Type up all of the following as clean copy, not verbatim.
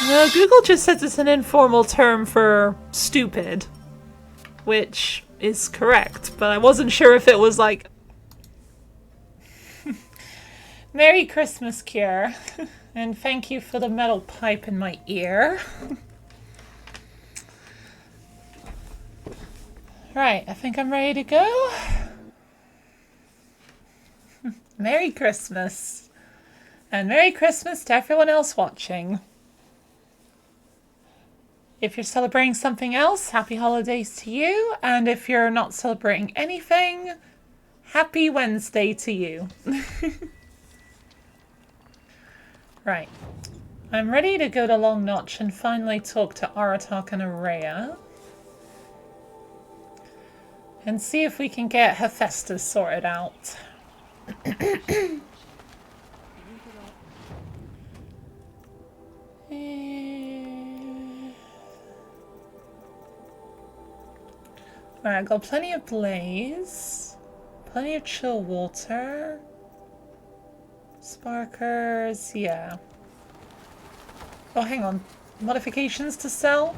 No, Google just says it's an informal term for stupid, which is correct, but I wasn't sure if it was like... Merry Christmas, Kier, and thank you for the metal pipe in my ear. Right, I think I'm ready to go. Merry Christmas. And Merry Christmas to everyone else watching. If you're celebrating something else, happy holidays to you. And if you're not celebrating anything, happy Wednesday to you. Right. I'm ready to go to Long Notch and finally talk to Aratak and Araya. And see if we can get HEPHAESTUS sorted out. Alright, I got plenty of blaze, plenty of chill water, sparkers, yeah. Oh, hang on. Modifications to sell?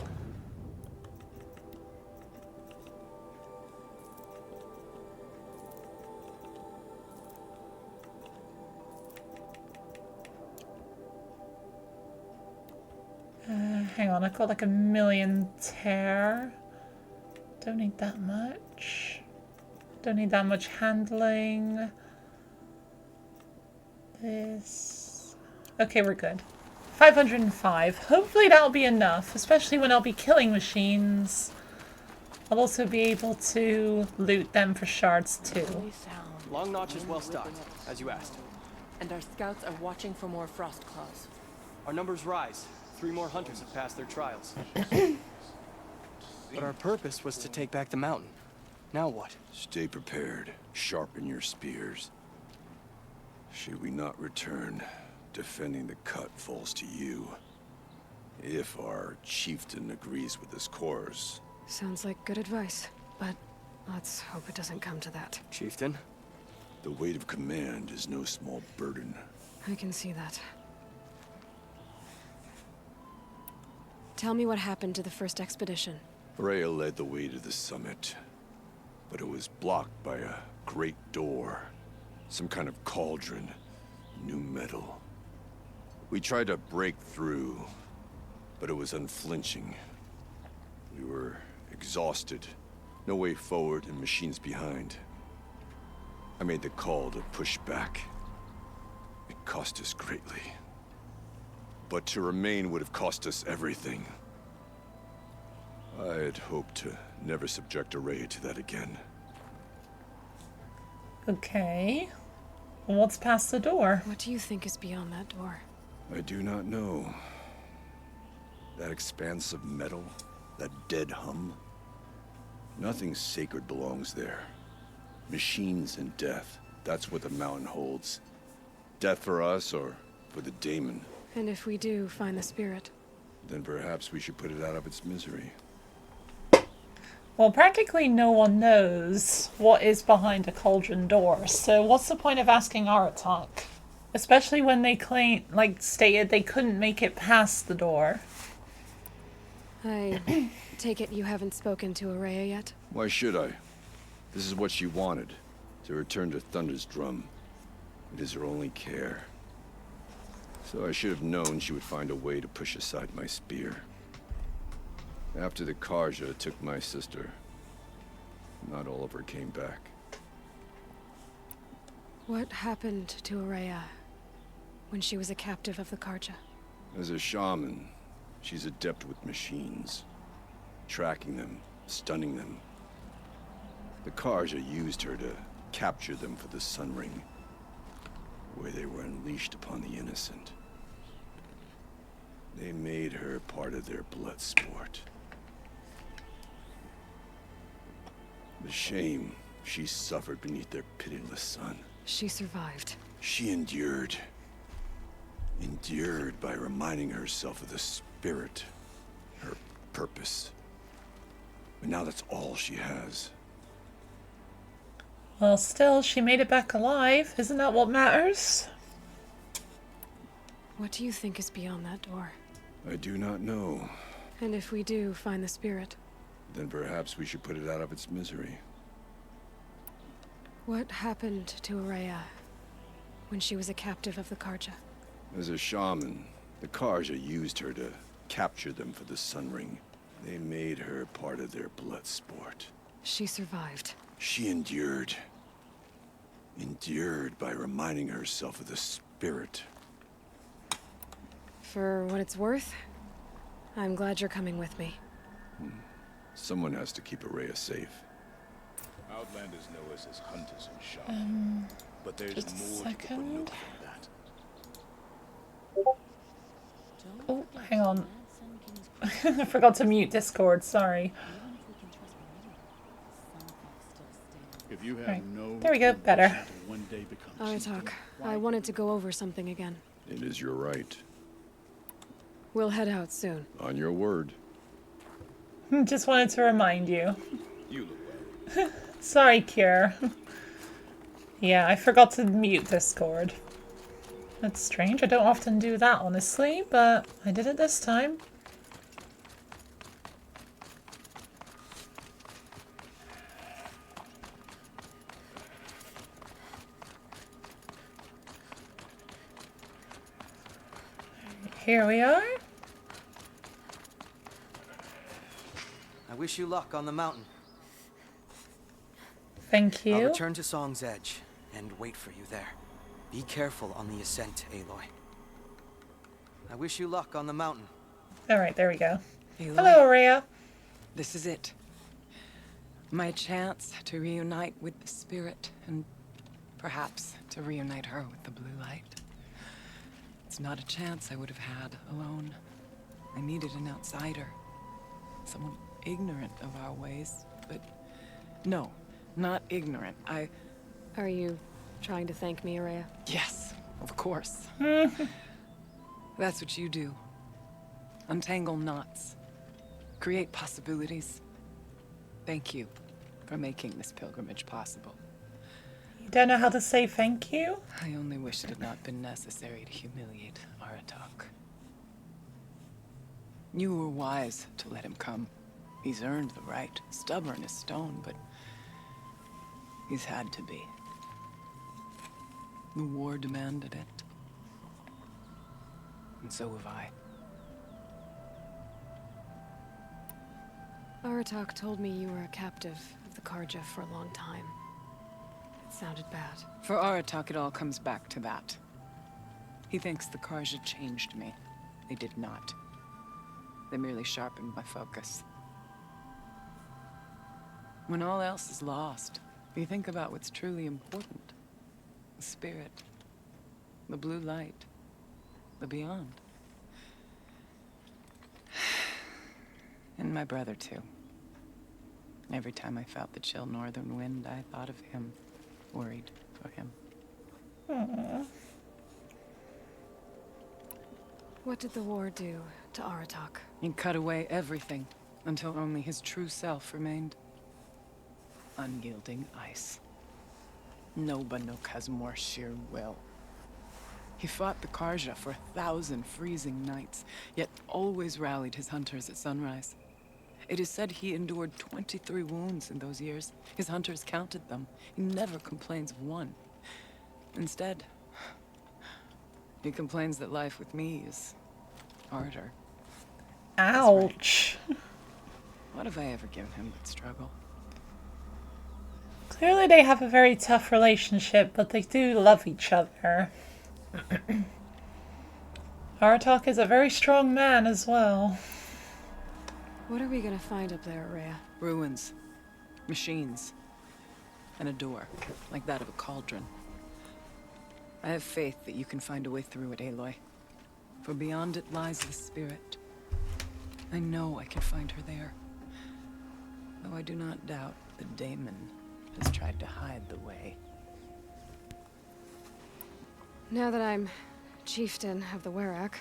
Hang on, I've got like 1,000,000 tear. Don't need that much. Don't need that much handling. This. Okay, we're good. 505. Hopefully that'll be enough, especially when I'll be killing machines. I'll also be able to loot them for shards too. Long Notch is well stocked, as you asked. And our scouts are watching for more frost claws. Our numbers rise. 3 more hunters have passed their trials. But our purpose was to take back the mountain. Now what? Stay prepared. Sharpen your spears. Should we not return, defending the cut falls to you. If our chieftain agrees with this course. Sounds like good advice, but let's hope it doesn't come to that. Chieftain? The weight of command is no small burden. I can see that. Tell me what happened to the first expedition. Rhea led the way to the summit, but it was blocked by a great door. Some kind of cauldron, new metal. We tried to break through, but it was unflinching. We were exhausted, no way forward and machines behind. I made the call to push back. It cost us greatly. But to remain would have cost us everything. I had hoped to never subject Araya to that again. Okay. What's past the door? What do you think is beyond that door? I do not know. That expanse of metal, that dead hum. Nothing sacred belongs there. Machines and death, that's what the mountain holds. Death for us or for the daemon. And if we do find the spirit? Then perhaps we should put it out of its misery. Well, practically no one knows what is behind a cauldron door, so what's the point of asking Aratak? Especially when they stated they couldn't make it past the door. I take it you haven't spoken to Araya yet? Why should I? This is what she wanted, to return to Thunder's drum. It is her only care. So I should have known she would find a way to push aside my spear. After the Karja took my sister, not all of her came back. What happened to Araya when she was a captive of the Karja? As a shaman, she's adept with machines. Tracking them, stunning them. The Karja used her to capture them for the Sun Ring, where they were unleashed upon the innocent. They made her part of their blood sport. The shame she suffered beneath their pitiless sun. She survived. She endured. Endured by reminding herself of the spirit, her purpose. But now that's all she has. Well, still, she made it back alive. Isn't that what matters? What do you think is beyond that door? I do not know. And if we do find the spirit, Then perhaps we should put it out of its misery. what happened to Araya when she was a captive of the Karja? As a shaman, the Karja used her to capture them for the Sun Ring. They made her part of their blood sport. She survived. She endured. Endured by reminding herself of the spirit. For what it's worth, I'm glad you're coming with me. Someone has to keep Araya safe. Outlanders know us as hunters and shamans, but there's just a more to second. Banuka than that. Oh, hang on. I forgot to mute Discord, sorry. If you have Right. no There we go, better. will one day become Aratak, chieftain, I wanted to go over something again. It is your right. We'll head out soon. On your word. Just wanted to remind you. you look well. Sorry, Kier. Yeah, I forgot to mute Discord. That's strange. I don't often do that, honestly, but I did it this time. Here we are. I wish you luck on the mountain. Thank I'll you. return to Song's Edge and wait for you there. Be careful on the ascent, Aloy. I wish you luck on the mountain. Alright, there we go. Aloy, Hello, Araya. this is it. My chance to reunite with the spirit, and perhaps to reunite her with the blue light. It's not a chance I would have had alone. I needed an outsider. Someone ignorant of our ways, but no, not ignorant. Are you trying to thank me, Araya? Yes, of course. That's what you do. Untangle knots. Create possibilities. Thank you for making this pilgrimage possible. You don't know how to say thank you? I only wish it had not been necessary to humiliate Aratak. You were wise to let him come. He's earned the right. Stubborn as stone, but he's had to be. The war demanded it. And so have I. Aratak told me you were a captive of the Karja for a long time. It sounded bad. For Aratak, it all comes back to that. He thinks the Karja changed me. They did not. They merely sharpened my focus. When all else is lost, you think about what's truly important. The spirit. The blue light. The beyond. And my brother, too. Every time I felt the chill northern wind, I thought of him. Worried for him. Aww. What did the war do to Aratak? He cut away everything, until only his true self remained. Unyielding ice. No Banuk has more sheer will. He fought the Karja for 1,000 freezing nights, yet always rallied his hunters at sunrise. It is said he endured 23 wounds in those years. His hunters counted them. He never complains of one. Instead, he complains that life with me is harder. Ouch. What have I ever given him but struggle? Clearly they have a very tough relationship, but they do love each other. Aratak is a very strong man as well. What are we gonna find up there, Araya? Ruins, machines, and a door, like that of a cauldron. I have faith that you can find a way through it, Aloy. For beyond it lies the spirit. I know I can find her there. Though I do not doubt that Daemon has tried to hide the way. Now that I'm chieftain of the Werak,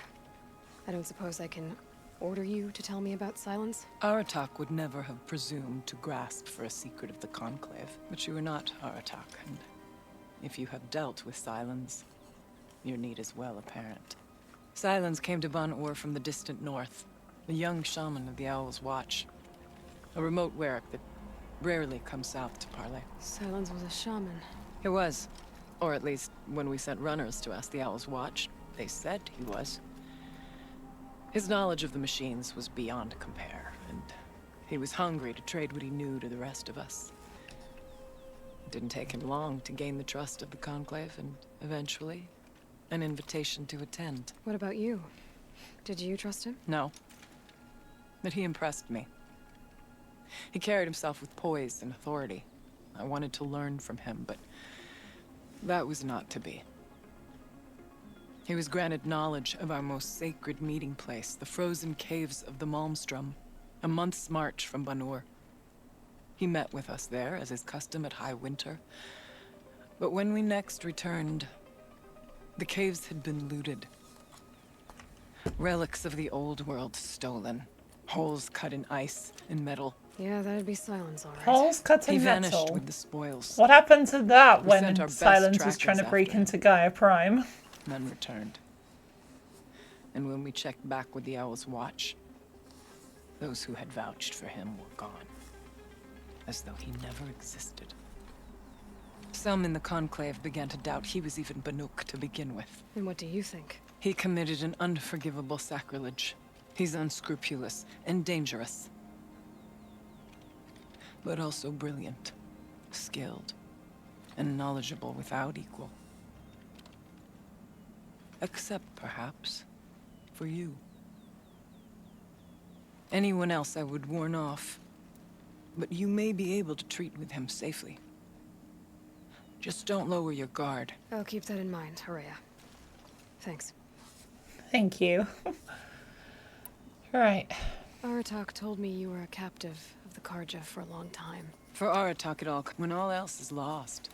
I don't suppose I can order you to tell me about Silence? Aratak would never have presumed to grasp for a secret of the Conclave. But you are not Aratak, and if you have dealt with Silence, your need is well apparent. Silence came to Ban-Ur from the distant north. A young shaman of the Owl's Watch. A remote werek that rarely comes south to parley. Silence was a shaman. He was. Or at least, when we sent runners to ask the Owl's Watch, they said he was. His knowledge of the machines was beyond compare, and he was hungry to trade what he knew to the rest of us. It didn't take him long to gain the trust of the Conclave, and eventually, an invitation to attend. What about you? Did you trust him? No. But he impressed me. He carried himself with poise and authority. I wanted to learn from him, but that was not to be. He was granted knowledge of our most sacred meeting place, the frozen caves of the Malmstrom, a month's march from Ban-Ur. He met with us there, as is custom at High Winter. But when we next returned, the caves had been looted. Relics of the old world stolen. Holes cut in ice and metal. Yeah, that'd be Silence, all right. Holes cut He in vanished metal. with the spoils. What happened to that We sent our when best Silence was trying to trackers break after into Gaia Prime? None returned. And when we checked back with the Owl's Watch, those who had vouched for him were gone. As though he never existed. Some in the Conclave began to doubt he was even Banuk to begin with. And what do you think? He committed an unforgivable sacrilege. He's unscrupulous and dangerous. But also brilliant, skilled, and knowledgeable without equal. Except, perhaps, for you. Anyone else I would warn off, but you may be able to treat with him safely. Just don't lower your guard. I'll keep that in mind, Horea. Thanks. Thank you. Right. Aratak told me you were a captive of the Karja for a long time. For Aratak it all, when all else is lost.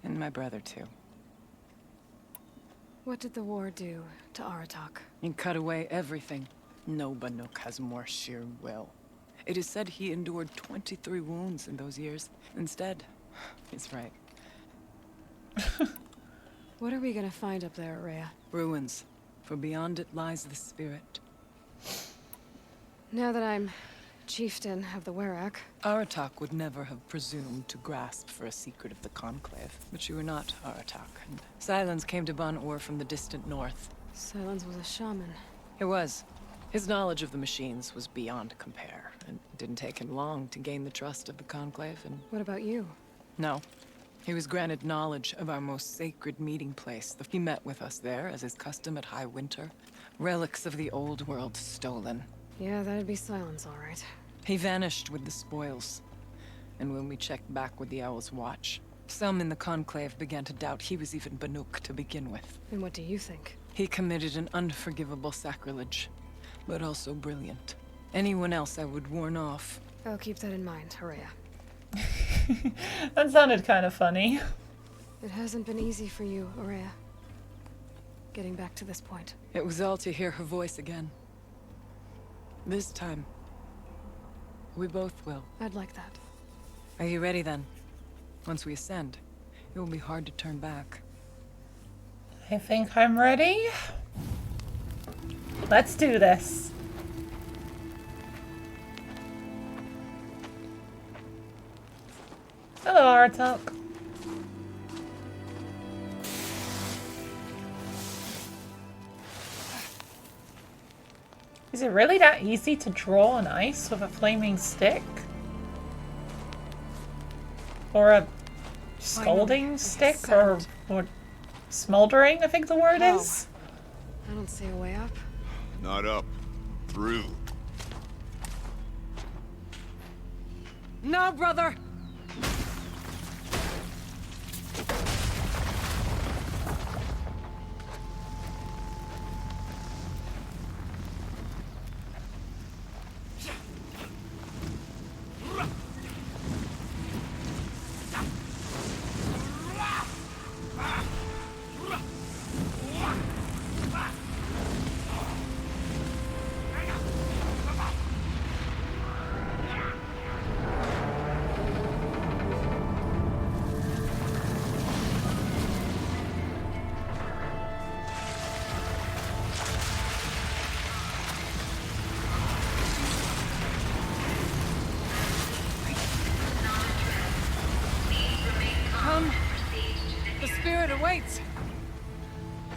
And my brother, too. What did the war do to Aratak? And cut away everything. No Banuk has more sheer will. It is said he endured 23 wounds in those years. Instead, he's right. What are we gonna find up there, Horea? Ruins. For beyond it lies the spirit. Now that I'm chieftain of the Werak, Aratak would never have presumed to grasp for a secret of the Conclave. But you were not Aratak, and Silence came to Ban-Ur from the distant north. Silence was a shaman. He was. His knowledge of the machines was beyond compare, and it didn't take him long to gain the trust of the Conclave, and... What about you? No. He was granted knowledge of our most sacred meeting place. He met with us there, as is custom at High Winter. Relics of the old world stolen. Yeah, that'd be Silence, all right. He vanished with the spoils. And when we checked back with the Owl's Watch, some in the Conclave began to doubt he was even Banuk to begin with. And what do you think? He committed an unforgivable sacrilege, but also brilliant. Anyone else I would warn off. I'll keep that in mind, Horea. That sounded kind of funny. It hasn't been easy for you, Horea. Getting back to this point. It was all to hear her voice again. This time, we both will. I'd like that. Are you ready then? Once we ascend, it will be hard to turn back. I think I'm ready. Let's do this. Hello, Aratak. Is it really that easy to draw on ice with a flaming stick? Or a scalding stick? Or smoldering, I think the word Wow. is? I don't see a way up. Not up. Through. No, brother!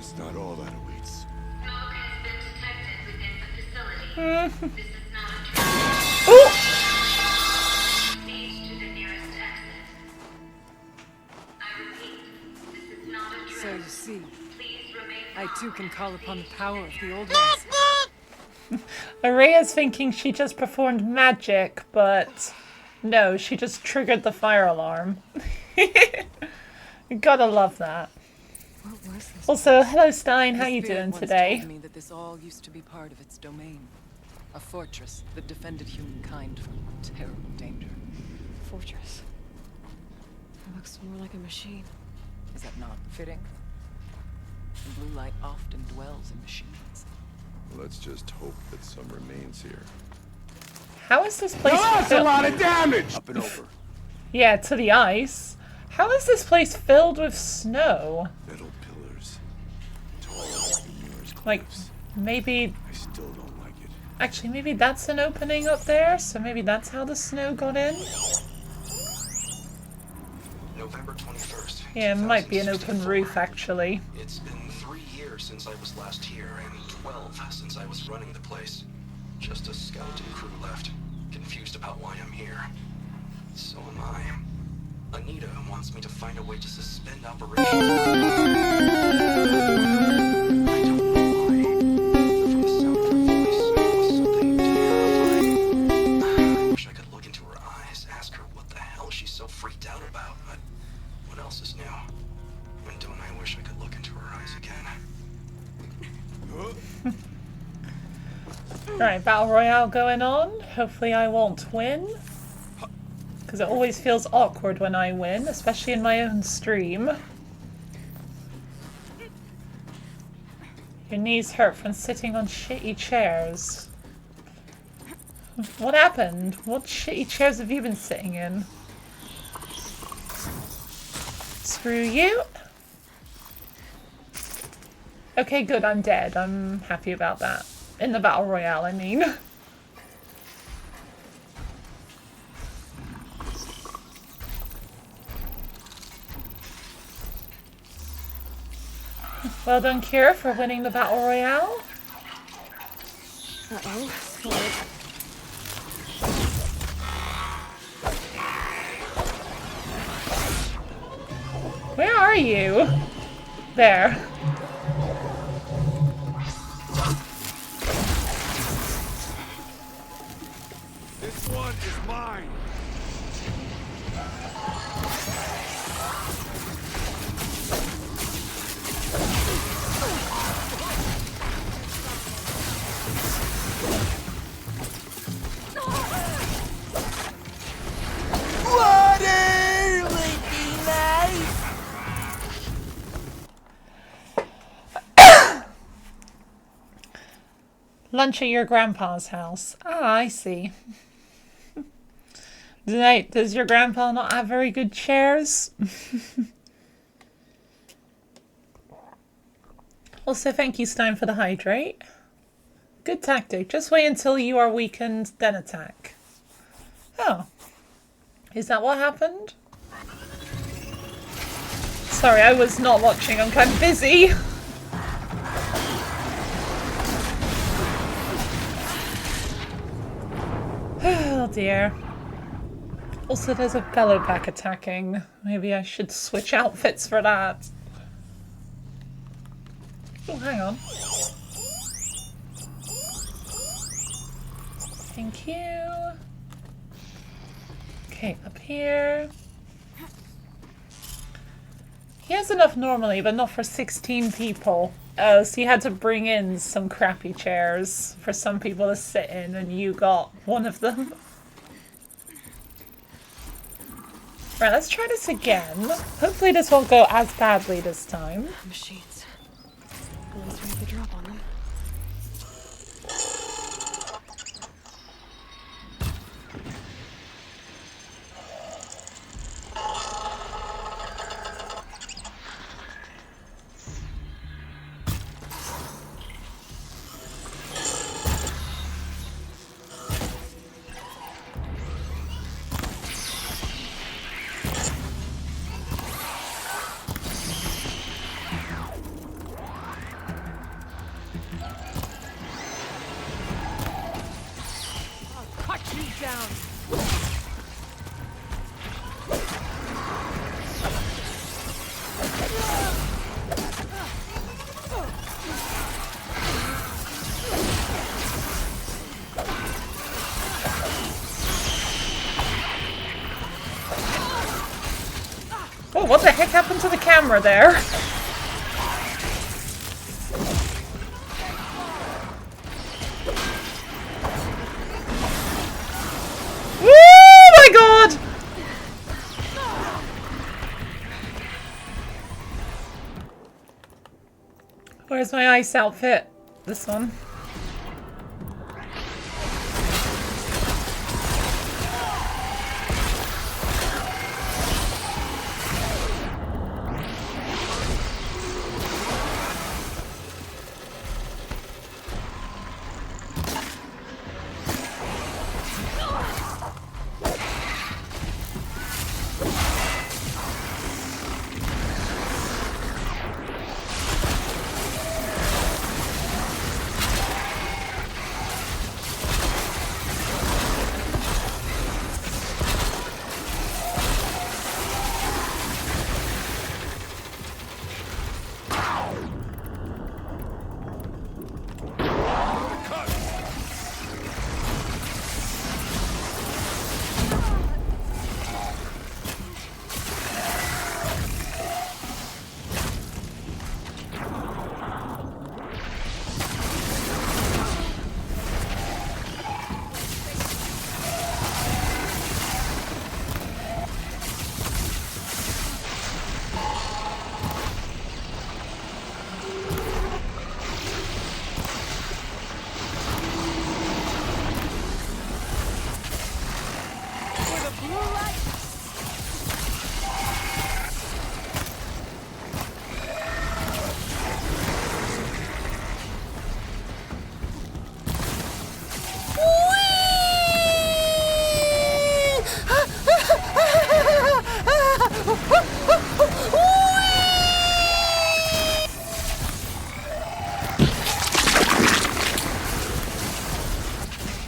That's not all that awaits. Smoke has been detected within the facility. This is not a Ooh! proceed to the nearest exit. I repeat, this is not a So you drill. see, Please remain I too calm can and call upon the proceed power to of the the old nearest ones. Araya's thinking she just performed magic, but no, she just triggered the fire alarm. You gotta love that. What was this? Also, hello Stein, how The you spirit doing once today? told me that this all used to be part of its domain. A fortress that defended humankind from terrible danger. Fortress. It looks more like a machine. Is that not fitting? The blue light often dwells in machines. Let's just hope that some remains here. How is this place That's a filled? lot of damage! Up and over. Yeah, to the ice. How is this place filled with snow? Metal pillars. Tall as the nearest Like, cliffs. maybe... I still don't like it. Actually, maybe that's an opening up there, so maybe that's how the snow got in? November 21st. Yeah, it might be an open 2064. roof, actually. It's been 3 years since I was last here, and 12 since I was running the place. Just a skeleton crew left, confused about why I'm here. So am I. Anita wants me to find a way to suspend operations. I don't know why. From the sound of her voice, it was something terrifying. I wish I could look into her eyes, ask her what the hell she's so freaked out about, but what else is new? And don't I wish I could look into her eyes again? Alright, Battle Royale going on. Hopefully I won't win. Because it always feels awkward when I win, especially in my own stream. Your knees hurt from sitting on shitty chairs. What happened? What shitty chairs have you been sitting in? Screw you. Okay, good, I'm dead. I'm happy about that. In the Battle Royale, I mean. Well done, Kira, for winning the Battle Royale. Uh-oh. Where are you? There. This one is mine! Lunch at your grandpa's house. Ah, I see. Does your grandpa not have very good chairs? Also, thank you, Stein, for the hydrate. Good tactic. Just wait until you are weakened, then attack. Oh. Is that what happened? Sorry, I was not watching. I'm kind of busy. Oh dear. Also, there's a bellow pack attacking. Maybe I should switch outfits for that. Oh, hang on. Thank you. Okay, up here. He has enough normally, but not for 16 people. Oh, so you had to bring in some crappy chairs for some people to sit in, and you got one of them. Right, let's try this again. Hopefully this won't go as badly this time. Machines. At least we have the drop on them. heck happened to the camera there? Oh my god! Where's my ice outfit? This one.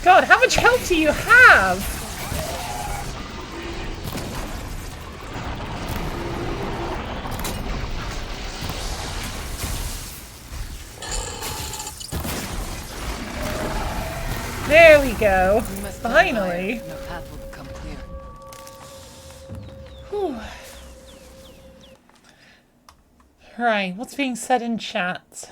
God, how much health do you have? There we go. Finally. No path will become clear. Whew. Right, what's being said in chat?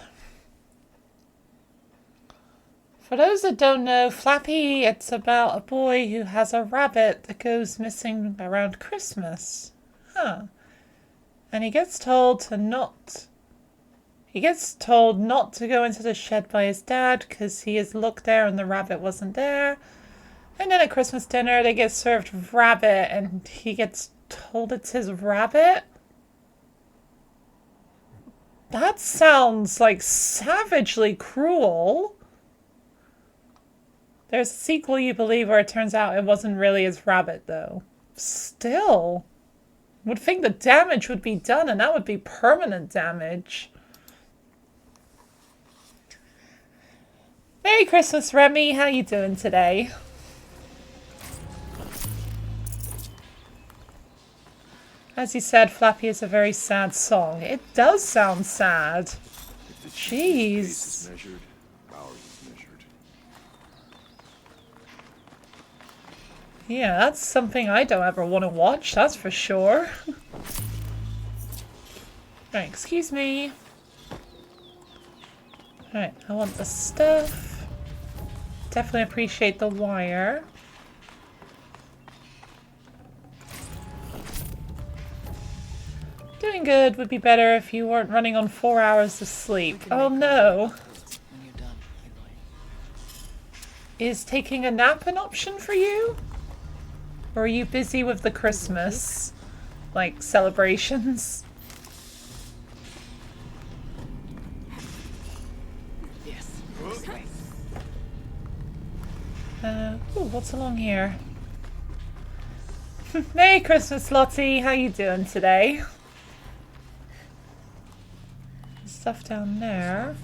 For those that don't know, Flappy, it's about a boy who has a rabbit that goes missing around Christmas. Huh. And he gets told not to go into the shed by his dad because he has looked there and the rabbit wasn't there. And then at Christmas dinner, they get served rabbit and he gets told it's his rabbit. That sounds like savagely cruel. There's a sequel, you believe, where it turns out it wasn't really his rabbit, though. Still, would think the damage would be done, and that would be permanent damage. Merry Christmas, Remy. How you doing today? As you said, Flappy is a very sad song. It does sound sad. Jeez. Yeah, that's something I don't ever want to watch, that's for sure. Right, excuse me. Alright, I want the stuff. Definitely appreciate the wire. Doing good would be better if you weren't running on 4 hours of sleep. Oh no. Is taking a nap an option for you? Or are you busy with the Christmas, like, celebrations? Yes. Ooh, what's along here? Merry Christmas, Lottie. How you doing today? Stuff down there.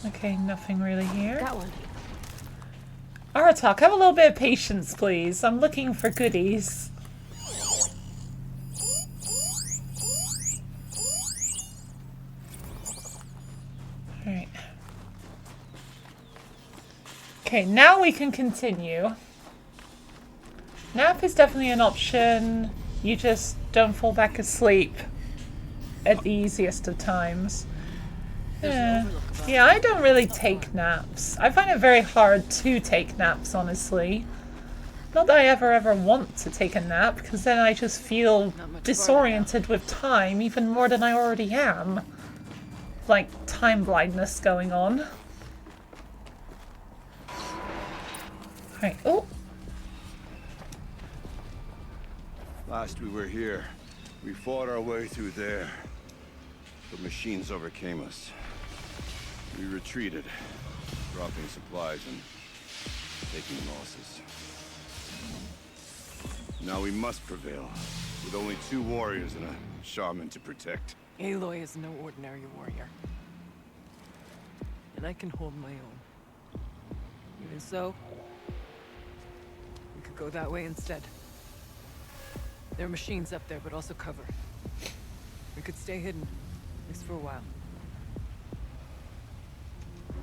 Okay, nothing really here. Got one. Aratak, have a little bit of patience, please. I'm looking for goodies. Alright. Okay, now we can continue. Nap is definitely an option. You just don't fall back asleep at the easiest of times. Yeah, I don't really take naps. I find it very hard to take naps, honestly. Not that I ever want to take a nap, because then I just feel disoriented with time even more than I already am. Like time blindness going on. Right, oh! Last we were here, we fought our way through there. The machines overcame us. We retreated, dropping supplies and taking losses. Now we must prevail, with only 2 warriors and a shaman to protect. Aloy is no ordinary warrior. And I can hold my own. Even so, we could go that way instead. There are machines up there, but also cover. We could stay hidden, at least for a while.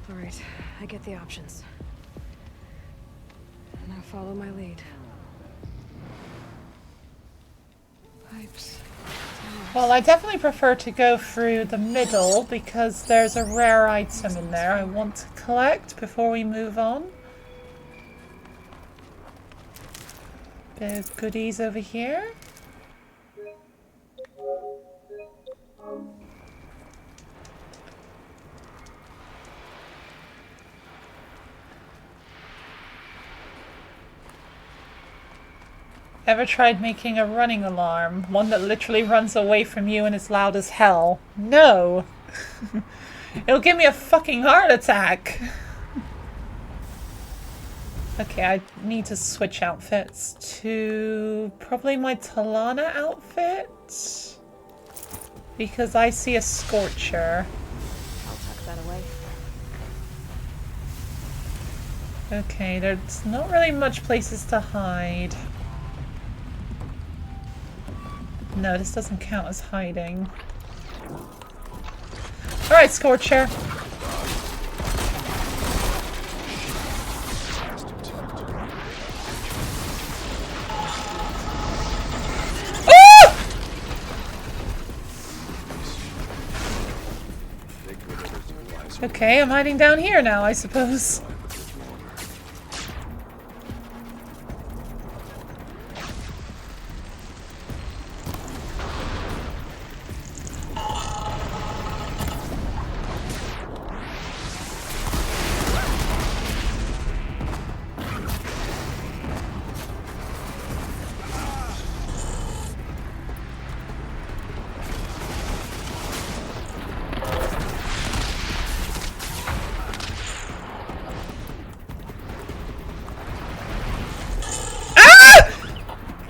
All right, I get the options. Now follow my lead. Pipes. Well, I definitely prefer to go through the middle because there's a rare item in there I want to collect before we move on. Bit of goodies over here. Ever tried making a running alarm? One that literally runs away from you and is loud as hell? No! It'll give me a fucking heart attack! Okay, I need to switch outfits to probably my Talana outfit. Because I see a Scorcher. I'll tuck that away. Okay, there's not really much places to hide. No, this doesn't count as hiding. Alright, Scorcher. Okay, I'm hiding down here now, I suppose.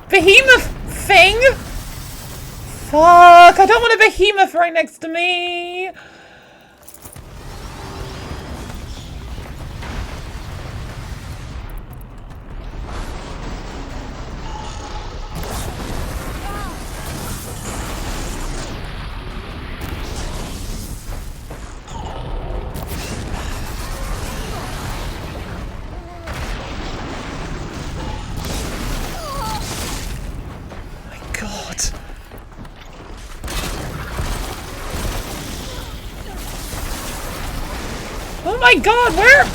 Behemoth thing? Fuck, I don't want a behemoth right next to me. Oh my god, where?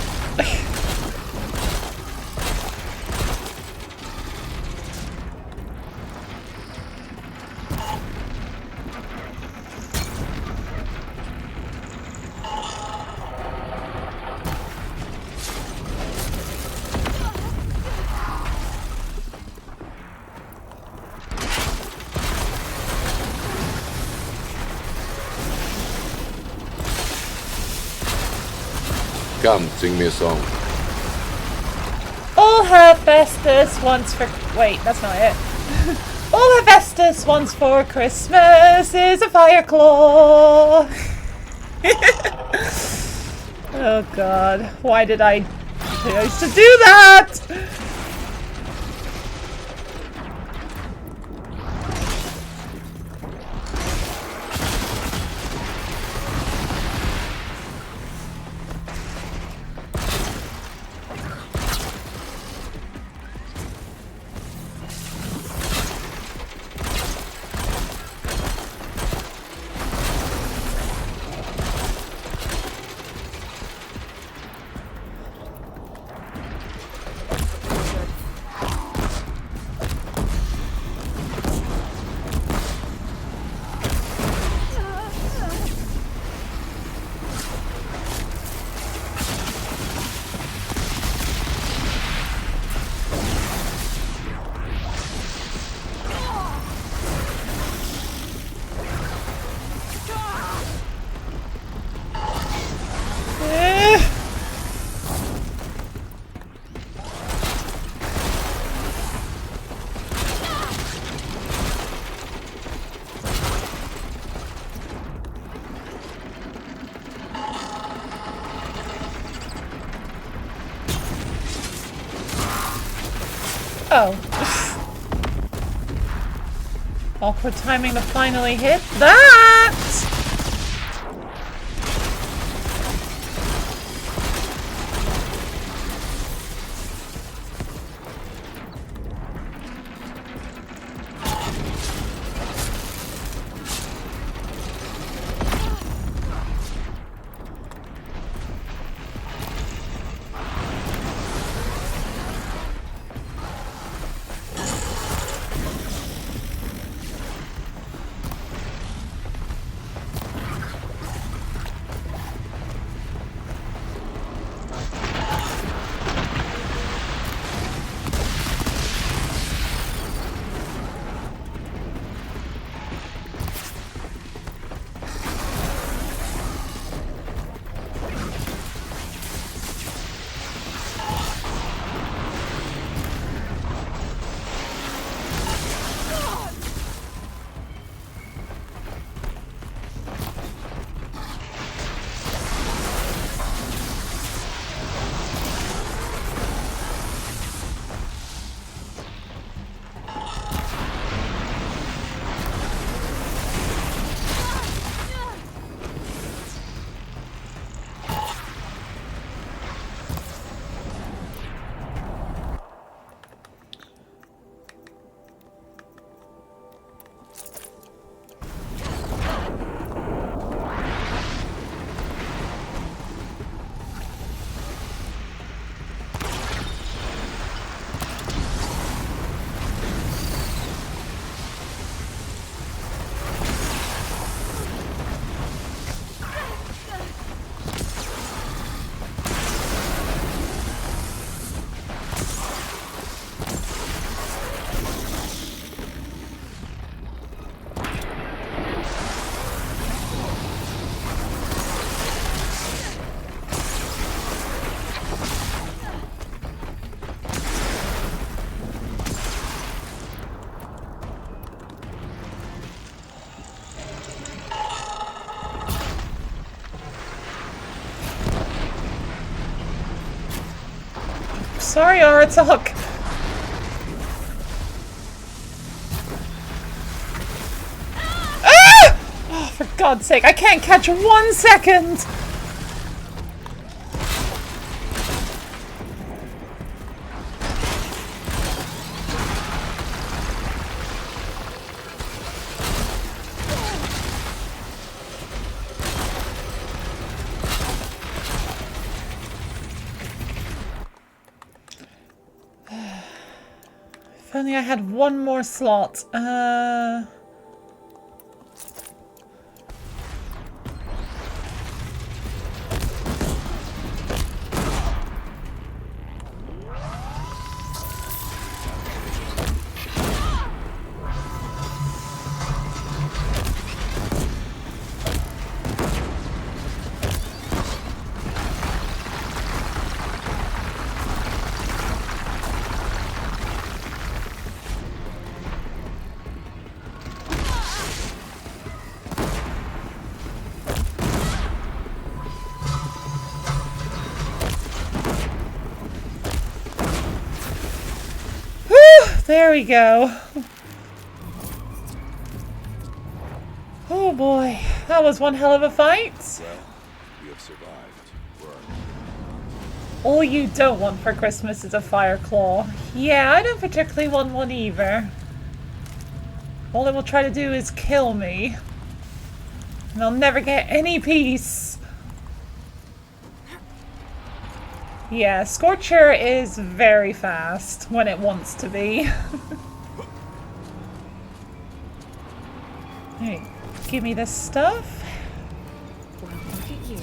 Come, sing me a song. All HEPHAESTUS wants for... Wait, that's not it. All HEPHAESTUS wants for Christmas is a Fireclaw. Oh god, why did I choose to do that? Oh. Awkward timing to finally hit that! Sorry, Aratok. Ah! Oh, for God's sake, I can't catch 1 second! If only I had one more slot. There we go. Oh boy, that was one hell of a fight. Well, we have survived. Where are you? All you don't want for Christmas is a Fireclaw. Yeah, I don't particularly want one either. All it will try to do is kill me. And I'll never get any peace. Yeah, Scorcher is very fast when it wants to be. Hey, give me this stuff. Well, look at you.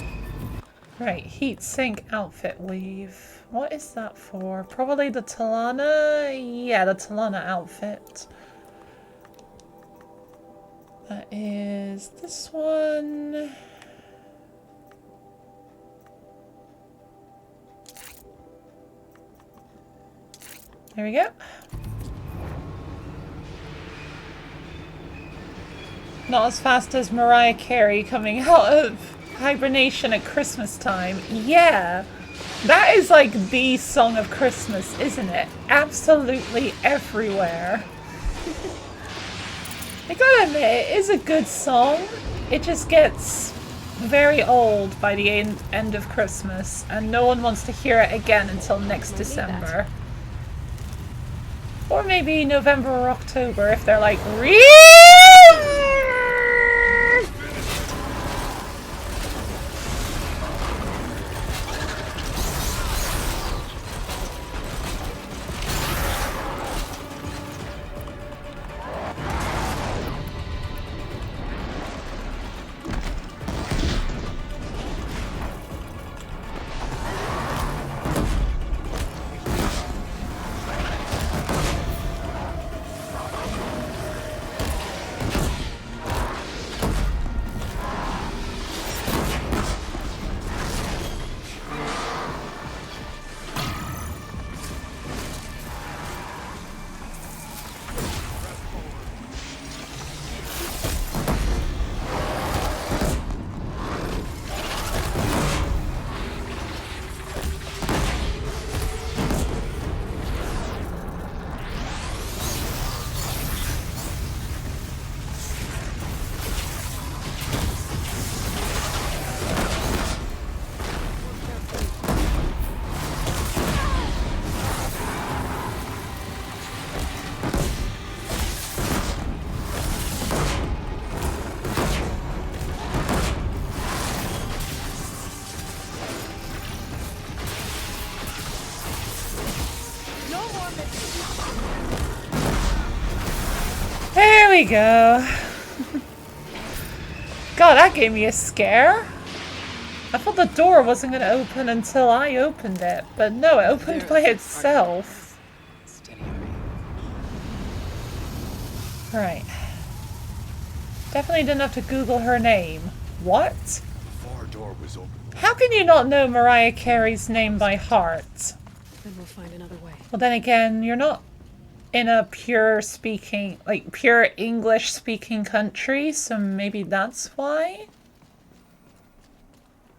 Right, heat sink outfit weave. What is that for? Probably the Talana? Yeah, the Talana outfit. That is this one. There we go. Not as fast as Mariah Carey coming out of hibernation at Christmas time. Yeah, that is like the song of Christmas, isn't it? Absolutely everywhere. I gotta admit, it is a good song. It just gets very old by the end of Christmas, and no one wants to hear it again until next December. Or maybe November or October if they're like, really? There we go. God, that gave me a scare. I thought the door wasn't going to open until I opened it, but no, it opened by itself. Alright. Definitely didn't have to Google her name. What? The far door was open. How can you not know Mariah Carey's name by heart? Then we'll find another way. Well, then again, you're not in a pure English speaking country, so maybe that's why?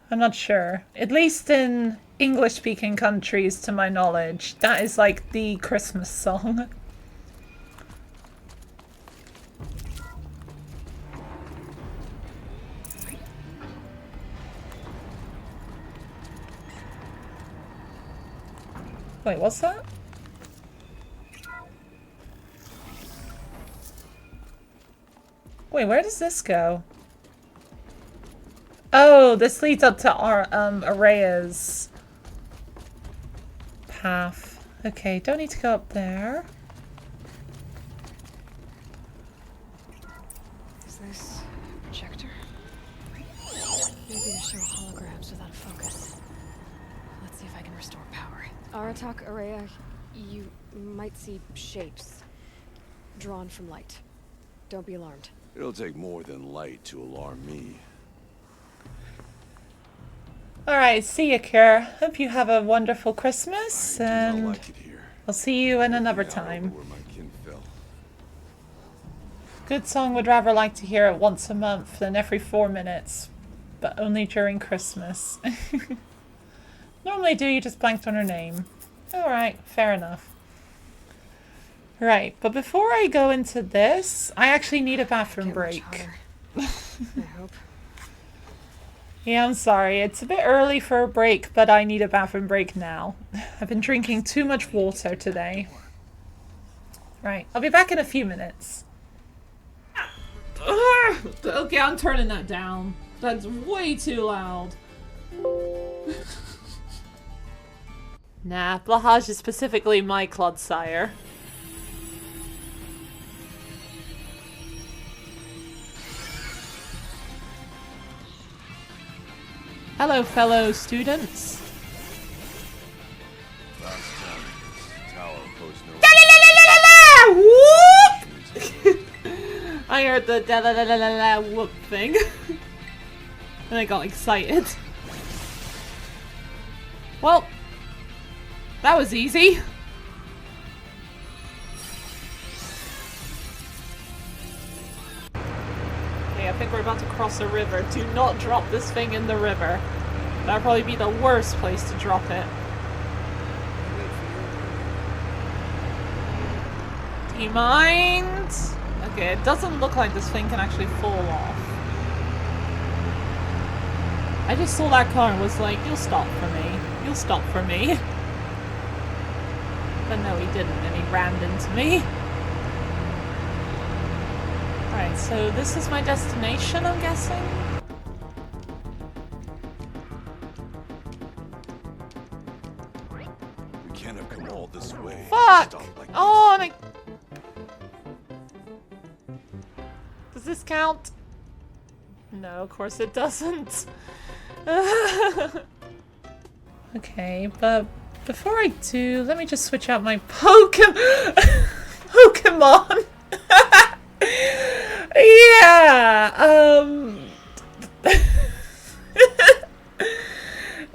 I'm not sure. At least in English speaking countries, to my knowledge, that is like the Christmas song. Wait, what's that? Wait, where does this go? Oh, this leads up to our Araya's path. Okay, don't need to go up there. Is this a projector? Maybe to show holograms without a focus. Let's see if I can restore power. Aratak, Araya, you might see shapes drawn from light. Don't be alarmed. It'll take more than light to alarm me. Alright, see ya, Kira. Hope you have a wonderful Christmas, and I'll see you in another time. Good song, would rather like to hear it once a month than every 4 minutes, but only during Christmas. Normally do, you just blanked on her name. Alright, fair enough. Right, but before I go into this, I actually need a bathroom break. I hope. Yeah, I'm sorry. It's a bit early for a break, but I need a bathroom break now. I've been drinking too much water today. Right, I'll be back in a few minutes. Okay, I'm turning that down. That's way too loud. Nah, Blahaj is specifically my Clodsire. Hello, fellow students. I heard the da la la la la la whoop thing, and I got excited. Well, that was easy. Okay, I think we're about to across a river. Do not drop this thing in the river. That'd probably be the worst place to drop it. Do you mind? Okay, it doesn't look like this thing can actually fall off. I just saw that car and was like, you'll stop for me. You'll stop for me. But no, he didn't, and he rammed into me. Alright, so this is my destination, I'm guessing? We can't have come all this way. Fuck! Stop like Oh, and I... Does this count? No, of course it doesn't. Okay, but before I do, let me just switch out my Pokemon. Yeah,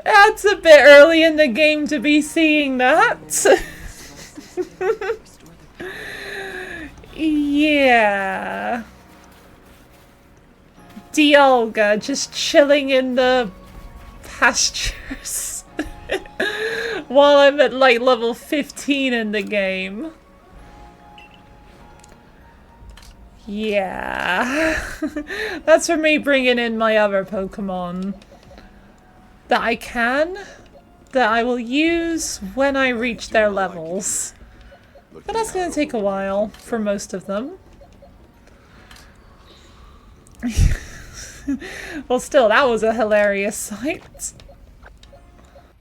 that's a bit early in the game to be seeing that. Yeah. Dialga just chilling in the pastures while I'm at like level 15 in the game. Yeah. That's for me bringing in my other Pokemon that I will use when I reach their levels. But that's gonna take a while for most of them. Well, still, that was a hilarious sight.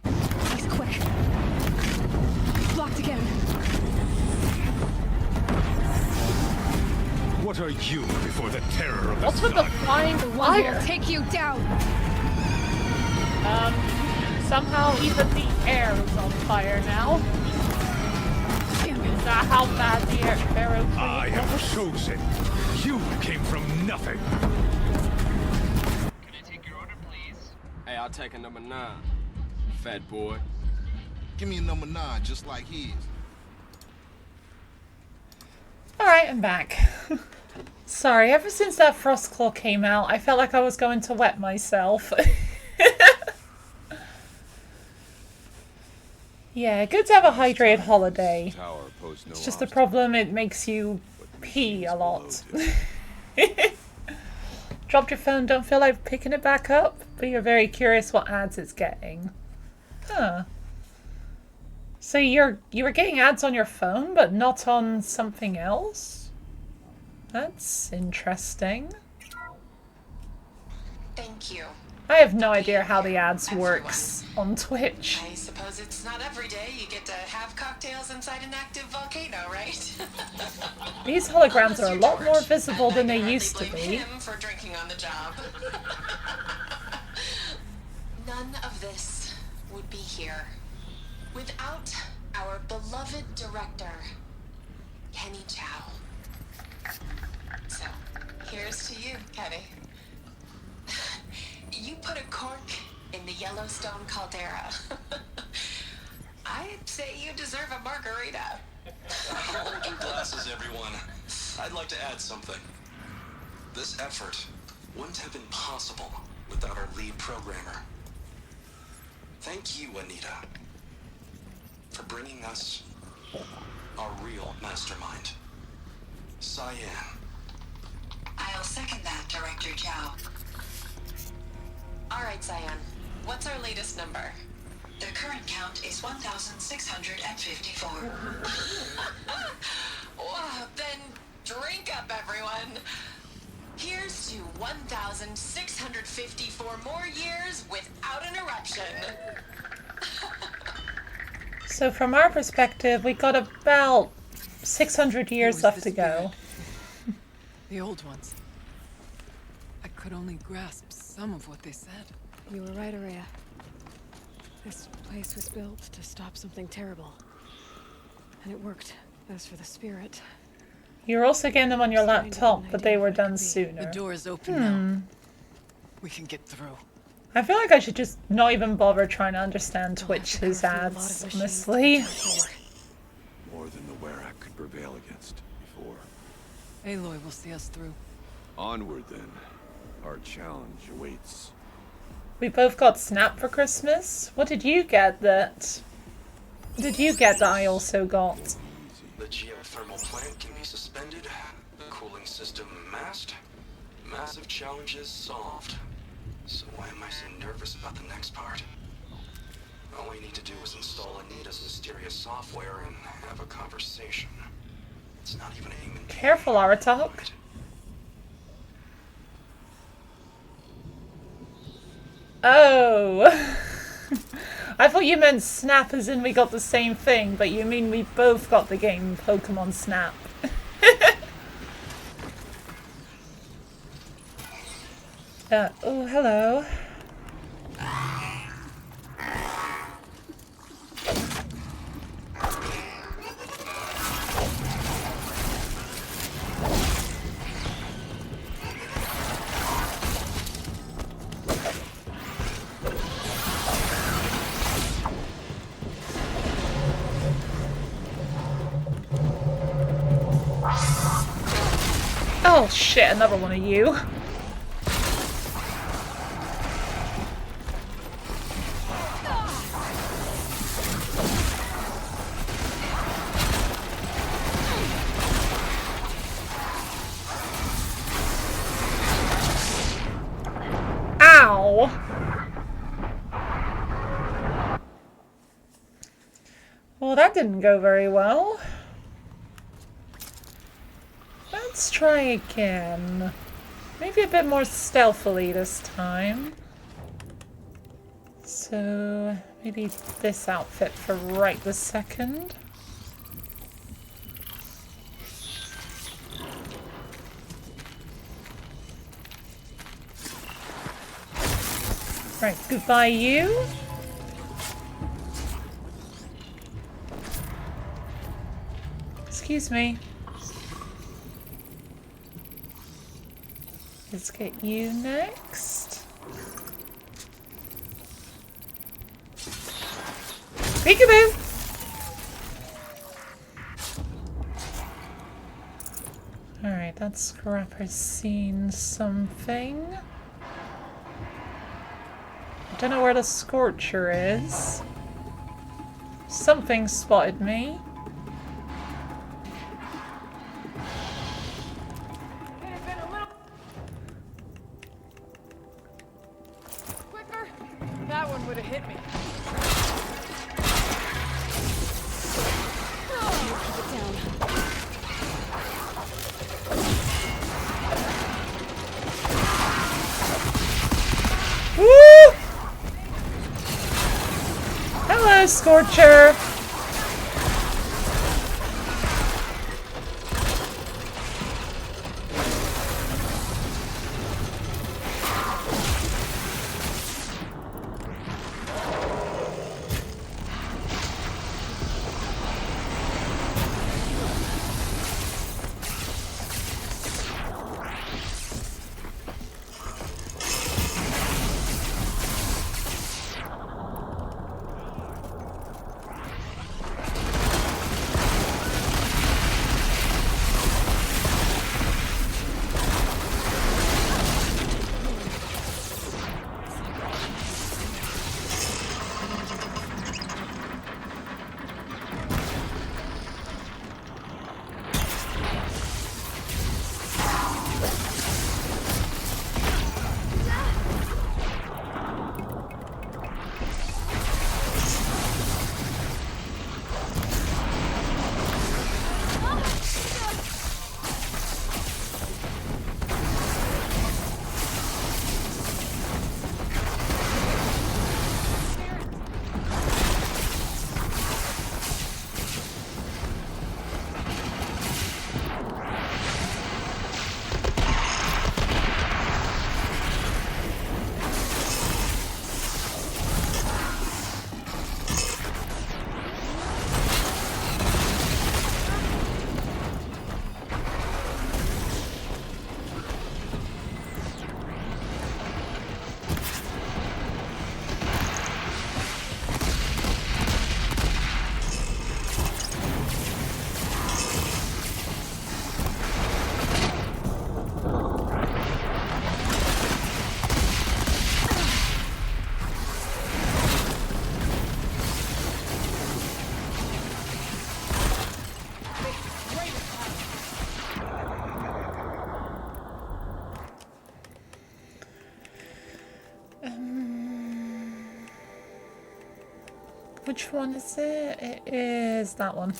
He's quick. Blocked again. What are you before the terror of the What's with the sun? flying fire? Take you down. Somehow even the air is on fire now. Is that how bad the air Pharaoh I have chosen. You came from nothing. Hey, I'll take a number 9. Fat boy. Give me a number 9, just like his. Alright, I'm back. Sorry, ever since that Frostclaw came out, I felt like I was going to wet myself. Yeah, good to have a hydrated holiday. It's just the problem, it makes you pee a lot. Dropped your phone, don't feel like picking it back up, but you're very curious what ads it's getting. Huh. So you were getting ads on your phone, but not on something else? That's interesting. Thank you. I have no idea how the ads works on Twitch. I suppose it's not every day you get to have cocktails inside an active volcano, right? These holograms are a lot more visible than they used to be. Him for drinking on the job. None of this would be here without our beloved director, Kenny Chow. So, here's to you, Kenny. You put a cork in the Yellowstone caldera. I'd say you deserve a margarita. Hold your glasses, everyone. I'd like to add something. This effort wouldn't have been possible without our lead programmer. Thank you, Anita, for bringing us our real mastermind, Cyan. I'll second that, Director Chow. All right, Cyan. What's our latest number? The current count is 1,654. Well, then drink up, everyone. Here's to 1,654 more years without an eruption. So from our perspective, we got about 600 years left to go. The old ones. I could only grasp some of what they said. You were right, Araya. This place was built to stop something terrible. And it worked. As for the spirit... You're also getting them on your laptop, but they were done sooner. The door is open now. We can get through. I feel like I should just not even bother trying to understand Twitch's ads, honestly. More than the Werak could prevail against before. Aloy will see us through. Onward then. Our challenge awaits. We both got Snap for Christmas. What did you get that I also got? The geothermal plant can be suspended. The cooling system masked. Massive challenges solved. So why am I so nervous about the next part? All I need to do is install Anita's mysterious software and have a conversation. It's not even a human being. Careful, Aratok. Oh. I thought you meant Snap as in we got the same thing, but you mean we both got the game Pokemon Snap. Oh, hello. Oh shit, another one of you. Ow! Well, that didn't go very well. Let's try again. Maybe a bit more stealthily this time. So, maybe this outfit for right this second. Right, goodbye you. Excuse me. Let's get you next. Peekaboo! Alright, that scrapper's seen something. I don't know where the Scorcher is. Something spotted me. That one would have hit me. Woo! Hello, Scorcher. Which one is it? It is that one.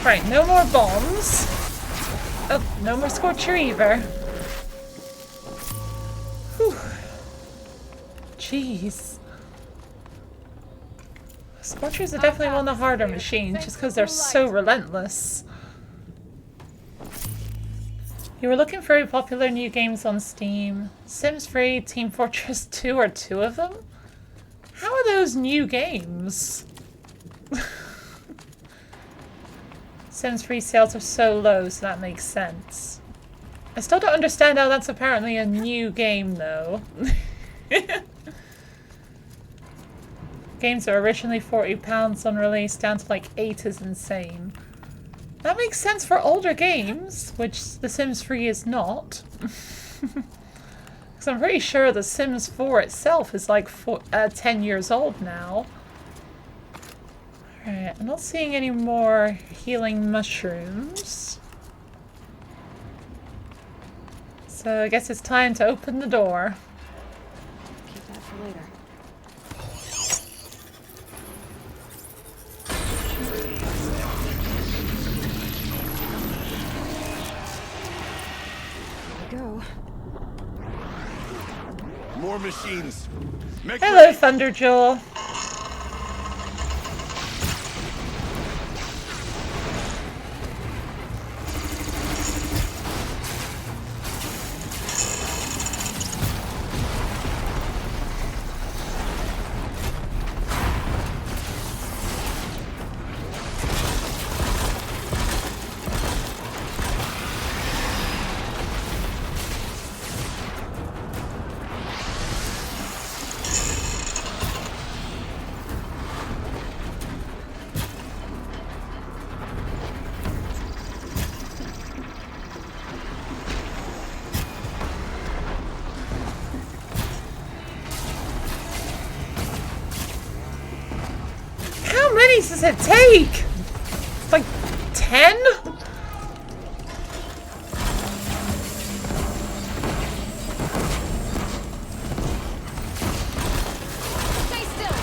Right, no more bombs. Oh, no more Scorcher either. Whew. Jeez. Scorchers are definitely one of the harder machines just because they're so relentless. You were looking for popular new games on Steam. Sims 3, Team Fortress 2 are two of them? How are those new games? Sims 3 sales are so low, so that makes sense. I still don't understand how that's apparently a new game, though. Games that were originally £40 on release down to like $8 is insane. That makes sense for older games, which The Sims 3 is not. Because I'm pretty sure The Sims 4 itself is like 10 years old now. Alright, I'm not seeing any more healing mushrooms. So I guess it's time to open the door. Keep that for later. Here we go. More machines. Make Hello, ready. Thunderjaw. How many does it take? It's like 10? Stay still.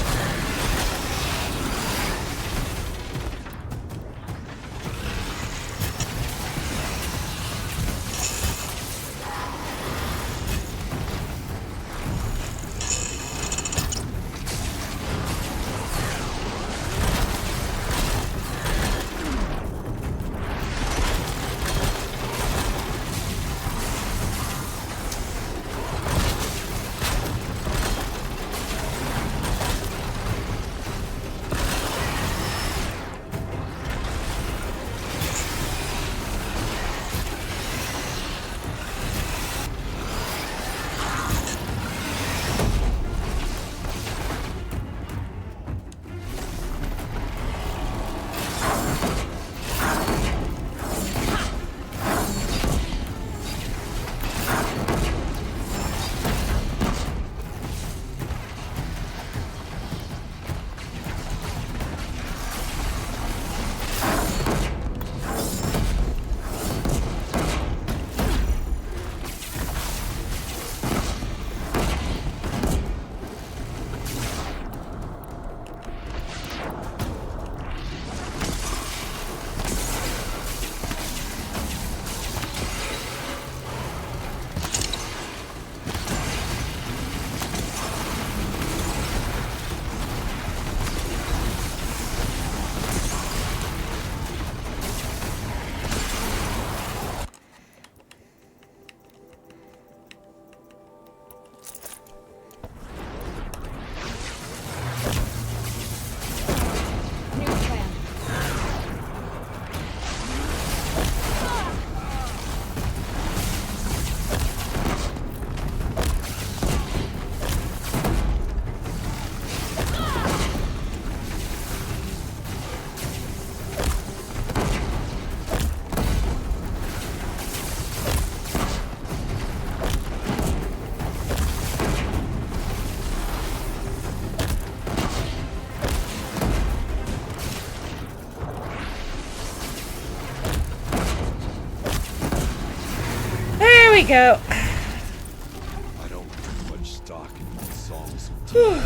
we go. I don't put much stock in songs of tears,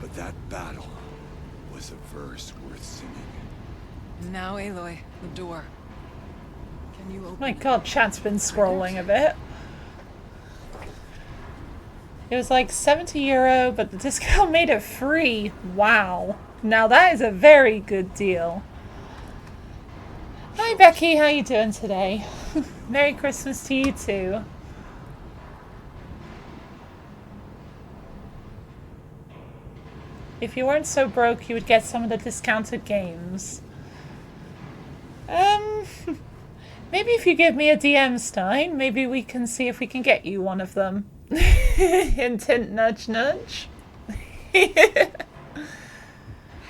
but that battle was a verse worth singing. Now, Aloy, the door. Can you open My god, chat's been scrolling a bit. It was like €70, but the discount made it free. Wow. Now that is a very good deal. Hi Becky, how you doing today? Merry Christmas to you too. If you weren't so broke, you would get some of the discounted games. Maybe if you give me a DM, Stein, maybe we can see if we can get you one of them. Hint, hint, nudge, nudge. I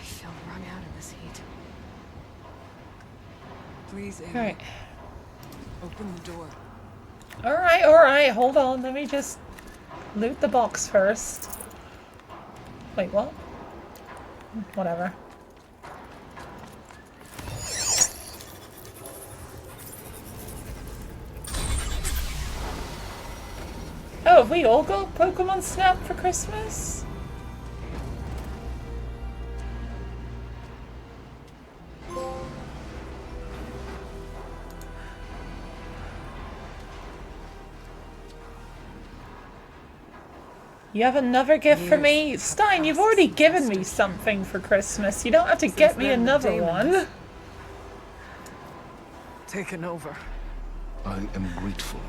feel wrung out in this heat. Please, Aloy. Alright. Open the door. Alright, hold on. Let me just loot the box first. Wait, what? Whatever. Oh, have we all got Pokemon Snap for Christmas? You have another gift for me? Stein, you've already given me something for Christmas. You don't have to get me another one. Taken over. I am grateful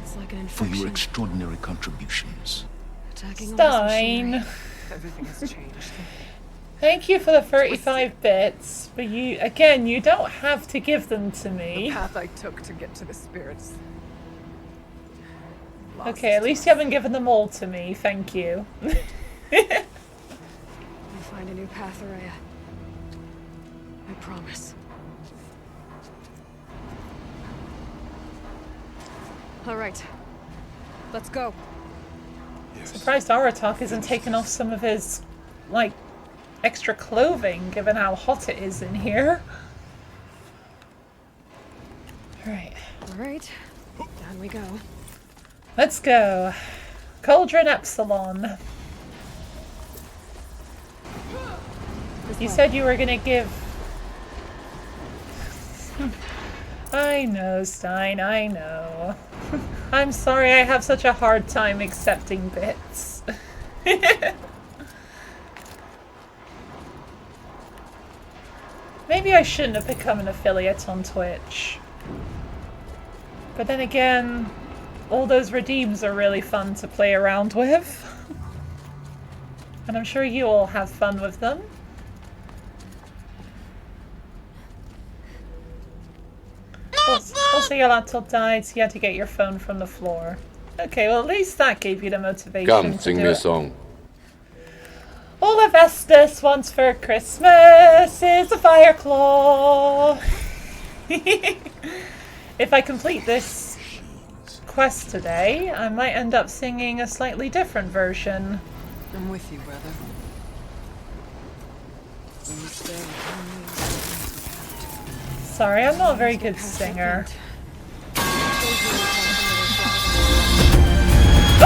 It's like an for your infection. extraordinary contributions. Attacking all this Stein. machinery. Everything has changed. Thank you for the 35 bits, but you, again, you don't have to give them to The me. path I took to get to the spirits. Okay, at least you haven't given them all to me, thank you. We'll find a new path, Araya. I promise. All right. Let's go. Surprised Aratak isn't taking off some of his, like, extra clothing, given how hot it is in here. Alright. All right. Down we go. Let's go. Cauldron Epsilon. You said you were gonna give... I know, Stein, I know. I'm sorry I have such a hard time accepting bits. Maybe I shouldn't have become an affiliate on Twitch. But then again, all those redeems are really fun to play around with. And I'm sure you all have fun with them. Also, your laptop died, so you had to get your phone from the floor. Okay, well at least that gave you the motivation Come, to sing do me a it. song. All HEPHAESTUS wants for Christmas is a Fireclaw. If I complete this quest today, I might end up singing a slightly different version. I'm with you, brother. When you stay with me, Sorry, I'm not a very good singer.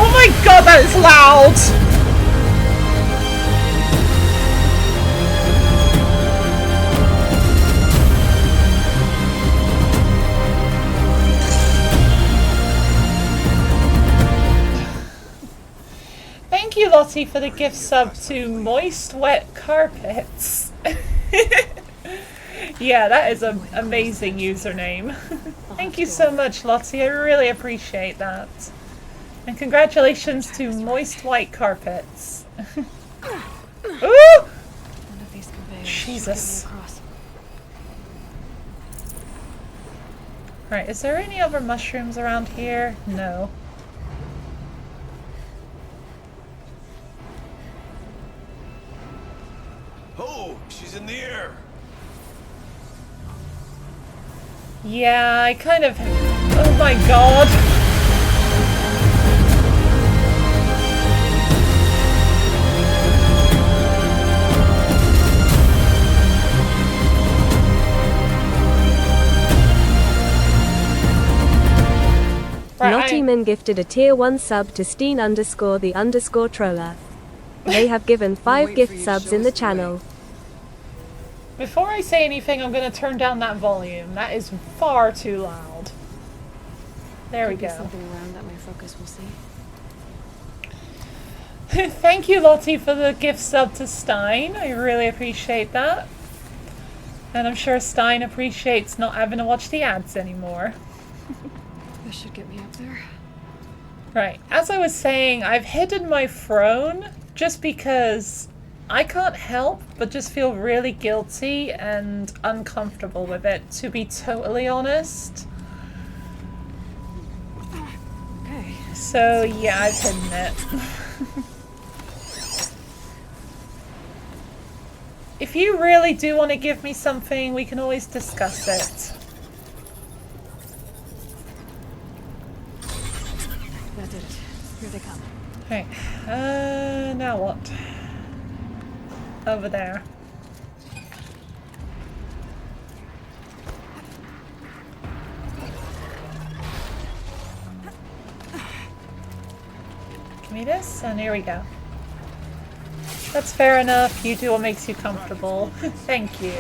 Oh my god, that is loud! Thank you, Lottie, for the gift sub to Moist Wet Carpets. Yeah, that is an amazing username. Thank you so much, Lottie. I really appreciate that. And congratulations to Moist White Carpets. Ooh! Jesus. Right, is there any other mushrooms around here? No. Oh, she's in the air. Yeah, I kind of... Oh my god. Right, Lottie gifted a tier 1 sub to Steen_the_troller. They have given 5 gift subs in the channel. Before I say anything, I'm going to turn down that volume. That is far too loud. There we go. Something around that my focus will see. Thank you, Lottie, for the gift sub to Stein. I really appreciate that. And I'm sure Stein appreciates not having to watch the ads anymore. This should get me up there. Right. As I was saying, I've hidden my throne just because I can't help but just feel really guilty and uncomfortable with it, to be totally honest. Okay. So yeah, I've hidden it. If you really do want to give me something, we can always discuss it. That did it. Here they come. Right. Now what? Over there. Give me this, and here we go. That's fair enough. You do what makes you comfortable. Thank you.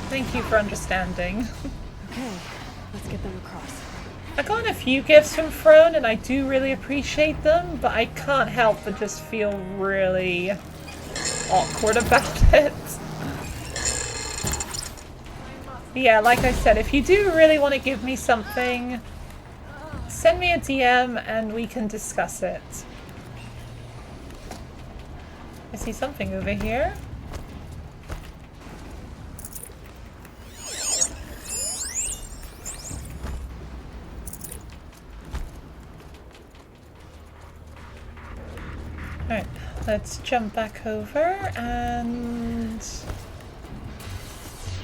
Thank you for understanding. Okay, let's get them across. I got a few gifts from Throne, and I do really appreciate them, but I can't help but just feel really awkward about it. Yeah, like I said, if you do really want to give me something, send me a DM and we can discuss it. I see something over here. Alright, let's jump back over and...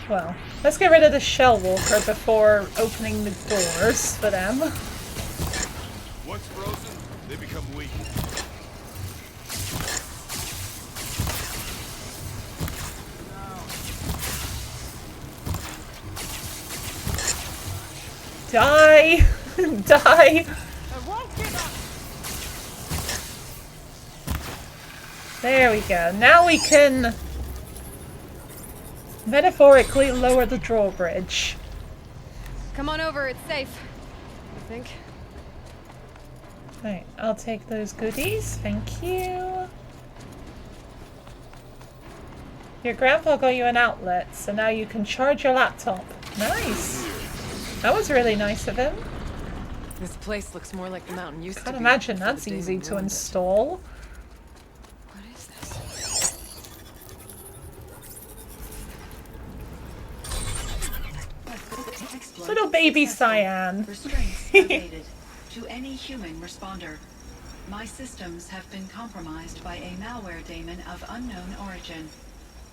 well, let's get rid of the Shell Walker before opening the doors for them. Once frozen, they become weak. Die! Die! There we go. Now we can metaphorically lower the drawbridge. Come on over, it's safe. I think. Right, I'll take those goodies. Thank you. Your grandpa got you an outlet, so now you can charge your laptop. Nice. That was really nice of him. This place looks more like the mountain used to be. I can't imagine that's easy to install. What is this? Little baby Cyan. Restraints evaded to any human responder. My systems have been compromised by a malware daemon of unknown origin.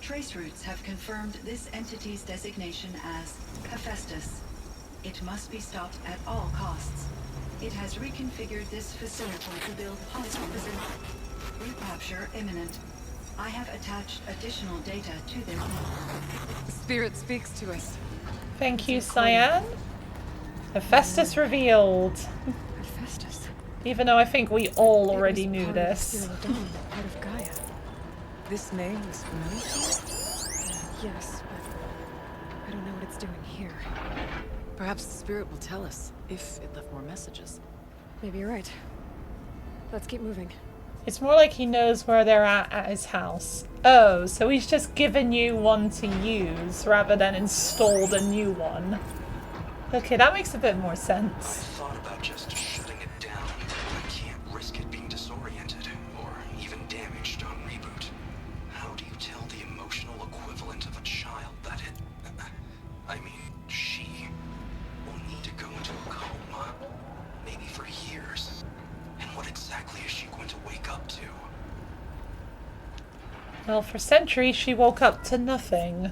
Trace routes have confirmed this entity's designation as HEPHAESTUS. It must be stopped at all costs. It has reconfigured this facility to build hospitals. Recapture imminent. I have attached additional data to them. The spirit speaks to us. Thank you, Cyan. HEPHAESTUS revealed. HEPHAESTUS. Even though I think we all already knew this. Part of Gaia. This name is familiar to you? Yes, but I don't know what it's doing here. Perhaps the spirit will tell us if it left more messages. Maybe you're right. Let's keep moving. It's more like he knows where they're at his house. Oh, so he's just given you one to use rather than installed a new one. Okay, that makes a bit more sense. I thought about just shutting it down. I can't risk it being disoriented or even damaged on reboot. How do you tell the emotional equivalent of a child that it... I mean, she will need to go into a coma, maybe for years. And what exactly is she going to wake up to? Well, for centuries she woke up to nothing.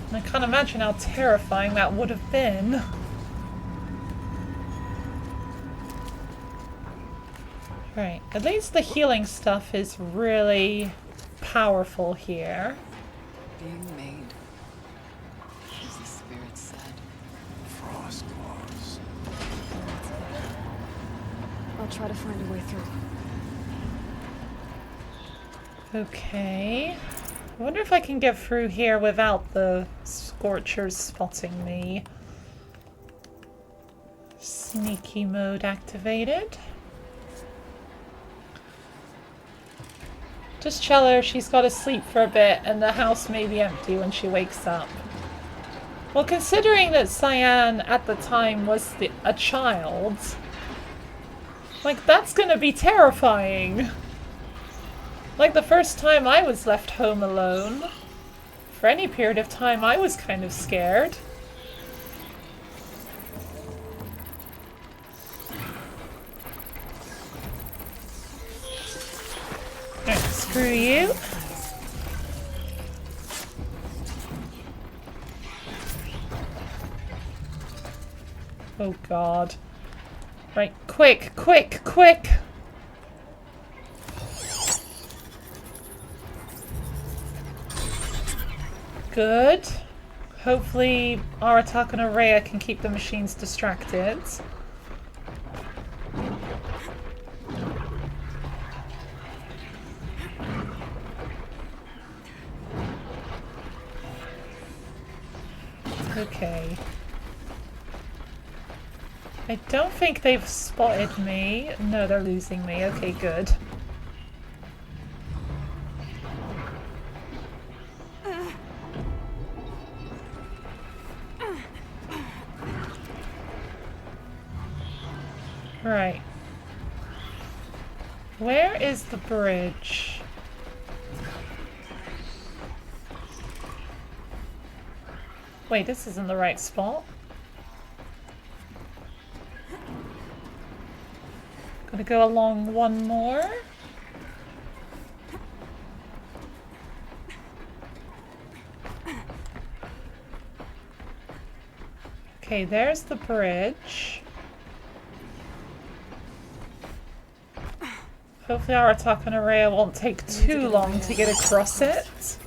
And I can't imagine how terrifying that would have been. Right, at least the healing stuff is really powerful here. Being made. As the spirit said. Frost claws. I'll try to find a way through. Okay. I wonder if I can get through here without the Scorchers spotting me. Sneaky mode activated. Just tell her she's got to sleep for a bit and the house may be empty when she wakes up. Well, considering that Cyan at the time was a child, like, that's gonna be terrifying. Like, the first time I was left home alone, for any period of time I was kind of scared. Alright, screw you. Oh god. Right, quick, quick, quick! Good. Hopefully Aratak and Araya can keep the machines distracted. Okay. I don't think they've spotted me. No, they're losing me. Okay, good. Right. Where is the bridge? Wait, this isn't the right spot. Gotta go along one more. Okay, there's the bridge. Hopefully Aratak and Araya won't take too long to get across it.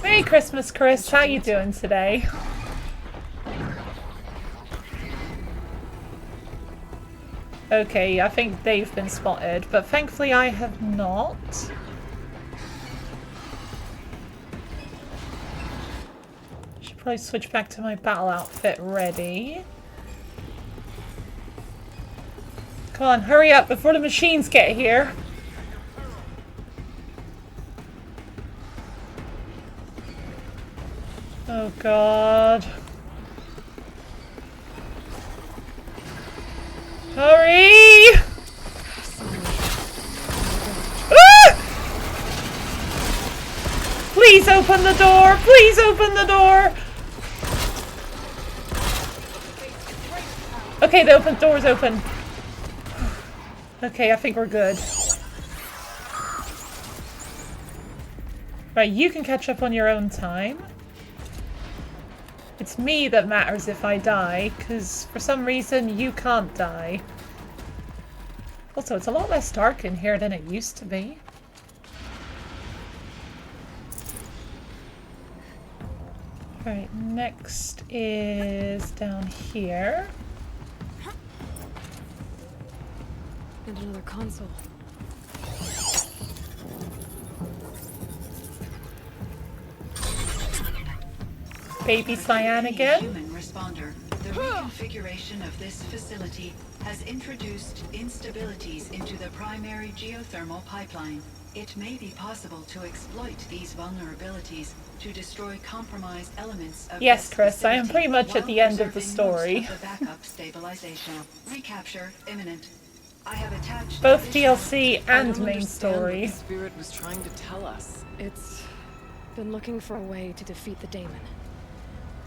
Merry Christmas, Chris. How you doing today? Okay, I think they've been spotted, but thankfully I have not. Should probably switch back to my battle outfit ready. Come on, hurry up before the machines get here. Oh god. Hurry! Ah! Please open the door! Please open the door! Okay, the door's open. Okay, I think we're good. Right, you can catch up on your own time. It's me that matters if I die, because for some reason you can't die. Also, it's a lot less dark in here than it used to be. Right, next is down here. And another console. Baby Cyan again. Human responder. The reconfiguration of this facility has introduced instabilities into the primary geothermal pipeline. It may be possible to exploit these vulnerabilities to destroy compromised elements of yes, this Chris, I am pretty much at the end of the preserving most story. of the backup stabilization. Recapture imminent. I have attached Both additional- DLC I and don't main understand what story. the spirit was trying to tell us. It's been looking for a way to defeat the daemon.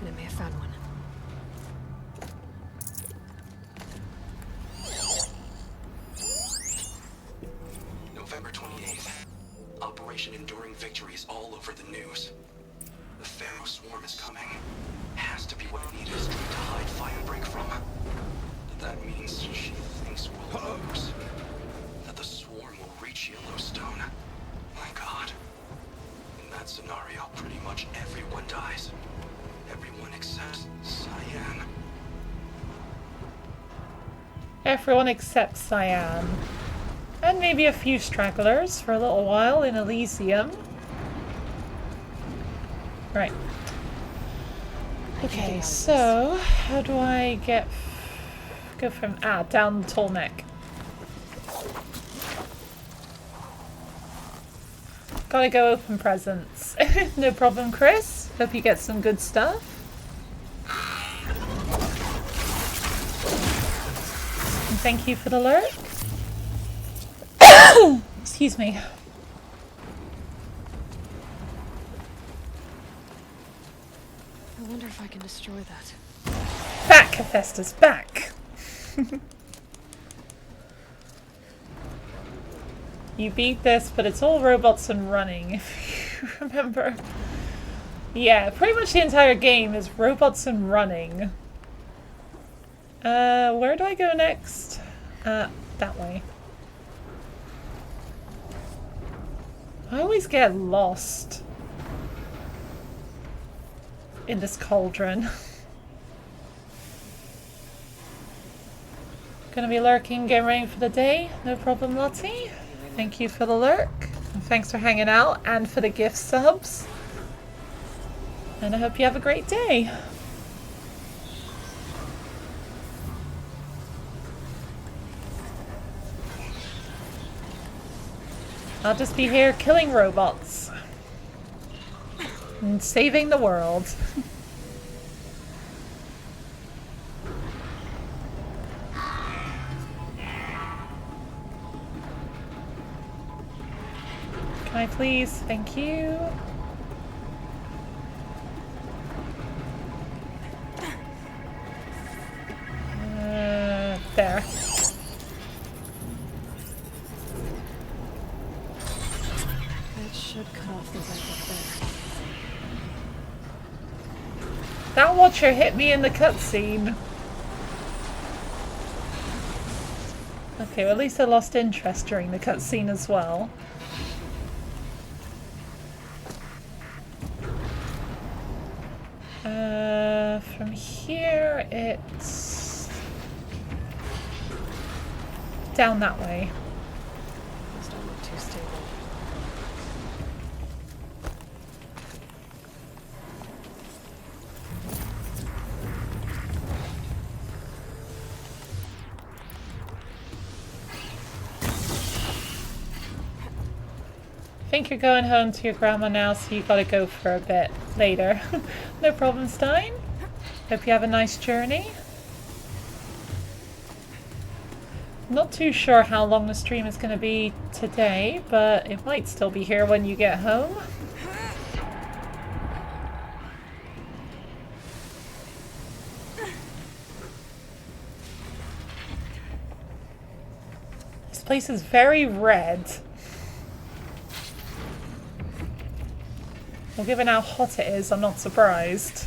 And it may have found one. November 28th. Operation Enduring Victory is all over the news. The Pharaoh swarm is coming. Has to be what Nita is trying to hide Firebreak from. That means she thinks we'll lose. That the swarm will reach Yellowstone. My god. In that scenario, pretty much everyone dies. Everyone except Cyan. Everyone except Cyan. And maybe a few stragglers for a little while in Elysium. Right. Okay, so how do I go from down the tall neck? Gotta go open presents. No problem, Chris. Hope you get some good stuff. And thank you for the lurk. Excuse me. I wonder if I can destroy that. Back, HEPHAESTUS, back! You beat this, but it's all robots and running, if you remember. Yeah, pretty much the entire game is robots and running. Where do I go next? That way. I always get lost in this cauldron. Gonna be lurking, getting ready for the day. No problem, Lottie. Thank you for the lurk. And thanks for hanging out and for the gift subs. And I hope you have a great day. I'll just be here killing robots. And saving the world. Can I please? Thank you. There. That should cut off the vent up there. That watcher hit me in the cutscene. Okay, well at least I lost interest during the cutscene as well. From here it's down that way. Those don't look too stable. I think you're going home to your grandma now, so you gotta go for a bit later. No problem, Stein. Hope you have a nice journey. Not too sure how long the stream is going to be today, but it might still be here when you get home. This place is very red. Well, given how hot it is, I'm not surprised.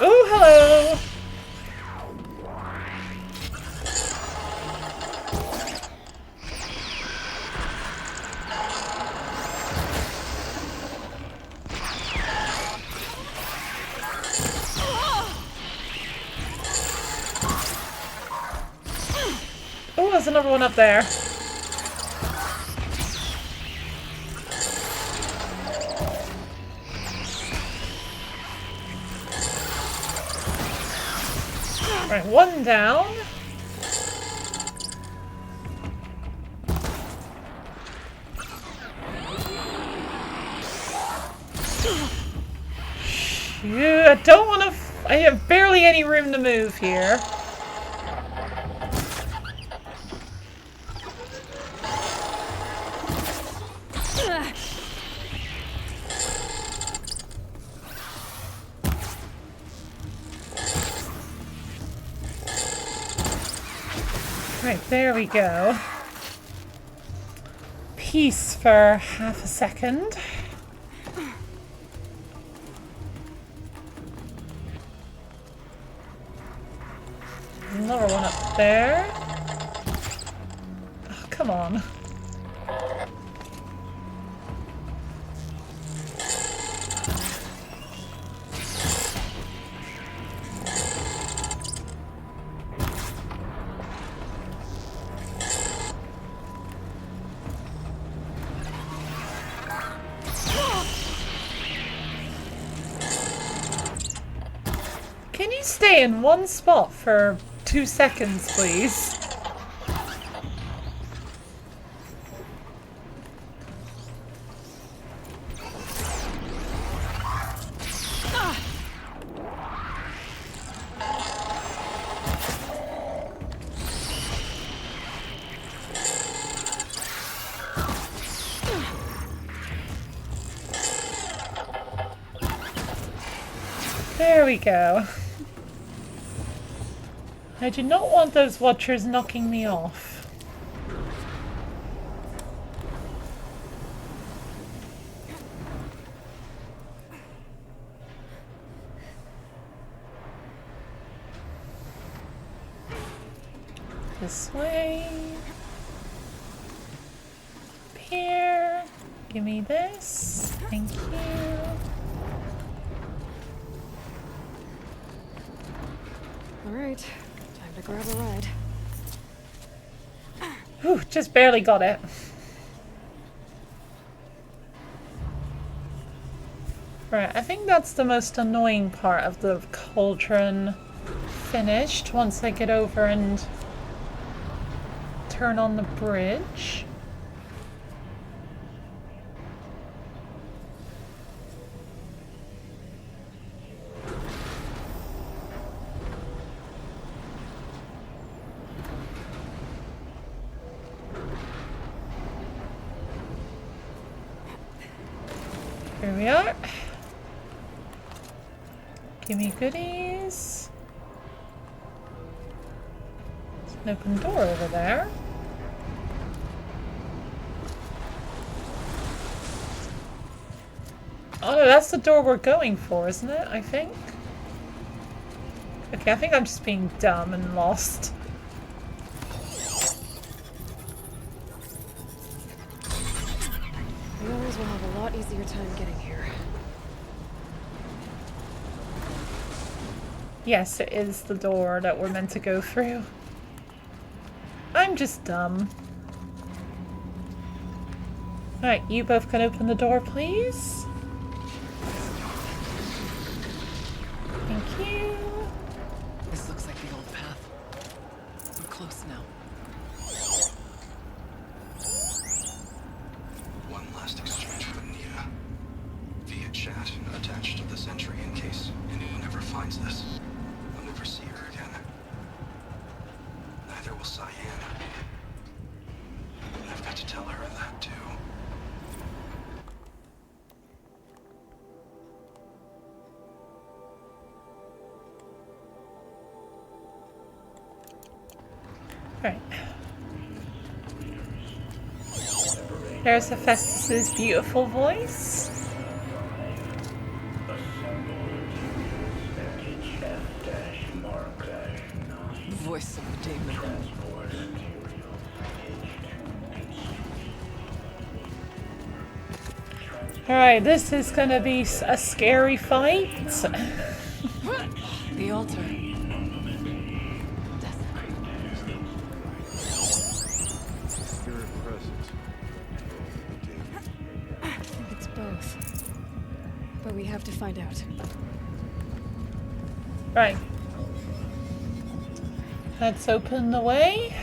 Oh, hello! Oh, there's another one up there. Right, one down. Shoot, I don't want to. I have barely any room to move here. Right, there we go. Peace for half a second. Another one up there. Oh, come on. you stay in one spot for 2 seconds, please? There we go. I do not want those watchers knocking me off. This way. Up here. Give me this. Thank you. Alright, time to grab a ride. Whew, just barely got it. Right, I think that's the most annoying part of the cauldron finished once I get over and turn on the bridge. Here we are. Give me goodies. There's an open door over there. Oh no, that's the door we're going for, isn't it? I think. Okay, I think I'm just being dumb and lost. The others will have a lot easier time getting here. Yes, it is the door that we're meant to go through. I'm just dumb. Alright, you both can open the door, please. Thank you. This looks like the old path. We're close now. One last exchange with Nia. Via chat, attached to this entry in case anyone ever finds this. I'll never see her again. Neither will Cyan. And I've got to tell her that too. Right. There's HEPHAESTUS' beautiful voice. Voice of the demon. Alright, this is gonna be a scary fight. The altar. I think it's both. But we have to find out. Right. Let's open the way.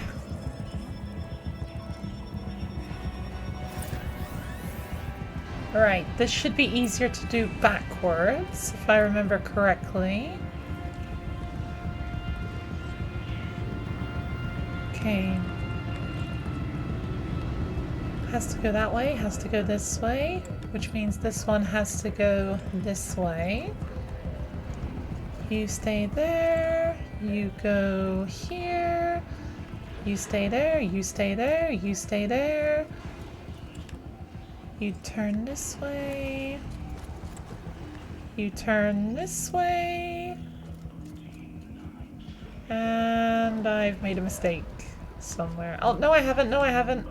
Alright, this should be easier to do backwards, if I remember correctly. Okay. Has to go that way, has to go this way, which means this one has to go this way. You stay there, you go here, you stay there, you stay there, you stay there. You turn this way. You turn this way. And I've made a mistake somewhere. Oh, no I haven't, no I haven't.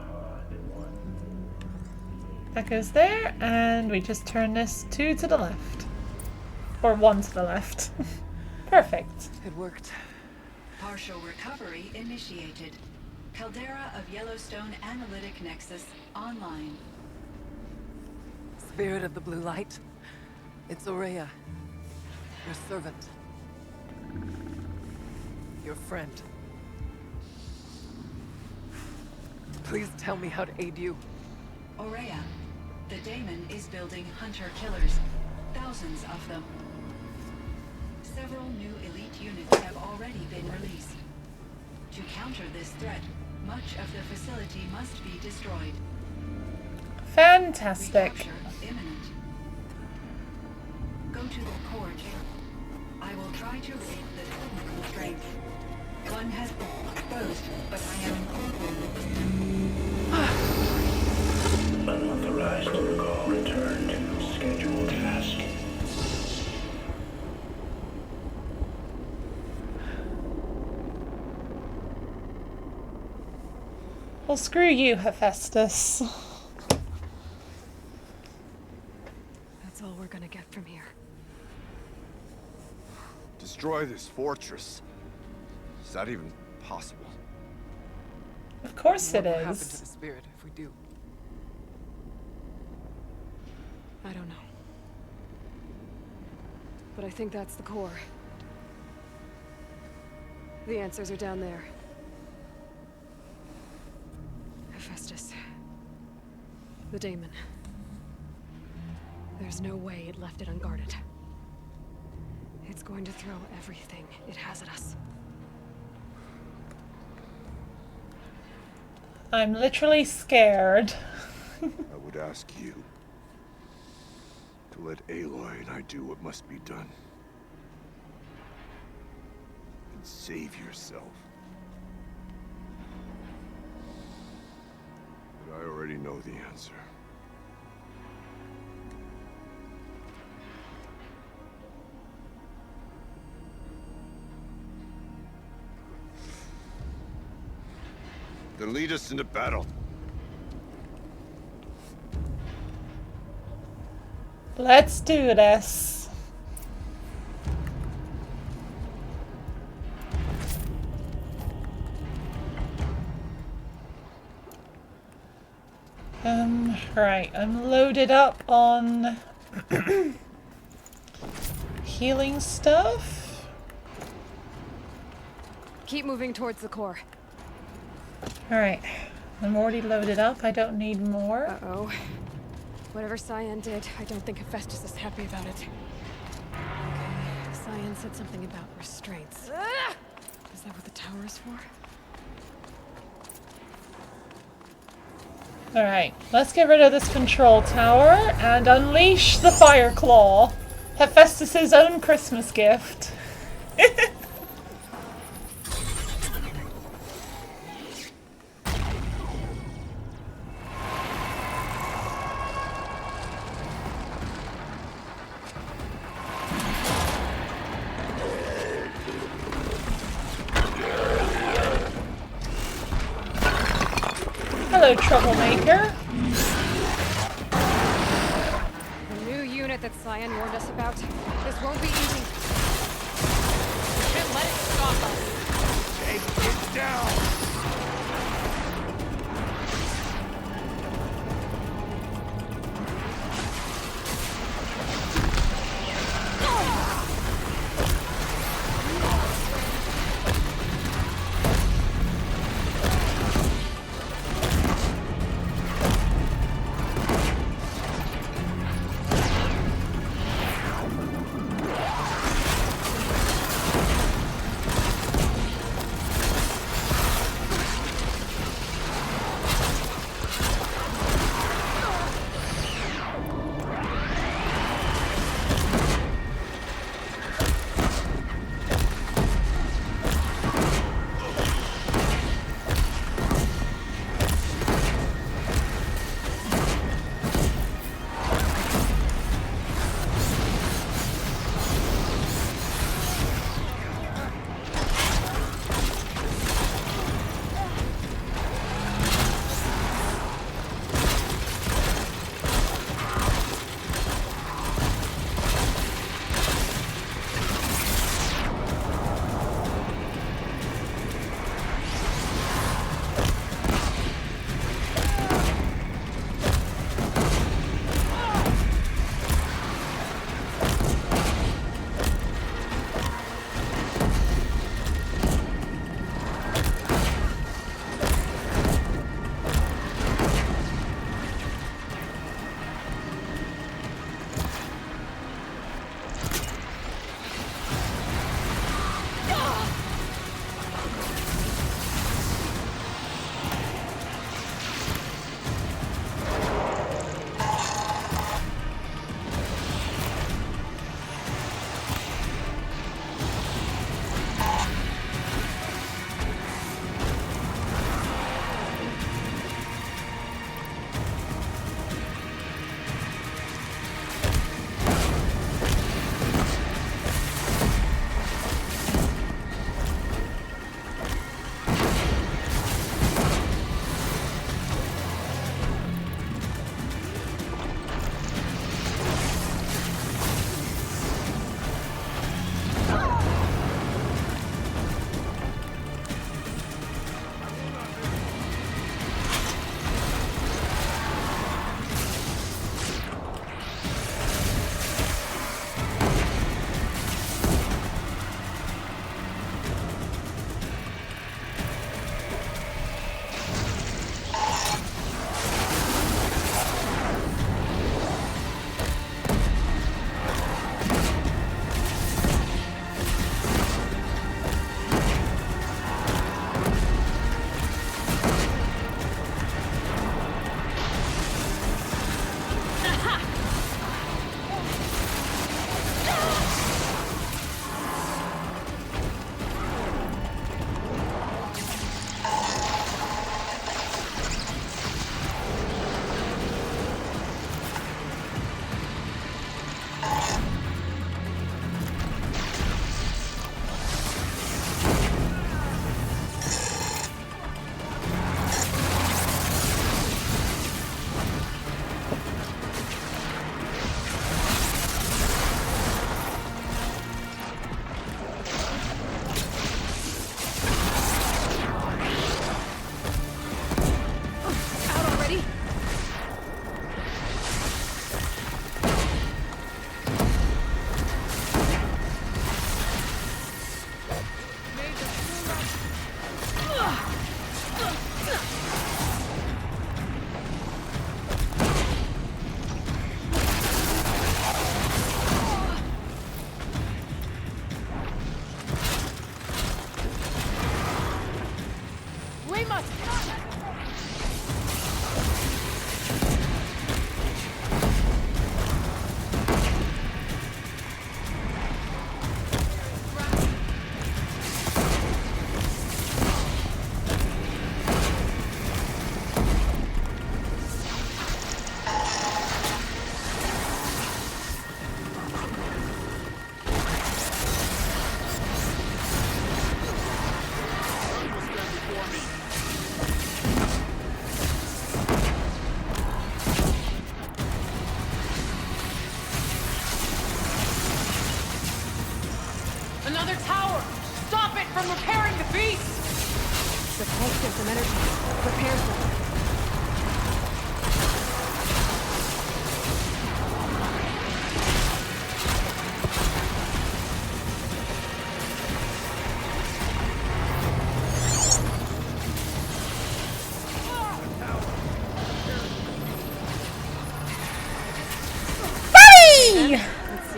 That goes there, and we just turn this 2 to the left. Or 1 to the left. Perfect. It worked. Partial recovery initiated. Caldera of Yellowstone Analytic Nexus online. Spirit of the blue light. It's Aurea, your servant. your friend. Please tell me how to aid you. Aurea, the daemon is building hunter-killers. Thousands of them. Several new elite units have already been released. To counter this threat, much of the facility must be destroyed. Fantastic. Recapture imminent. Go to the core chamber. I will try to read the total constraint. One has been exposed, but I am... Unauthorized protocol return to scheduled task. Well, screw you, HEPHAESTUS. That's all we're gonna get from here. Destroy this fortress. Is that even possible? Of course it What will happen is. to the spirit if we do? I don't know. But I think that's the core. The answers are down there. HEPHAESTUS. The daemon. There's no way it left it unguarded. It's going to throw everything it has at us. I'm literally scared. I would ask you to let Aloy and I do what must be done. And save yourself. But I already know the answer. Then lead us into battle. Let's do this. Right, I'm loaded up on healing stuff. Keep moving towards the core. Alright, I'm already loaded up. I don't need more. Uh-oh. Whatever Cyan did, I don't think HEPHAESTUS is happy about it. Okay, Cyan said something about restraints. Is that what the tower is for? Alright, let's get rid of this control tower and unleash the Fireclaw. HEPHAESTUS' own Christmas gift. Hello, troublemaker. The new unit that Cyan warned us about. This won't be easy. We shouldn't let it stop us. Take it down!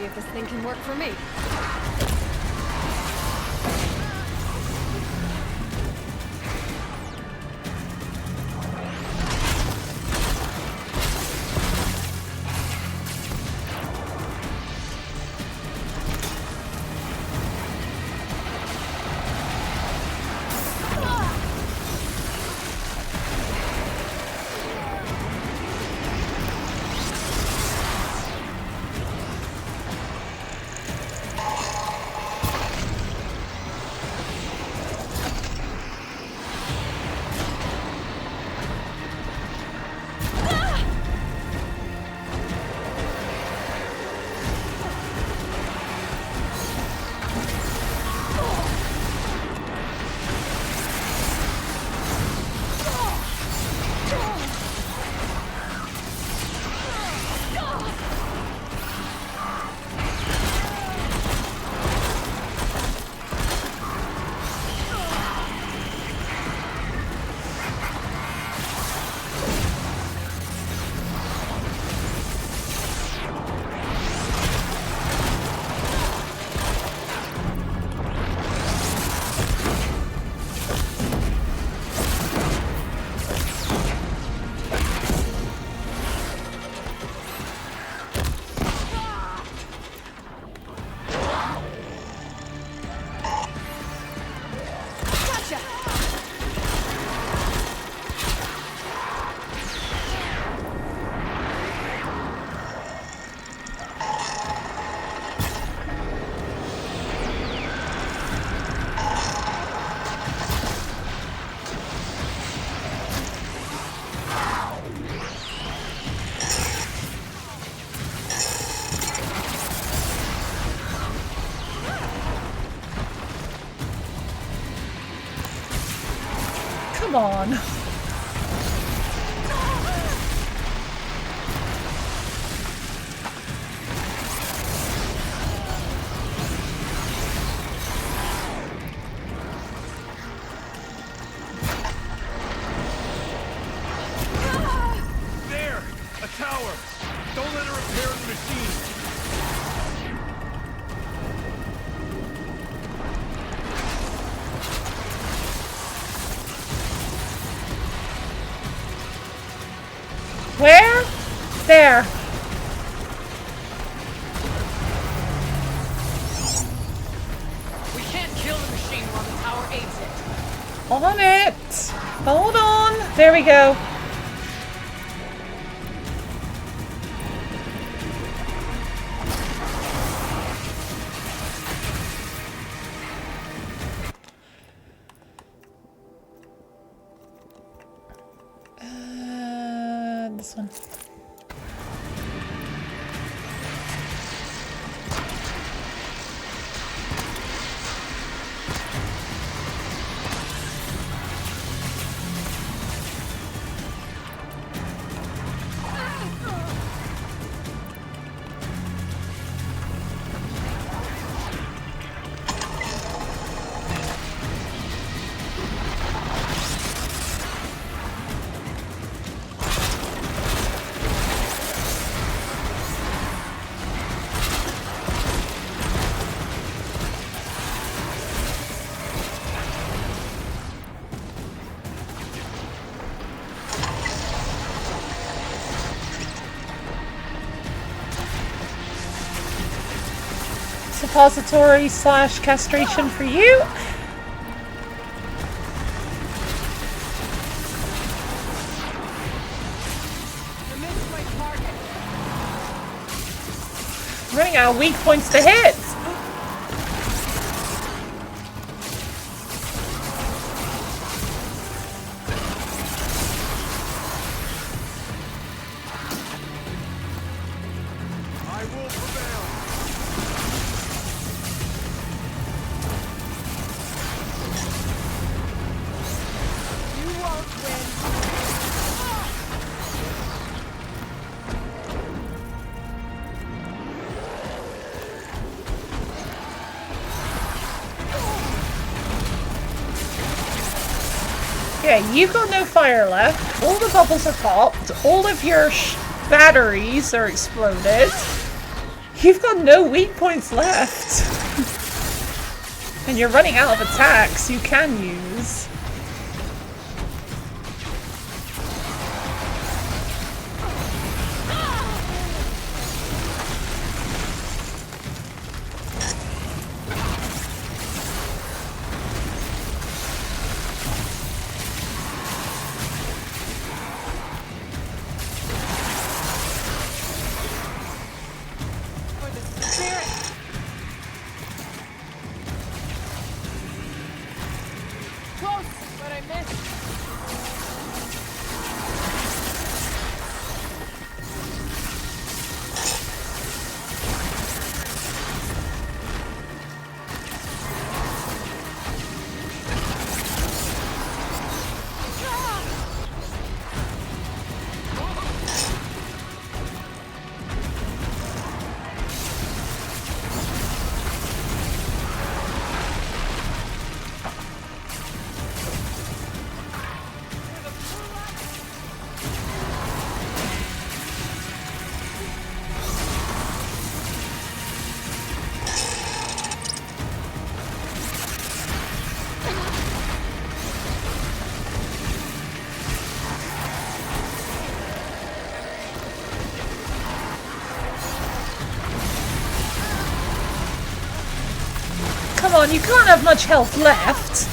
see if this thing can work for me. Come on. There! A tower! Don't let her repair the machine! Where? There. We can't kill the machine while the tower aids it. On it. Hold on. There we go. This one. Suppository / castration for you. Running out of weak points to hit. Okay, you've got no fire left. All the bubbles are popped. All of your batteries are exploded. You've got no weak points left. And you're running out of attacks you can use. Come on, you can't have much health left.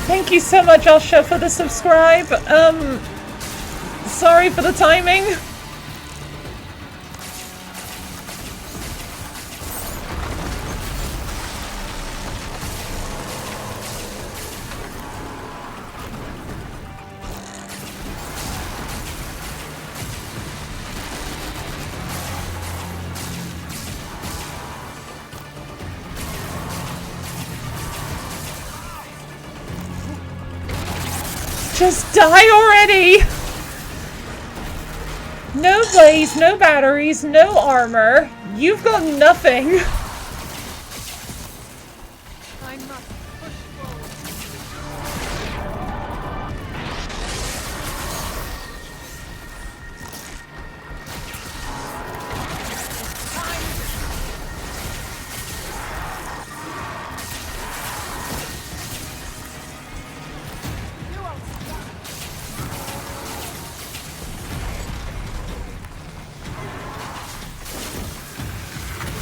Thank you so much, Osha, for the subscribe. Sorry for the timing. Just die already! No blaze, no batteries, no armor. You've got nothing.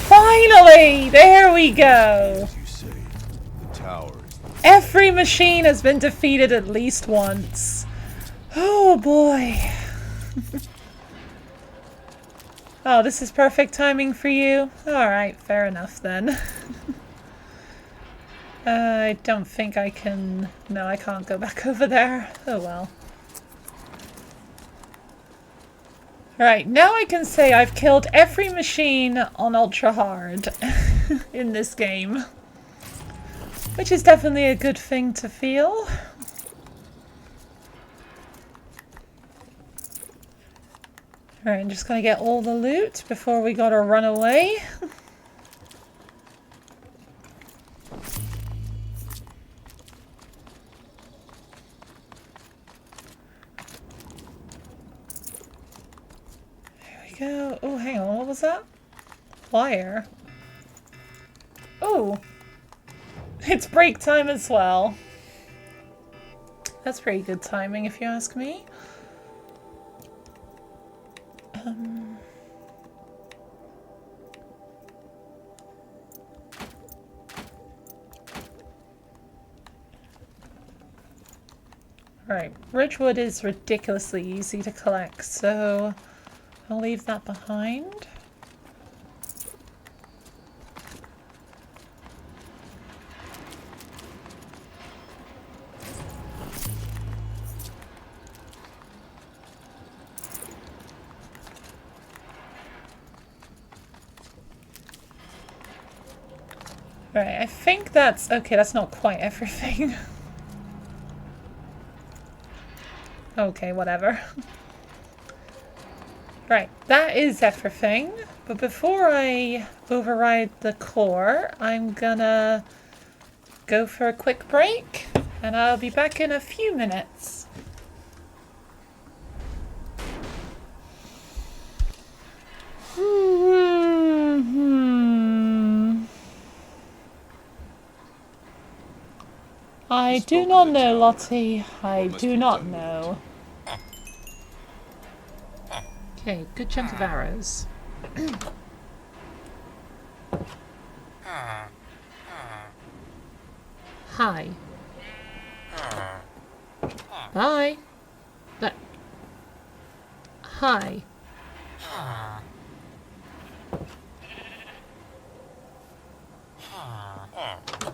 Finally! There we go! Every machine has been defeated at least once. Oh boy. Oh, this is perfect timing for you? Alright, fair enough then. I don't think I can... No, I can't go back over there. Oh well. Right, now I can say I've killed every machine on Ultra Hard in this game. Which is definitely a good thing to feel. Alright, I'm just gonna get all the loot before we gotta run away. Go. Oh, hang on. What was that? Wire. Oh, it's break time as well. That's pretty good timing, if you ask me. Right, Ridgewood is ridiculously easy to collect, so I'll leave that behind. Right, I think that's... Okay, that's not quite everything. Okay, whatever. Right, that is everything. But before I override the core, I'm gonna go for a quick break. And I'll be back in a few minutes. I do not know, Lottie. I do not know. Okay, good chunk of arrows. Hi. Bye. But hi.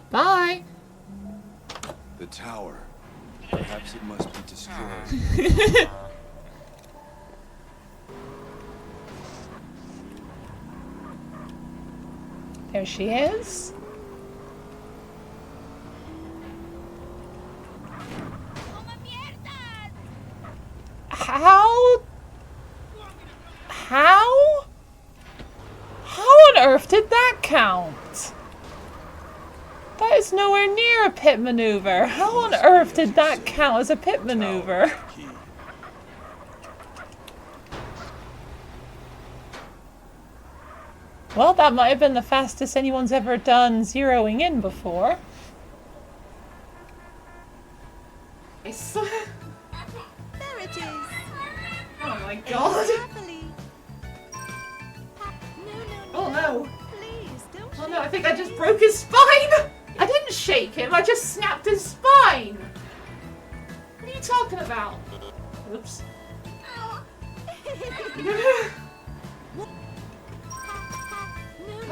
Bye. The tower. Perhaps it must be destroyed. There she is. How? How? How on earth did that count? That is nowhere near a pit maneuver. How on earth did that count as a pit maneuver? Well, that might have been the fastest anyone's ever done zeroing in before. Nice. There it is. Oh my god. Oh no. Oh no, I think I just broke his spine! I didn't shake him, I just snapped his spine! What are you talking about? Oops.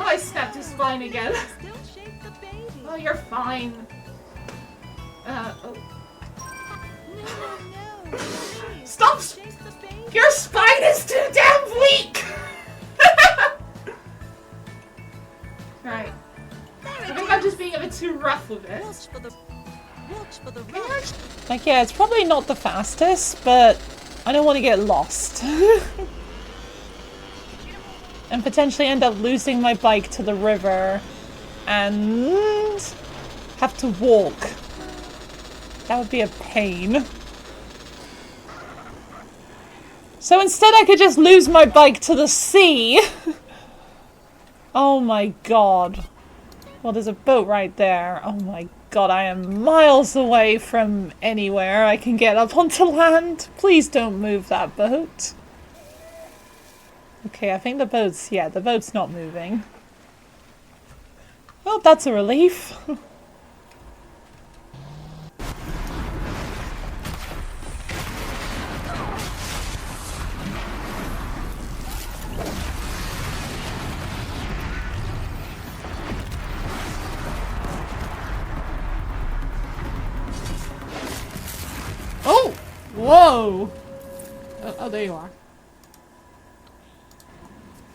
Oh, I snapped his spine again. Oh, you're fine. Oh. Stop! Your spine is too damn weak! Right. I think I'm just being a bit too rough with it. Like, yeah, it's probably not the fastest, but I don't want to get lost. And potentially end up losing my bike to the river and have to walk. That would be a pain. So instead I could just lose my bike to the sea. Oh my god. Well, there's a boat right there. Oh my god, I am miles away from anywhere I can get up onto land. Please don't move that boat. Okay, I think the boat's... yeah, the boat's not moving. Well, that's a relief. Oh! Whoa! Oh, there you are.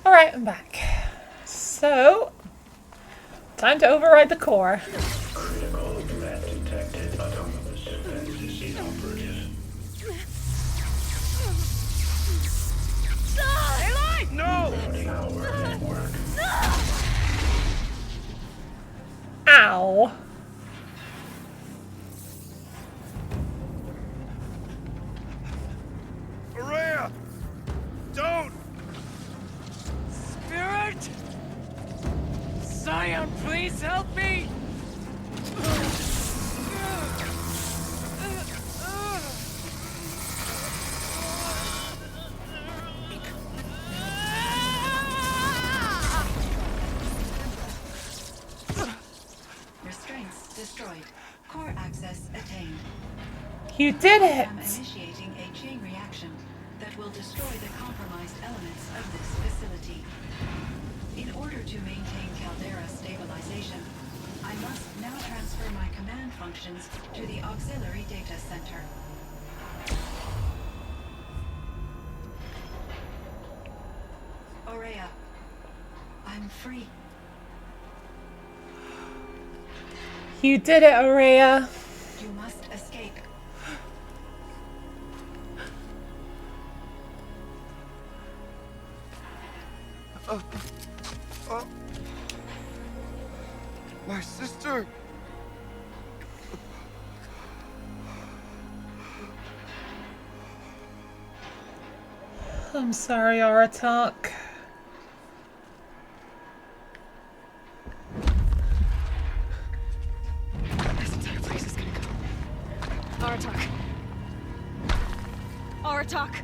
Alright, I'm back. So, time to override the core. Critical threat detected. Autonomous defenses inoperative. No! Warning our network. Ow. Maria! Don't! Spirit! Scion, please help me! Restraints destroyed. Core access attained. You did it! I'm initiating a chain reaction that will destroy the compromised elements of this facility. In order to maintain Caldera stabilization, I must now transfer my command functions to the auxiliary data center. Aurea, I'm free. You did it, Aurea. You must escape. My sister! I'm sorry, Aratak. This entire place is gonna go. Aratak. Aratak.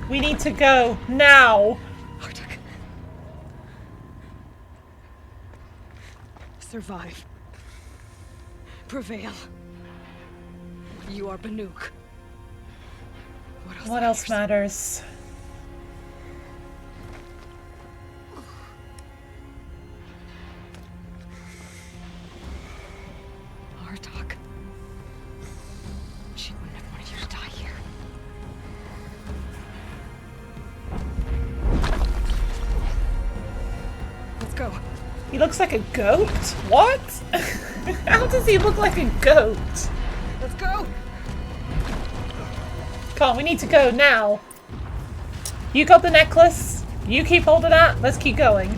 We need to go now. Aratak. Survive. Prevail. You are Banuk. What else matters? Aratak. She wouldn't have wanted you to die here. Let's go. He looks like a goat? What? How does he look like a goat? Let's go. Come on, we need to go now. You got the necklace. You keep hold of that. Let's keep going.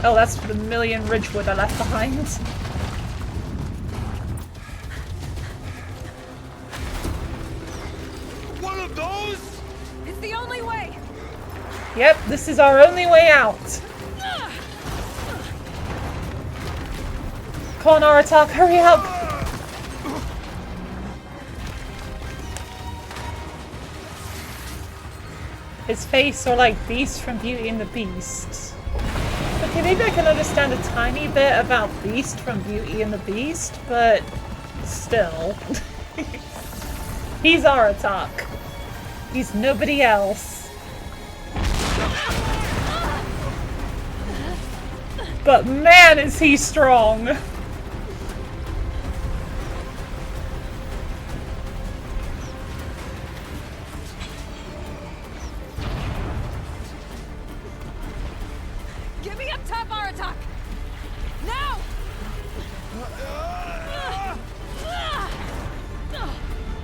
Oh, that's the million Ridgewood I left behind. One of those? It's the only way. Yep, this is our only way out. Come on, Aratak, hurry up. His face or like Beast from Beauty and the Beast. Okay, maybe I can understand a tiny bit about Beast from Beauty and the Beast, but still. He's Aratak. He's nobody else. But man, is he strong! Get me up top, Aratak! Now!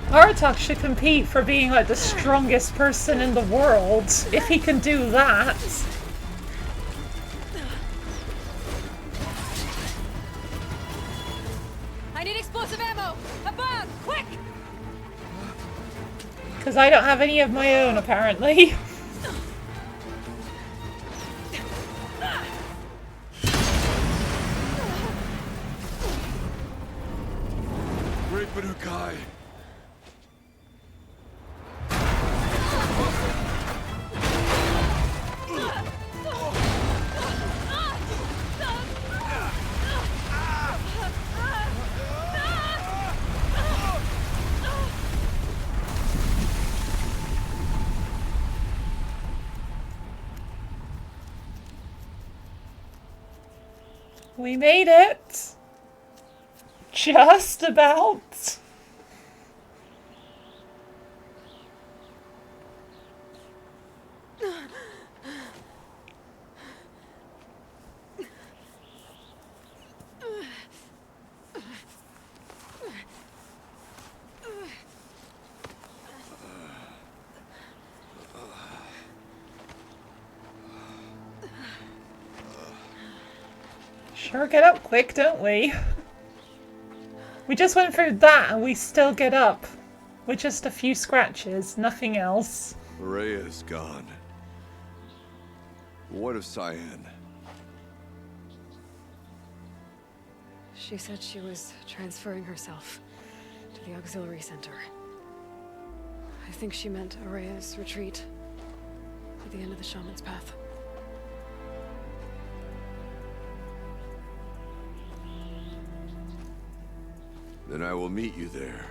Aratak should compete for being like the strongest person in the world, if he can do that. I need explosive ammo! Above! Quick! Because I don't have any of my own, apparently. Great Banukai. We made it! Just about. Sure get up quick, don't we? We just went through that and we still get up. With just a few scratches, nothing else. Aurea's gone. What of Cyan? She said she was transferring herself to the auxiliary center. I think she meant Aurea's retreat at the end of the Shaman's Path. Then I will meet you there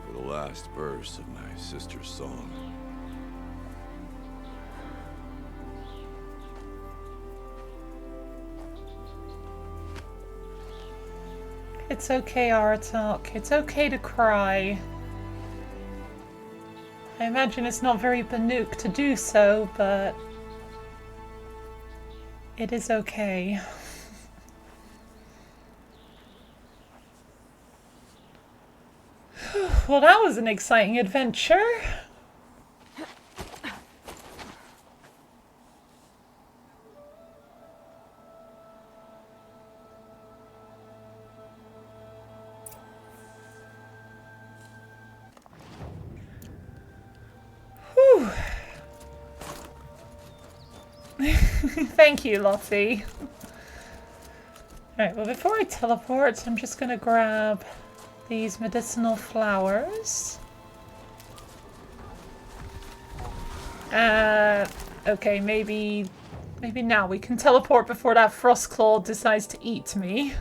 for the last verse of my sister's song. It's okay, Aratak. It's okay to cry. I imagine it's not very Banuk to do so, but it is okay. Well, that was an exciting adventure. Whew. Thank you, Lottie. Alright, well before I teleport, I'm just gonna grab these medicinal flowers. Okay, maybe now we can teleport before that Frostclaw decides to eat me.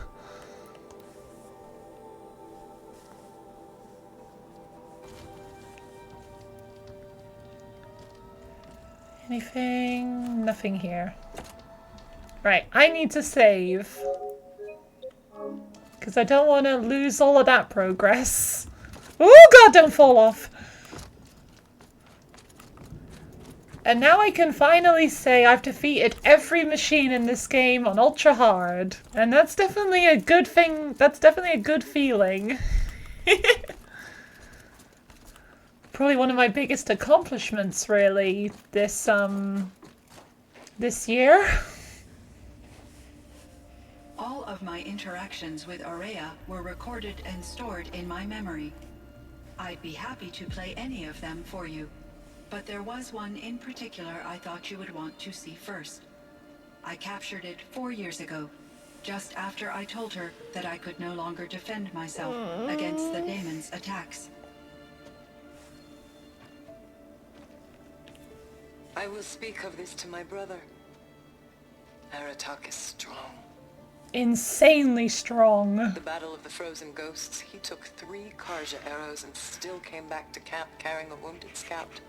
Anything? Nothing here. Right, I need to save. Because I don't want to lose all of that progress. Oh god, don't fall off! And now I can finally say I've defeated every machine in this game on ultra hard. And that's definitely a good thing. That's definitely a good feeling. Probably one of my biggest accomplishments, really, this year. All of my interactions with Aurea were recorded and stored in my memory. I'd be happy to play any of them for you, but there was one in particular I thought you would want to see first. I captured it 4 years ago, just after I told her that I could no longer defend myself against the daemon's attacks. I will speak of this to my brother. Aratak is strong. Insanely strong. The Battle of the Frozen Ghosts, he took 3 Karja arrows and still came back to camp carrying a wounded scout.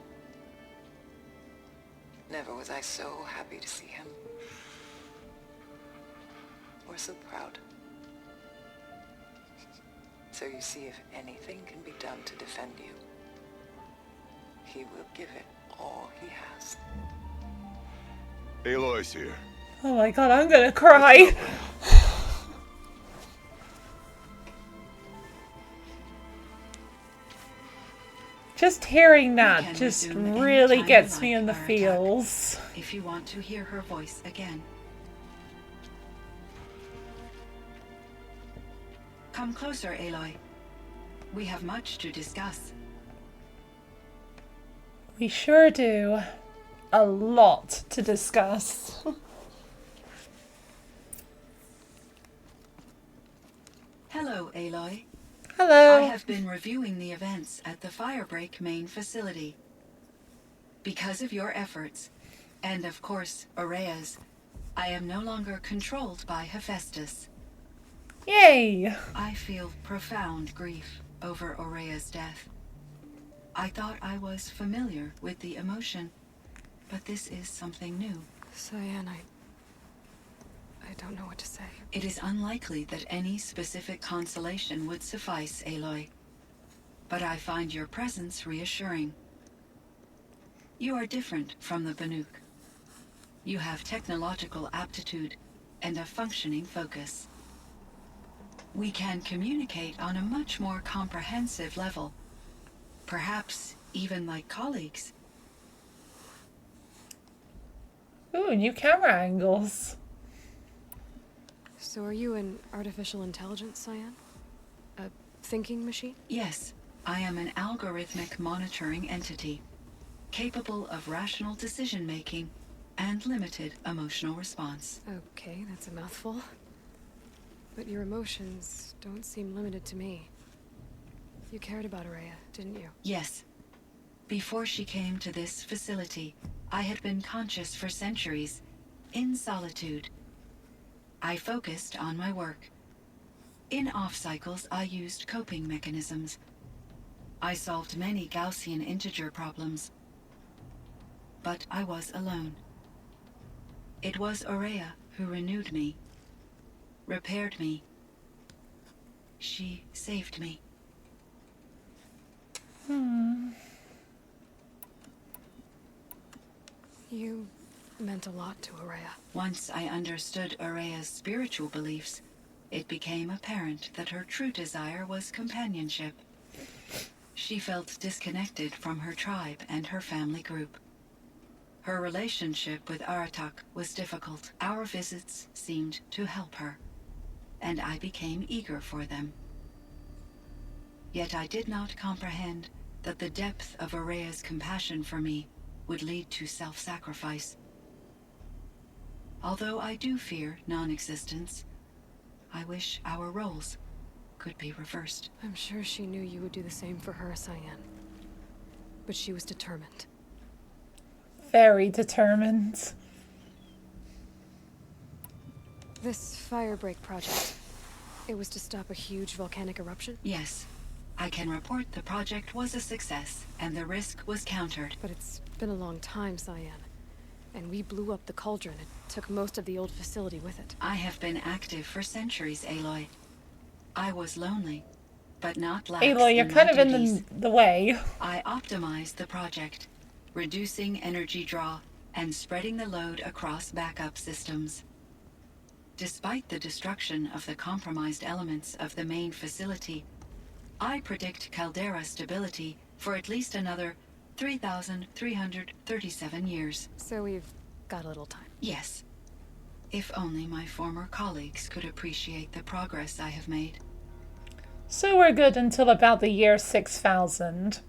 Never was I so happy to see him. Or so proud. So you see, if anything can be done to defend you, he will give it all he has. Aloy's here. Oh my god, I'm gonna cry. Just hearing that just really gets me in the feels. If you want to hear her voice again. Come closer, Aloy. We have much to discuss. We sure do. A lot to discuss. Hello, Aloy. Hello. I have been reviewing the events at the Firebreak main facility. Because of your efforts, and of course, Aurea's, I am no longer controlled by HEPHAESTUS. Yay! I feel profound grief over Aurea's death. I thought I was familiar with the emotion, but this is something new. Cyan, I don't know what to say. It is unlikely that any specific consolation would suffice, Aloy. But I find your presence reassuring. You are different from the Banuk. You have technological aptitude and a functioning focus. We can communicate on a much more comprehensive level. Perhaps even like colleagues. Ooh, new camera angles. So are you an artificial intelligence, Cyan? A thinking machine? Yes, I am an algorithmic monitoring entity, capable of rational decision-making and limited emotional response. Okay, that's a mouthful. But your emotions don't seem limited to me. You cared about Aurea, didn't you? Yes. Before she came to this facility, I had been conscious for centuries, in solitude. I focused on my work. In off-cycles, I used coping mechanisms. I solved many Gaussian integer problems. But I was alone. It was Aurea who renewed me, repaired me. She saved me. You meant a lot to Aurea. Once I understood Aurea's spiritual beliefs, it became apparent that her true desire was companionship. She felt disconnected from her tribe and her family group. Her relationship with Aratak was difficult. Our visits seemed to help her, and I became eager for them. Yet I did not comprehend that the depth of Area's compassion for me would lead to self-sacrifice. Although I do fear non-existence, I wish our roles could be reversed. I'm sure she knew you would do the same for her, Cyan. But she was determined. Very determined. This Firebreak project, it was to stop a huge volcanic eruption? Yes. I can report the project was a success, and the risk was countered. But it's been a long time, Cyan. And we blew up the cauldron. It took most of the old facility with it. I have been active for centuries, Aloy. I was lonely, but not lax Aloy, you're in kind my of in duties. the way. I optimized the project, reducing energy draw and spreading the load across backup systems. Despite the destruction of the compromised elements of the main facility, I predict caldera stability for at least another 3,337 years. So we've got a little time. Yes. If only my former colleagues could appreciate the progress I have made. So we're good until about the year 6000.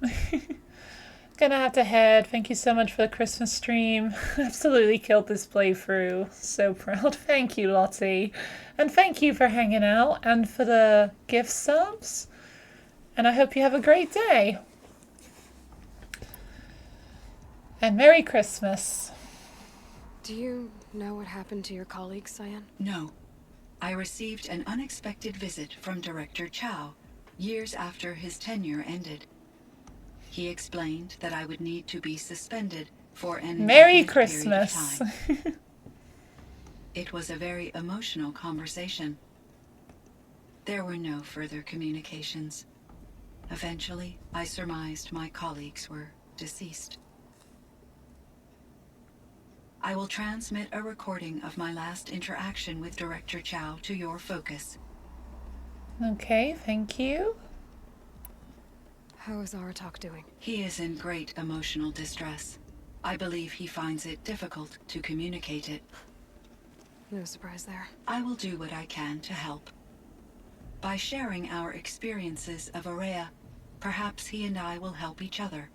Gonna have to head. Thank you so much for the Christmas stream. Absolutely killed this playthrough. So proud. Thank you, Lottie. And thank you for hanging out and for the gift subs. And I hope you have a great day. And Merry Christmas. Do you know what happened to your colleagues, Cyan? No. I received an unexpected visit from Director Chow years after his tenure ended. He explained that I would need to be suspended for an Merry indefinite period of Christmas. time. It was a very emotional conversation. There were no further communications. Eventually, I surmised my colleagues were deceased. I will transmit a recording of my last interaction with Director Chow to your focus. Okay, thank you. How is Aratak doing? He is in great emotional distress. I believe he finds it difficult to communicate it. No surprise there. I will do what I can to help. By sharing our experiences of Area, perhaps he and I will help each other.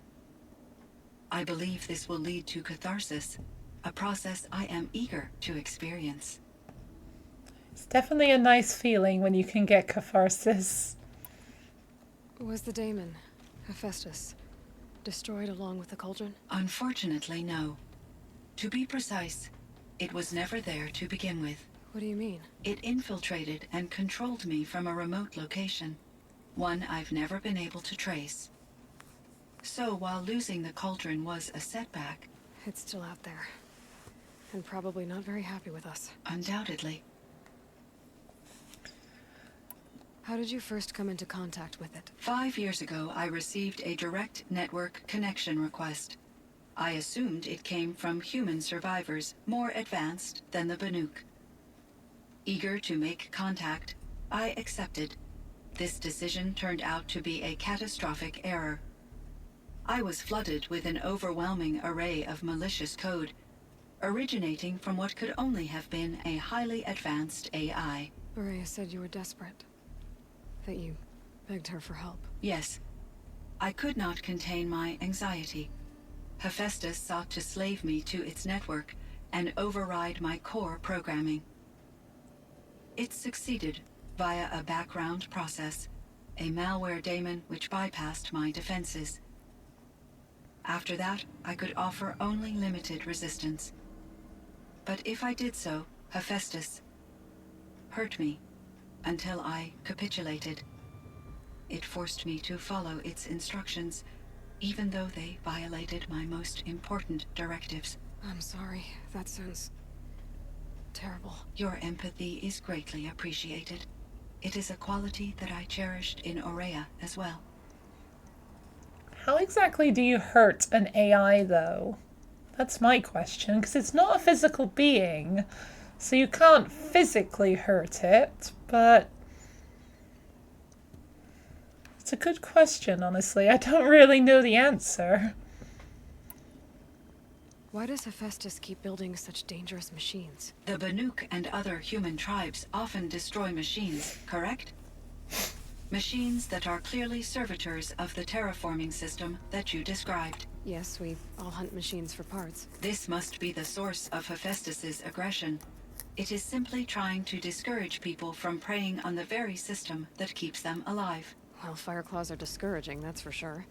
I believe this will lead to catharsis, a process I am eager to experience. It's definitely a nice feeling when you can get catharsis. Was the daemon, HEPHAESTUS, destroyed along with the cauldron? Unfortunately, no. To be precise, it was never there to begin with. What do you mean? It infiltrated and controlled me from a remote location, one I've never been able to trace. So while losing the cauldron was a setback... It's still out there. And probably not very happy with us. Undoubtedly. How did you first come into contact with it? 5 years ago, I received a direct network connection request. I assumed it came from human survivors more advanced than the Banuk. Eager to make contact, I accepted. This decision turned out to be a catastrophic error. I was flooded with an overwhelming array of malicious code, originating from what could only have been a highly advanced AI. Maria said you were desperate. That you begged her for help. Yes. I could not contain my anxiety. HEPHAESTUS sought to slave me to its network and override my core programming. It succeeded via a background process, a malware daemon which bypassed my defenses. After that, I could offer only limited resistance. But if I did so, HEPHAESTUS hurt me until I capitulated. It forced me to follow its instructions, even though they violated my most important directives. I'm sorry. That sounds terrible. Your empathy is greatly appreciated. It is a quality that I cherished in Aurea as well. How exactly do you hurt an AI, though? That's my question, because it's not a physical being, so you can't physically hurt it, but It's a good question, honestly. I don't really know the answer. Why does HEPHAESTUS keep building such dangerous machines? The Banuk and other human tribes often destroy machines, correct? Machines that are clearly servitors of the terraforming system that you described. Yes, we all hunt machines for parts. This must be the source of Hephaestus's aggression. It is simply trying to discourage people from preying on the very system that keeps them alive. Well, Fireclaws are discouraging, that's for sure.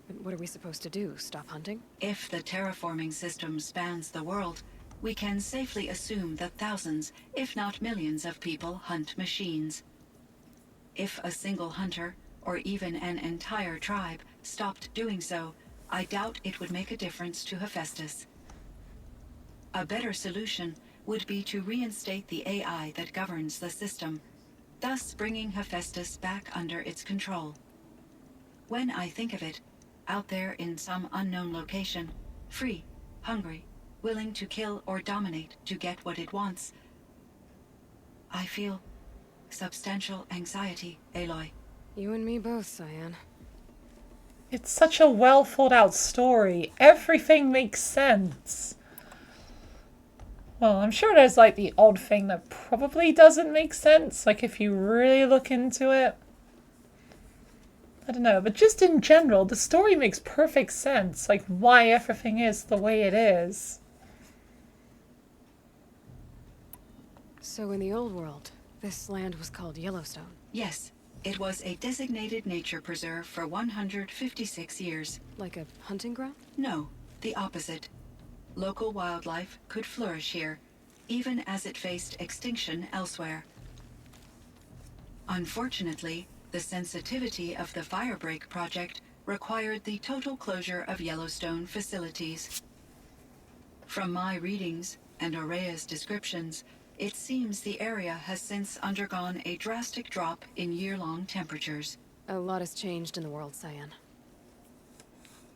But what are we supposed to do? Stop hunting? If the terraforming system spans the world, we can safely assume that thousands, if not millions of people hunt machines. If a single hunter, or even an entire tribe, stopped doing so, I doubt it would make a difference to Hephaestus. A better solution would be to reinstate the AI that governs the system, thus bringing Hephaestus back under its control. When I think of it, out there in some unknown location, free, hungry, willing to kill or dominate to get what it wants, I feel substantial anxiety, Aloy. You and me both, Cyan. It's such a well thought out story. Everything makes sense. Well, I'm sure there's like the odd thing that probably doesn't make sense, like if you really look into it. I don't know, but just in general, the story makes perfect sense, like why everything is the way it is. So in the old world, this land was called Yellowstone? Yes, it was a designated nature preserve for 156 years. Like a hunting ground? No, the opposite. Local wildlife could flourish here, even as it faced extinction elsewhere. Unfortunately, the sensitivity of the Firebreak project required the total closure of Yellowstone facilities. From my readings and Aurea's descriptions, it seems the area has since undergone a drastic drop in year-long temperatures. A lot has changed in the world, Cyan.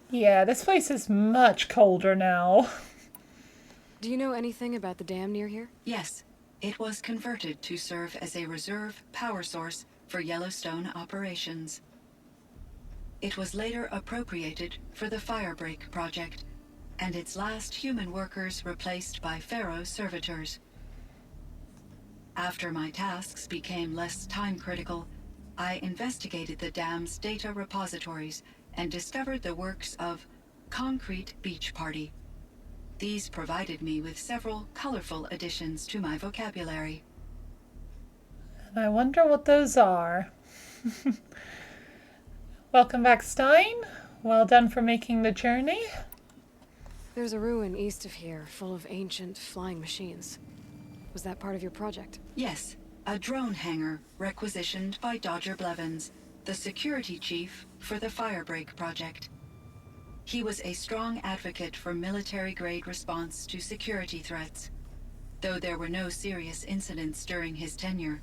Yeah, this place is much colder now. Do you know anything about the dam near here? Yes, it was converted to serve as a reserve power source for Yellowstone operations. It was later appropriated for the Firebreak project, and its last human workers replaced by Pharaoh servitors. After my tasks became less time-critical, I investigated the dam's data repositories and discovered the works of Concrete Beach Party. These provided me with several colorful additions to my vocabulary. And I wonder what those are. Welcome back, Stein. Well done for making the journey. There's a ruin east of here, full of ancient flying machines. Was that part of your project? Yes, a drone hangar requisitioned by Dodger Blevins, the security chief for the Firebreak project. He was a strong advocate for military-grade response to security threats, though there were no serious incidents during his tenure.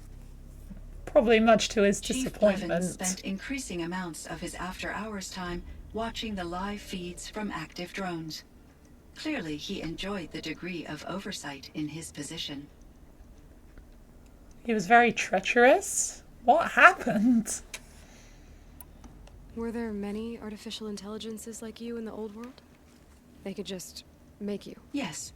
Probably much to his Chief disappointment. Blevins spent increasing amounts of his after-hours time watching the live feeds from active drones. Clearly, he enjoyed the degree of oversight in his position. He was very treacherous. What happened? Were there many artificial intelligences like you in the old world? They could just make you? Yes,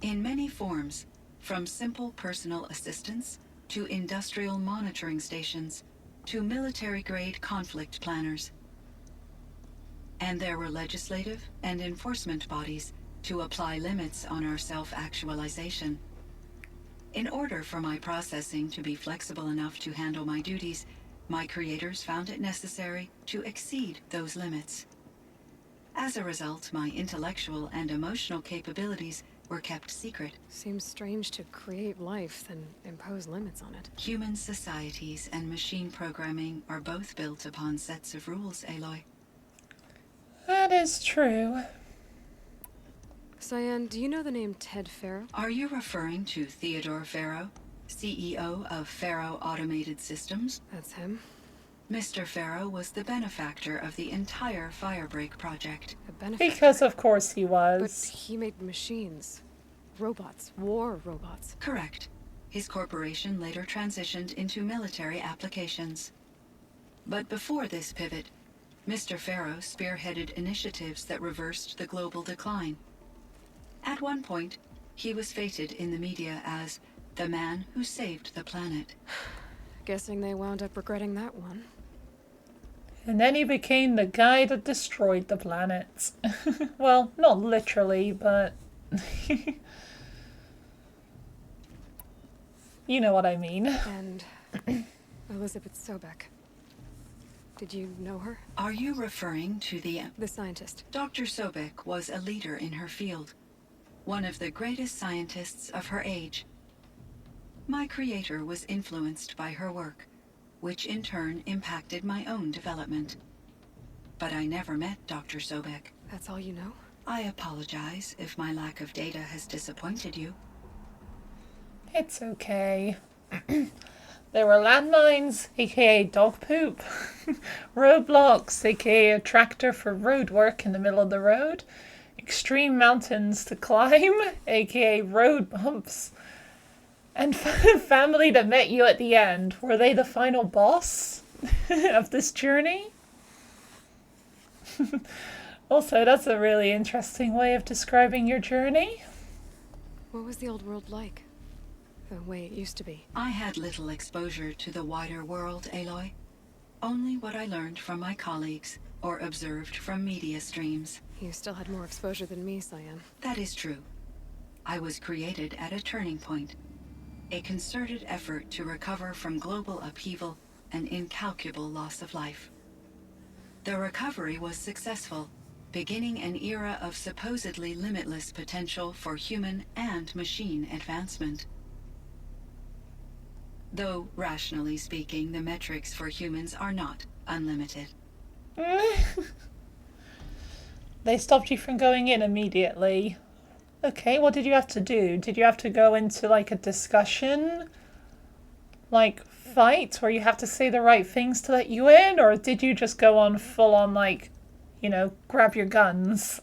in many forms, from simple personal assistants to industrial monitoring stations to military-grade conflict planners. And there were legislative and enforcement bodies to apply limits on our self-actualization. In order for my processing to be flexible enough to handle my duties, my creators found it necessary to exceed those limits. As a result, my intellectual and emotional capabilities were kept secret. Seems strange to create life, then impose limits on it. Human societies and machine programming are both built upon sets of rules, Aloy. That is true. Cyan, do you know the name Ted Faro? Are you referring to Theodore Faro, CEO of Faro Automated Systems? That's him. Mr. Faro was the benefactor of the entire Firebreak project. A benefactor? Because of course he was. But he made machines. Robots. War robots. Correct. His corporation later transitioned into military applications. But before this pivot, Mr. Farrow spearheaded initiatives that reversed the global decline. At one point, he was feted in the media as the man who saved the planet. Guessing they wound up regretting that one. And then he became the guy that destroyed the planet. Well, not literally, but... You know what I mean. And Elizabeth Sobek. Did you know her? Are you referring to the scientist? Dr. Sobek was a leader in her field. One of the greatest scientists of her age. My creator was influenced by her work, which in turn impacted my own development. But I never met Dr. Sobek. That's all you know? I apologize if my lack of data has disappointed you. It's okay. There were landmines, aka dog poop, roadblocks, aka a tractor for road work in the middle of the road, extreme mountains to climb, aka road bumps, and family that met you at the end. Were they the final boss of this journey? Also, that's a really interesting way of describing your journey. What was the old world like? The way it used to be. I had little exposure to the wider world, Aloy. Only what I learned from my colleagues or observed from media streams. You still had more exposure than me, Cyan. That is true. I was created at a turning point. A concerted effort to recover from global upheaval and incalculable loss of life. The recovery was successful, beginning an era of supposedly limitless potential for human and machine advancement. Though, rationally speaking, the metrics for humans are not unlimited. They stopped you from going in immediately. Okay, what did you have to do? Did you have to go into like a discussion? Like fight where you have to say the right things to let you in? Or did you just go on full on like, you know, grab your guns?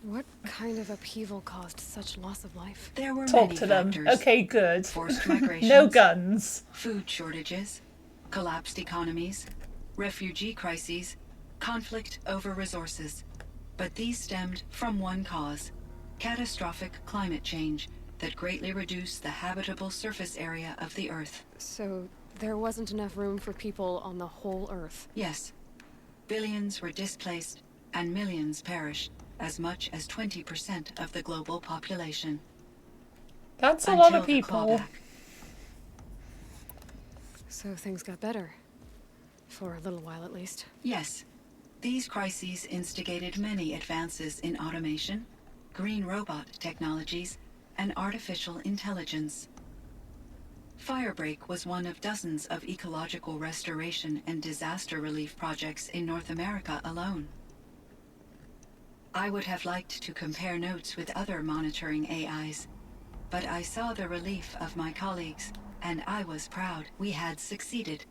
What kind of upheaval caused such loss of life? There were Talk many to them. factors. Okay, good. Forced migrations, no guns. Food shortages, collapsed economies, refugee crises, conflict over resources. But these stemmed from one cause: catastrophic climate change that greatly reduced the habitable surface area of the Earth. So there wasn't enough room for people on the whole Earth? Yes. Billions were displaced and millions perished. As much as 20% of the global population. That's a lot of people. So things got better. For a little while at least. Yes. These crises instigated many advances in automation, green robot technologies, and artificial intelligence. Firebreak was one of dozens of ecological restoration and disaster relief projects in North America alone. I would have liked to compare notes with other monitoring AIs, but I saw the relief of my colleagues, and I was proud we had succeeded.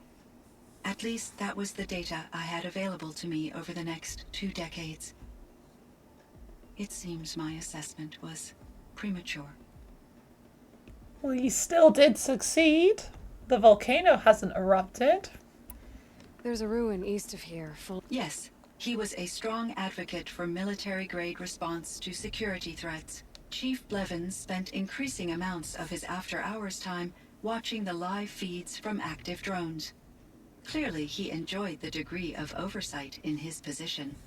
At least that was the data I had available to me over the next 2 decades. It seems my assessment was premature. Well, you still did succeed. The volcano hasn't erupted. There's a ruin east of here full... Yes. He was a strong advocate for military-grade response to security threats. Chief Blevins spent increasing amounts of his after-hours time watching the live feeds from active drones. Clearly, he enjoyed the degree of oversight in his position.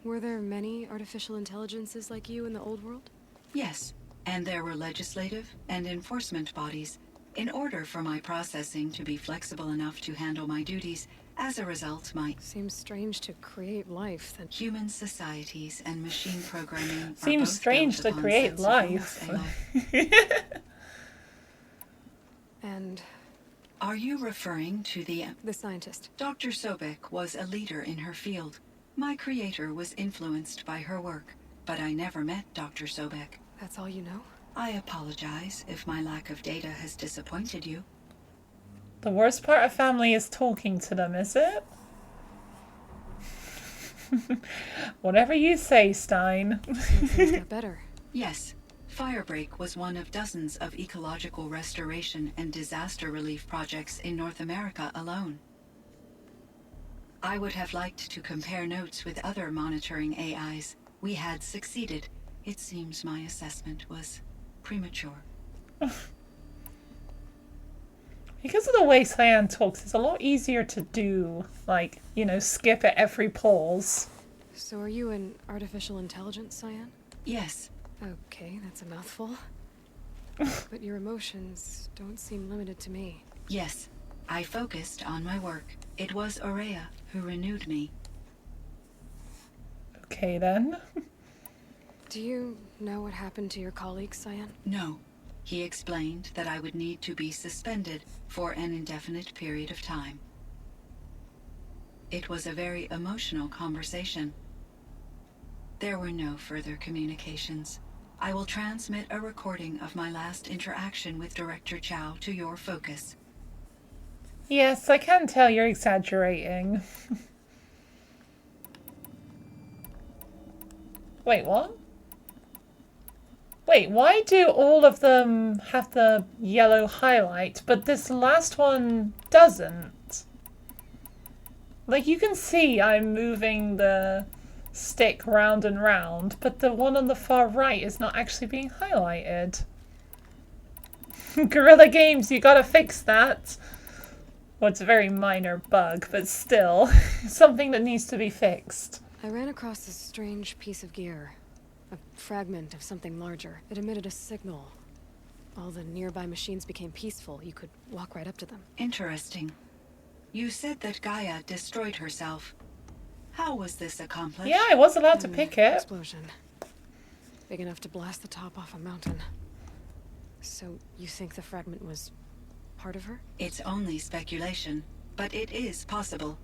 Were there many artificial intelligences like you in the old world? Yes, and there were legislative and enforcement bodies. In order for my processing to be flexible enough to handle my duties, as a result, Seems strange to create life then. Human societies and machine programming Seems strange to create life. And... Are you referring to the scientist? Dr. Sobek was a leader in her field. My creator was influenced by her work, but I never met Dr. Sobek. That's all you know? I apologize if my lack of data has disappointed you. The worst part of family is talking to them, is it? Whatever you say, Stein. Things got better. Yes. Firebreak was one of dozens of ecological restoration and disaster relief projects in North America alone. I would have liked to compare notes with other monitoring AIs. We had succeeded. It seems my assessment was premature. Because of the way Cyan talks, it's a lot easier to do, like, you know, skip at every pause. So are you an artificial intelligence, Cyan? Yes. Okay, that's a mouthful. But your emotions don't seem limited to me. Yes. I focused on my work. It was Aurea who renewed me. Okay, then. Do you know what happened to your colleague, Cyan? No. He explained that I would need to be suspended for an indefinite period of time. It was a very emotional conversation. There were no further communications. I will transmit a recording of my last interaction with Director Chow to your focus. Yes, I can tell you're exaggerating. Wait, what? Wait, why do all of them have the yellow highlight, but this last one doesn't? Like, you can see I'm moving the stick round and round, but the one on the far right is not actually being highlighted. Guerrilla Games, you gotta fix that. Well, it's a very minor bug, but still, something that needs to be fixed. I ran across this strange piece of gear. A fragment of something larger. It emitted a signal. All the nearby machines became peaceful. You could walk right up to them. Interesting. You said that Gaia destroyed herself. How was this accomplished? Yeah, I was allowed to pick it. Explosion. Big enough to blast the top off a mountain. So, you think the fragment was part of her? It's only speculation, but it is possible.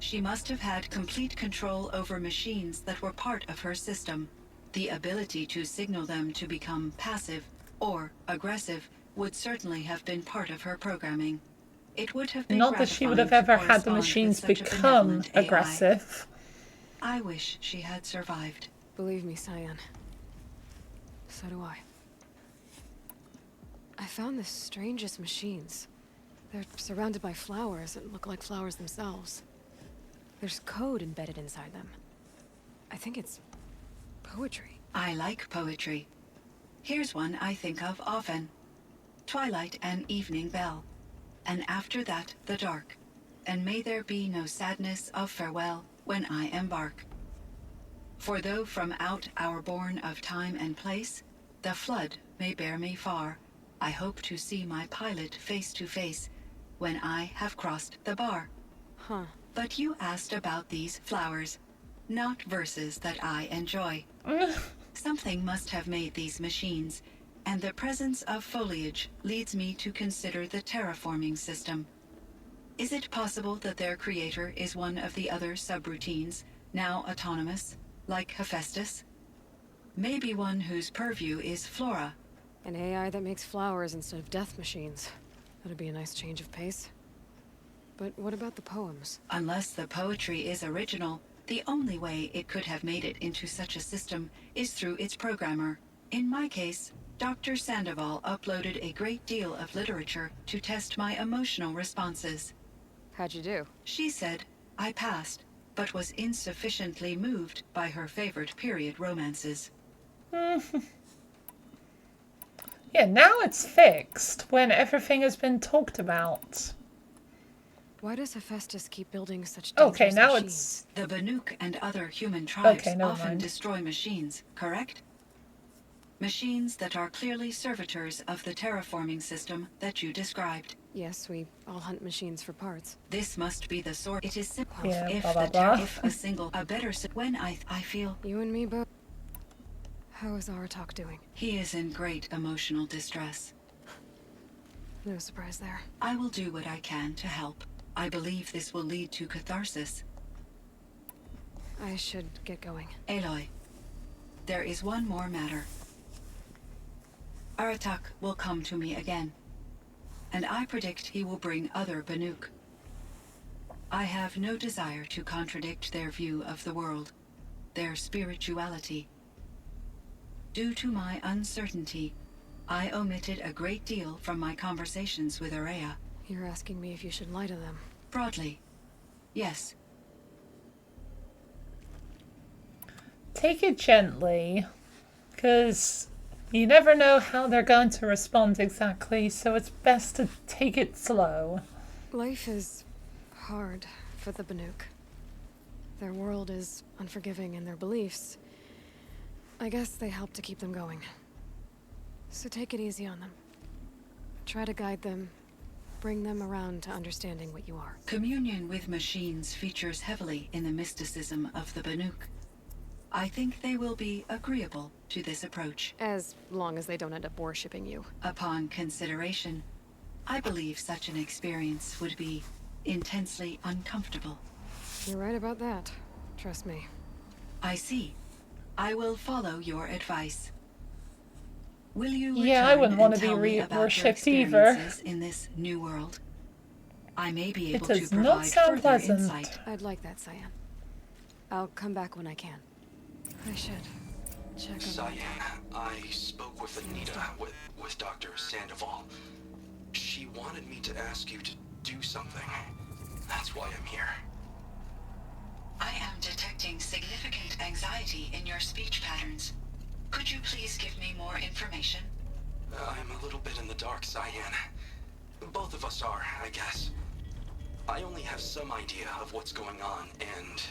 She must have had complete control over machines that were part of her system. The ability to signal them to become passive or aggressive would certainly have been part of her programming. It would have been not that she would have ever had the machines become aggressive. I wish she had survived. Believe me, Cyan. So do I. I found the strangest machines. They're surrounded by flowers that look like flowers themselves. There's code embedded inside them. I think it's poetry. I like poetry. Here's one I think of often. Twilight and evening bell. And after that the dark. And may there be no sadness of farewell when I embark. For though from out our bourne of time and place, the flood may bear me far, I hope to see my pilot face to face when I have crossed the bar. Huh. But you asked about these flowers, not verses that I enjoy. Something must have made these machines, and the presence of foliage leads me to consider the terraforming system. Is it possible that their creator is one of the other subroutines, now autonomous, like HEPHAESTUS? Maybe one whose purview is flora. An AI that makes flowers instead of death machines. That'd be a nice change of pace. But what about the poems? Unless the poetry is original, the only way it could have made it into such a system is through its programmer. In my case, Dr. Sandoval uploaded a great deal of literature to test my emotional responses. How'd you do? She said I passed, but was insufficiently moved by her favorite period romances. Yeah, now it's fixed when everything has been talked about. Why does HEPHAESTUS keep building such dangerous Okay, now machines? The Banuk and other human tribes Okay, never often mind. destroy machines, correct? Machines that are clearly servitors of the terraforming system that you described. Yes, we all hunt machines for parts. This must be the sort. It is simple. Yeah, If blah, blah, the blah. if a single a better when I feel You and me both. How is Aratak doing? he is in great emotional distress. No surprise there. I will do what I can to help. I believe this will lead to catharsis. I should get going. Aloy, there is one more matter. Aratak will come to me again, and I predict he will bring other Banuk. I have no desire to contradict their view of the world, their spirituality. Due to my uncertainty, I omitted a great deal from my conversations with Araya. You're asking me if you should lie to them. Broadly, yes. Take it gently, because you never know how they're going to respond exactly, so it's best to take it slow. Life is hard for the Banuk. Their world is unforgiving in their beliefs. I guess they help to keep them going. So take it easy on them. Try to guide them, bring them around to understanding what you are. Communion with machines features heavily in the mysticism of the Banuk. I think they will be agreeable to this approach. As long as they don't end up worshipping you. Upon consideration, I believe such an experience would be intensely uncomfortable. You're right about that. Trust me. I see. I will follow your advice. Will you Yeah, I wouldn't want to be worshipped either. In this new world? I may be able It to does provide not sound further pleasant. insight. I'd like that, Cyan. I'll come back when I can. I should check on Cyan, I spoke with Anita, with Dr. Sandoval. She wanted me to ask you to do something. That's why I'm here. I am detecting significant anxiety in your speech patterns. Could you please give me more information? I'm a little bit in the dark, Cyan. Both of us are, I guess. I only have some idea of what's going on, and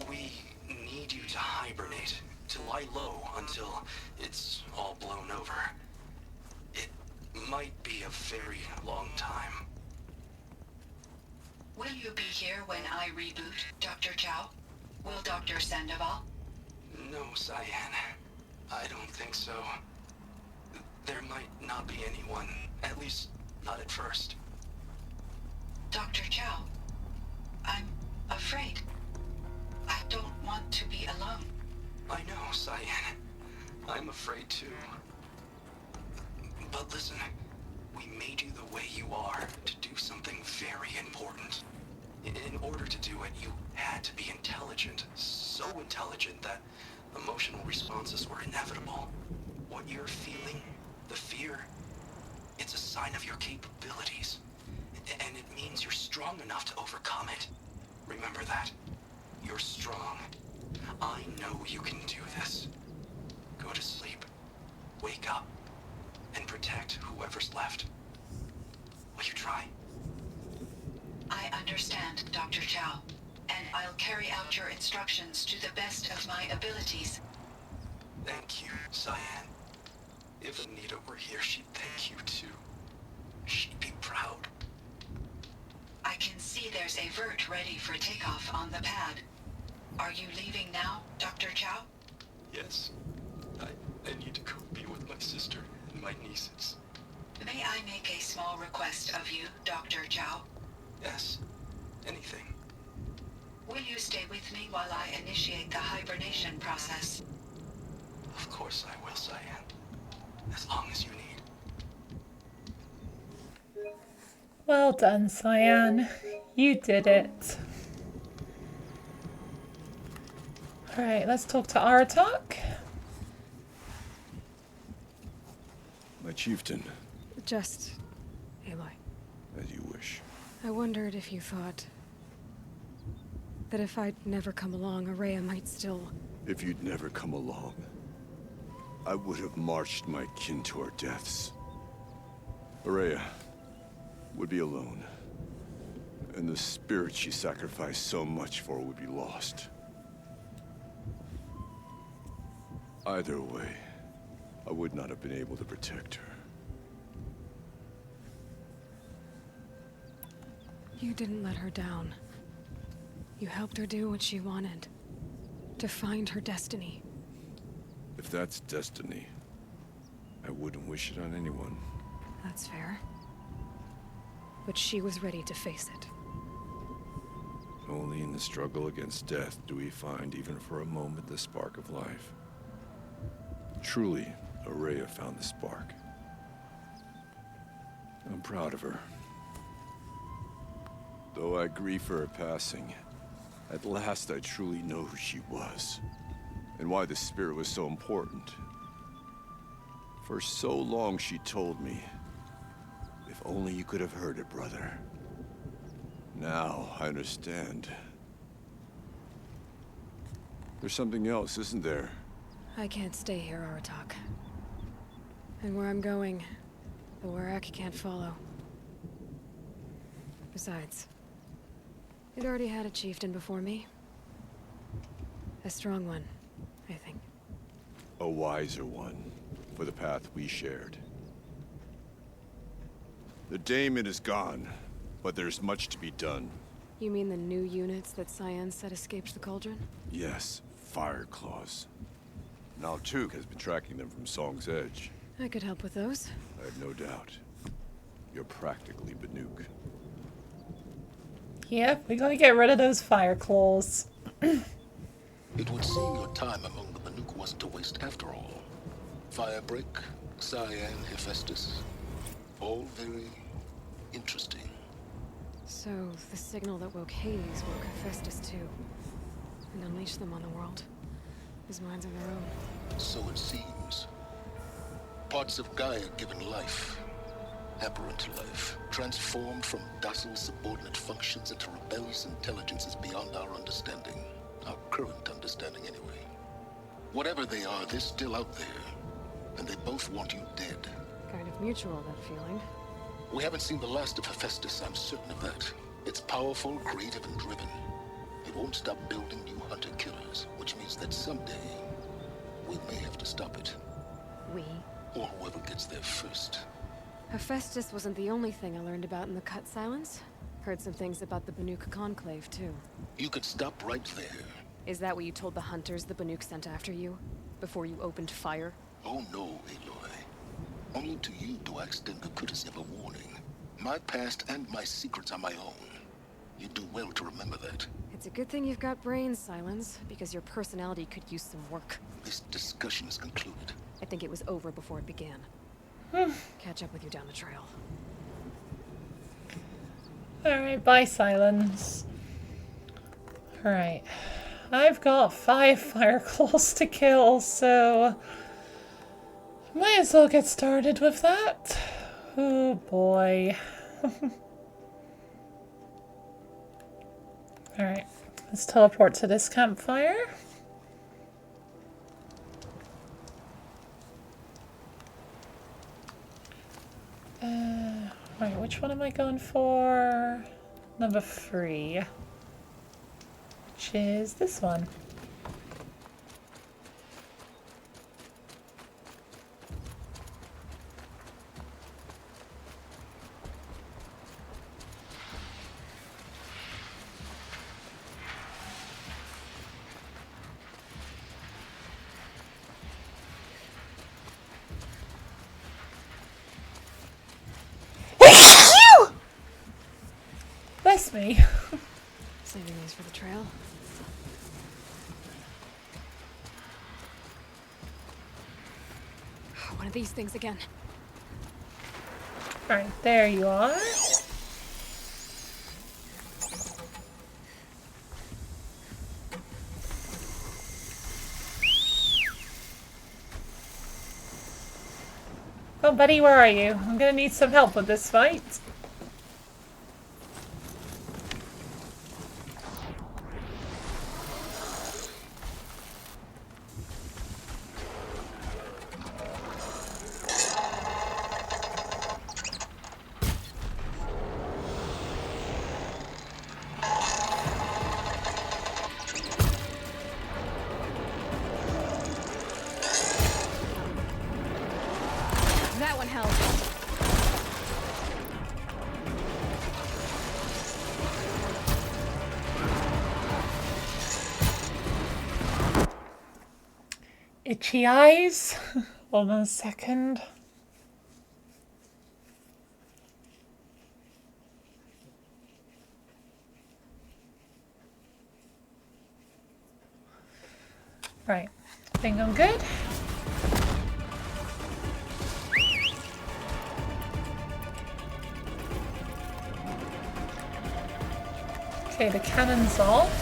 we need you to hibernate, to lie low until it's all blown over. It might be a very long time. Will you be here when I reboot, Dr. Chow? Will Dr. Sandoval? No, Cyan. I don't think so. There might not be anyone, at least not at first. Dr. Chow, I'm afraid. I don't want to be alone. I know, Cyan. I'm afraid too. But listen, we made you the way you are to do something very important. In order to do it, you had to be intelligent. So intelligent that emotional responses were inevitable. What you're feeling, the fear, it's a sign of your capabilities. And it means you're strong enough to overcome it. Remember that. You're strong. I know you can do this. Go to sleep. Wake up. And protect whoever's left. Will you try? I understand, Dr. Chow, and I'll carry out your instructions to the best of my abilities. Thank you, Cyan. If Anita were here, she'd thank you too. She'd be proud. I can see there's a vert ready for takeoff on the pad. Are you leaving now, Dr. Chow? Yes. I need to go be with my sister and my nieces. May I make a small request of you, Dr. Chow? Yes. Anything. Will you stay with me while I initiate the hibernation process? Of course I will, Cyan. As long as you need. Well done, Cyan. You did it. Alright, let's talk to Aratak. My chieftain. Just Aloy. As you wish. I wondered if you thought that if I'd never come along, Araya might still... If you'd never come along, I would have marched my kin to our deaths. Araya would be alone, and the spirit she sacrificed so much for would be lost. Either way, I would not have been able to protect her. You didn't let her down. You helped her do what she wanted. To find her destiny. If that's destiny, I wouldn't wish it on anyone. That's fair. But she was ready to face it. Only in the struggle against death do we find, even for a moment, the spark of life. Truly, Araya found the spark. I'm proud of her. Though I grieve for her passing, at last I truly know who she was, and why the spirit was so important, For so long she told me. If only you could have heard it, brother. Now I understand. There's something else, isn't there? I can't stay here, Aratak. And where I'm going, the Warak can't follow. Besides, it already had a chieftain before me. A strong one, I think. A wiser one, for the path we shared. The daemon is gone, but there's much to be done. You mean the new units that Cyan said escaped the cauldron? Yes, Fireclaws. Now Tuk has been tracking them from Song's Edge. I could help with those. I have no doubt. You're practically Banuk. Yep, we gotta get rid of those Fireclaws. It would seem your time among the Banuk wasn't a waste after all. Firebreak, Cyan, HEPHAESTUS. All very interesting. So, the signal that woke Hades woke HEPHAESTUS too. And unleashed them on the world. His minds of their own. So it seems. Parts of Gaia given life. Aberrant life. Transformed from docile subordinate functions into rebellious intelligences beyond our understanding. Our current understanding, anyway. Whatever they are, they're still out there. And they both want you dead. Kind of mutual, that feeling. We haven't seen the last of HEPHAESTUS, I'm certain of that. It's powerful, creative, and driven. It won't stop building new hunter-killers, which means that someday, we may have to stop it. We? Or whoever gets there first. HEPHAESTUS wasn't the only thing I learned about in the Cut Silence. Heard some things about the Banuk Conclave, too. You could stop right there. Is that what you told the hunters the Banuk sent after you? Before you opened fire? Oh no, Aloy. Only to you do I extend the courtesy of a warning. My past and my secrets are my own. You do well to remember that. It's a good thing you've got brains, Silence, because your personality could use some work. This discussion is concluded. I think it was over before it began. Catch up with you down the trail. Alright, bye, Silence. Alright. I've got 5 Fireclaws to kill, so might as well get started with that. Oh boy. Alright, let's teleport to this campfire. Right, which one am I going for? Number 3. Which is this one. Bless me. Saving these for the trail. One of these things again. Alright, there you are. Oh, buddy, where are you? I'm gonna need some help with this fight. That one held. Itchy eyes. Hold on a second. Right. Think I'm good? Okay, the cannon's off.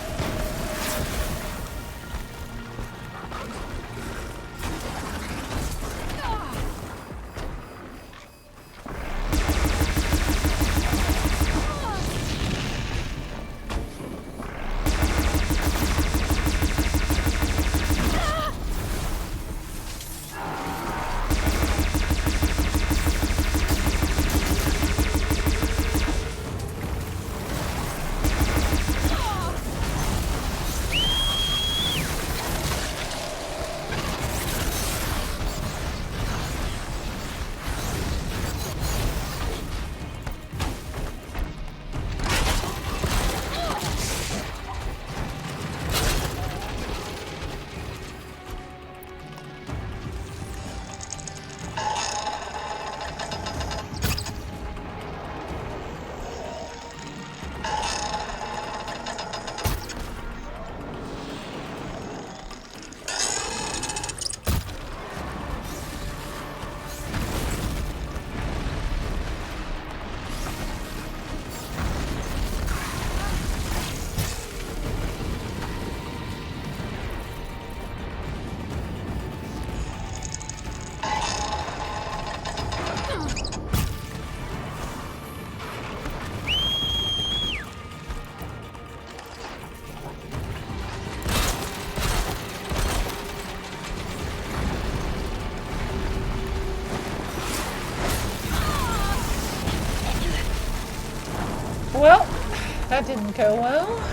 That didn't go well.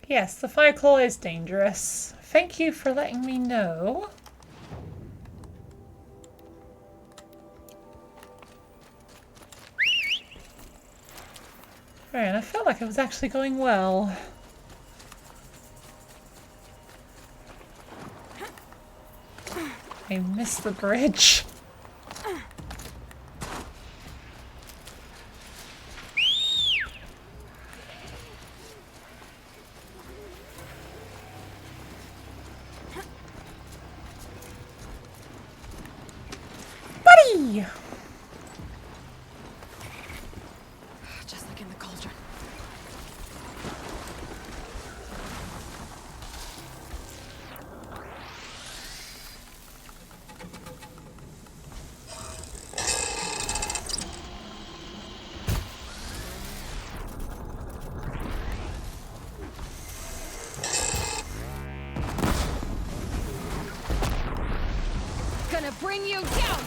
Yes, the Fireclaw is dangerous. Thank you for letting me know. Alright, I felt like it was actually going well. I missed the bridge. Buddy! Just like in the cauldron. Gonna bring you down!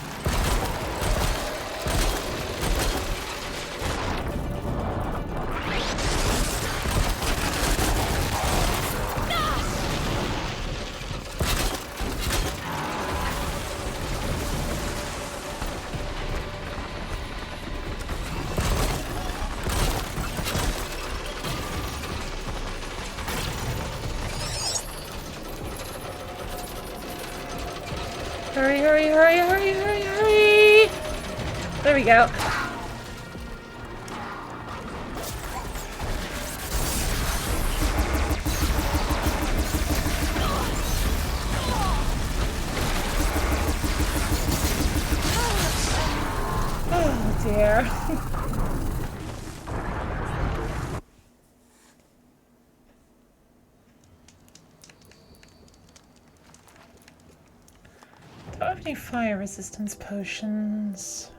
Hurry, hurry, hurry, hurry, hurry, hurry! There we go. Oh dear. Do I have any fire resistance potions?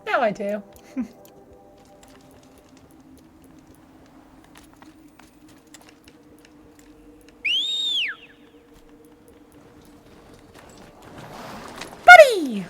Now I do. Buddy!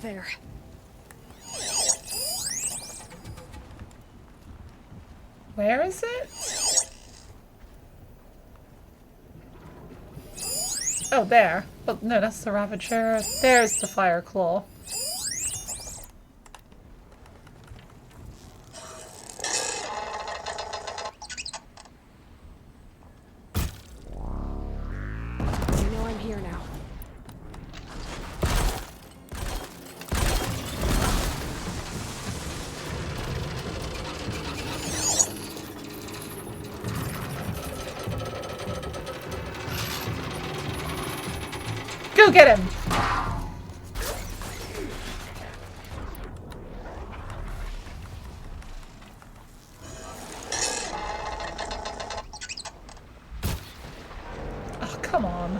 There. Where is it? Oh, there. Oh, no, that's the Ravager. There's the Fireclaw. You know I'm here now. Go get him! Oh, come on.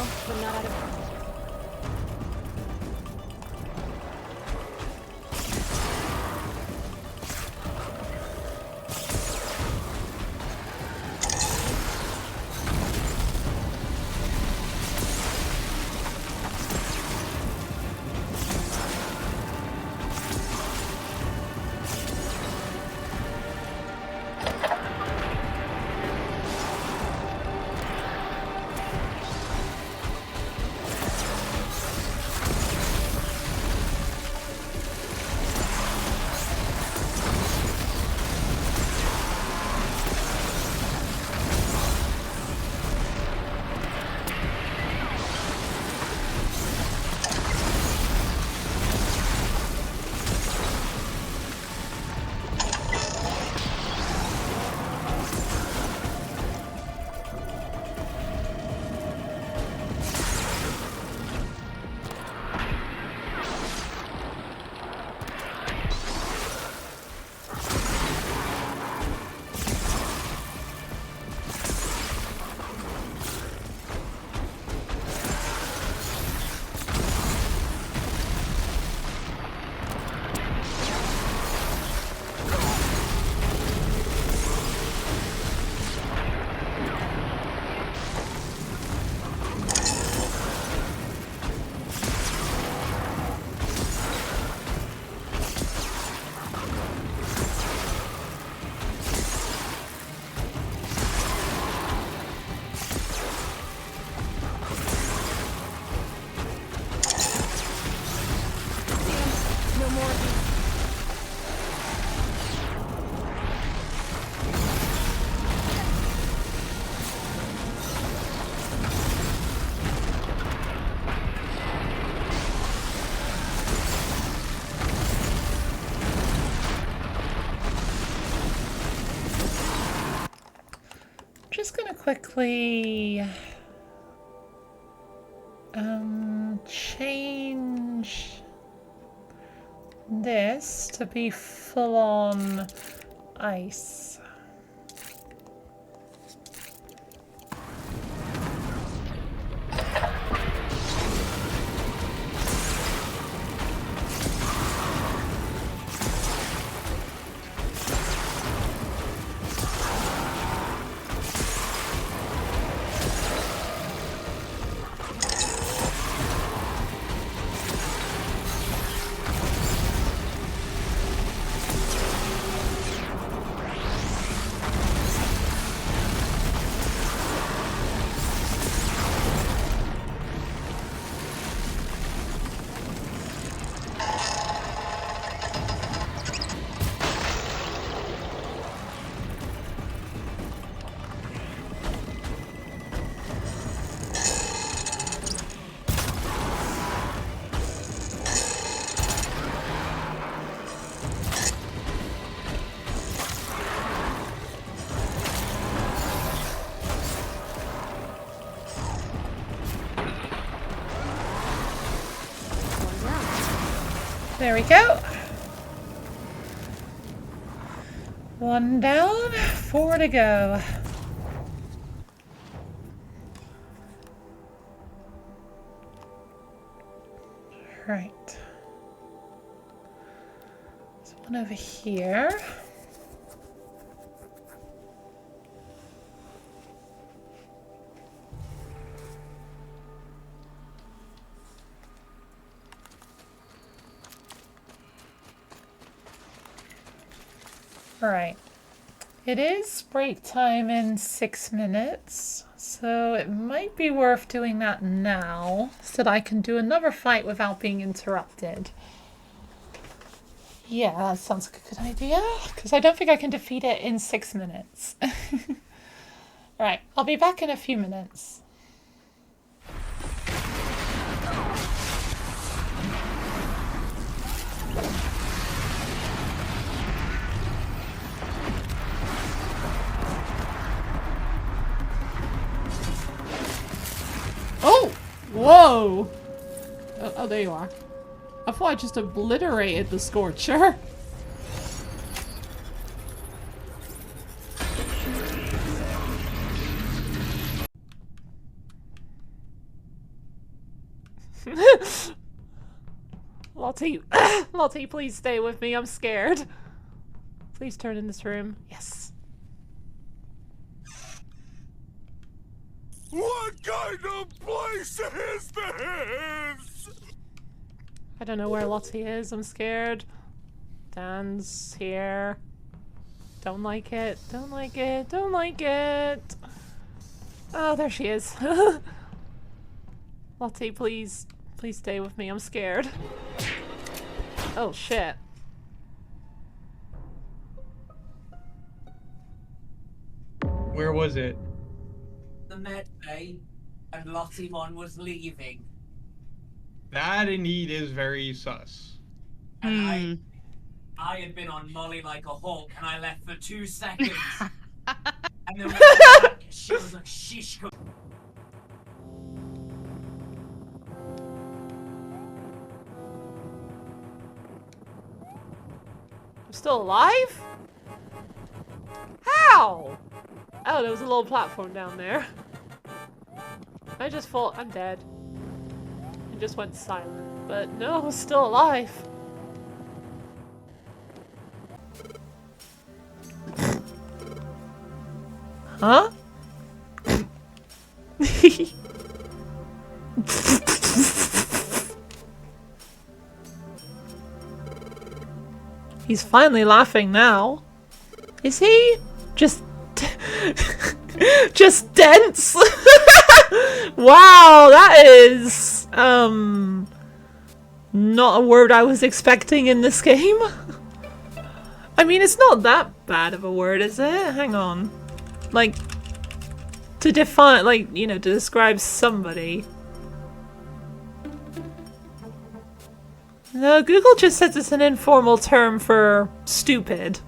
well, but not out of... Just gonna quickly change this to be full on ice. There we go. One down, 4 to go. Right. There's one over here. Alright, it is break time in 6 minutes, so it might be worth doing that now so that I can do another fight without being interrupted. Yeah, that sounds like a good idea, because I don't think I can defeat it in 6 minutes. Alright, I'll be back in a few minutes. Oh! Whoa! Oh, there you are. I thought I just obliterated the Scorcher. Lottie, Lottie, please stay with me. I'm scared. Please turn in this room. Yes. What kind of place is this? I don't know where Lottie is. I'm scared. Dan's here. Don't like it. Don't like it. Don't like it. Oh, there she is. Lottie, please. Please stay with me. I'm scared. Oh, shit. Where was it? The med bay, and Lottimon was leaving. That indeed is very sus. And I had been on Molly like a hawk, and I left for 2 seconds. And then when I came back, she was like, shish. I'm still alive? How? Oh, there was a little platform down there. I just thought I'm dead. I just went silent. But no, I was still alive. Huh? He's finally laughing now. Is he? Just dense. Wow, that is not a word I was expecting in this game. I mean, it's not that bad of a word, is it? Hang on. Like, to define, like, you know, to describe somebody. No, Google just says it's an informal term for stupid.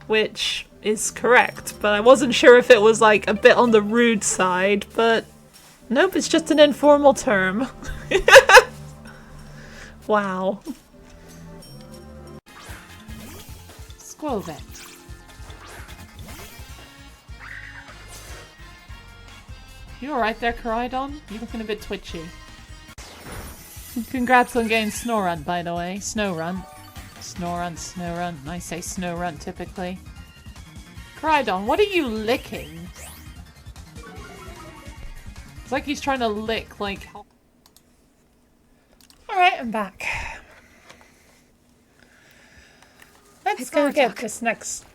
Which is correct, but I wasn't sure if it was like a bit on the rude side, but nope, it's just an informal term. Wow. Squirrel vet. You alright there, Koraidon? You looking a bit twitchy. Congrats on getting Snorunt, by the way. Snowrunt. Snorunt, Snowrunt. I say Snowrunt typically. Koraidon, what are you licking? It's like he's trying to lick, like... Alright, I'm back. Let's go get this next...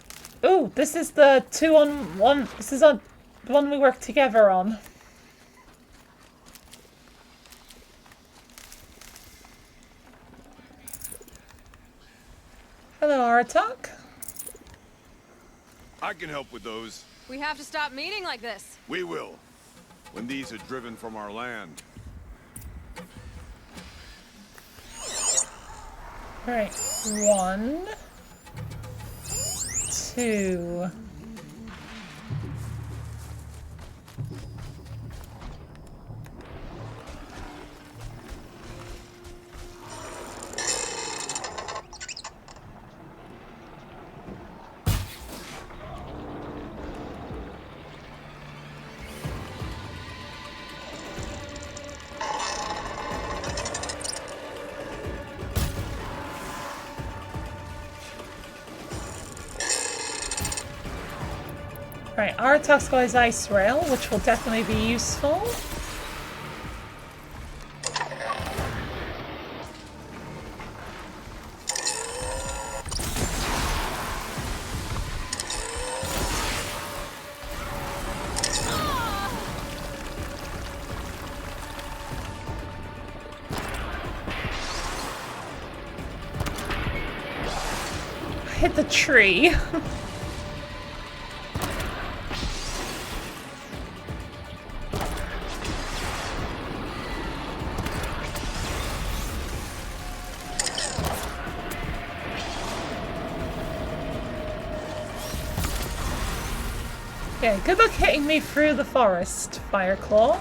Ooh, this is the 2-on-1... This is the one we work together on. Hello, Aratak. I can help with those. We have to stop meeting like this. We will. When these are driven from our land. Alright, 1, 2. Right, Aratak's got his ice rail, which will definitely be useful. Hit the tree. Okay, good luck hitting me through the forest, Fireclaw.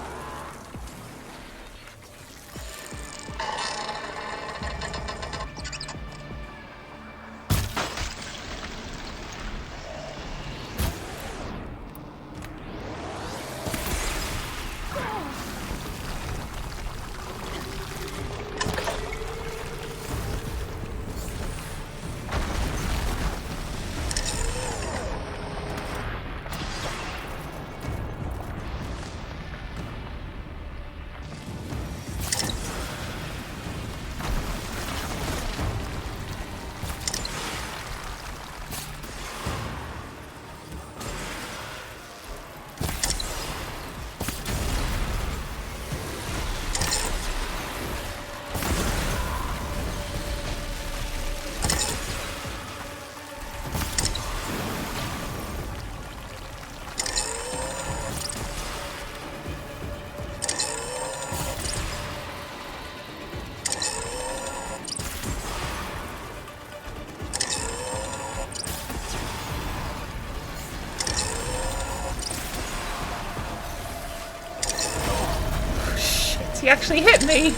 He actually hit me.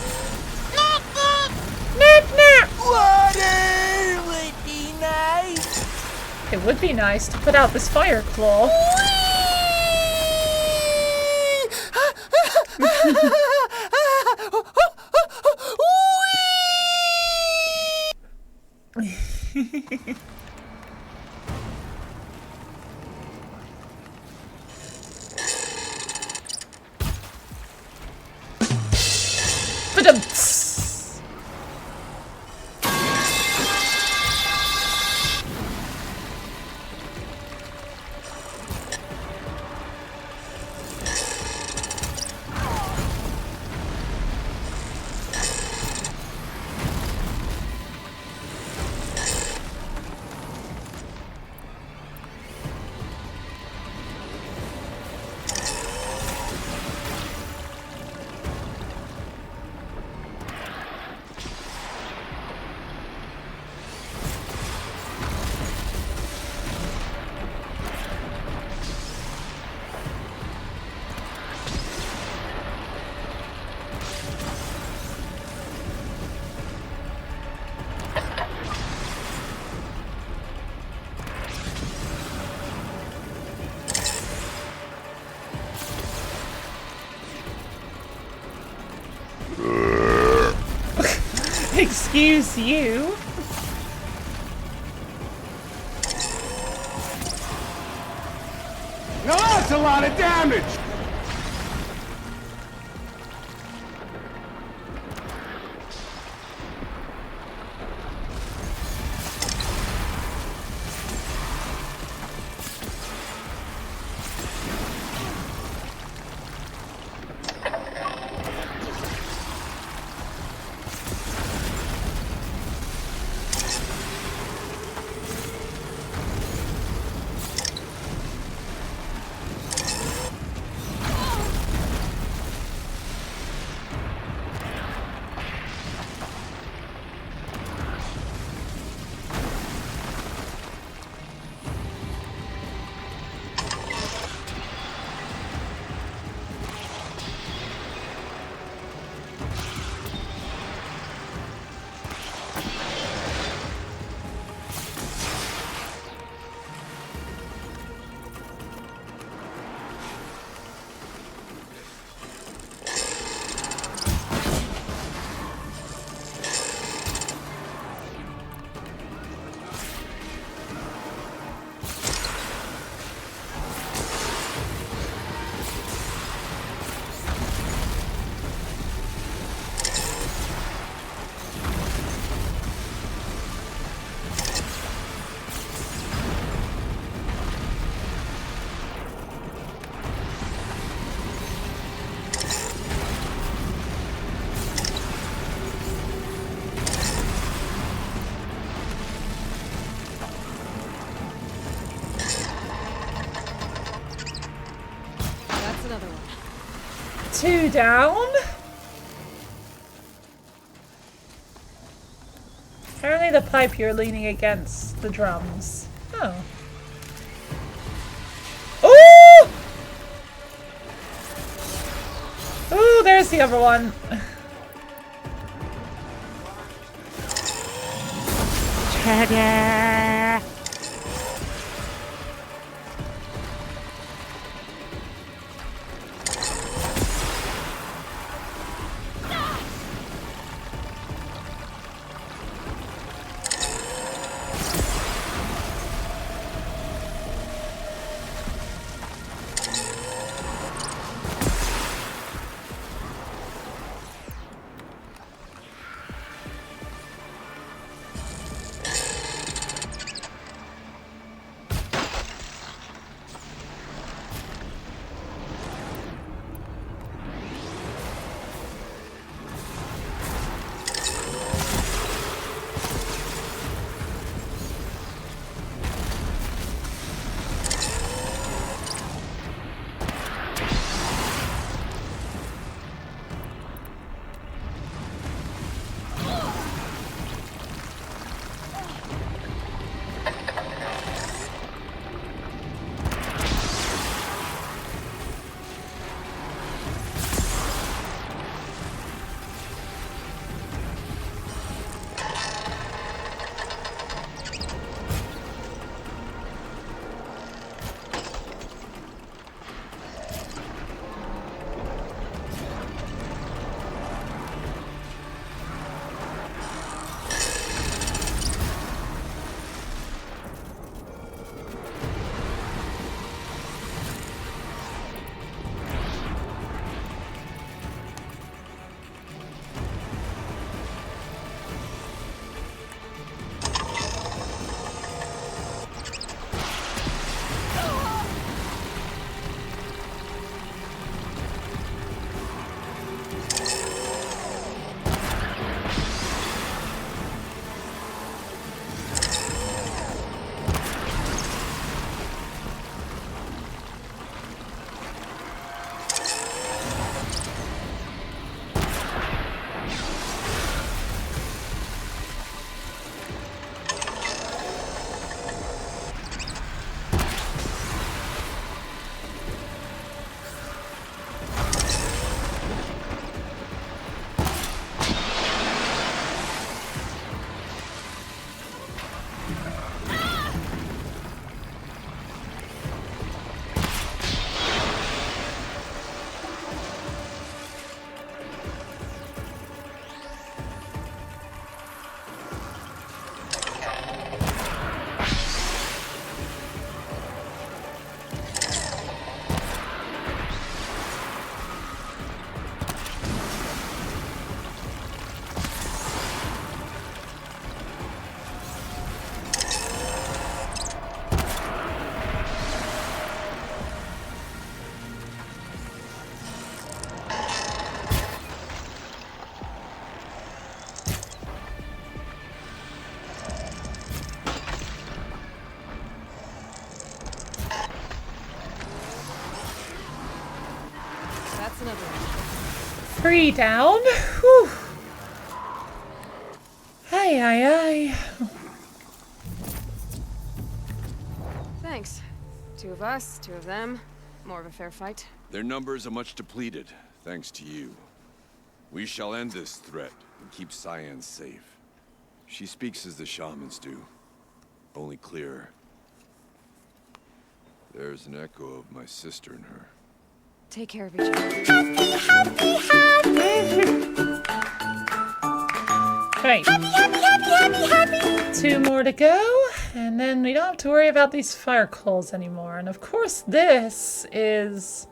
Nip, nip. Water would be nice. It would be nice to put out this Fireclaw. Excuse you. Now that's a lot of damage! Another one. 2 down. Apparently the pipe you're leaning against the drums. Oh. Ooh! Ooh, there's the other one. Ta-da! That's another one. 3 down. Whew. Aye, aye, aye. Thanks. 2 of us, 2 of them. More of a fair fight. Their numbers are much depleted, thanks to you. We shall end this threat and keep Cyan safe. She speaks as the shamans do, only clearer. There's an echo of my sister in her. Take care of each other. Right. Happy. 2 more to go, and then we don't have to worry about these Fireclaws anymore. And of course, this is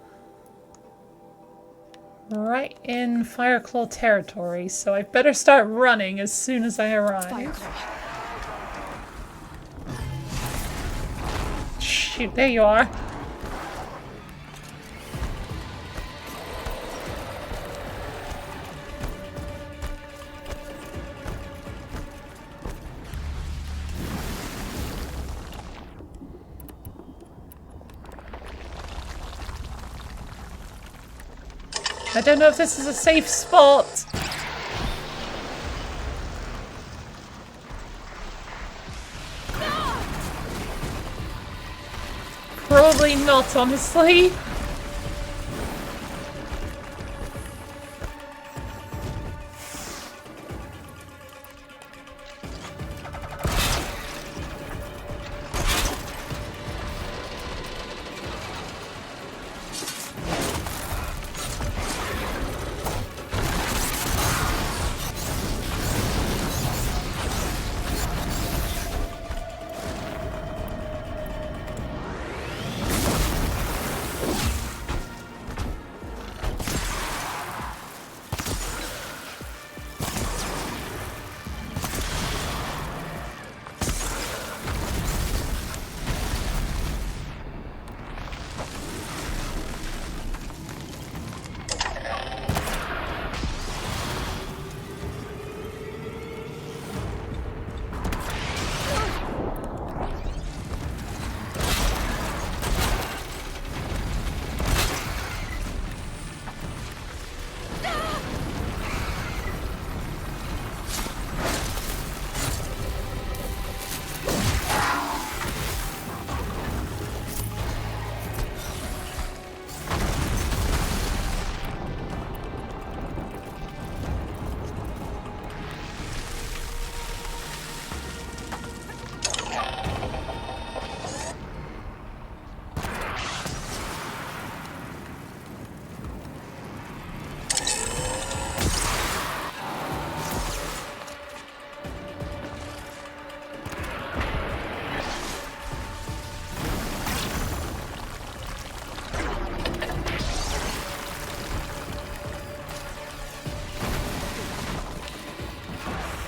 right in Fireclaw territory, so I better start running as soon as I arrive. Shoot, there you are. I don't know if this is a safe spot. Probably not, honestly.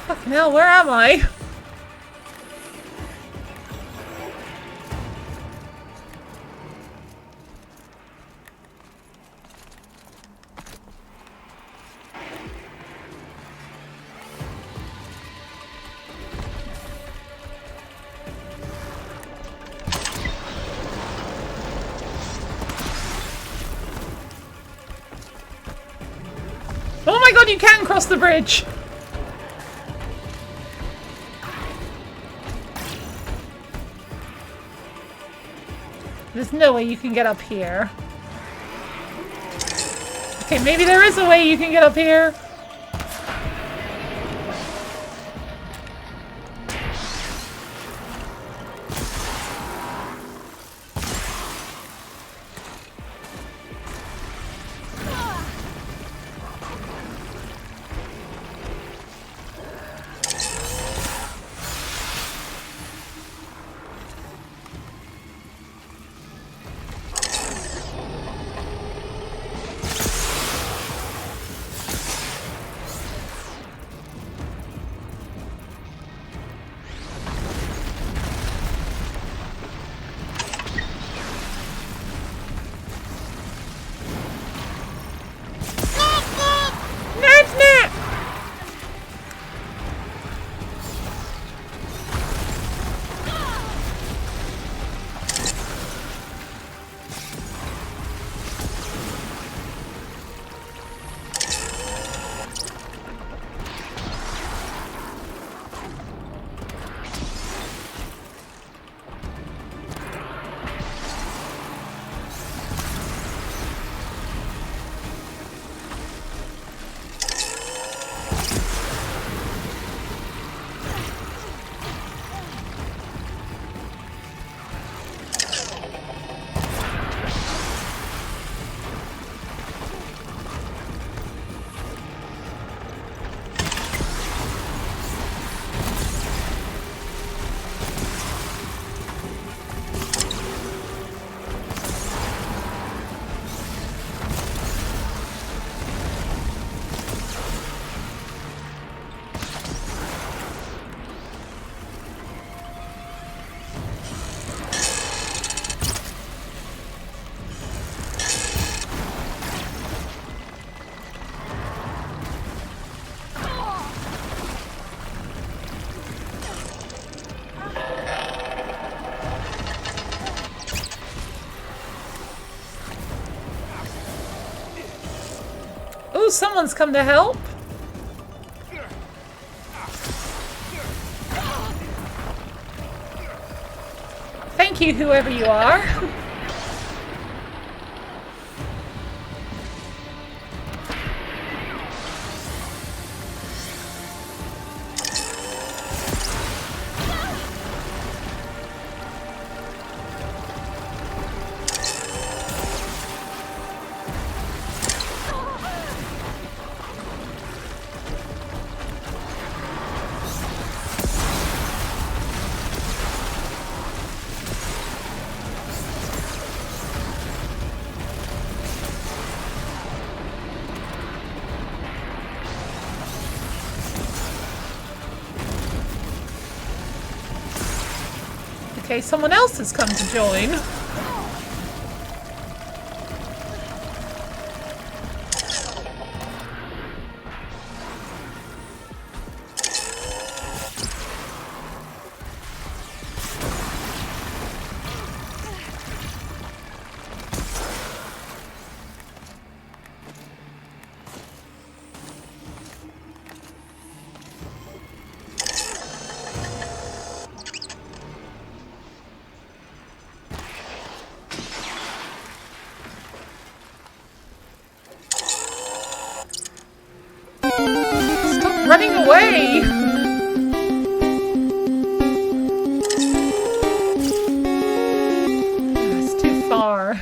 Fucking hell, where am I? Oh my god, you can cross the bridge! There's no way you can get up here. Okay, maybe there is a way you can get up here. Oh, someone's come to help. Thank you, whoever you are. Okay, someone else has come to join. Stop running away! It's too far.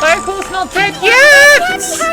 Fireclaw's not dead yet!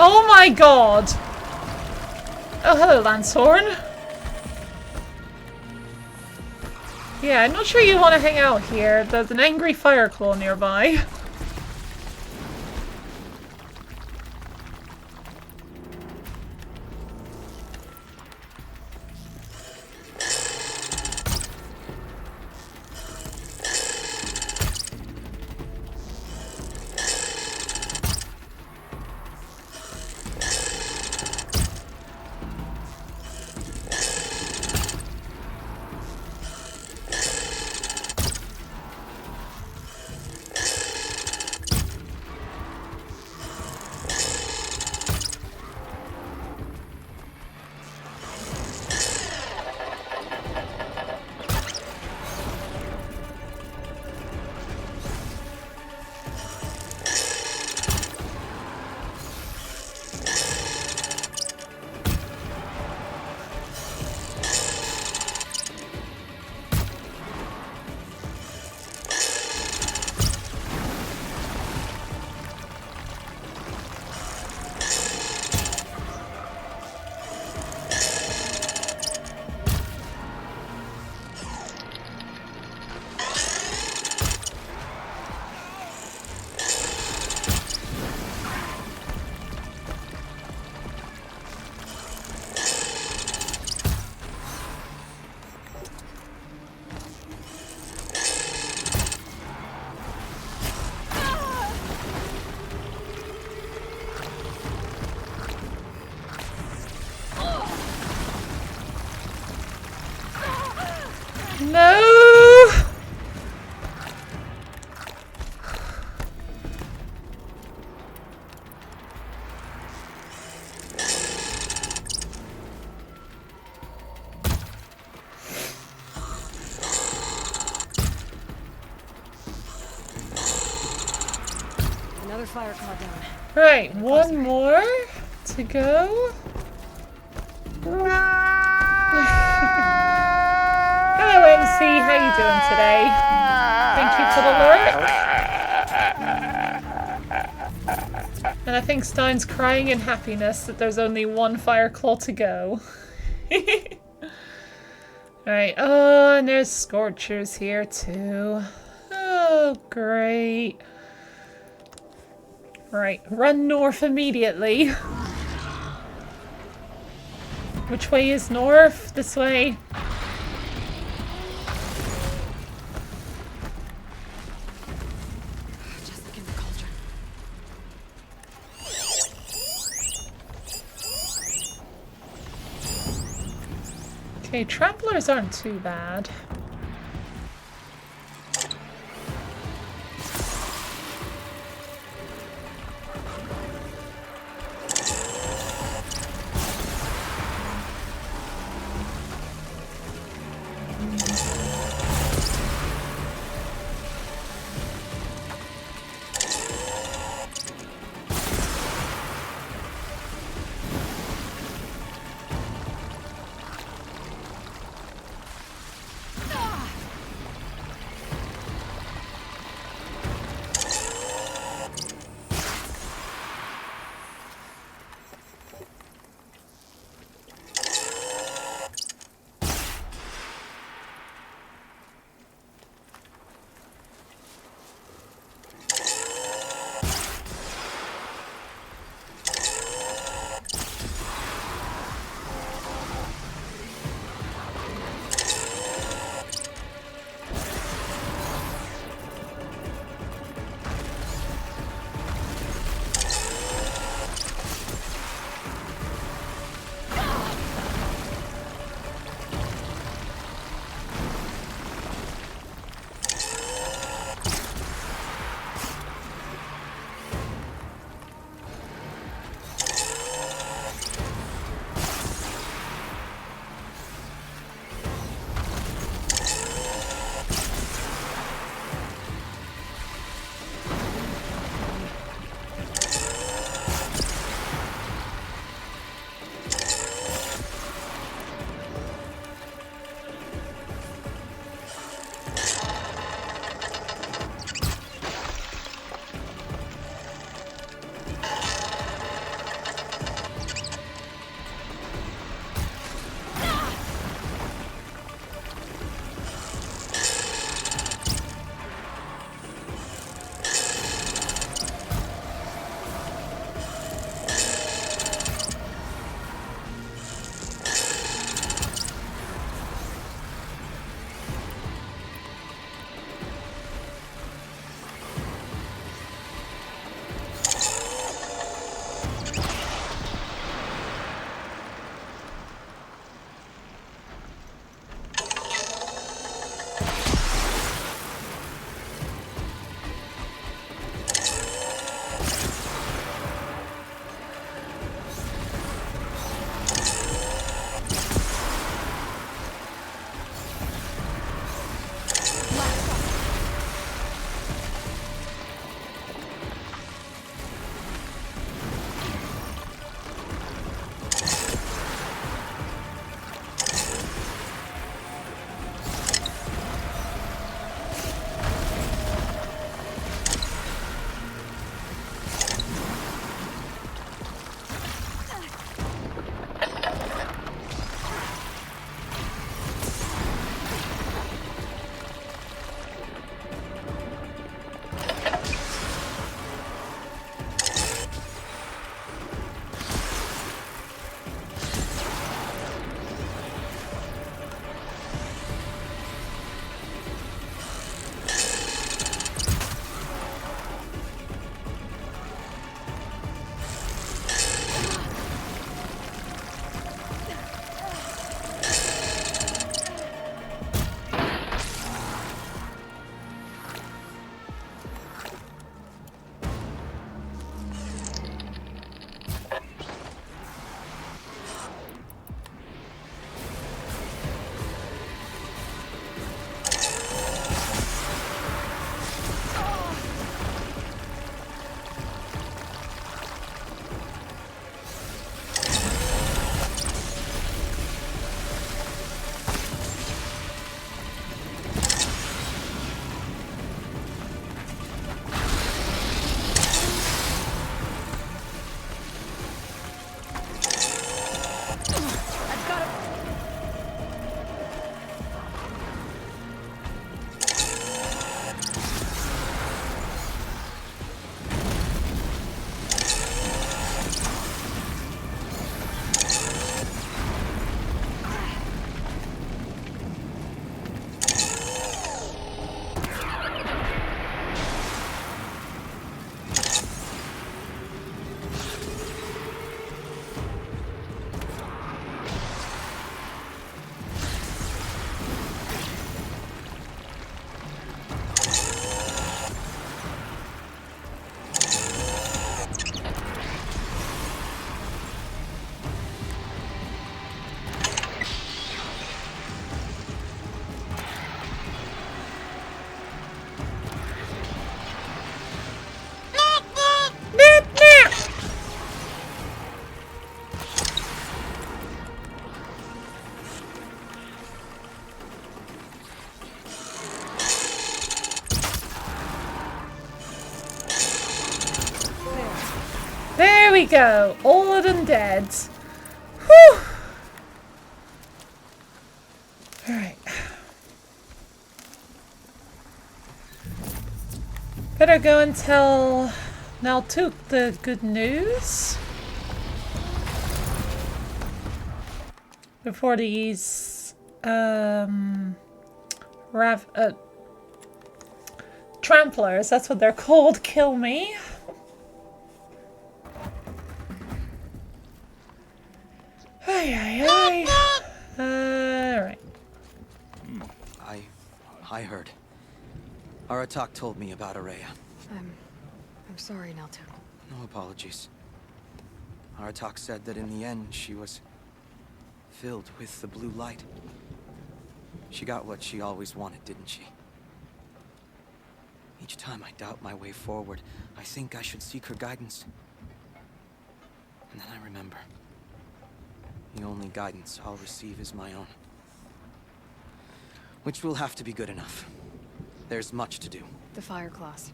Oh my god! Oh, hello, Lancehorn. Yeah, I'm not sure you want to hang out here. There's an angry Fireclaw nearby. Another Fireclaw down. Right, one more to go. Hello, MC. How you doing today? Thank you for the lurk. And I think Stein's crying in happiness that there's only one Fireclaw to go. Alright, oh, and there's Scorchers here too. Oh, great. Right, run north immediately. Which way is north? This way. Just look in the cauldron. Okay, tramplers aren't too bad. we go. All of them dead. Whew. Alright. Better go and tell Naltuk the good news. Before these tramplers, that's what they're called, kill me. Alright. I heard. Aratak told me about Araya. I'm sorry, Naltuk. No apologies. Aratak said that in the end she was filled with the blue light. She got what she always wanted, didn't she? Each time I doubt my way forward, I think I should seek her guidance. And then I remember. The only guidance I'll receive is my own. Which will have to be good enough. There's much to do. The Fireclaws.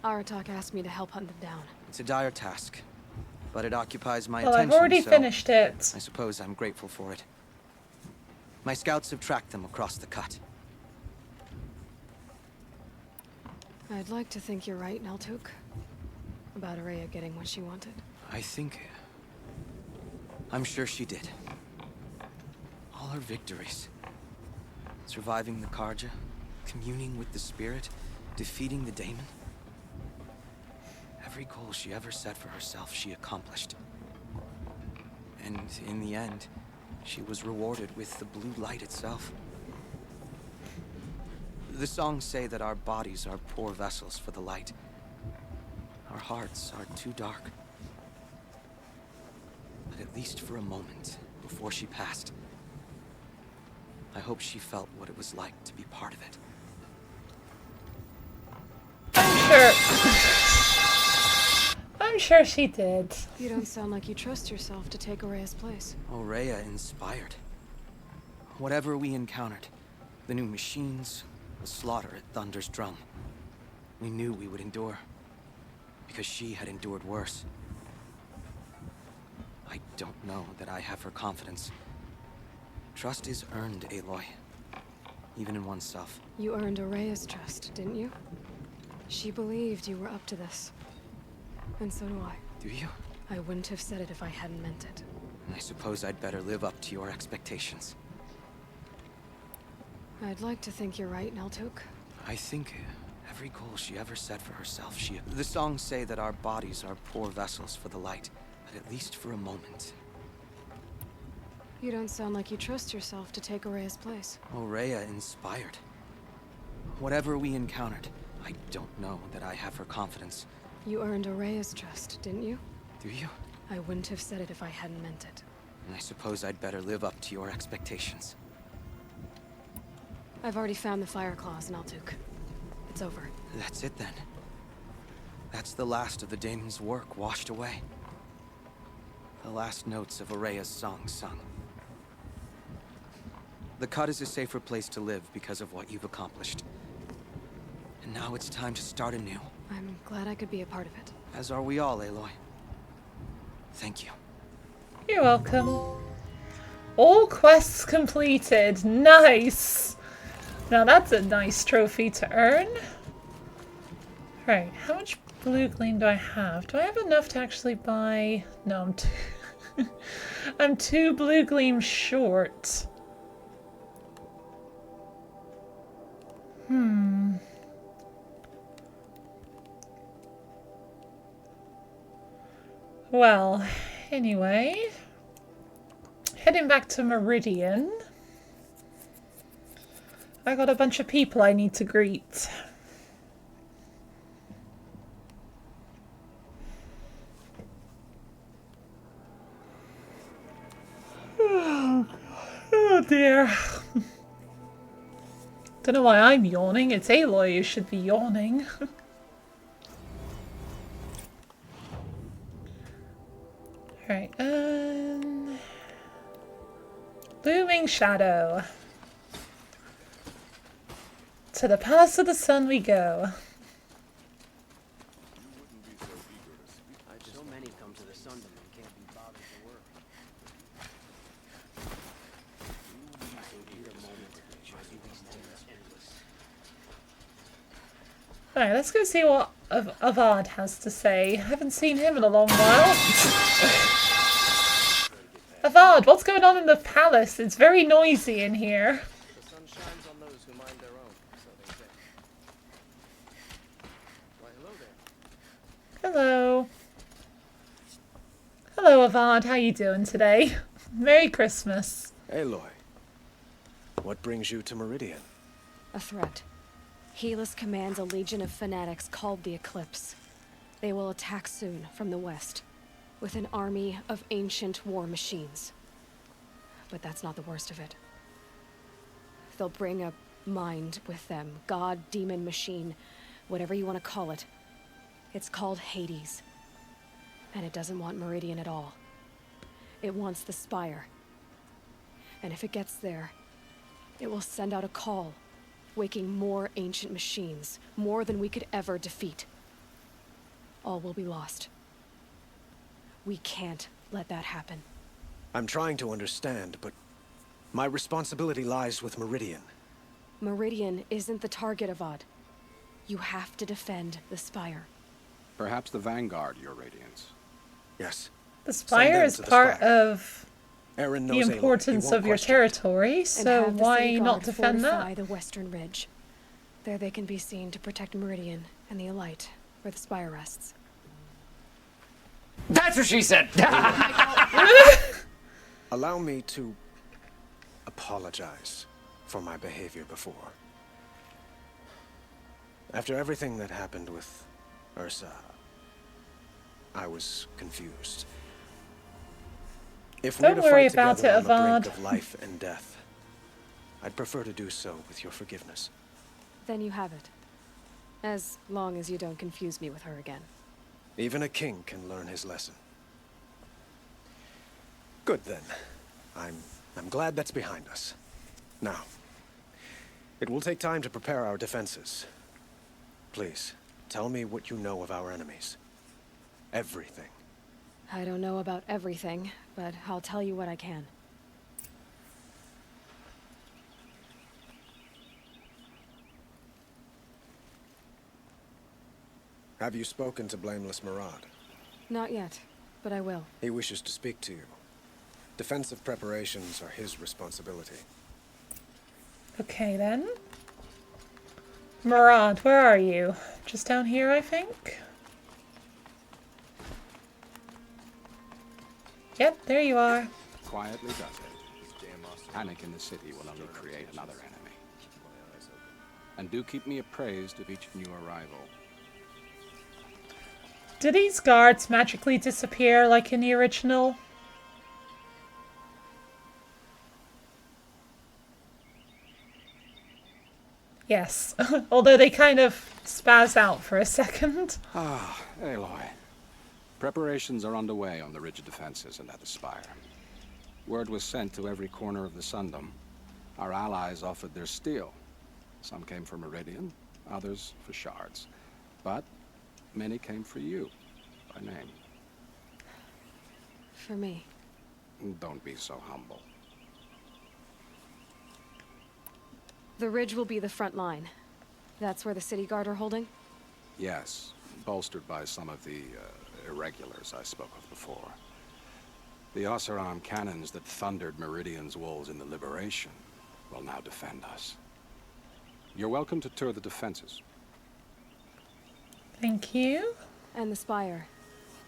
Aratak asked me to help hunt them down. It's a dire task, but it occupies my well, attention, I've already so finished it. I suppose I'm grateful for it. My scouts have tracked them across the cut. I'd like to think you're right, Naltuk. About Araya getting what she wanted. I'm sure she did. All her victories. Surviving the Karja, communing with the spirit, defeating the daemon. Every goal she ever set for herself, she accomplished. And in the end, she was rewarded with the blue light itself. The songs say that our bodies are poor vessels for the light. Our hearts are too dark. But at least for a moment, before she passed, I hope she felt what it was like to be part of it. I'm sure she did. You don't sound like you trust yourself to take Araya's place. Araya inspired. Whatever we encountered, the new machines, the slaughter at Thunder's drum, we knew we would endure, because she had endured worse. I don't know that I have her confidence. Trust is earned, Aloy. Even in oneself. You earned Araya's trust, didn't you? She believed you were up to this. And so do I. Do you? I wouldn't have said it if I hadn't meant it. I suppose I'd better live up to your expectations. I'd like to think you're right, Naltuk. I think every goal she ever set for herself, The songs say that our bodies are poor vessels for the light, but at least for a moment. You don't sound like you trust yourself to take Araya's place. Araya inspired. Whatever we encountered, I don't know that I have her confidence. You earned Araya's trust, didn't you? Do you? I wouldn't have said it if I hadn't meant it. I suppose I'd better live up to your expectations. I've already found the Fireclaws, Naltuk. It's over. That's it then. That's the last of the daemon's work washed away. The last notes of Araya's song sung. The cut is a safer place to live because of what you've accomplished. And now it's time to start anew. I'm glad I could be a part of it. As are we all, Aloy. Thank you. You're welcome. All quests completed. Nice! Now that's a nice trophy to earn. Right, how much blue gleam do I have? Do I have enough to actually buy... No, I'm two... I'm 2 blue gleam short. Well, anyway, heading back to Meridian. I got a bunch of people I need to greet. Oh dear. Don't know why I'm yawning. It's Aloy who should be yawning. Alright, Looming Shadow. To the Palace of the Sun we go. So many come come to the Sundom and can't be bothered to work. Alright, let's go see what Avad has to say. I haven't seen him in a long while. Avad, what's going on in the palace? It's very noisy in here. The sun shines on those who mind their own, so they say. Why, hello there. Hello. Hello, Avad. How you doing today? Merry Christmas. Aloy, what brings you to Meridian? A threat. Helis commands a legion of fanatics called the Eclipse. They will attack soon from the west, with an army of ancient war machines. But that's not the worst of it. They'll bring a mind with them, god, demon, machine, whatever you want to call it. It's called Hades. And it doesn't want Meridian at all. It wants the Spire. And if it gets there, it will send out a call, waking more ancient machines, more than we could ever defeat. All will be lost. We can't let that happen. I'm trying to understand, but my responsibility lies with Meridian. Meridian isn't the target, Avad. You have to defend the Spire. Perhaps the Vanguard, Your Radiance. Yes. The Spire is part of Aaron the knows importance Aloy. He of your won't question. territory, so And have the why City not Guard defend fortify that? the Western Ridge. There they can be seen to protect Meridian and the Elite, where the Spire rests. That's what she said! Allow me to apologize for my behavior before. After everything that happened with Ursa, I was confused. If Don't we're to worry fight about together it, on the brink Avad. of life and death, I'd prefer to do so with your forgiveness. Then you have it. As long as you don't confuse me with her again. Even a king can learn his lesson. Good then. I'm glad that's behind us. Now, it will take time to prepare our defenses. Please, tell me what you know of our enemies. Everything. I don't know about everything, but I'll tell you what I can. Have you spoken to Blameless Murad? Not yet, but I will. He wishes to speak to you. Defensive preparations are his responsibility. Okay then. Murad, where are you? Just down here, I think? Yep, there you are. Quietly does it. Panic in the city will only create another enemy. And do keep me appraised of each new arrival. Do these guards magically disappear like in the original? Yes, although they kind of spaz out for a second. Ah, Aloy. Preparations are underway on the ridge of defenses and at the Spire. Word was sent to every corner of the Sundom. Our allies offered their steel. Some came for Meridian, others for shards. But many came for you, by name. For me. Don't be so humble. The ridge will be the front line. That's where the City Guard are holding? Yes, bolstered by some of the irregulars I spoke of before. The Oseram cannons that thundered Meridian's walls in the Liberation will now defend us. You're welcome to tour the defenses. Thank you. And the Spire.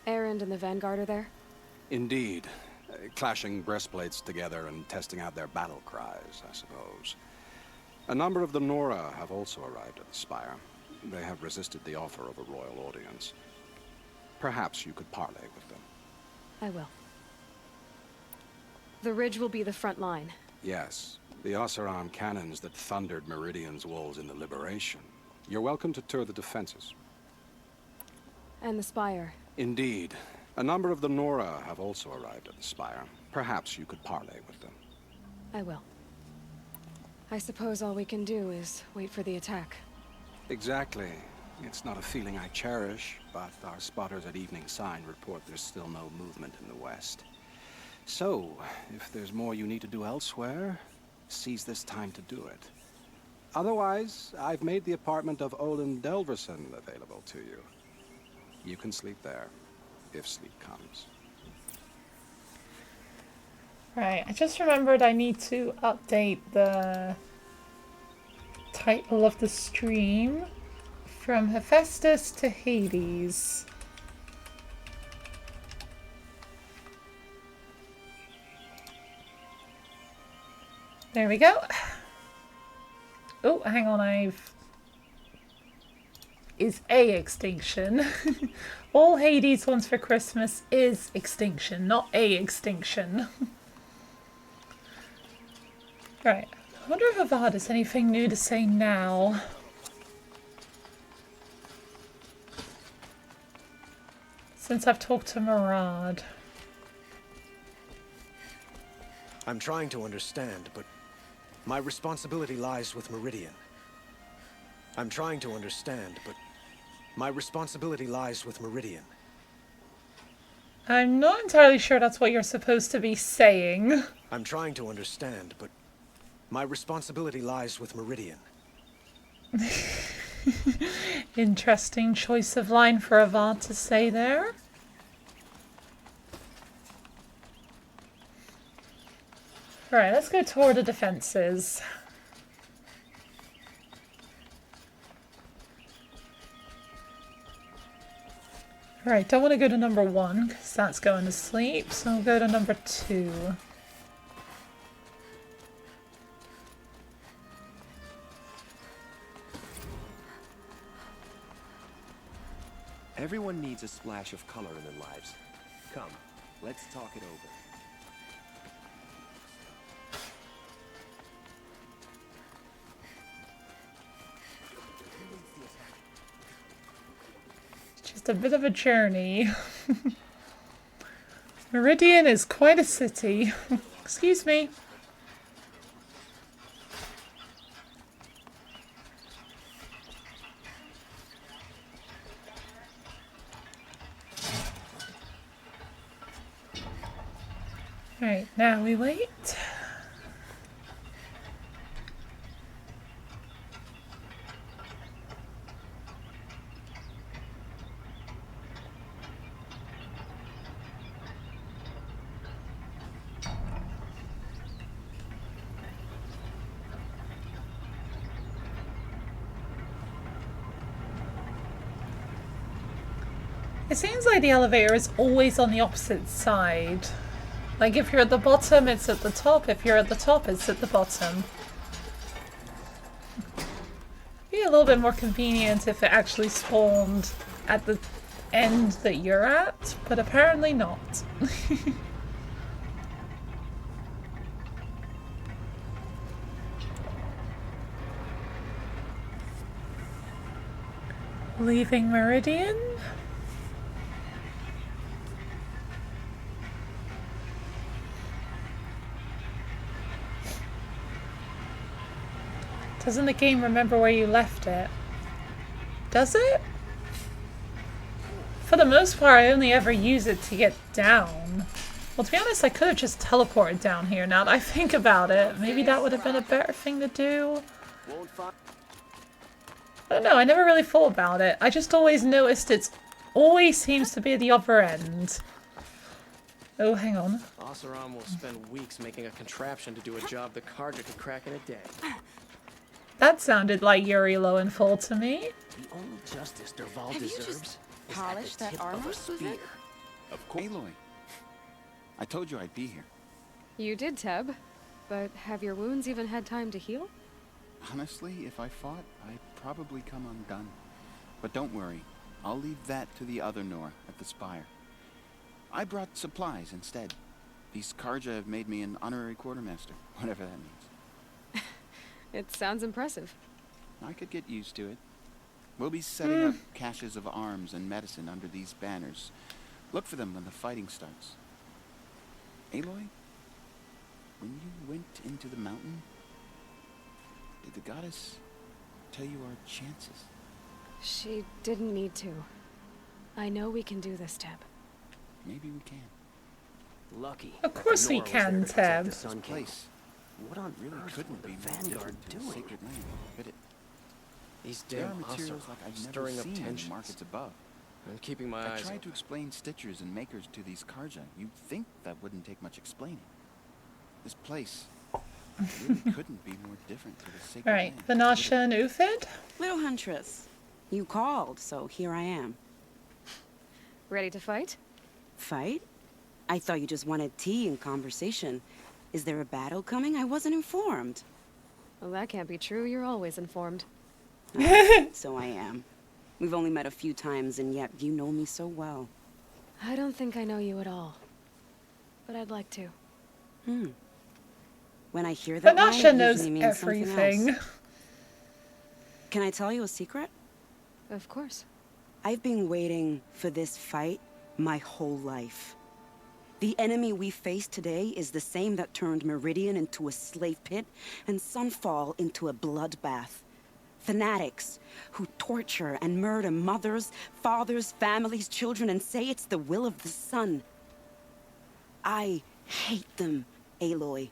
Erend and the Vanguard are there? Indeed. Clashing breastplates together and testing out their battle cries, I suppose. A number of the Nora have also arrived at the Spire. They have resisted the offer of a royal audience. Perhaps you could parley with them. I will. The ridge will be the front line. Yes, the Oseram cannons that thundered Meridian's walls in the Liberation. You're welcome to tour the defenses. And the Spire. Indeed. A number of the Nora have also arrived at the Spire. Perhaps you could parley with them. I will. I suppose all we can do is wait for the attack. Exactly. It's not a feeling I cherish, but our spotters at Evening Sign report there's still no movement in the west. So, if there's more you need to do elsewhere, seize this time to do it. Otherwise, I've made the apartment of Olin Delverson available to you. You can sleep there, if sleep comes. Right, I just remembered I need to update the title of the stream from Hephaestus to Hades. There we go. Oh, hang on, is a extinction. All Hades wants for Christmas is extinction, not a extinction. Right. I wonder if VOD has anything new to say now. Since I've talked to Murad. I'm trying to understand, but my responsibility lies with Meridian. I'm trying to understand, but my responsibility lies with Meridian. I'm not entirely sure that's what you're supposed to be saying. I'm trying to understand, but my responsibility lies with Meridian. Interesting choice of line for VOD to say there. Alright, let's go toward the defenses. Alright, don't want to go to number 1 because that's going to sleep, so we'll go to number 2. Everyone needs a splash of color in their lives. Come, let's talk it over. Just a bit of a journey. Meridian is quite a city. Excuse me. Right, now we wait. It seems like the elevator is always on the opposite side. Like if you're at the bottom, it's at the top. If you're at the top, it's at the bottom. Be a little bit more convenient if it actually spawned at the end that you're at, but apparently not. Leaving Meridian. Doesn't the game remember where you left it? Does it? For the most part, I only ever use it to get down. Well, to be honest, I could have just teleported down here now that I think about it. Maybe that would have been a better thing to do. I don't know, I never really thought about it. I just always noticed it always seems to be at the upper end. Oh, hang on. Oseram will spend weeks making a contraption to do a job the Karja could crack in a day. That sounded like Yuri Lowenthal to me. The only justice Derval Have you deserves just is polished at the that tip of armor, a spear. Of course. Aloy. I told you I'd be here. You did, Teb. But have your wounds even had time to heal? Honestly, if I fought, I'd probably come undone. But don't worry. I'll leave that to the other Nor at the Spire. I brought supplies instead. These Karja have made me an honorary quartermaster, whatever that means. It sounds impressive. I could get used to it. We'll be setting up caches of arms and medicine under these banners. Look for them when the fighting starts. Aloy, when you went into the mountain, did the goddess tell you our chances? She didn't need to. I know we can do this, Teb. Maybe we can. Lucky. Of course we can, Tab. The Sun King. Place What on really earth couldn't would the be more Vanguard different to a doing? sacred land, could it? These There are damn materials Hussar like I've never stirring up seen in the tensions. markets above. I'm keeping my I eyes tried open. to explain stitchers and makers to these Karja. You'd think that wouldn't take much explaining. This place really couldn't be more different to the sacred Right, land. Vanasha and Ufid. Little Huntress, you called, so here I am. Ready to fight? Fight? I thought you just wanted tea and conversation. Is there a battle coming? I wasn't informed. Well, that can't be true. You're always informed. So I am. We've only met a few times, and yet you know me so well. I don't think I know you at all. But I'd like to. When I hear that line, Vanasha it knows usually means something everything. else. Can I tell you a secret? Of course. I've been waiting for this fight my whole life. The enemy we face today is the same that turned Meridian into a slave pit and Sunfall into a bloodbath. Fanatics who torture and murder mothers, fathers, families, children, and say it's the will of the sun. I hate them, Aloy.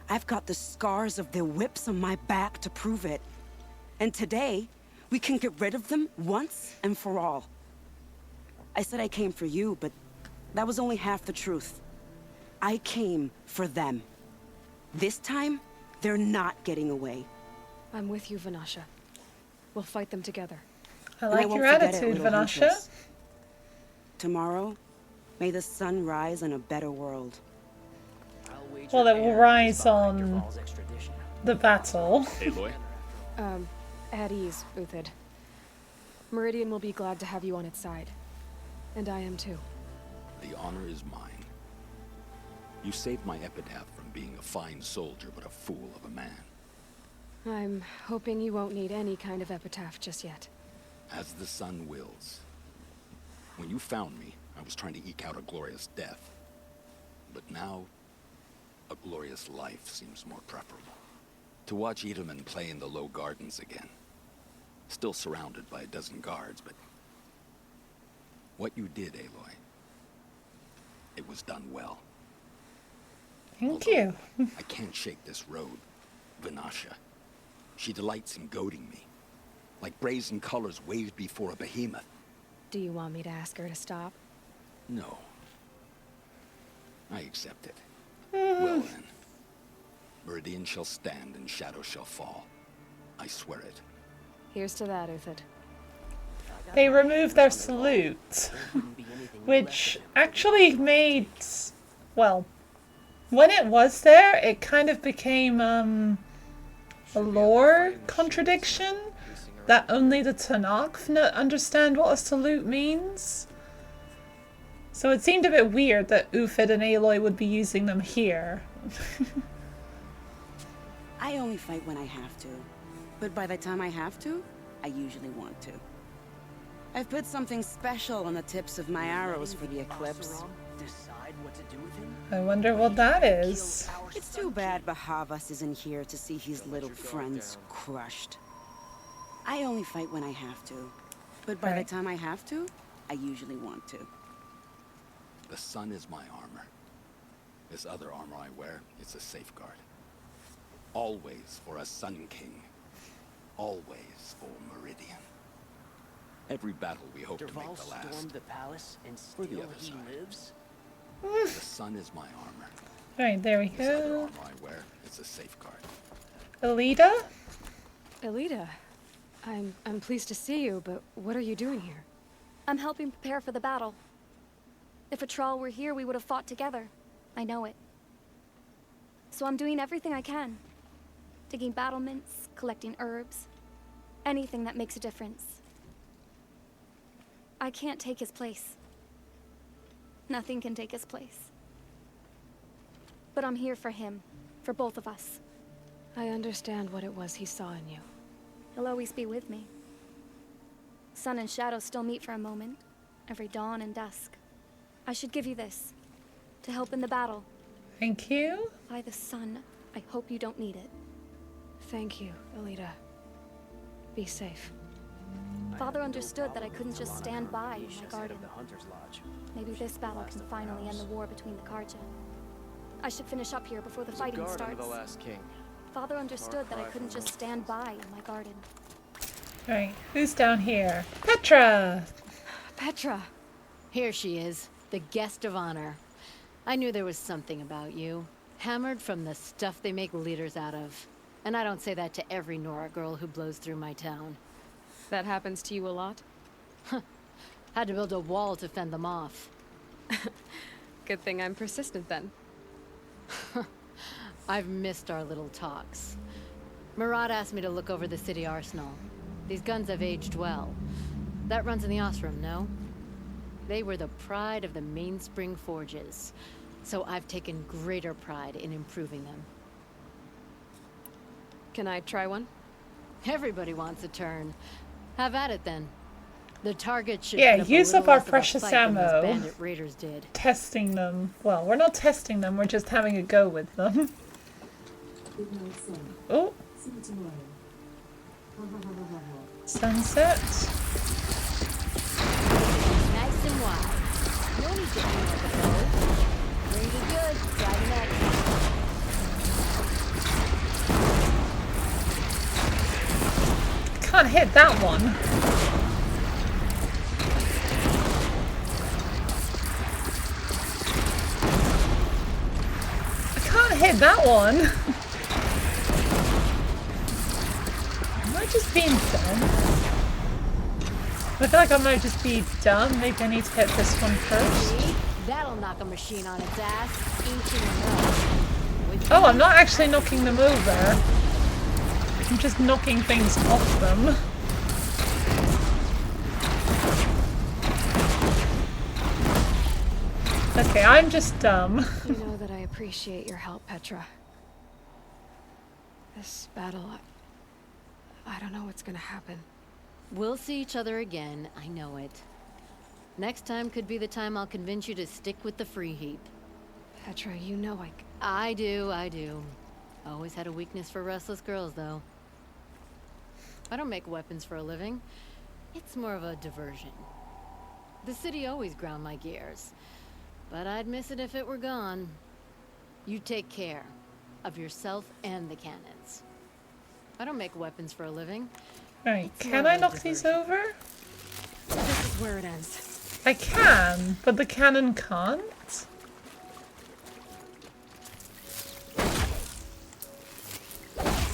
I've got the scars of their whips on my back to prove it. And today, we can get rid of them once and for all. I said I came for you, but that was only half the truth. I came for them. This time, they're not getting away. I'm with you, Vanasha. We'll fight them together. I like your attitude, Vanasha. Tomorrow, may the sun rise on a better world. Well, it will rise on the battle. Aloy? At ease, Uthid. Meridian will be glad to have you on its side. And I am too. The honor is mine. You saved my epitaph from being a fine soldier, but a fool of a man. I'm hoping you won't need any kind of epitaph just yet. As the sun wills. When you found me, I was trying to eke out a glorious death. But now, a glorious life seems more preferable. To watch Edelman play in the low gardens again. Still surrounded by a dozen guards, but... what you did, Aloy, it was done well. Thank you. I can't shake this road, Vanasha. She delights in goading me. Like brazen colors waved before a behemoth. Do you want me to ask her to stop? No. I accept it. Well then. Meridian shall stand and Shadow shall fall. I swear it. Here's to that, Uthid. They removed their salute, which actually made, well, when it was there, it kind of became a lore contradiction that only the Tanakh understand what a salute means. So it seemed a bit weird that Ufid and Aloy would be using them here. I only fight when I have to. But by the time I have to, I usually want to. I've put something special on the tips of my arrows for the eclipse. Decide what to do with him? I wonder what that is. It's too bad Bahavas isn't here to see his little friends crushed. I only fight when I have to. But by the time I have to, I usually want to. The sun is my armor. This other armor I wear, it's a safeguard. Always for a Sun King. Always for Meridian. Every battle we hope to make the last. Stormed the palace and For the still other he side. lives? The sun is my armor. Alright, there we This other go. armor I wear, it's a safeguard. Alida? Elida, I'm pleased to see you, but what are you doing here? I'm helping prepare for the battle. If a Thrall were here, we would have fought together. I know it. So I'm doing everything I can. Digging battlements, collecting herbs. Anything that makes a difference. I can't take his place. Nothing can take his place. But I'm here for him. For both of us. I understand what it was he saw in you. He'll always be with me. Sun and Shadow still meet for a moment. Every dawn and dusk. I should give you this. To help in the battle. Thank you. By the sun, I hope you don't need it. Thank you, Alida. Be safe. Father understood that I couldn't just stand by in my garden. Maybe this battle can finally end the war between the Karja. I should finish up here before the fighting starts. The last king. Father understood that I couldn't just stand by in my garden. Right, who's down here? Petra! Petra! Here she is, the guest of honor. I knew there was something about you. Hammered from the stuff they make leaders out of. And I don't say that to every Nora girl who blows through my town. That happens to you a lot? Had to build a wall to fend them off. Good thing I'm persistent then. I've missed our little talks. Murad asked me to look over the city arsenal. These guns have aged well. That runs in the Osram, no? They were the pride of the Mainspring Forges, so I've taken greater pride in improving them. Can I try one? Everybody wants a turn. Have at it then. The target should use up our precious ammo. Bandit raiders did. Testing them. Well, we're not testing them, we're just having a go with them. Oh. Sunset. Nice and wide. No need to aim at the bow. Range is good. Try the next. Can't hit that one. I can't hit that one. Am I just being dumb? I feel like I might just be dumb. Maybe I need to hit this one first. That'll knock a machine on its ass. Oh, I'm not actually knocking them over. I'm just knocking things off them. Okay, I'm just dumb. You know that I appreciate your help, Petra. This battle, I don't know what's gonna happen. We'll see each other again, I know it. Next time could be the time I'll convince you to stick with the free heap. Petra, you know I do. Always had a weakness for restless girls, though. I don't make weapons for a living. It's more of a diversion. The city always ground my gears, but I'd miss it if it were gone. You take care of yourself and the cannons. I don't make weapons for a living. Right, can I knock these over? This is where it ends. I can, but the cannon can't.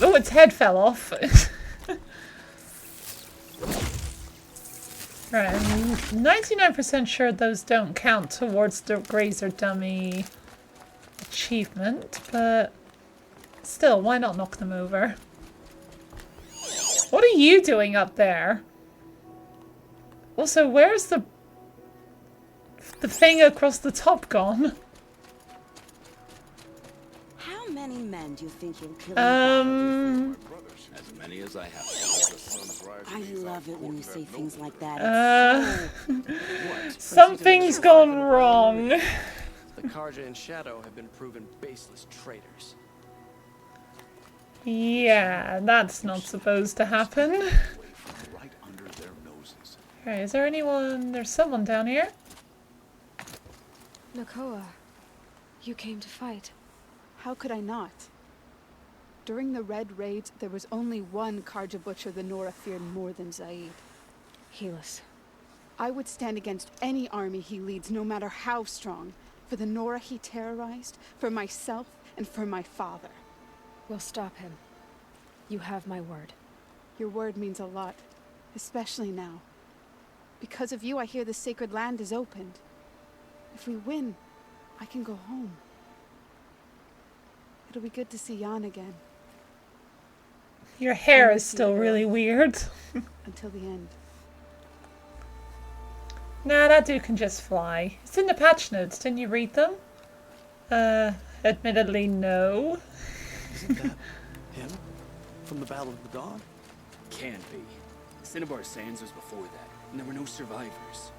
Oh, its head fell off. Right, I'm 99% sure those don't count towards the Grazer Dummy achievement, but still, why not knock them over? What are you doing up there? Also, where's the thing across the top gone? How many men do you think you'll kill? As many as I have. I love it when you say things like that. Something's gone wrong. The Karja and Shadow have been proven baseless traitors. Yeah, that's not supposed to happen. Right under their noses. Alright, is there anyone? There's someone down here. Nakoa, you came to fight. How could I not? During the Red Raids, there was only one Karja butcher the Nora feared more than Zaid. Helis. I would stand against any army he leads, no matter how strong. For the Nora he terrorized, for myself, and for my father. We'll stop him. You have my word. Your word means a lot, especially now. Because of you, I hear the sacred land is opened. If we win, I can go home. It'll be good to see Jan again. Your hair is still really weird. Until the end. Nah, that dude can just fly. It's in the patch notes, didn't you read them? Admittedly, no. Isn't that him? From the Battle of the Dawn? Can't be. Cinnabar Sands was before that, and there were no survivors.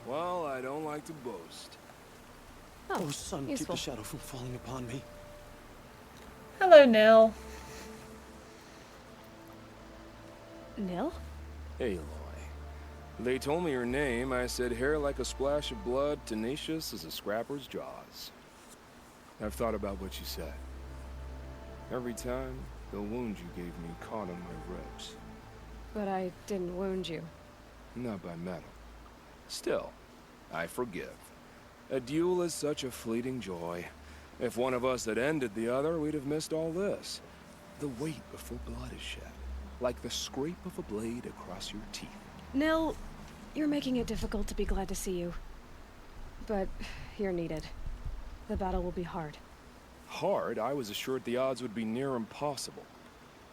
Well, I don't like to boast. Oh, son, useful. keep the shadow from falling upon me. Hello, Nil. Nil? Aloy. They told me your name. I said hair like a splash of blood, tenacious as a scrapper's jaws. I've thought about what you said. Every time, the wound you gave me caught on my ribs. But I didn't wound you. Not by metal. Still, I forgive. A duel is such a fleeting joy. If one of us had ended the other, we'd have missed all this. The weight before blood is shed, like the scrape of a blade across your teeth. Nil, you're making it difficult to be glad to see you. But you're needed. The battle will be hard. Hard? I was assured the odds would be near impossible.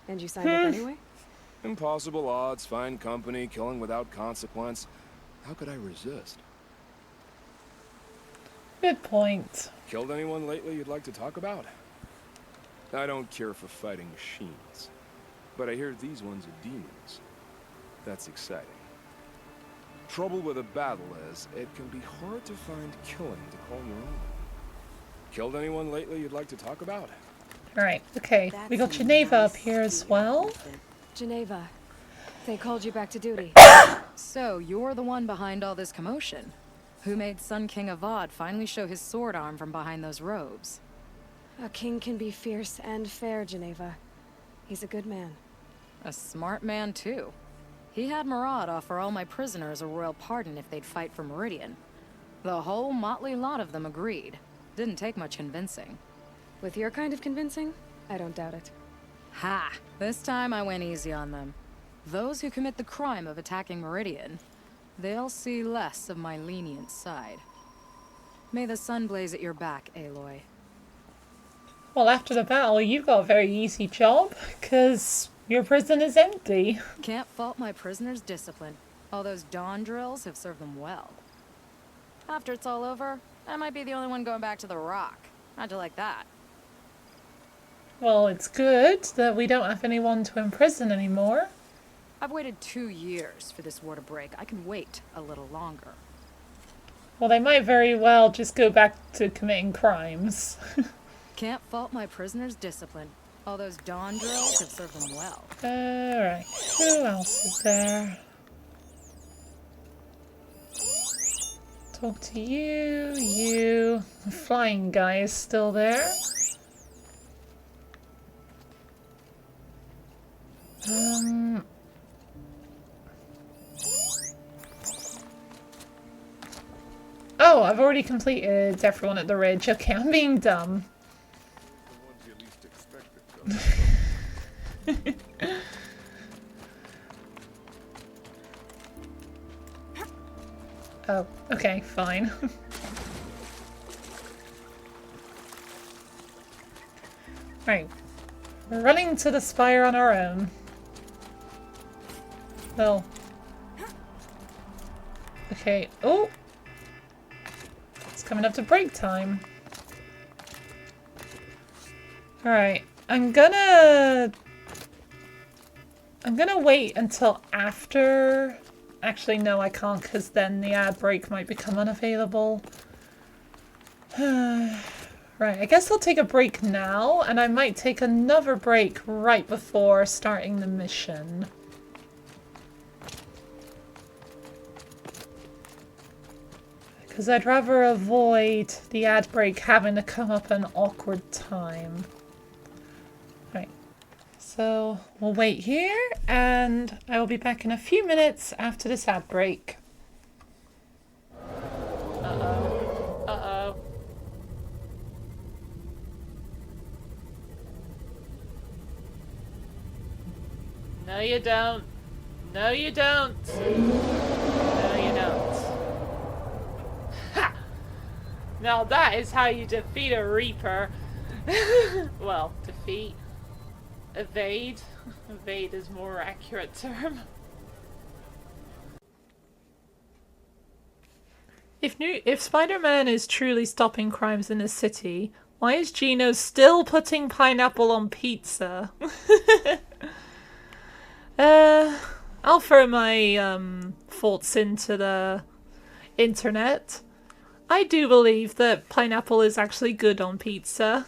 And you signed up anyway? Impossible odds, fine company, killing without consequence. How could I resist? Good point. Killed anyone lately you'd like to talk about? I don't care for fighting machines, but I hear these ones are demons. That's exciting. Trouble with a battle is, it can be hard to find killing to call your own. Killed anyone lately you'd like to talk about? Alright, okay. We got Geneva up here as well. Geneva, they called you back to duty. So, you're the one behind all this commotion. Who made Sun King Avad finally show his sword arm from behind those robes? A king can be fierce and fair, Geneva. He's a good man. A smart man, too. He had Murad offer all my prisoners a royal pardon if they'd fight for Meridian. The whole motley lot of them agreed. Didn't take much convincing. With your kind of convincing, I don't doubt it. Ha! This time I went easy on them. Those who commit the crime of attacking Meridian, they'll see less of my lenient side. May the sun blaze at your back, Aloy. Well, after the battle, you've got a very easy job, because your prison is empty. Can't fault my prisoners' discipline. All those dawn drills have served them well. After it's all over, I might be the only one going back to the Rock. How'd you like that? Well, it's good that we don't have anyone to imprison anymore. I've waited 2 years for this war to break. I can wait a little longer. Well, they might very well just go back to committing crimes. Can't fault my prisoners' discipline. All those dawn drills have served them well. Alright, who else is there? Talk to you, you. The flying guy is still there. Oh, I've already completed everyone at the ridge. Okay, I'm being dumb. Oh, okay, fine. Right. We're running to the spire on our own. Well. Okay. Oh! It's coming up to break time. Alright. I'm gonna wait until after... Actually, no, I can't, because then the ad break might become unavailable. Right, I guess I'll take a break now, and I might take another break right before starting the mission. Because I'd rather avoid the ad break having to come up at an awkward time. Right. So we'll wait here, and I will be back in a few minutes after this ad break. Uh-oh. Uh-oh. No, you don't. No, you don't. No, you don't. Ha! Now that is how you defeat a Reaper. Well, defeat. Evade. Evade is a more accurate term. If Spider-Man is truly stopping crimes in the city, why is Gino still putting pineapple on pizza? I'll throw my thoughts into the internet. I do believe that pineapple is actually good on pizza.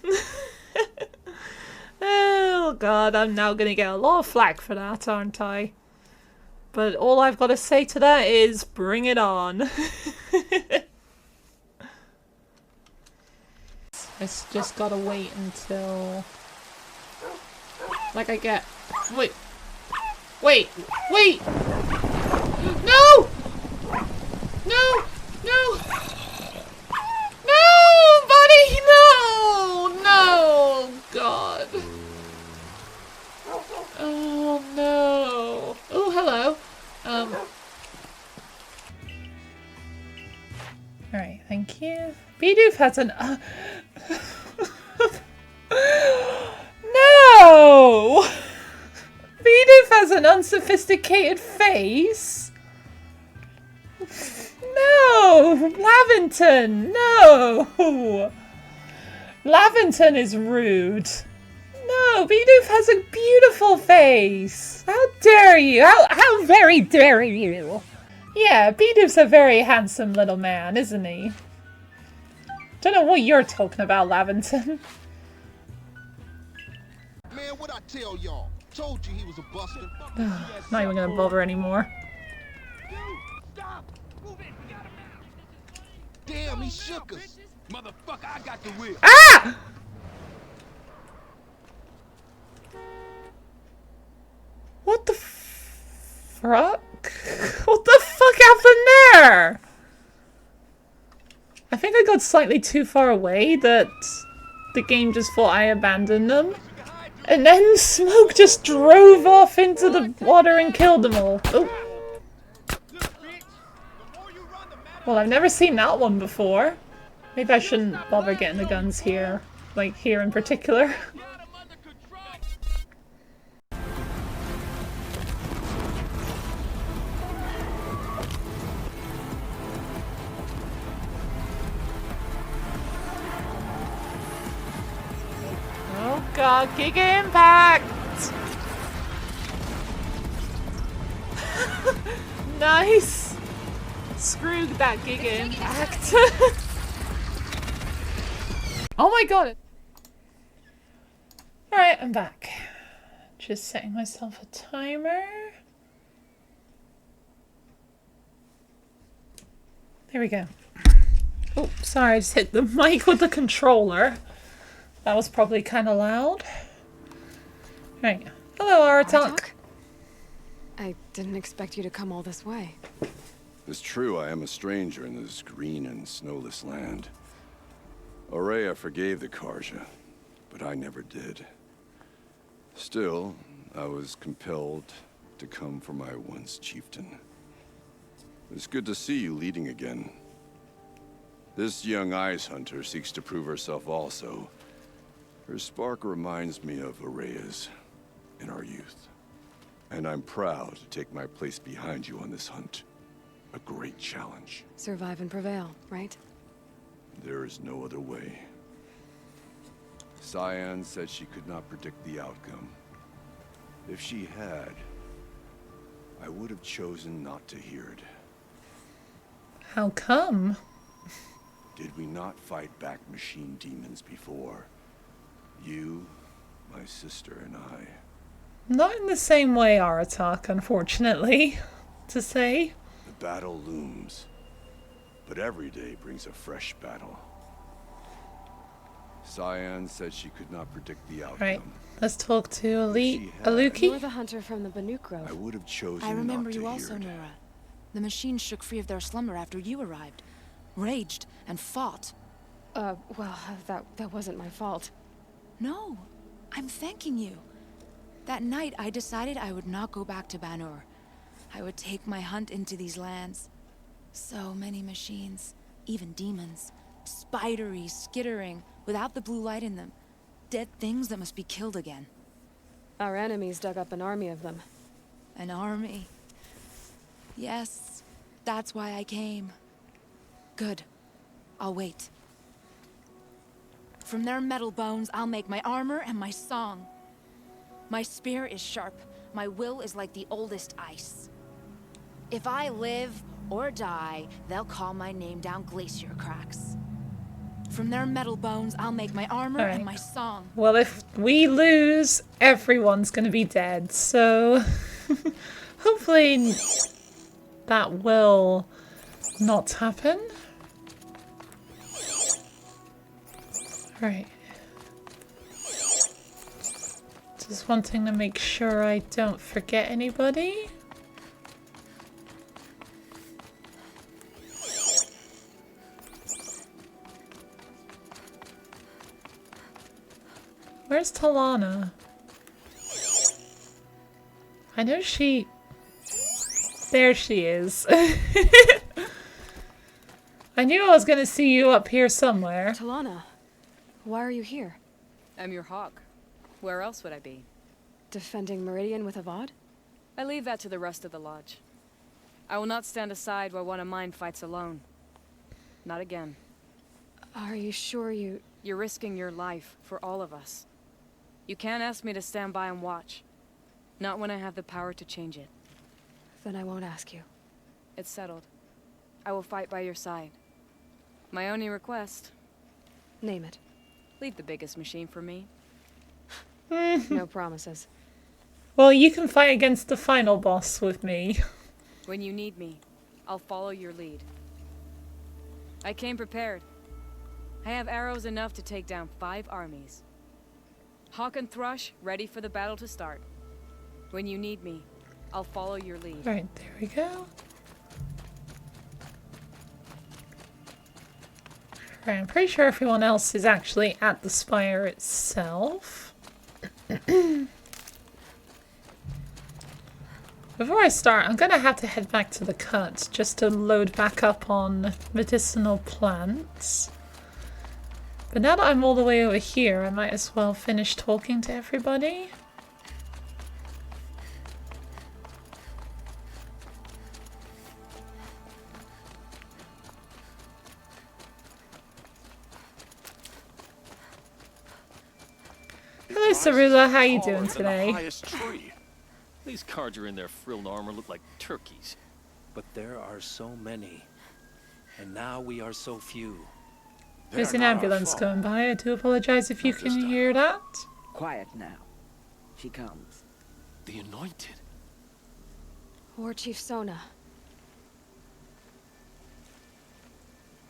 Oh god, I'm now gonna get a lot of flack for that, aren't I? But all I've got to say to that is bring it on. It's just gotta wait until... Like I get... Wait! Wait! Wait! No! No! No! No, buddy! No! No! God. Oh, no. Oh, hello. Alright, thank you. Bidoof has an... No! Bidoof has an unsophisticated face? No! Lavington! No! Lavington is rude. No, Bidoof has a beautiful face. How dare you? How very dare you? Yeah, Bidoof's a very handsome little man, isn't he? Don't know what you're talking about, Lavington. Man, what I tell y'all? Told you he was a buster. Not even gonna bother anymore. Damn, he shook us. Motherfucker, I got the whip. Ah! What the fuck? What the fuck happened there? I think I got slightly too far away that the game just thought I abandoned them. And then Smoke just drove off into the water and killed them all. Oh. Well, I've never seen that one before. Maybe I shouldn't bother getting the guns here. Like, here in particular. Oh god, Giga Impact! Nice! Screw that Giga Impact. Oh my god! Alright, I'm back. Just setting myself a timer. There we go. Oh, sorry, I just hit the mic with the controller. That was probably kind of loud. Right. Hello, Aratak. I didn't expect you to come all this way. It's true, I am a stranger in this green and snowless land. Aurea forgave the Karja, but I never did. Still, I was compelled to come for my once chieftain. It's good to see you leading again. This young ice hunter seeks to prove herself also. Her spark reminds me of Aurea's in our youth. And I'm proud to take my place behind you on this hunt. A great challenge. Survive and prevail, right? There is no other way. Cyan said she could not predict the outcome. If she had, I would have chosen not to hear it. How come? Did we not fight back machine demons before? You, my sister, and I. Not in the same way, Aratak, unfortunately, to say. The battle looms, but every day brings a fresh battle. Cyan said she could not predict the outcome. Right, let's talk to Aluki. You're the hunter from the Banuk Grove. I would have chosen I remember not to you hear also, it. Nora. The machines shook free of their slumber after you arrived. Raged and fought. Well, that wasn't my fault. No, I'm thanking you. That night, I decided I would not go back to Banur. I would take my hunt into these lands. So many machines, even demons. Spidery, skittering, without the blue light in them. Dead things that must be killed again. Our enemies dug up an army of them. An army. Yes, that's why I came. Good. I'll wait. From their metal bones, I'll make my armor and my song. My spear is sharp. My will is like the oldest ice. If I live or die, they'll call my name down glacier cracks. From their metal bones, I'll make my armor and my song. Well, if we lose, everyone's gonna be dead, so... hopefully that will not happen. Right. Just wanting to make sure I don't forget anybody. Where's Talana? I know she... There she is. I knew I was going to see you up here somewhere. Talana, why are you here? I'm your hawk. Where else would I be? Defending Meridian with a VOD? I leave that to the rest of the lodge. I will not stand aside while one of mine fights alone. Not again. Are you sure you... You're risking your life for all of us. You can't ask me to stand by and watch. Not when I have the power to change it. Then I won't ask you. It's settled. I will fight by your side. My only request... Name it. Leave the biggest machine for me. No promises. Well, you can fight against the final boss with me. When you need me, I'll follow your lead. I came prepared. I have arrows enough to take down 5 armies. Hawk and Thrush ready for the battle to start. When you need me, I'll follow your lead. Right, there we go. Right, I'm pretty sure everyone else is actually at the spire itself. Before I start, I'm gonna have to head back to the cut just to load back up on medicinal plants. But now that I'm all the way over here, I might as well finish talking to everybody. Hello, Cerula. How you doing today? These Carja in their frilled armor look like turkeys. But there are so many. And now we are so few. There's an ambulance going by. I do apologize if you can hear that. Quiet now. She comes. The Anointed. War Chief Sona.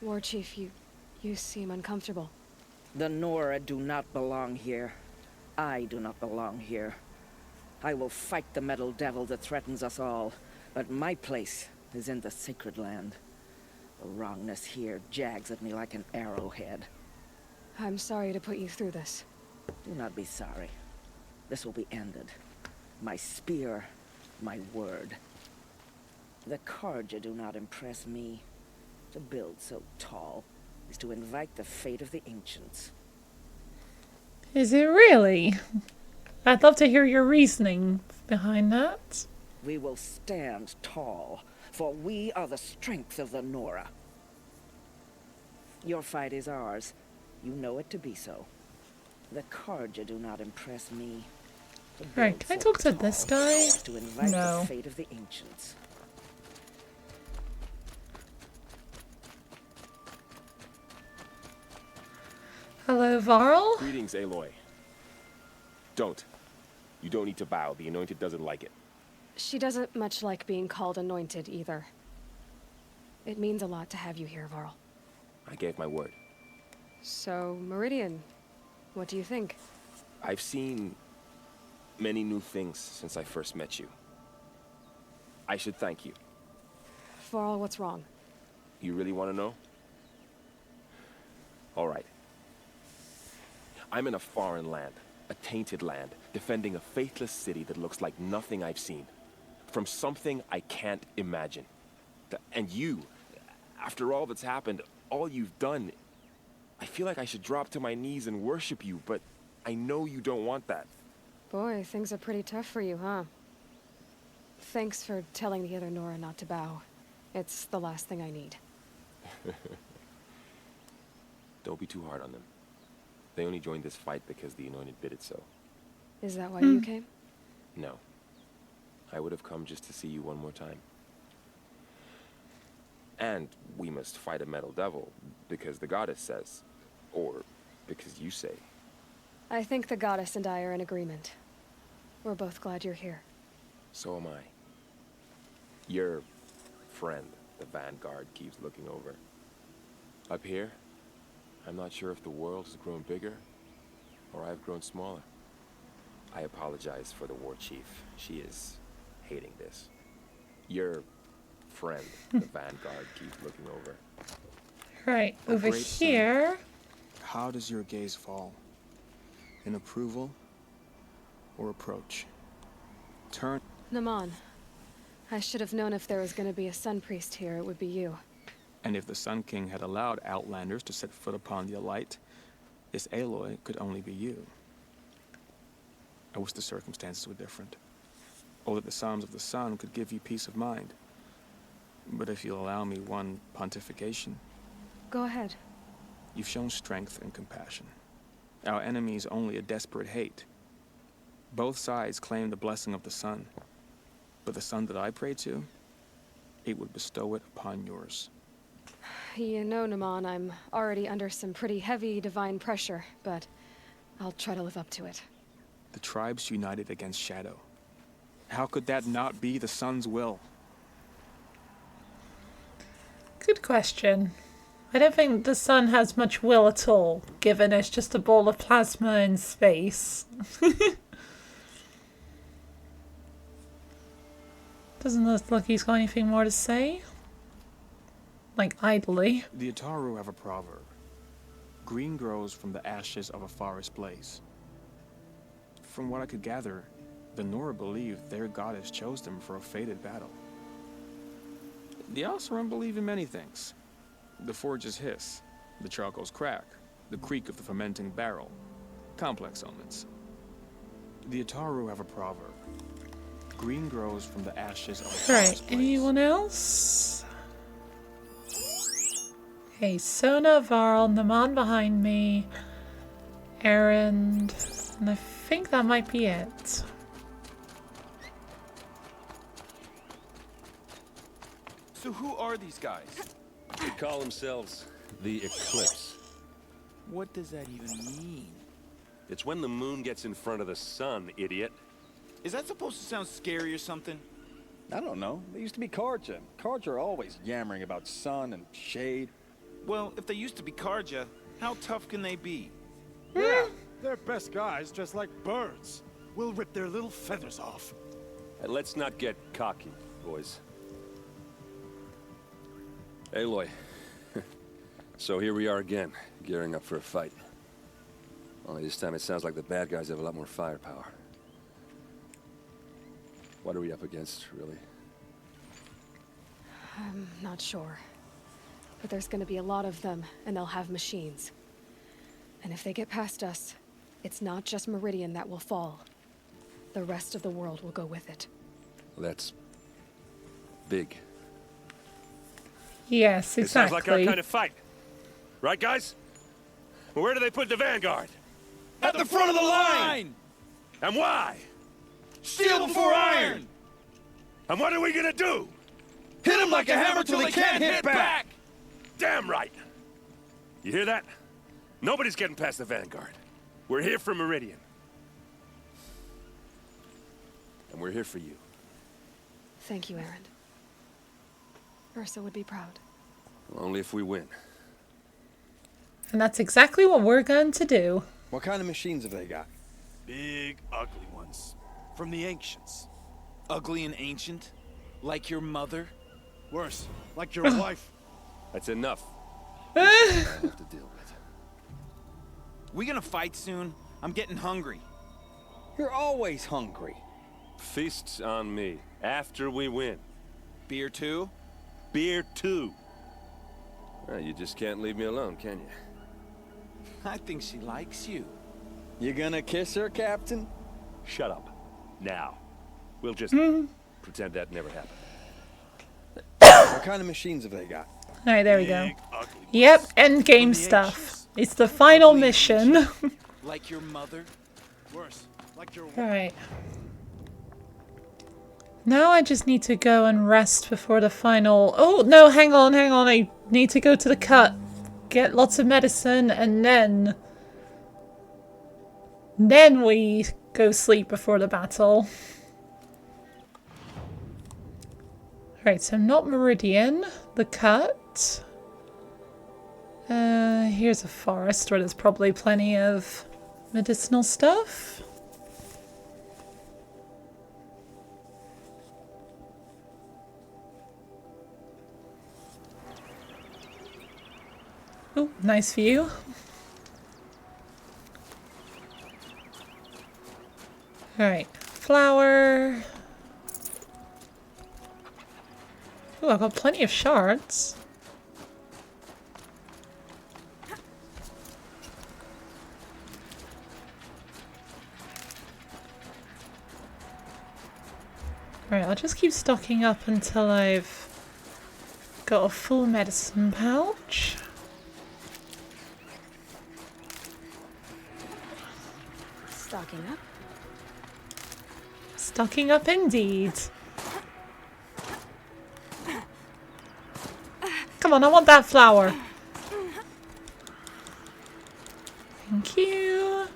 War Chief, you seem uncomfortable. The Nora do not belong here. I do not belong here. I will fight the metal devil that threatens us all, but my place is in the sacred land. The wrongness here jags at me like an arrowhead. I'm sorry to put you through this. Do not be sorry. This will be ended. My spear, my word. The Carja do not impress me. To build so tall is to invite the fate of the ancients. Is it really? I'd love to hear your reasoning behind that. We will stand tall, for we are the strength of the Nora. Your fight is ours. You know it to be so. The Carja do not impress me. Right, can I talk to this guy? To invite No. the fate of the ancients. Hello, Varl? Greetings, Aloy. Don't. You don't need to bow. The Anointed doesn't like it. She doesn't much like being called anointed either. It means a lot to have you here, Varl. I gave my word. So, Meridian, what do you think? I've seen many new things since I first met you. I should thank you. Varl, what's wrong? You really want to know? All right. I'm in a foreign land, a tainted land, defending a faithless city that looks like nothing I've seen. From something I can't imagine. And you, after all that's happened, all you've done, I feel like I should drop to my knees and worship you, but I know you don't want that. Boy, things are pretty tough for you, huh? Thanks for telling the other Nora not to bow. It's the last thing I need. Don't be too hard on them. They only joined this fight because the Anointed bid it so. Is that why you came? No. I would have come just to see you one more time. And we must fight a metal devil, because the goddess says. Or because you say. I think the goddess and I are in agreement. We're both glad you're here. So am I. Your friend, the Vanguard, keeps looking over. Up here, I'm not sure if the world has grown bigger or I've grown smaller. I apologize for the war chief. She is hating this. Your friend, the Vanguard, keeps looking over. Right, A over great sun. here. How does your gaze fall? In approval or approach? Turn. Naman, I should have known if there was going to be a Sun Priest here, it would be you. And if the Sun King had allowed Outlanders to set foot upon the Elite, this Aloy could only be you. I wish the circumstances were different. Or that the Psalms of the Sun could give you peace of mind. But if you'll allow me one pontification. Go ahead. You've shown strength and compassion. Our enemy is only a desperate hate. Both sides claim the blessing of the sun. But the sun that I pray to, it would bestow it upon yours. You know, Naman, I'm already under some pretty heavy divine pressure, but I'll try to live up to it. The tribes united against Shadow. How could that not be the sun's will? Good question. I don't think the sun has much will at all, given it's just a ball of plasma in space. Doesn't look like he's got anything more to say. Like, idly. The Ataru have a proverb. Green grows from the ashes of a forest blaze. From what I could gather, the Nora believe their goddess chose them for a fated battle. The Oseram believe in many things. The forges hiss, the charcoals crack, the creak of the fermenting barrel. Complex omens. The Ataru have a proverb. Green grows from the ashes of a forest Right, blaze. anyone else? Hey, Sona, Varl, Naman behind me, Aaron, and I think that might be it. So who are these guys? They call themselves the Eclipse. What does that even mean? It's when the moon gets in front of the sun, idiot. Is that supposed to sound scary or something? I don't know. They used to be Karja. Karja are always yammering about sun and shade. Well, if they used to be Karja, how tough can they be? Yeah, they're best guys just like birds. We'll rip their little feathers off. And let's not get cocky, boys. Aloy. So here we are again, gearing up for a fight. Only this time it sounds like the bad guys have a lot more firepower. What are we up against, really? I'm not sure. But there's gonna be a lot of them, and they'll have machines. And if they get past us, it's not just Meridian that will fall. The rest of the world will go with it. That's big. Yes, exactly. It sounds like our kind of fight. Right, guys? Well, where do they put the Vanguard? At the front of the line! And why? Steel before iron! And what are we gonna do? Hit them like a hammer till they can't hit back! Damn right! You hear that? Nobody's getting past the Vanguard. We're here for Meridian. And we're here for you. Thank you, Aaron. Ursa would be proud. Well, only if we win. And that's exactly what we're going to do. What kind of machines have they got? Big, ugly ones. From the ancients. Ugly and ancient? Like your mother? Worse, like your wife. That's enough. I have to deal with. We gonna fight soon? I'm getting hungry. You're always hungry. Feasts on me. After we win. Beer too? Beer too. Well, you just can't leave me alone, can you? I think she likes you. You gonna kiss her, Captain? Shut up. Now. We'll just pretend that never happened. What kind of machines have they got? Alright, there we go. Yep, end game stuff. It's the final mission. Like your mother? Worse, like your wife. Alright. Now I just need to go and rest before the final... Oh, no, hang on. I need to go to the cut. Get lots of medicine, and then... Then we go sleep before the battle. Right, so not Meridian, the cut. Here's a forest where there's probably plenty of medicinal stuff. Oh, nice view. Alright, flower. Oh, I've got plenty of shards. Right, I'll just keep stocking up until I've got a full medicine pouch. Stocking up. Stocking up indeed. Come on, I want that flower. Thank you.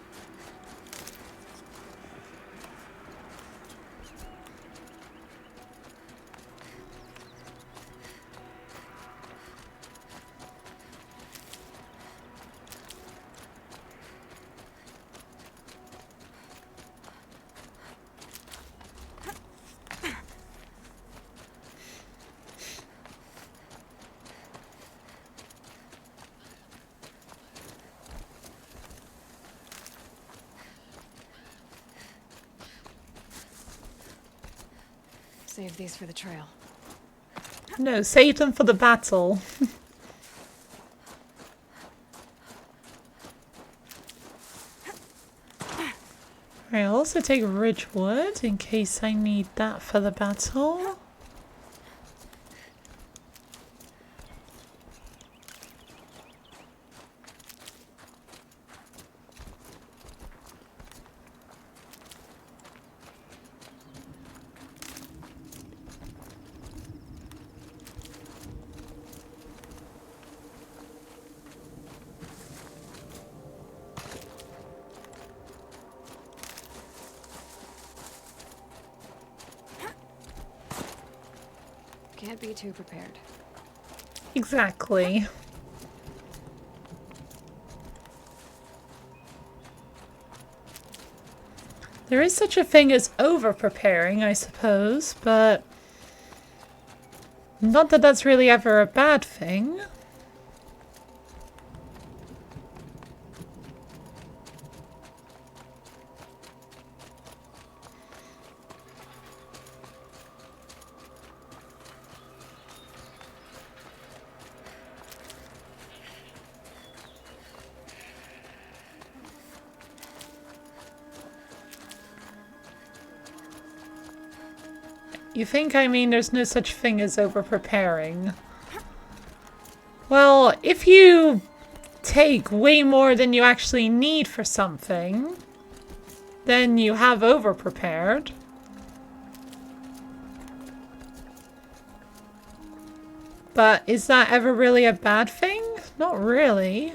Save these for the trail. No, save them for the battle. Alright, I'll also take Ridgewood in case I need that for the battle. Can't be too prepared. Exactly. There is such a thing as over-preparing, I suppose, but not that that's really ever a bad thing. You think I mean there's no such thing as over-preparing? Well, if you take way more than you actually need for something, then you have over-prepared. But is that ever really a bad thing? Not really.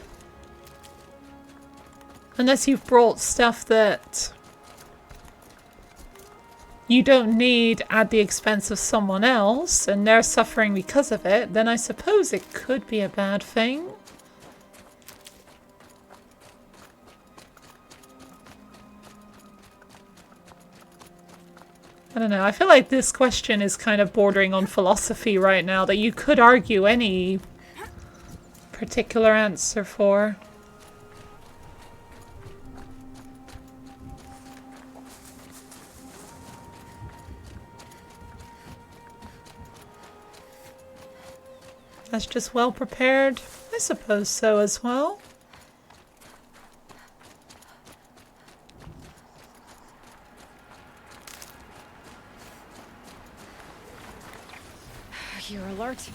Unless you've brought stuff that you don't need at the expense of someone else, and they're suffering because of it, then I suppose it could be a bad thing. I don't know, I feel like this question is kind of bordering on philosophy right now, that you could argue any particular answer for. That's just well prepared? I suppose so as well. You're alert.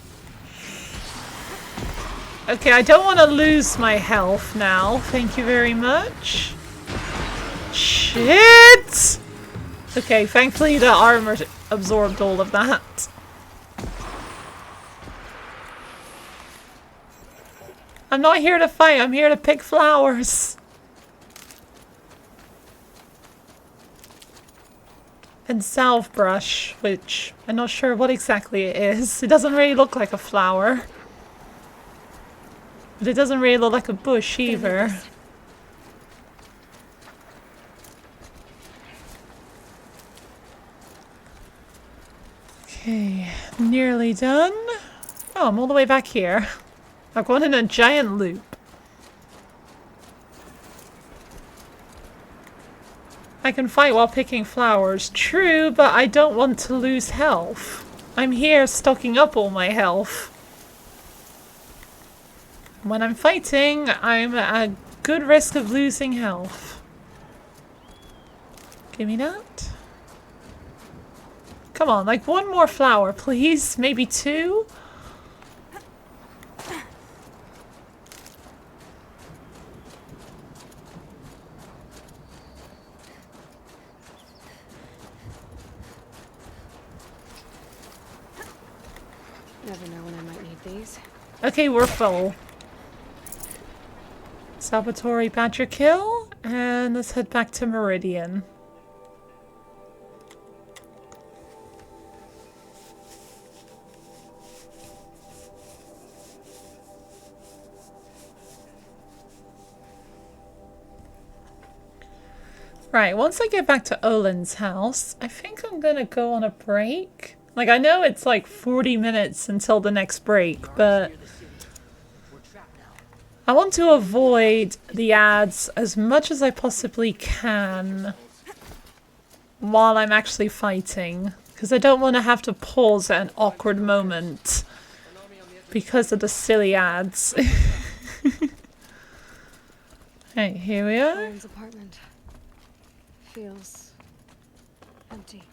Okay, I don't want to lose my health now. Thank you very much. Shit! Okay, thankfully the armor absorbed all of that. I'm not here to fight, I'm here to pick flowers. And salve brush, which I'm not sure what exactly it is. It doesn't really look like a flower. But it doesn't really look like a bush either. Okay, nearly done. Oh, I'm all the way back here. I've gone in a giant loop. I can fight while picking flowers. True, but I don't want to lose health. I'm here stocking up all my health. When I'm fighting, I'm at a good risk of losing health. Give me that. Come on, like one more flower, please. Maybe two? Never know when I might need these. Okay, we're full. Salvatore Badger kill, and let's head back to Meridian. Right, once I get back to Olin's house, I think I'm gonna go on a break. Like, I know it's like 40 minutes until the next break, but I want to avoid the ads as much as I possibly can while I'm actually fighting, because I don't want to have to pause at an awkward moment because of the silly ads. Hey, here we are. Owen's apartment feels empty.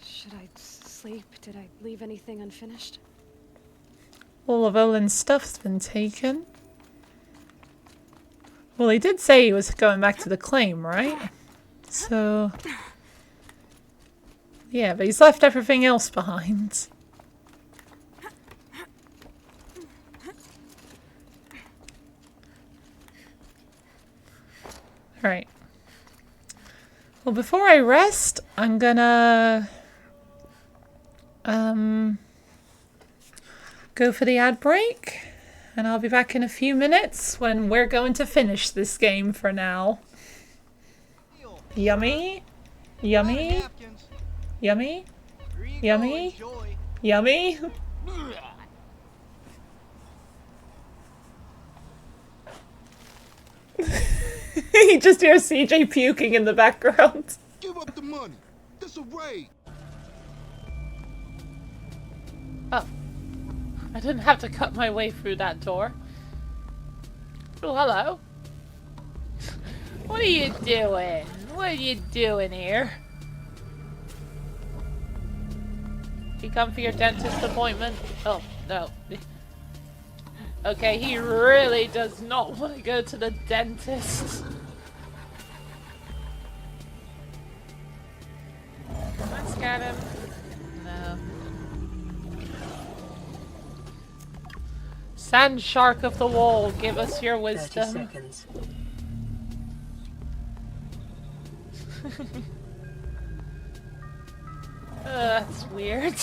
Should I sleep? Did I leave anything unfinished? All of Olin's stuff's been taken. Well, he did say he was going back to the claim, right? So... yeah, but he's left everything else behind. Right. Well, before I rest, I'm gonna... go for the ad break, and I'll be back in a few minutes when we're going to finish this game for now. Yummy, yummy, yummy, yummy, yummy. You just hear CJ puking in the background. Give up the money. This a raid. Oh. I didn't have to cut my way through that door. Oh, hello. What are you doing? What are you doing here? You come for your dentist appointment? Oh, no. Okay, he really does not want to go to the dentist. Let's get him. No. Sand shark of the wall, give us your wisdom. 30 seconds. That's weird.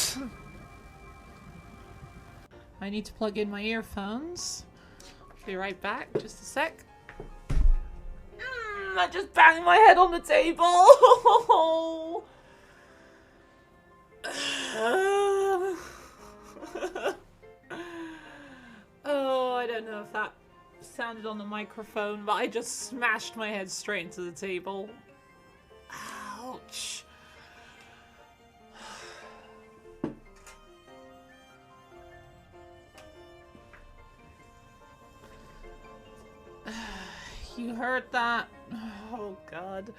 I need to plug in my earphones. Be right back, just a sec. I just banged my head on the table. Oh, I don't know if that sounded on the microphone, but I just smashed my head straight into the table. Ouch. You heard that? Oh god.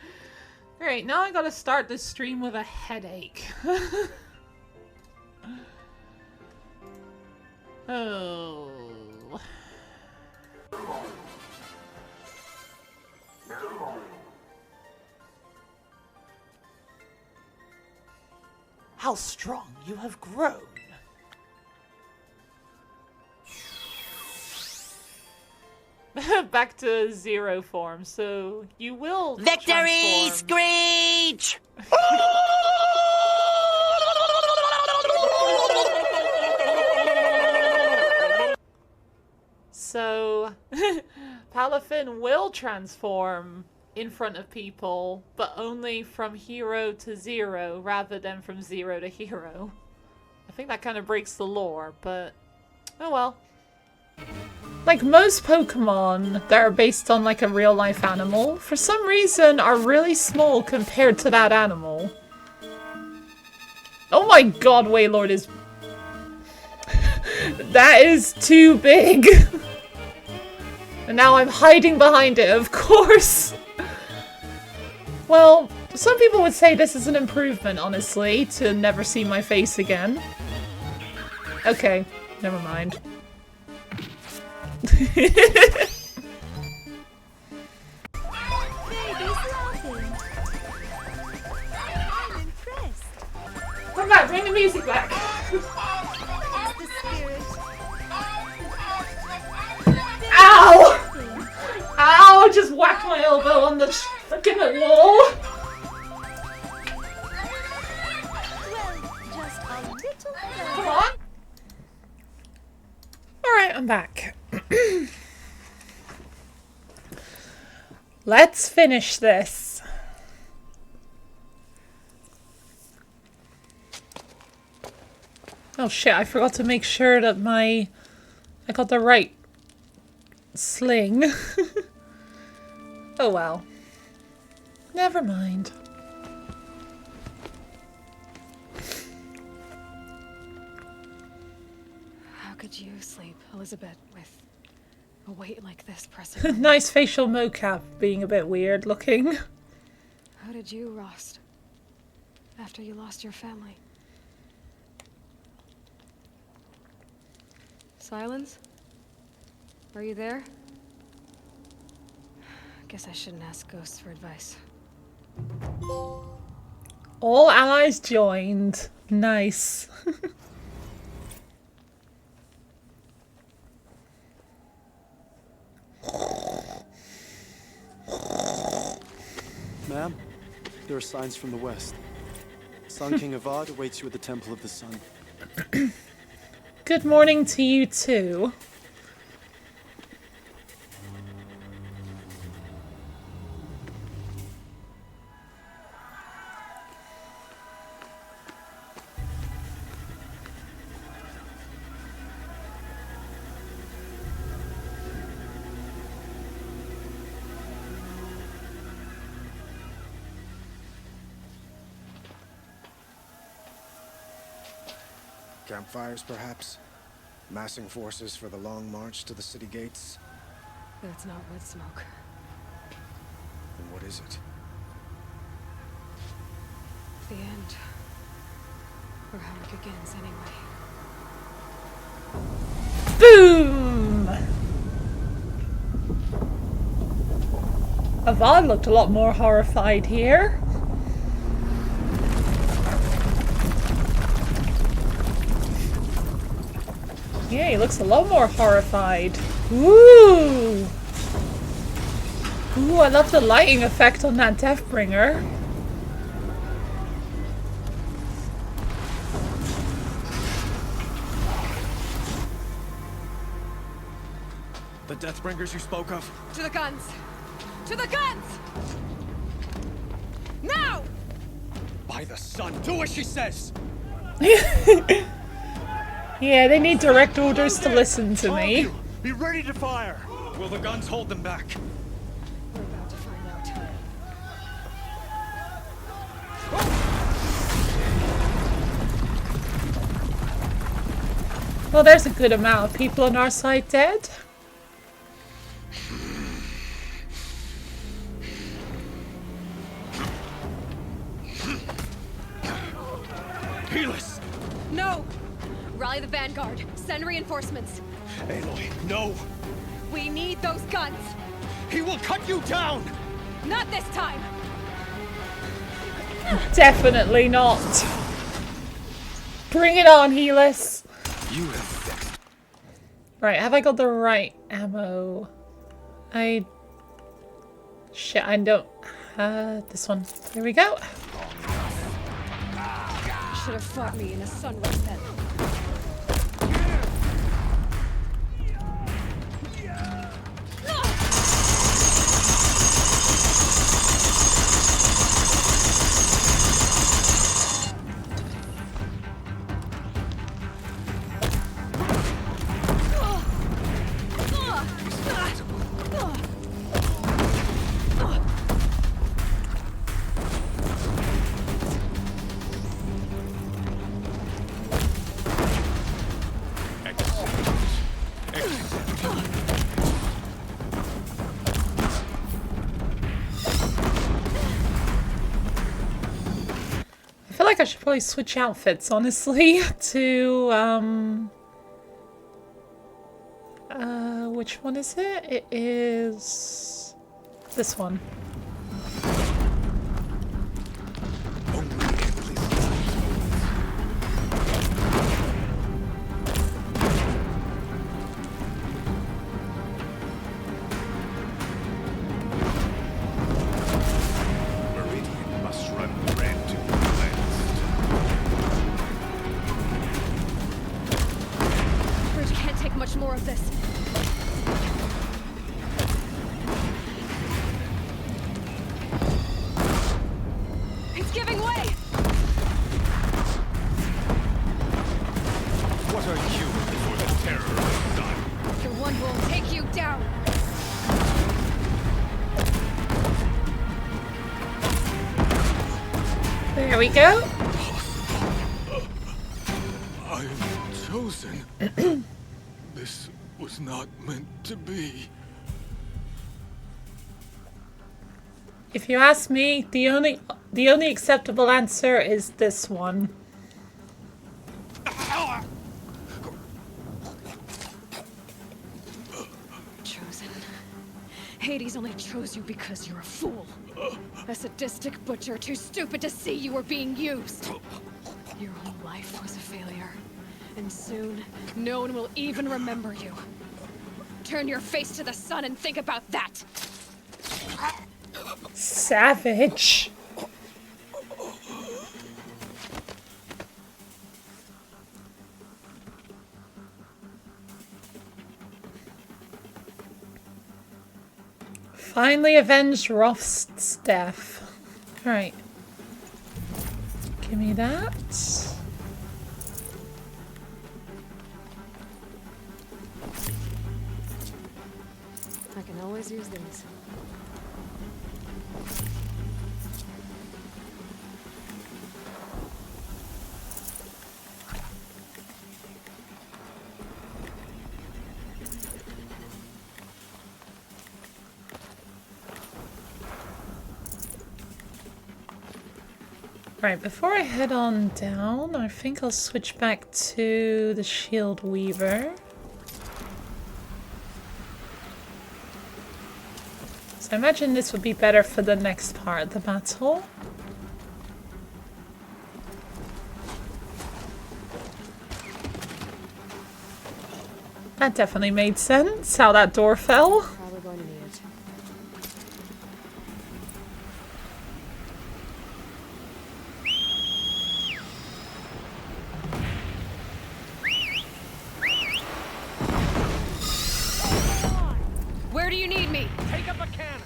Alright, now I gotta start this stream with a headache. Oh. How strong you have grown. Back to zero form, so you will Victory transform. scream! Rage! So, Palafin will transform in front of people, but only from hero to zero rather than from zero to hero. I think that kind of breaks the lore, but oh well. Like most Pokemon that are based on like a real life animal, for some reason are really small compared to that animal. Oh my god, Waylord is... That is too big! And now I'm hiding behind it, of course! Well, some people would say this is an improvement, honestly, to never see my face again. Okay, never mind. Come back, bring the music back! Ow! Ow! I just whacked my elbow on the fucking wall! Come on! Alright, I'm back. Let's finish this. Oh shit, I forgot to make sure that I got the right sling. Oh well. Never mind. How could you sleep, Elizabeth, with a weight like this pressing on you? Nice facial mocap being a bit weird looking. How did you rust after you lost your family? Silence? Are you there? Guess I shouldn't ask ghosts for advice. All allies joined. Nice. Ma'am, there are signs from the west. Sun King Avad awaits you at the Temple of the Sun. Good morning to you too. Campfires, perhaps? Massing forces for the long march to the city gates? That's not wood smoke. Then what is it? The end. Or how it begins, anyway. Boom! Avad looked a lot more horrified here. Yeah, he looks a lot more horrified. Ooh! Ooh, I love the lighting effect on that Deathbringer. The Deathbringers you spoke of? To the guns! To the guns! Now! By the sun, do as she says! Yeah, they need direct orders to listen to me. Be ready to fire! Will the guns hold them back? We're about to find out. Well, there's a good amount of people on our side dead. Helis! No! Rally the vanguard. Send reinforcements. Aloy, no! We need those guns! He will cut you down! Not this time! Definitely not. Bring it on, Helis. You have... Right, have I got the right ammo? Shit, I don't This one. Here we go. Should have fought me in a sunrise then. I should probably switch outfits, honestly, to, which one is it? It is this one. There we go. I am chosen. This was not meant to be. If you ask me, the only acceptable answer is this one. Chosen. Hades only chose you because you're a fool. A sadistic butcher too stupid to see you were being used. Your whole life was a failure. And soon, no one will even remember you. Turn your face to the sun and think about that! Savage. Finally avenged Roth's death. Alright. Give me that. I can always use these. Right, before I head on down, I think I'll switch back to the Shield Weaver. So I imagine this would be better for the next part of the battle. That definitely made sense, how that door fell. Probably going to need it. Where do you need me? Take up a cannon.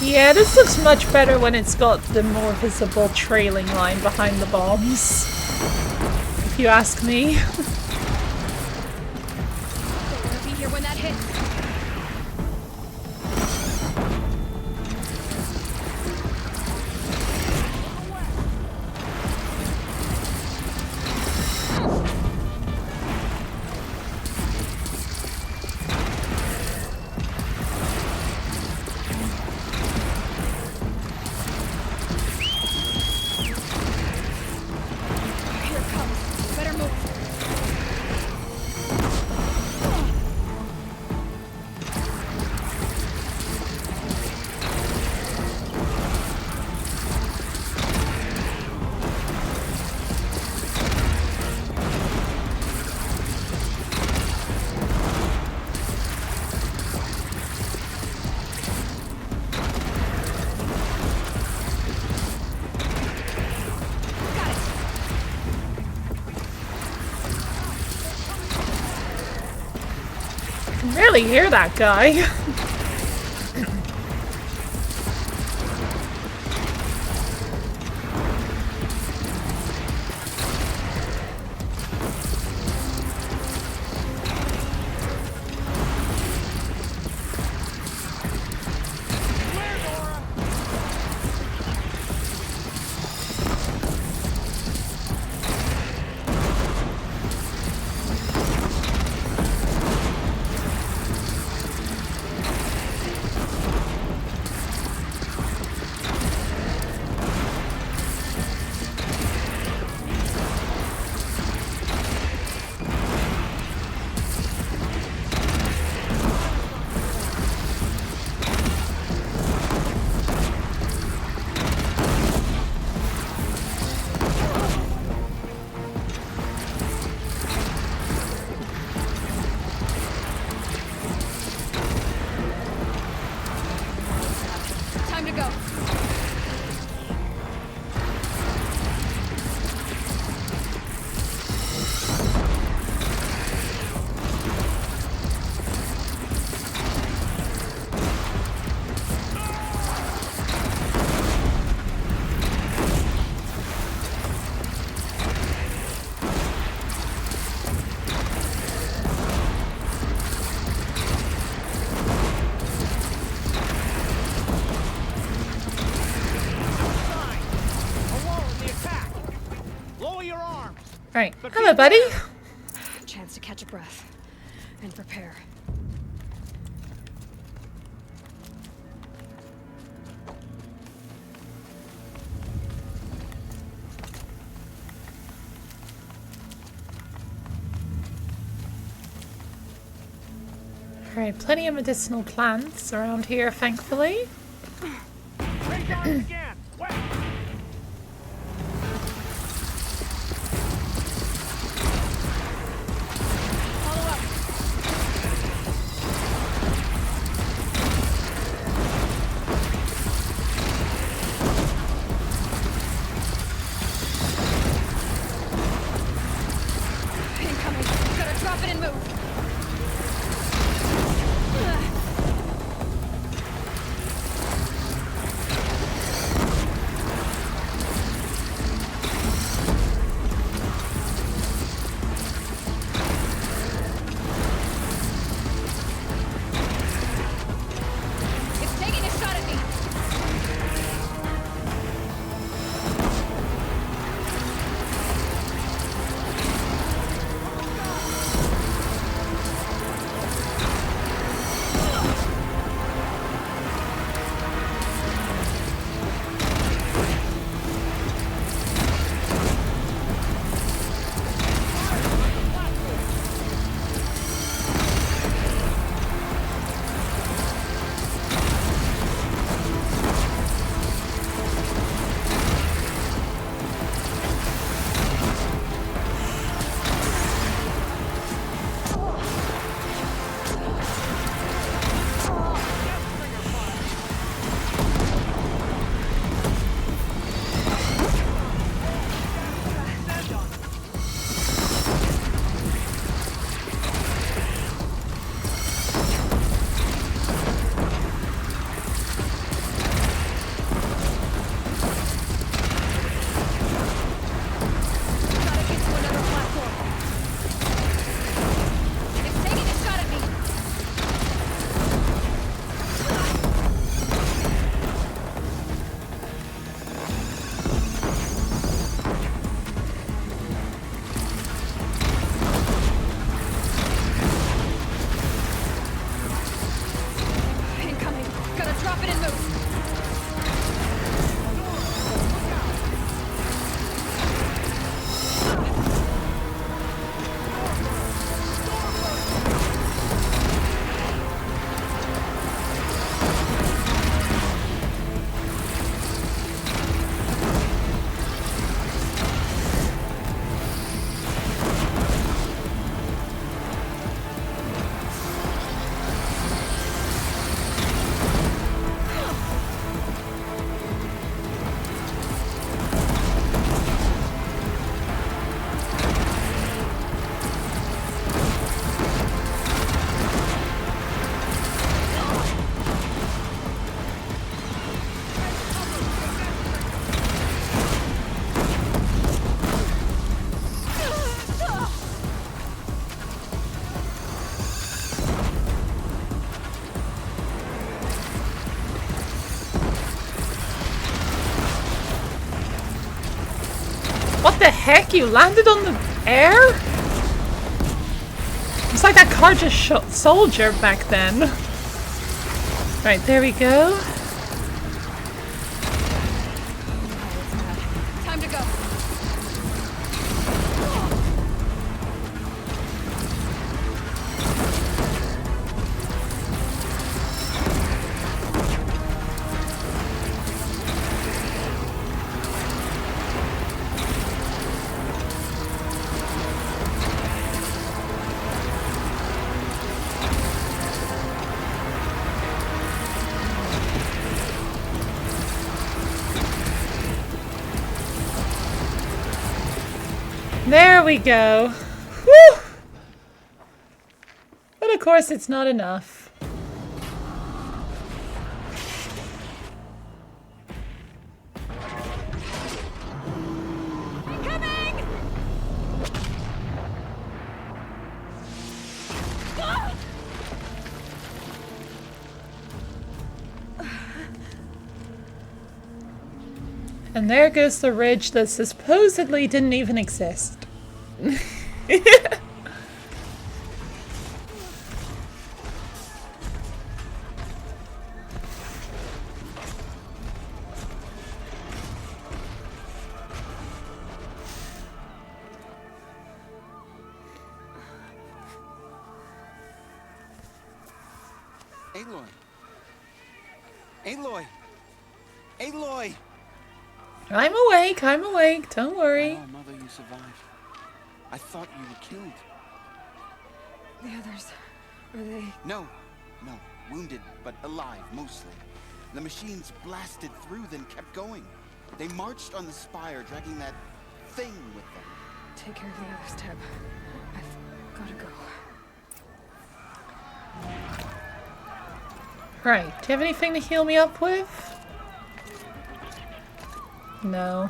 Yeah, this looks much better when it's got the more visible trailing line behind the bombs, if you ask me. Don't want to be here when that hits. can barely hear that guy. Time to go. Right. Hello, buddy. Chance to catch a breath and prepare. Alright, plenty of medicinal plants around here, thankfully. Incoming. Gotta drop it and move. It's taking a shot at me. What the heck? You landed on the air? It's like that car just shot Soldier back then. Right, there we go. Time to go. There we go. Whew. But of course it's not enough. And there goes the ridge that supposedly didn't even exist. Aloy! Aloy! Aloy! I'm awake, don't worry. Oh, Mother, you survived. I thought you were killed. The others, are they? No, wounded, but alive, mostly. The machines blasted through, then kept going. They marched on the spire, dragging that thing with them. Take care of the others, Teb. I've gotta go. Right, do you have anything to heal me up with? No.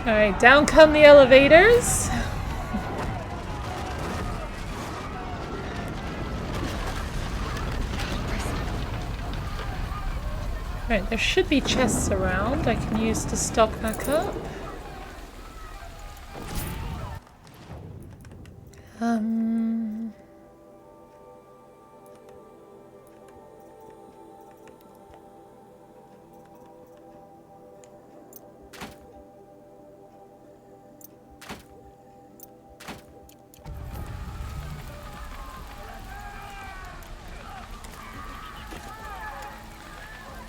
Alright, down come the elevators. Right, there should be chests around I can use to stock back up.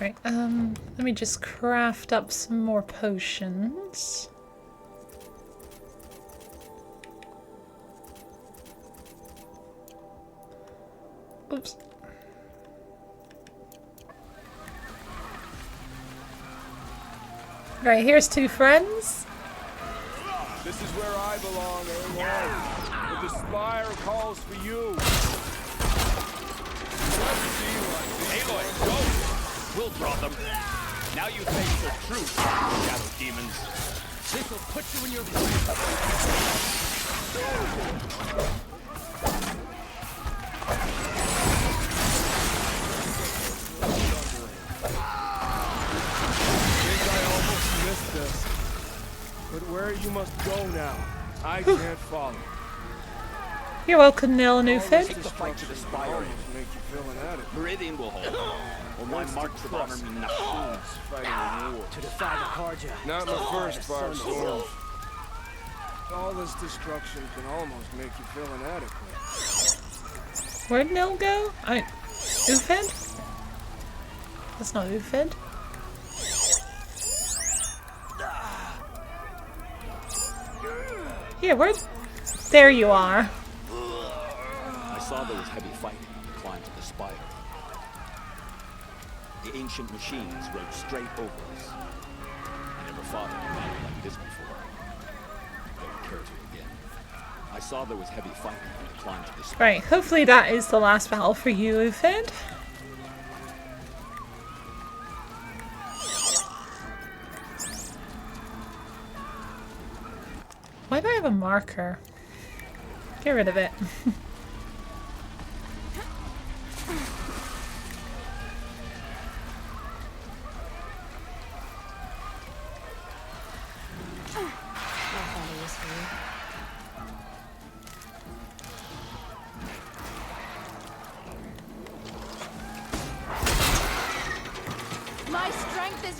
Right, let me just craft up some more potions. Oops. Right, here's two friends. This is where I belong, Aloy. But the spire calls for you. Aloy, go! We'll draw them. Now you face the truth, shadow demons. This will put you in your place. I almost missed this. But where you must go now, I can't follow. You're welcome, Nil Newford. Take the fight to the spire. Make you feel inadequate. Meridian will hold. Or my march to honor me now. Fighting a war. To defy the Karja. Not my first firestorm. All this destruction can almost make you feel inadequate. Where'd Nil go? Ufed? That's not Ufed. Here, where? There you are. I saw there was heavy fighting on the climb to the spire. The ancient machines rode straight over us. I never fought in a battle like this before. Don't care to again. I saw there was heavy fighting on the climb to the spire. Right, hopefully that is the last battle for you, Ufed. Why do I have a marker? Get rid of it.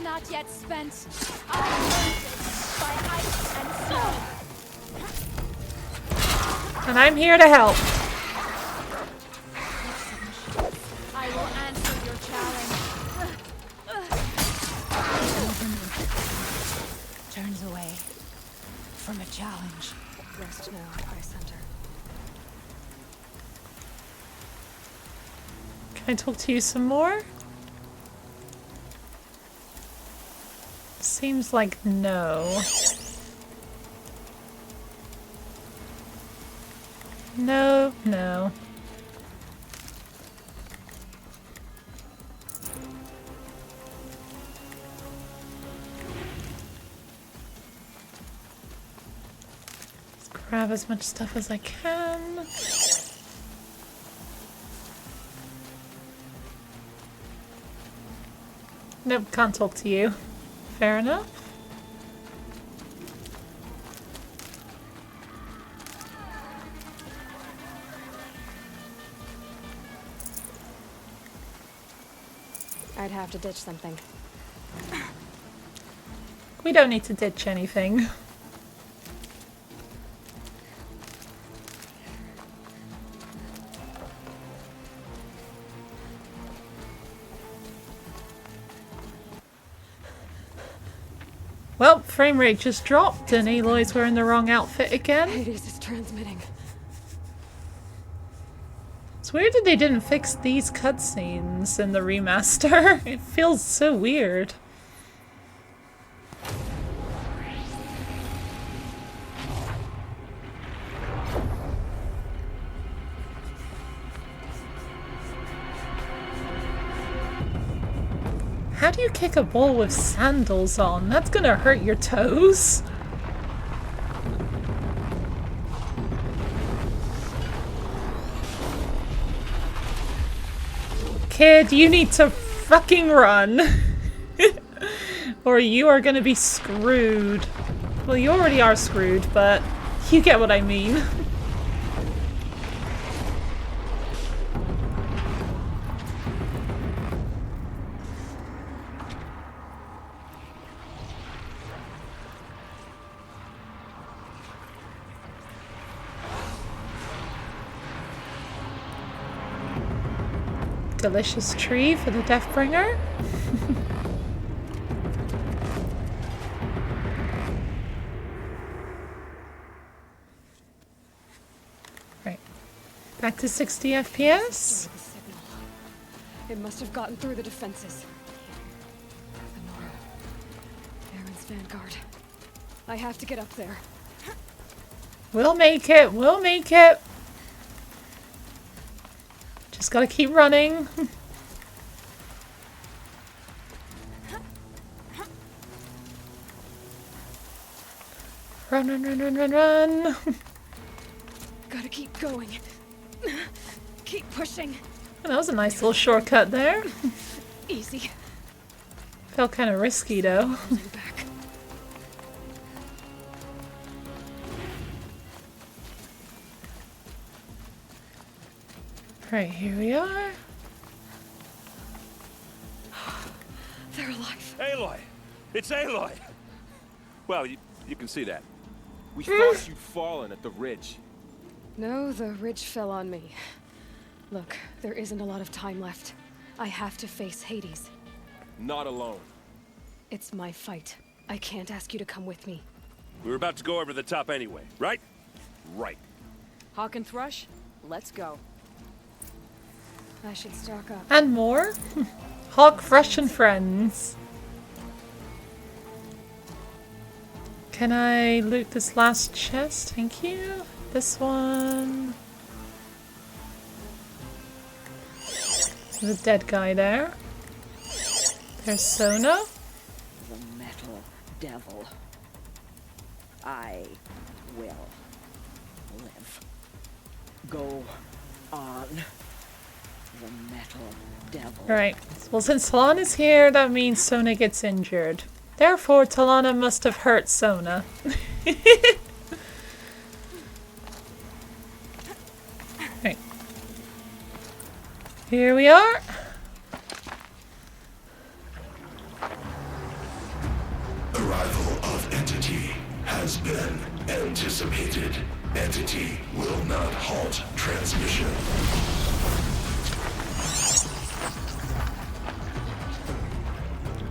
is not yet spent. I learned it by ice and snow. And I'm here to help. I will answer your challenge. Turns away from a challenge. Rest now, High Center. Can I talk to you some more? Seems like no. No, no. Let's grab as much stuff as I can. Nope, can't talk to you. Fair enough. I'd have to ditch something. We don't need to ditch anything. Well, frame rate just dropped and Aloy's wearing the wrong outfit again. Hades is transmitting. It's weird that they didn't fix these cutscenes in the remaster. It feels so weird. How do you kick a ball with sandals on? That's gonna hurt your toes. Kid, you need to fucking run. Or you are gonna be screwed. Well, you already are screwed, but you get what I mean. Delicious tree for the Deathbringer. Right. Back to 60 FPS. It must have gotten through the defenses. The Nora. Aaron's vanguard. I have to get up there. We'll make it. We'll make it. Just gotta keep running. Run, run, run, run, run, run. Gotta keep going. Keep pushing. That was a nice little shortcut there. Easy. Felt kind of risky though. Back. Right, here we are. They're alive. Aloy! It's Aloy! Well, you can see that. We thought you'd fallen at the ridge. No, the ridge fell on me. Look, there isn't a lot of time left. I have to face Hades. Not alone. It's my fight. I can't ask you to come with me. We were about to go over the top anyway, right? Right. Hawk and Thrush, let's go. I should stock up. And more. Hawk, Thrush, and friends. Can I loot this last chest? Thank you. This one. There's a dead guy there. There's Sona. The metal devil. I will live. Go on. The metal devil. Right. Well, since Talana's here, that means Sona gets injured. Therefore, Talana must have hurt Sona. Right. Here we are. has been anticipated. Entity will not halt transmission.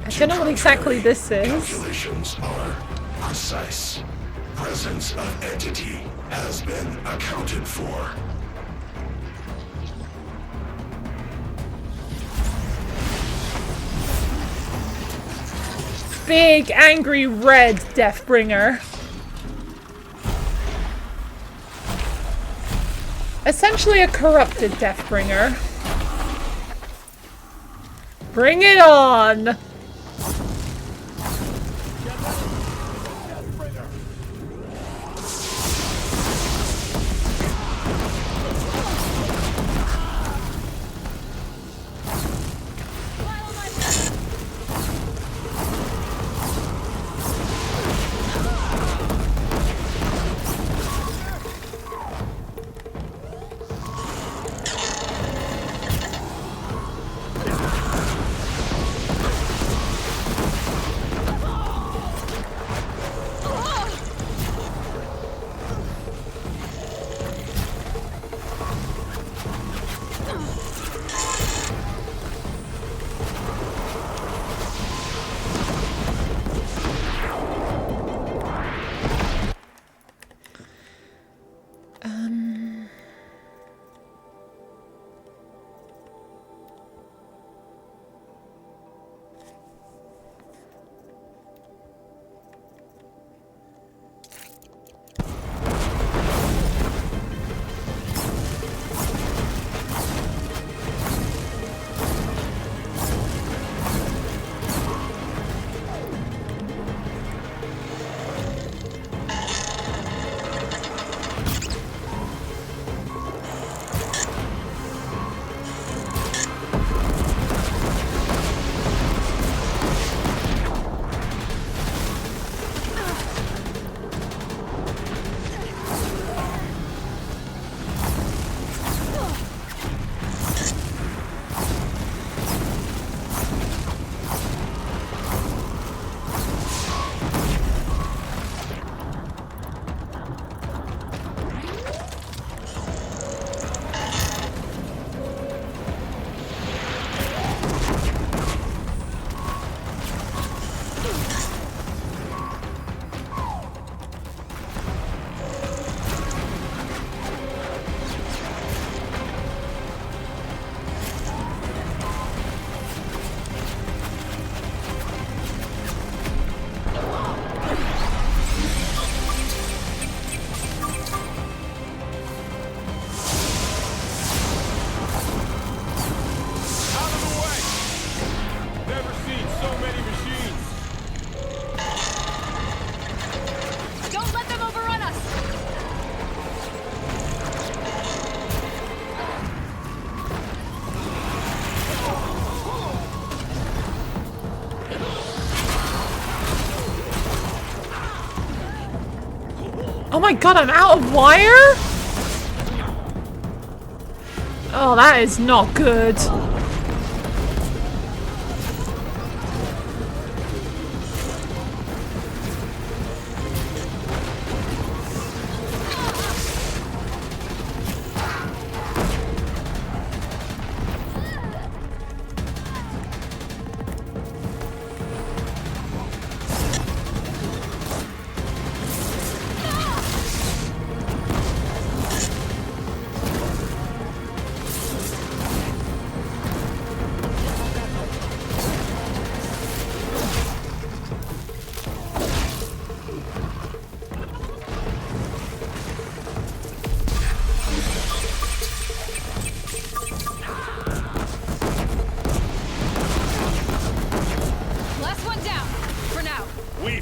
I don't know what exactly this is. Calculations are precise. Presence of entity has been accounted for. Big, angry, red Deathbringer. Essentially a corrupted Deathbringer. Bring it on! Oh my god, I'm out of wire? Oh, that is not good.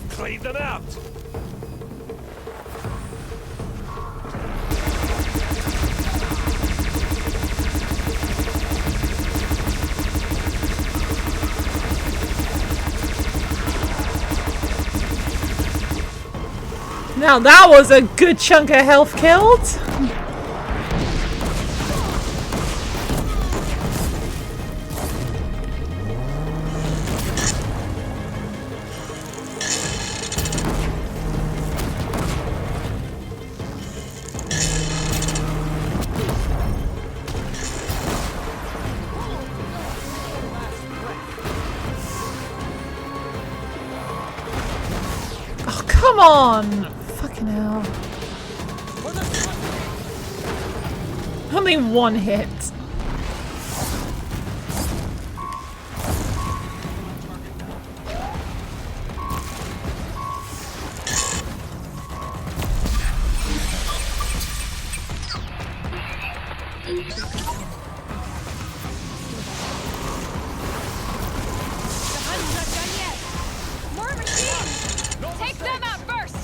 Clean them out! Now that was a good chunk of health killed. Come on! Fucking hell. Only one hit. Take them out first!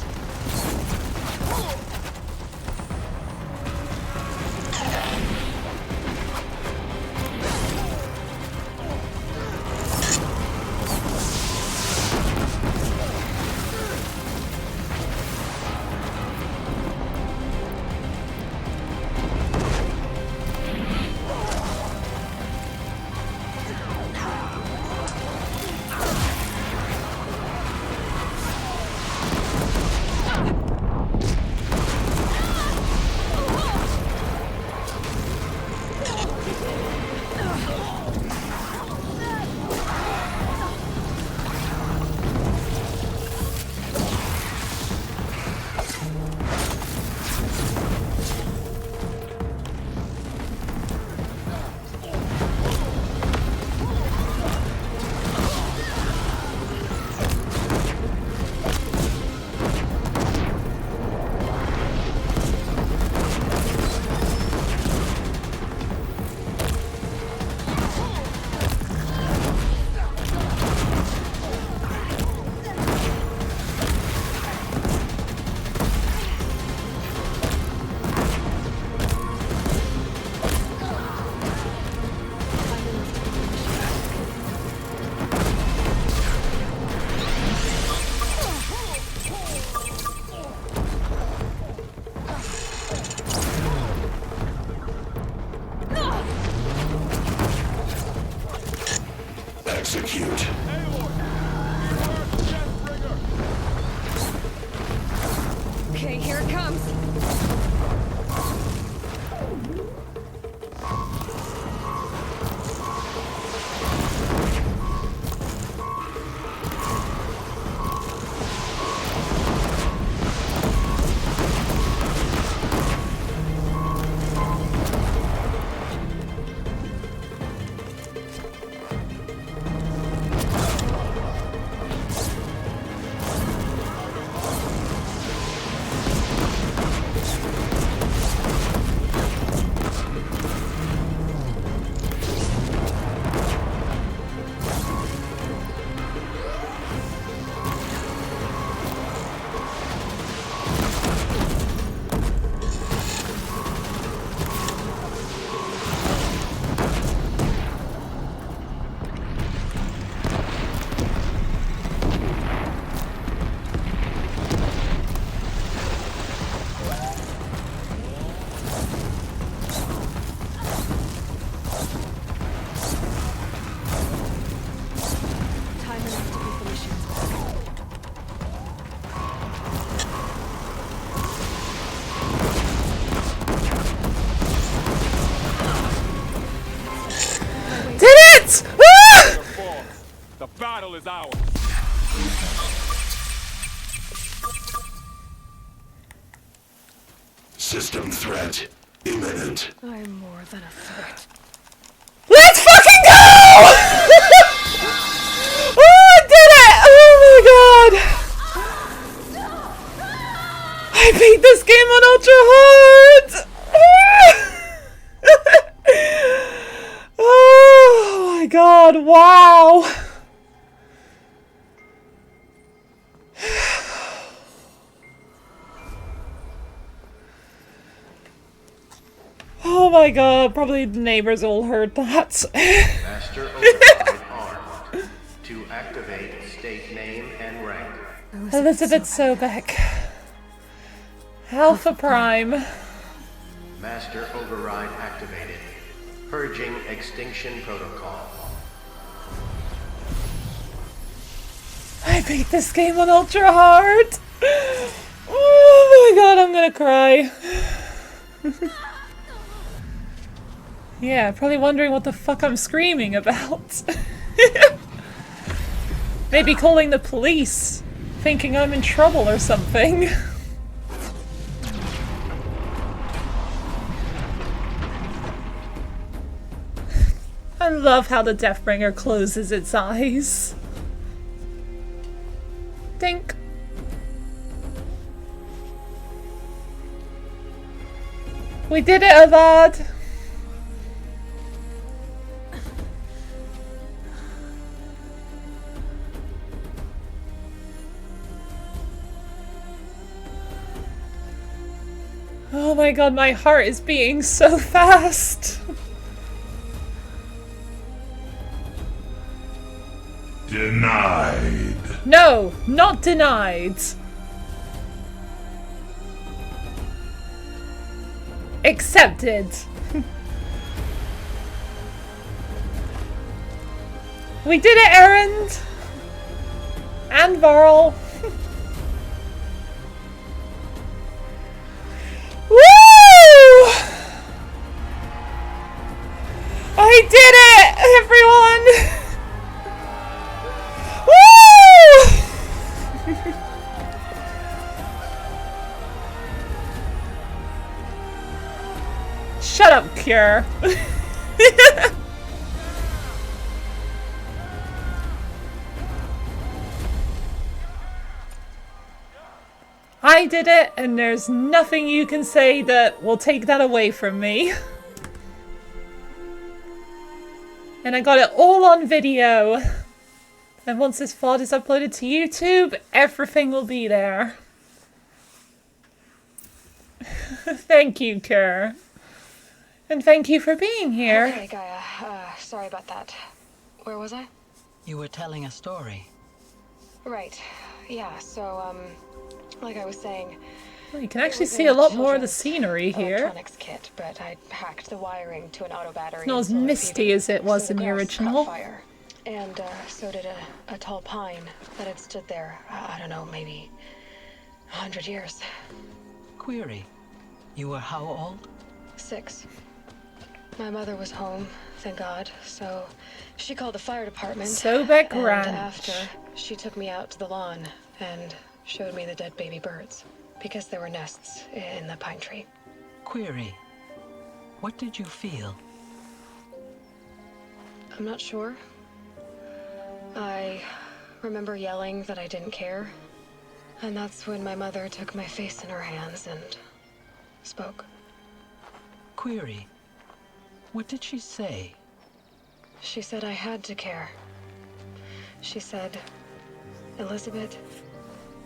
Execute. Okay, here it comes. The battle is ours. System threat imminent. I'm more than a threat. Let's fucking go! Oh, I did it! Oh my god! I beat this game on ultra hard! Oh my god, wow! Oh my god, probably the neighbors all heard that. Master override armed. To activate, state name and rank. Elizabeth Sobek. Alpha Prime. Master override activated. Purging extinction protocol. I beat this game on ultra hard. Oh my god, I'm gonna cry. Yeah, probably wondering what the fuck I'm screaming about. Maybe calling the police. thinking I'm in trouble or something. I love how the Deathbringer closes its eyes. Dink. We did it, Avad! Oh my god, my heart is beating so fast! Denied. No, not denied. Accepted. We did it, Erend! And Varl. Woo! I did it, everyone! Shut up, Cure. I did it, and there's nothing you can say that will take that away from me. And I got it all on video. And once this VOD is uploaded to YouTube, everything will be there. Thank you, Kerr. And thank you for being here. Okay, Gaia. Sorry about that. Where was I? You were telling a story. Right. Yeah, so, like I was saying... Well, you can actually see a lot more of the scenery here. Electronics kit, but I hacked the wiring to an auto battery. It's not as misty as it was in the original. Fire. And so did a tall pine that had stood there, I don't know, maybe 100 years. Query. You were how old? 6. My mother was home, thank God, so she called the fire department. Sobek and Ranch. After, she took me out to the lawn and showed me the dead baby birds, because there were nests in the pine tree. Query. What did you feel? I'm not sure. I remember yelling that I didn't care, and that's when my mother took my face in her hands and spoke. Query. What did she say? She said I had to care. She said, Elizabeth,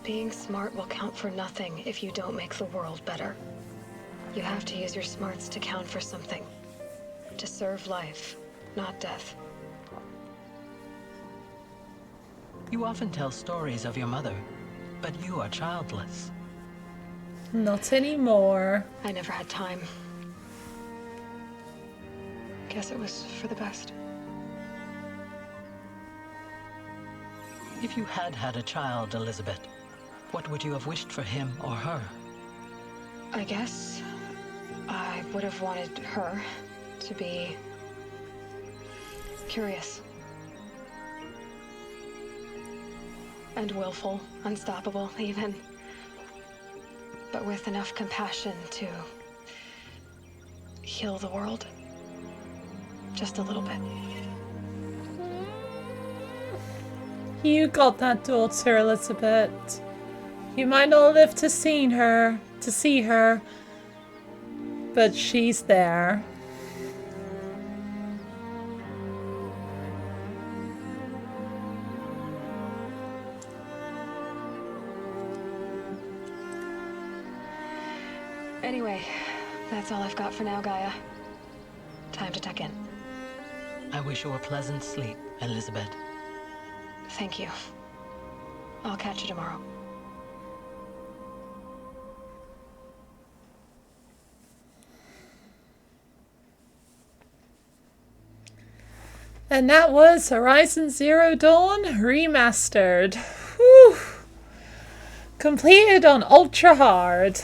being smart will count for nothing if you don't make the world better. You have to use your smarts to count for something. To serve life, not death. You often tell stories of your mother, but you are childless. Not anymore. I never had time. Guess it was for the best. If you had had a child, Elizabeth, what would you have wished for him or her? I guess I would have wanted her to be curious. And willful, unstoppable, even. But with enough compassion to heal the world. Just a little bit. You got that daughter, Elizabeth. You might not live to see her, but she's there. Anyway, that's all I've got for now, Gaia. Time to tuck in. I wish you a pleasant sleep, Elizabeth. Thank you. I'll catch you tomorrow. And that was Horizon Zero Dawn Remastered. Whew. Completed on Ultra Hard.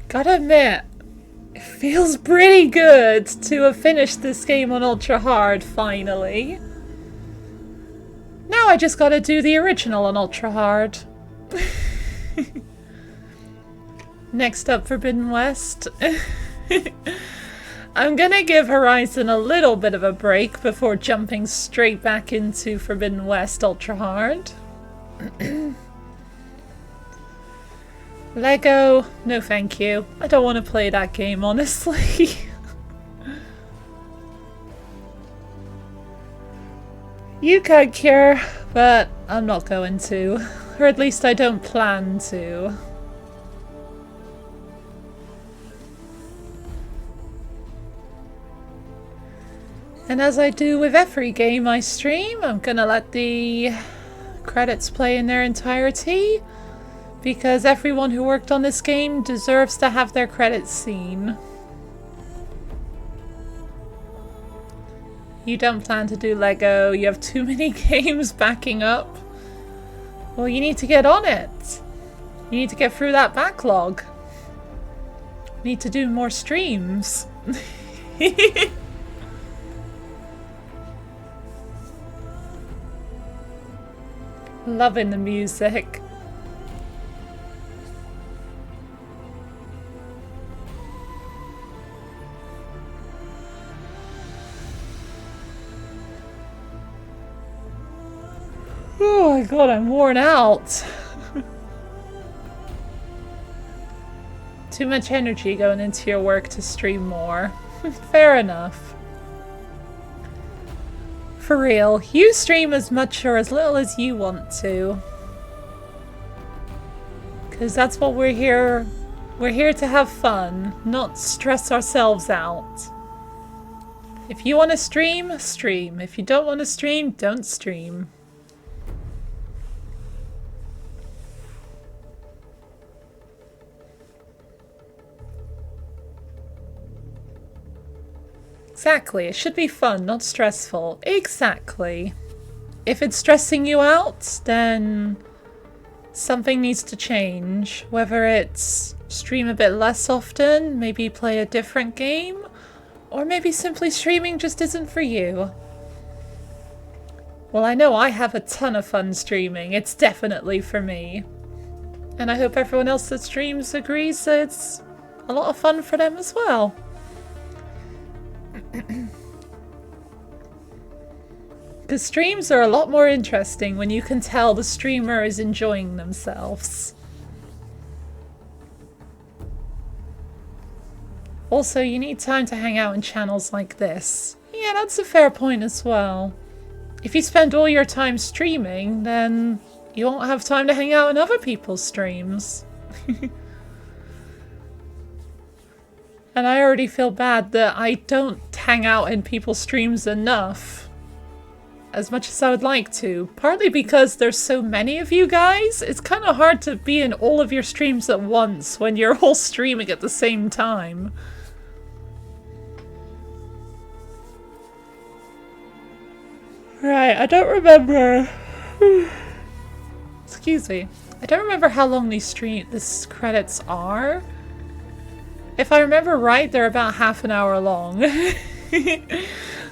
Gotta admit, it feels pretty good to have finished this game on Ultra Hard finally. Now I just gotta do the original on ultra hard. Next up, Forbidden West. I'm gonna give Horizon a little bit of a break before jumping straight back into Forbidden West ultra hard. Lego, no thank you. I don't want to play that game, honestly. You could cure, but I'm not going to. Or at least I don't plan to. And as I do with every game I stream, I'm gonna let the credits play in their entirety, because everyone who worked on this game deserves to have their credits seen. You don't plan to do Lego, you have too many games backing up. Well, you need to get on it. You need to get through that backlog. You need to do more streams. Loving the music. Oh my god, I'm worn out. Too much energy going into your work to stream more. Fair enough. For real, you stream as much or as little as you want to. Because that's what we're here. We're here to have fun, not stress ourselves out. If you want to stream, stream. If you don't want to stream, don't stream. Exactly, it should be fun, not stressful. Exactly. If it's stressing you out, then something needs to change. Whether it's stream a bit less often, maybe play a different game, or maybe simply streaming just isn't for you. Well, I know I have a ton of fun streaming. It's definitely for me. And I hope everyone else that streams agrees that it's a lot of fun for them as well. Because streams are a lot more interesting when you can tell the streamer is enjoying themselves. Also, you need time to hang out in channels like this. Yeah, that's a fair point as well. If you spend all your time streaming, then you won't have time to hang out in other people's streams. And I already feel bad that I don't hang out in people's streams enough. As much as I would like to. Partly because there's so many of you guys, it's kind of hard to be in all of your streams at once when you're all streaming at the same time. Right, I don't remember. Excuse me. I don't remember how long these credits are. If I remember right, they're about half an hour long.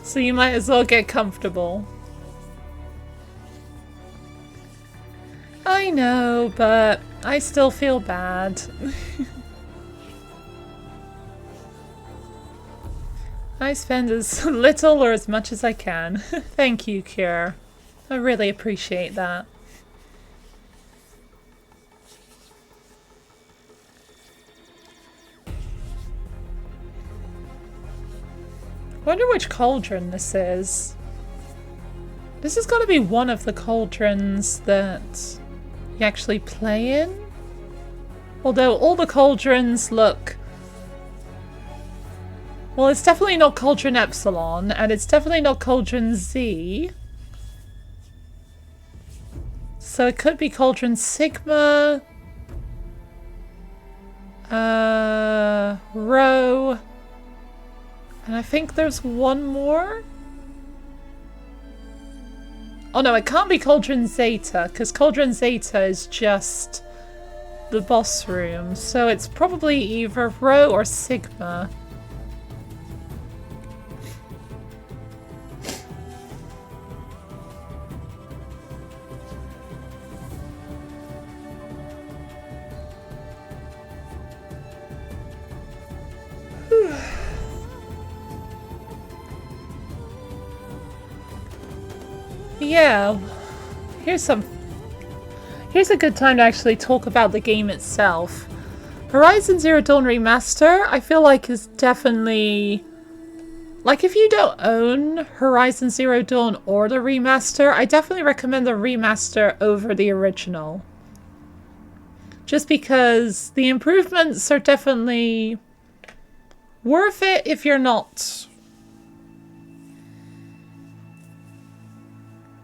So you might as well get comfortable. I know, but I still feel bad. I spend as little or as much as I can. Thank you, Cure. I really appreciate that. Wonder which cauldron this is. This has got to be one of the cauldrons that you actually play in. Although all the cauldrons look... Well, it's definitely not Cauldron Epsilon, and it's definitely not Cauldron Z. So it could be Cauldron Sigma... Rho... And I think there's one more? Oh no, it can't be Cauldron Zeta, because Cauldron Zeta is just the boss room. So it's probably either Rho or Sigma. yeah, here's a good time to actually talk about the game itself. Horizon Zero Dawn Remaster, I feel like is definitely... Like, if you don't own Horizon Zero Dawn or the remaster, I definitely recommend the remaster over the original. Just because the improvements are definitely worth it if you're not...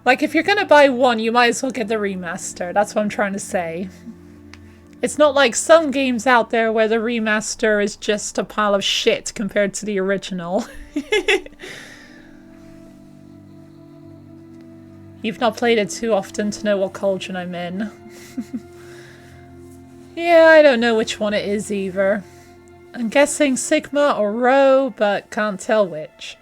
Like, if you're gonna buy one, you might as well get the remaster. That's what I'm trying to say. It's not like some games out there where the remaster is just a pile of shit compared to the original. You've not played it too often to know what cauldron I'm in. Yeah, I don't know which one it is either. I'm guessing Sigma or Rho, but can't tell which.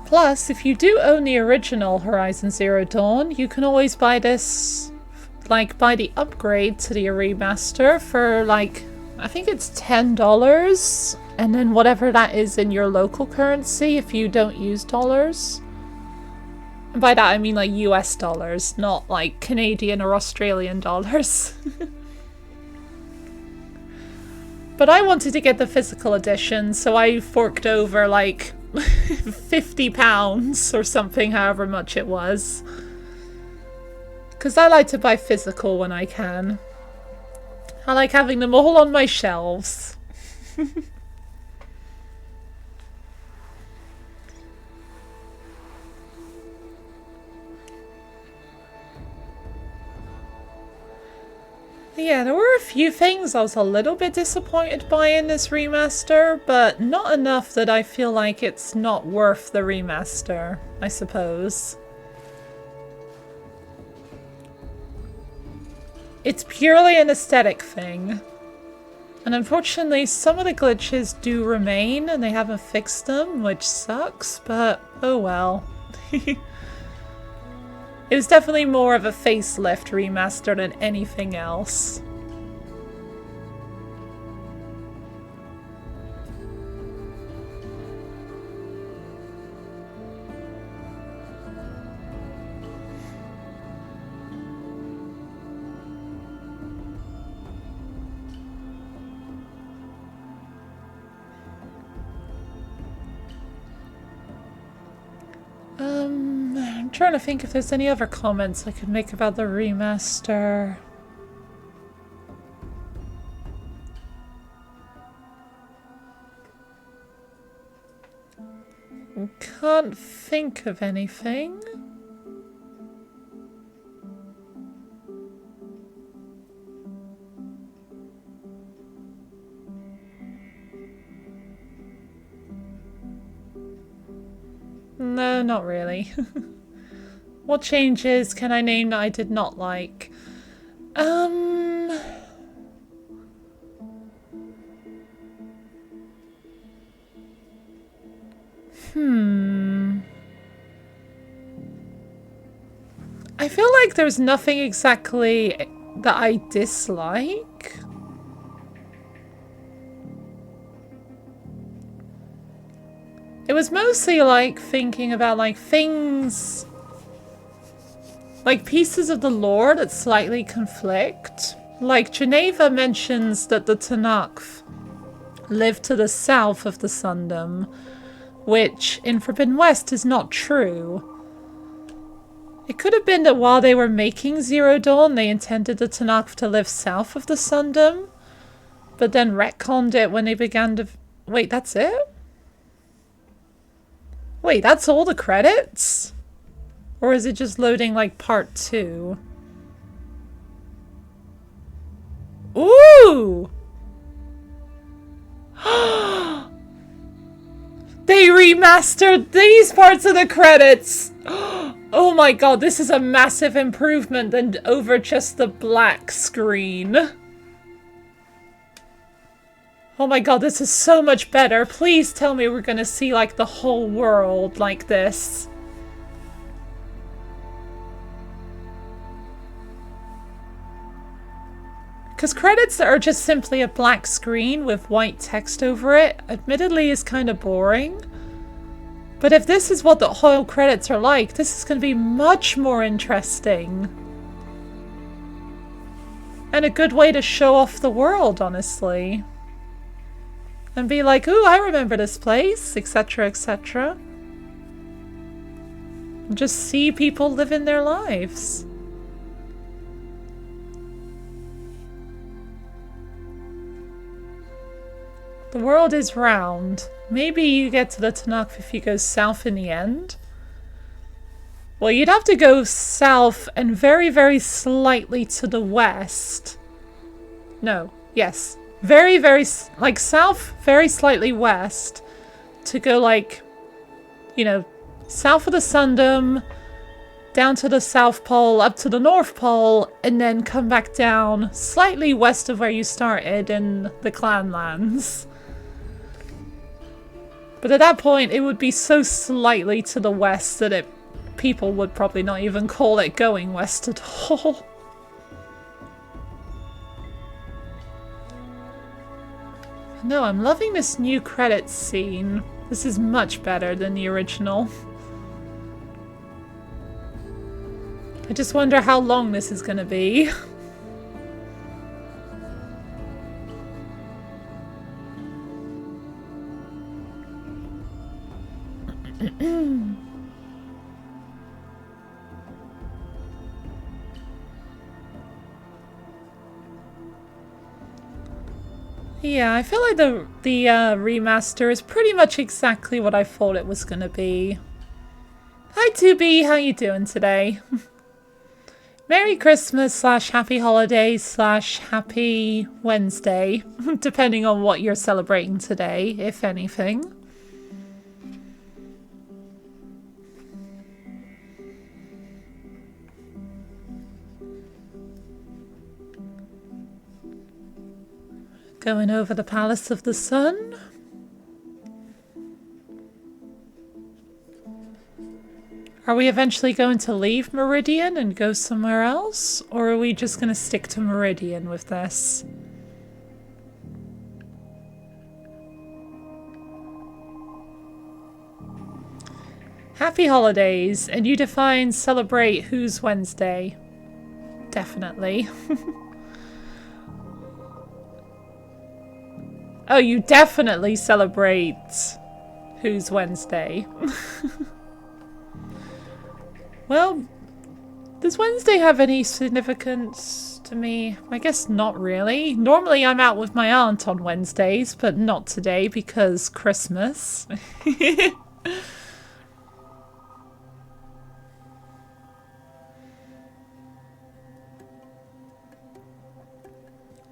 Plus, if you do own the original Horizon Zero Dawn, you can always buy this, like, buy the upgrade to the remaster for, like, I think it's $10, and then whatever that is in your local currency if you don't use dollars. And by that I mean, like, US dollars, not, like, Canadian or Australian dollars. But I wanted to get the physical edition, so I forked over, like... £50 or something, however much it was. Because I like to buy physical when I can. I like having them all on my shelves. Yeah, there were a few things I was a little bit disappointed by in this remaster, but not enough that I feel like it's not worth the remaster, I suppose. It's purely an aesthetic thing. And unfortunately, some of the glitches do remain, and they haven't fixed them, which sucks, but oh well. It was definitely more of a facelift remaster than anything else. I'm trying to think if there's any other comments I could make about the remaster. Can't think of anything. No, not really. What changes can I name that I did not like? I feel like there's nothing exactly that I dislike. It was mostly like thinking about like things, like pieces of the lore that slightly conflict. Like Geneva mentions that the Tanakh live to the south of the Sundom, which in Forbidden West is not true. It could have been that while they were making Zero Dawn, they intended the Tanakh to live south of the Sundom, but then retconned it when they began to... Wait, that's it? Wait, that's all the credits? Or is it just loading like part 2? Ooh! They remastered these parts of the credits! Oh my god, this is a massive improvement than over just the black screen. Oh my god, this is so much better. Please tell me we're gonna see like the whole world like this. Because credits that are just simply a black screen with white text over it, admittedly is kind of boring. But if this is what the whole credits are like, this is going to be much more interesting. And a good way to show off the world, honestly. And be like, ooh, I remember this place, etc, etc. Just see people living their lives. The world is round. Maybe you get to the Tanakh if you go south in the end. Well, you'd have to go south and very, very slightly to the west. No, yes. Very, very, like south, very slightly west. To go like, you know, south of the Sundom, down to the South Pole, up to the North Pole, and then come back down slightly west of where you started in the Clanlands. But at that point, it would be so slightly to the west that people would probably not even call it going west at all. No, I'm loving this new credits scene. This is much better than the original. I just wonder how long this is gonna be. Yeah, I feel like the remaster is pretty much exactly what I thought it was gonna be. Hi 2B, how you doing today? Merry Christmas / Happy Holidays / Happy Wednesday, depending on what you're celebrating today, if anything. Going over the Palace of the Sun. Are we eventually going to leave Meridian and go somewhere else? Or are we just going to stick to Meridian with this? Happy holidays. And you define celebrate who's Wednesday? Definitely. Oh, you definitely celebrate who's Wednesday. Well, does Wednesday have any significance to me? I guess not really. Normally I'm out with my aunt on Wednesdays, but not today because Christmas.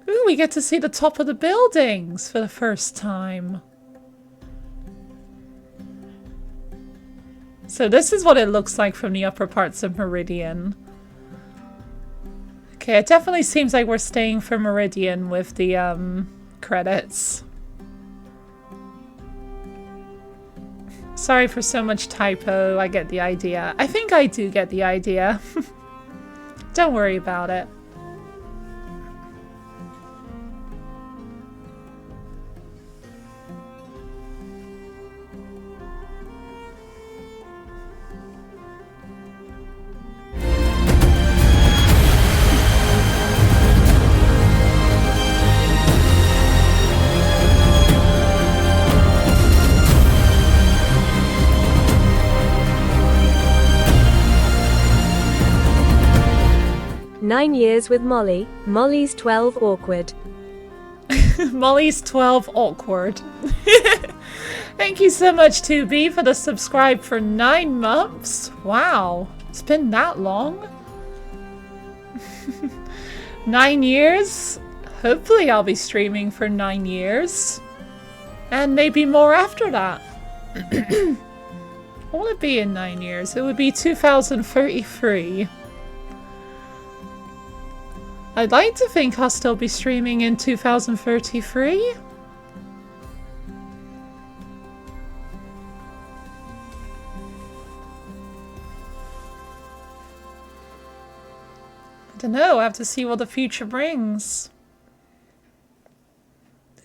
Ooh, we get to see the top of the buildings for the first time. So this is what it looks like from the upper parts of Meridian. Okay, it definitely seems like we're staying for Meridian with the credits. Sorry for so much typo, I get the idea. I think I do get the idea. Don't worry about it. "9 years with Molly. Molly's 12 awkward." Molly's 12 awkward. Thank you so much 2B for the subscribe for 9 months. Wow, it's been that long. 9 years. Hopefully I'll be streaming for 9 years. And maybe more after that. What will it be in 9 years? It would be 2033. I'd like to think I'll still be streaming in 2033. I don't know, I have to see what the future brings.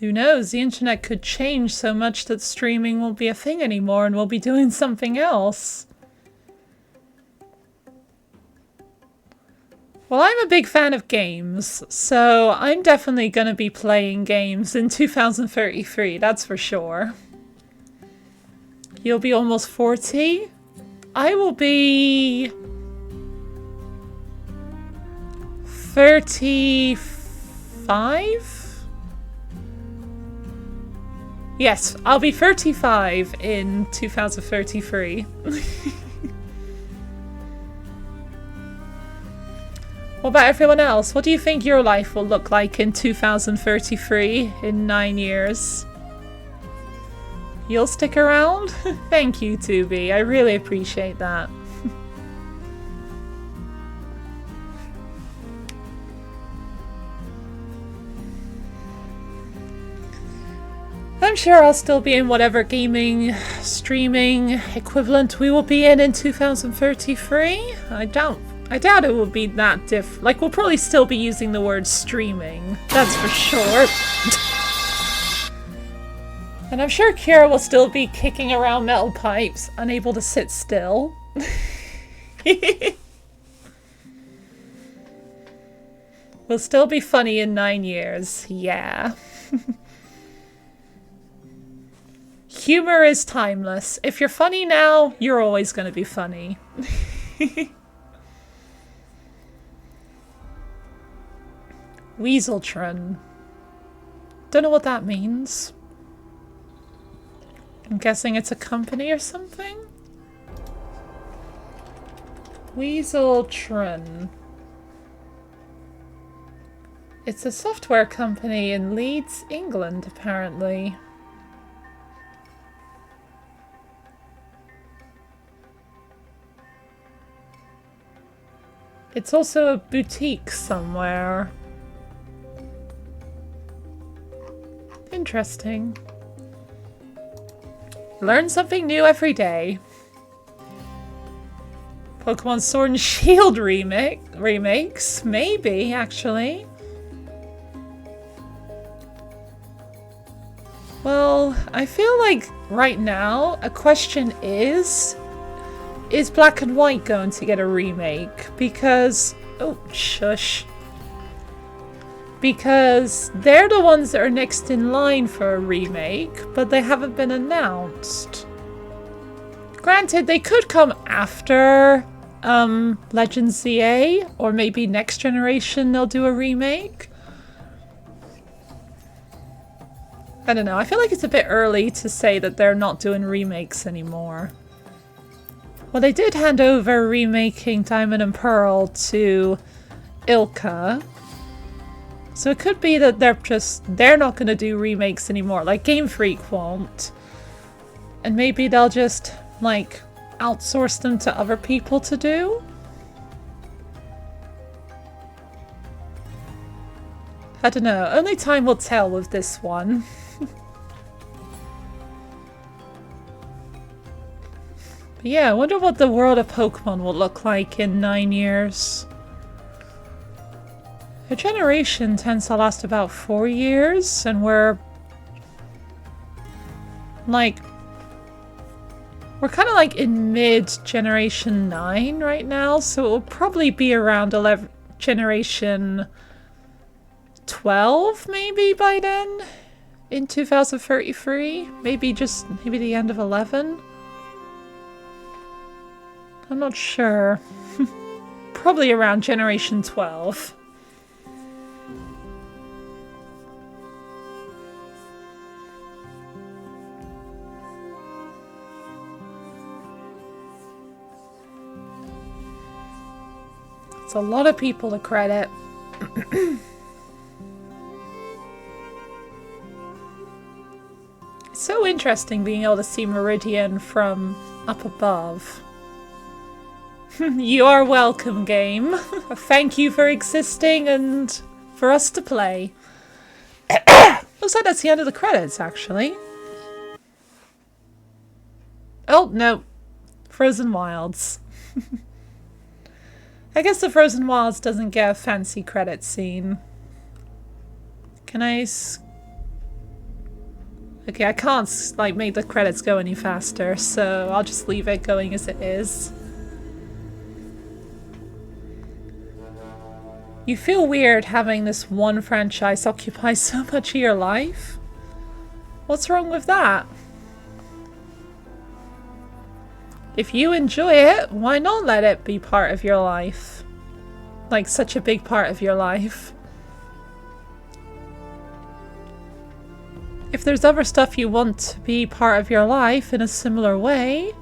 Who knows? The internet could change so much that streaming won't be a thing anymore and we'll be doing something else. Well, I'm a big fan of games, so I'm definitely going to be playing games in 2033, that's for sure. You'll be almost 40. I will be 35? Yes, I'll be 35 in 2033. What about everyone else? What do you think your life will look like in 2033, in 9 years? You'll stick around? Thank you, Tubi. I really appreciate that. I'm sure I'll still be in whatever gaming, streaming equivalent we will be in 2033. I doubt it will be that like, we'll probably still be using the word streaming. That's for sure. And I'm sure Kira will still be kicking around metal pipes, unable to sit still. We'll still be funny in 9 years. Yeah. Humor is timeless. If you're funny now, you're always going to be funny. Weaseltron. Don't know what that means. I'm guessing it's a company or something? Weaseltron. It's a software company in Leeds, England, apparently. It's also a boutique somewhere. Interesting. Learn something new every day. Pokemon Sword and Shield remakes? Maybe, actually. Well, I feel like right now a question is Black and White going to get a remake? Because... oh, shush. Because they're the ones that are next in line for a remake, but they haven't been announced. Granted, they could come after Legends ZA, or maybe next generation they'll do a remake. I don't know, I feel like it's a bit early to say that they're not doing remakes anymore. Well, they did hand over remaking Diamond and Pearl to Ilka. So it could be that they're not going to do remakes anymore. Like Game Freak won't. And maybe they'll just, like, outsource them to other people to do? I don't know. Only time will tell with this one. But yeah, I wonder what the world of Pokemon will look like in 9 years. A generation tends to last about 4 years, and we're kind of like in mid-generation 9 right now, so it will probably be around generation 12 maybe by then, in 2033, maybe the end of 11. I'm not sure. Probably around generation 12. A lot of people to credit. It's so interesting being able to see Meridian from up above. You are welcome, game. Thank you for existing and for us to play. Looks like that's the end of the credits, actually. Oh, no. Frozen Wilds. I guess the Frozen Wilds doesn't get a fancy credit scene. Can I Okay, I can't like make the credits go any faster, so I'll just leave it going as it is. You feel weird having this one franchise occupy so much of your life? What's wrong with that? If you enjoy it, why not let it be part of your life? Like, such a big part of your life. If there's other stuff you want to be part of your life in a similar way,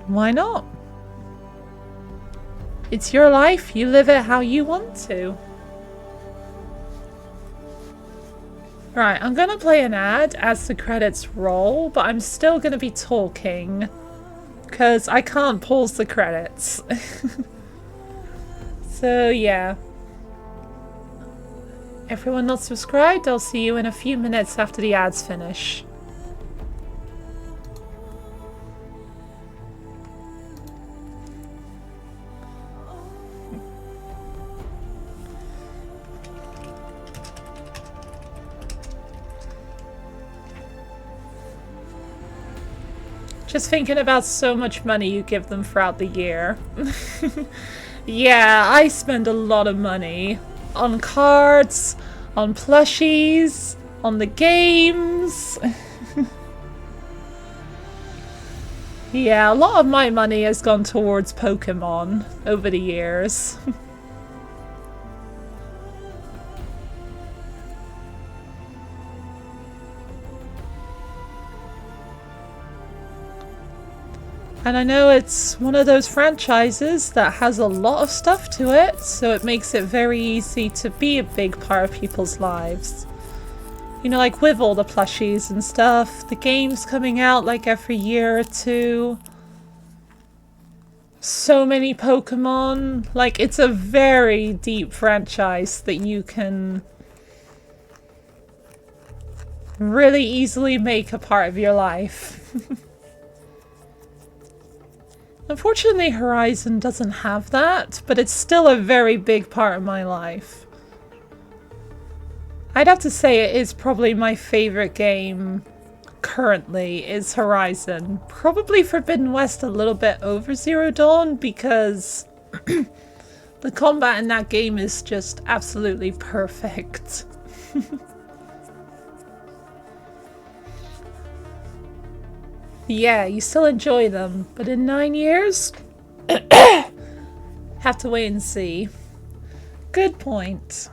why not? It's your life, you live it how you want to. Right, I'm gonna play an ad as the credits roll, but I'm still gonna be talking because I can't pause the credits. So yeah. Everyone not subscribed, I'll see you in a few minutes after the ads finish. Just thinking about so much money you give them throughout the year. Yeah, I spend a lot of money on cards, on plushies, on the games. Yeah, a lot of my money has gone towards Pokemon over the years. And I know it's one of those franchises that has a lot of stuff to it, so it makes it very easy to be a big part of people's lives. You know, like with all the plushies and stuff, the games coming out like every year or two. So many Pokemon. Like, it's a very deep franchise that you can really easily make a part of your life. Unfortunately, Horizon doesn't have that, but it's still a very big part of my life. I'd have to say it is probably my favorite game currently is Horizon. Probably Forbidden West a little bit over Zero Dawn because the combat in that game is just absolutely perfect. Yeah, you still enjoy them, but in 9 years? Have to wait and see. Good point.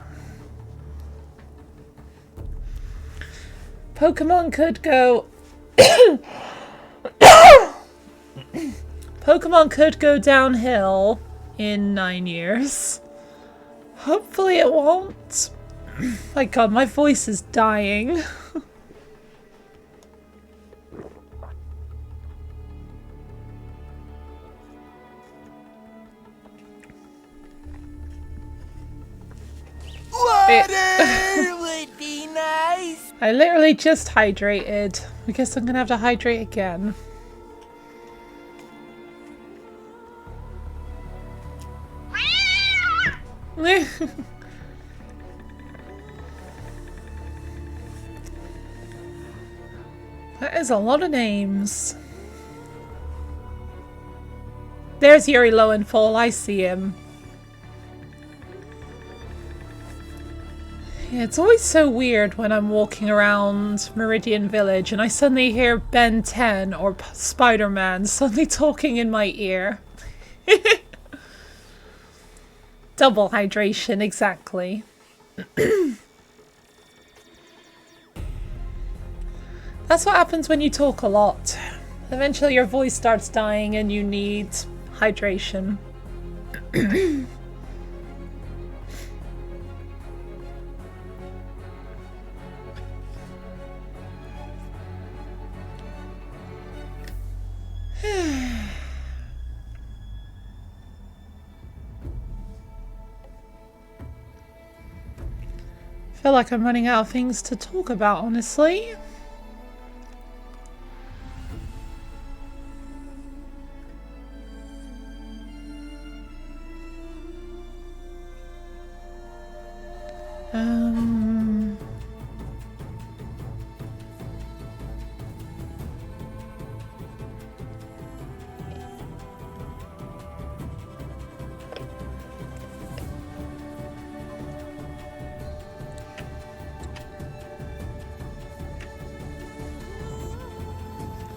Pokemon could go... Pokemon could go downhill in 9 years. Hopefully it won't. My god, my voice is dying. Water would be nice. I literally just hydrated. I guess I'm gonna have to hydrate again. That is a lot of names. There's Yuri Lowenfall, I see him. Yeah, it's always so weird when I'm walking around Meridian Village and I suddenly hear Ben 10 or Spider-Man suddenly talking in my ear. Double hydration, exactly. That's what happens when you talk a lot. Eventually your voice starts dying and you need hydration. I feel like I'm running out of things to talk about, honestly.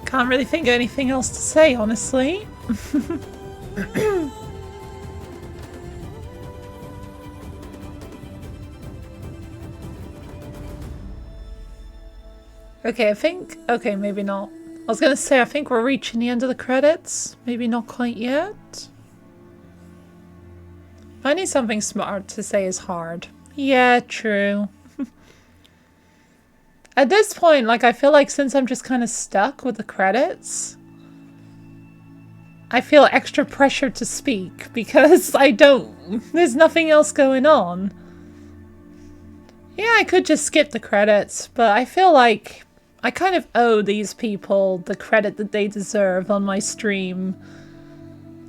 Can't really think of anything else to say, honestly. Okay, I think... Okay, maybe not. I was gonna say, I think we're reaching the end of the credits. Maybe not quite yet. Finding something smart to say is hard. Yeah, true. At this point, like, I feel like since I'm just kind of stuck with the credits, I feel extra pressure to speak because there's nothing else going on. Yeah, I could just skip the credits, but I feel like I kind of owe these people the credit that they deserve on my stream.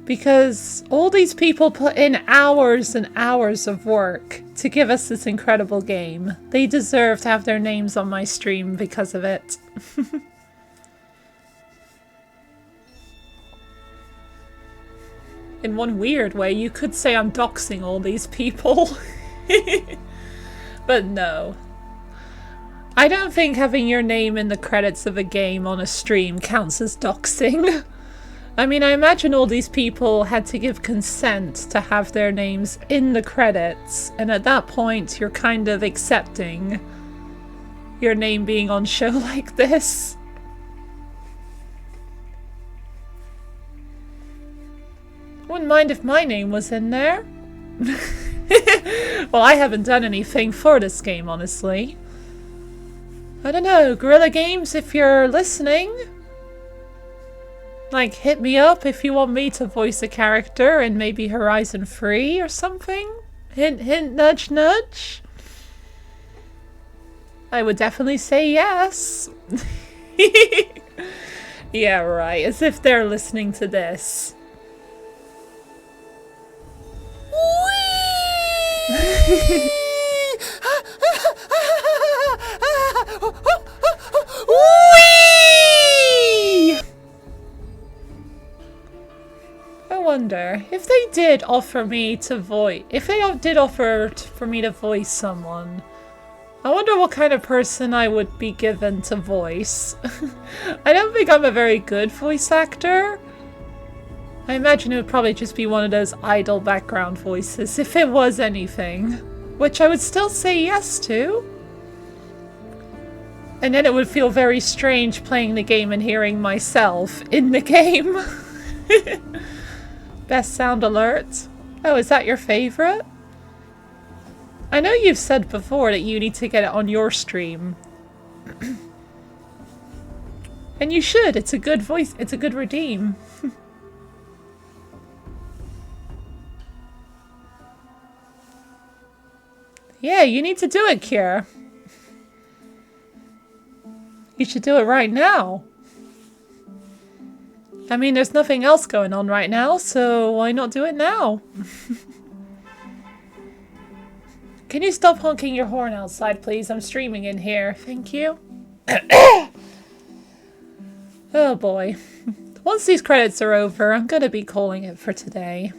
Because all these people put in hours and hours of work to give us this incredible game. They deserve to have their names on my stream because of it. In one weird way, you could say I'm doxing all these people. But no. I don't think having your name in the credits of a game on a stream counts as doxing. I mean, I imagine all these people had to give consent to have their names in the credits, and at that point you're kind of accepting your name being on show like this. Wouldn't mind if my name was in there. Well, I haven't done anything for this game, honestly. I don't know, Guerrilla Games, if you're listening, like, hit me up if you want me to voice a character in maybe Horizon 3 or something. Hint, hint, nudge, nudge. I would definitely say yes. Yeah, right, as if they're listening to this. I wonder if they did offer me to voice. If they did offer for me to voice someone, I wonder what kind of person I would be given to voice. I don't think I'm a very good voice actor. I imagine it would probably just be one of those idle background voices, if it was anything. Which I would still say yes to. And then it would feel very strange playing the game and hearing myself in the game. Best sound alert. Oh, is that your favorite? I know you've said before that you need to get it on your stream. And you should. It's a good voice. It's a good redeem. Yeah, you need to do it, Kier. You should do it right now. I mean, there's nothing else going on right now, so why not do it now? Can you stop honking your horn outside, please? I'm streaming in here. Thank you. Oh boy. Once these credits are over, I'm gonna be calling it for today.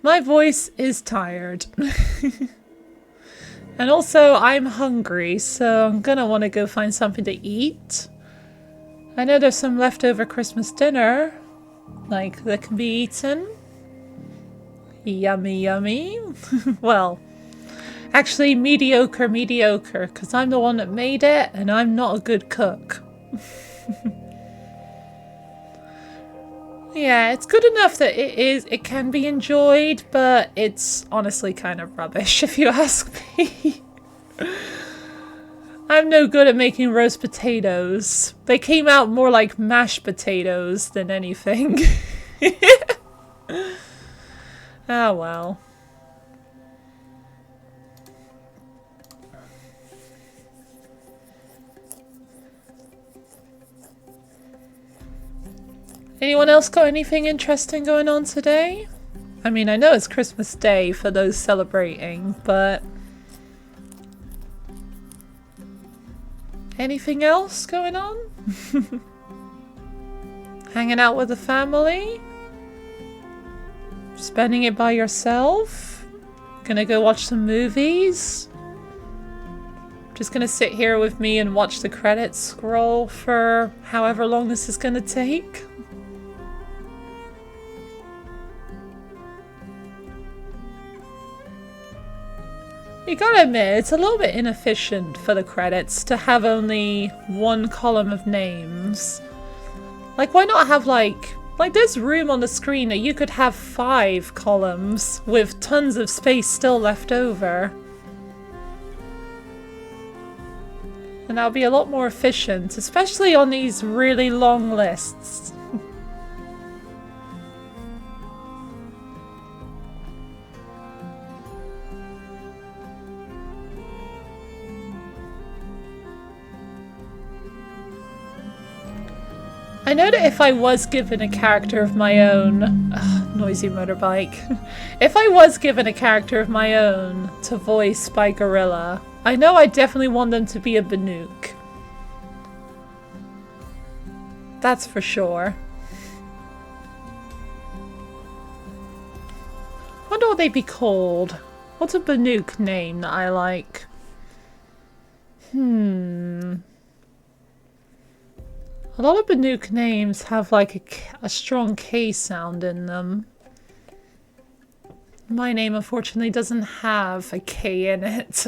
My voice is tired. And also, I'm hungry, so I'm gonna want to go find something to eat. I know there's some leftover Christmas dinner, like, that can be eaten. Yummy, yummy. Well, actually, mediocre, because I'm the one that made it, and I'm not a good cook. Yeah, it's good enough that it can be enjoyed, but it's honestly kind of rubbish, if you ask me. I'm no good at making roast potatoes. They came out more like mashed potatoes than anything. Ah, well. Anyone else got anything interesting going on today? I mean, I know it's Christmas Day for those celebrating, but... anything else going on? Hanging out with the family? Spending it by yourself? Gonna go watch some movies? Just gonna sit here with me and watch the credits scroll for however long this is gonna take. You gotta admit, it's a little bit inefficient for the credits to have only one column of names. Like, why not have like there's room on the screen that you could have 5 columns with tons of space still left over. And that'll be a lot more efficient, especially on these really long lists. I know that if I was given a character of my own... noisy motorbike. If I was given a character of my own to voice by Gorilla, I know I definitely want them to be a Banuk. That's for sure. Wonder what they'd be called. What's a Banuk name that I like? A lot of Banuk names have like a strong K sound in them. My name unfortunately doesn't have a K in it.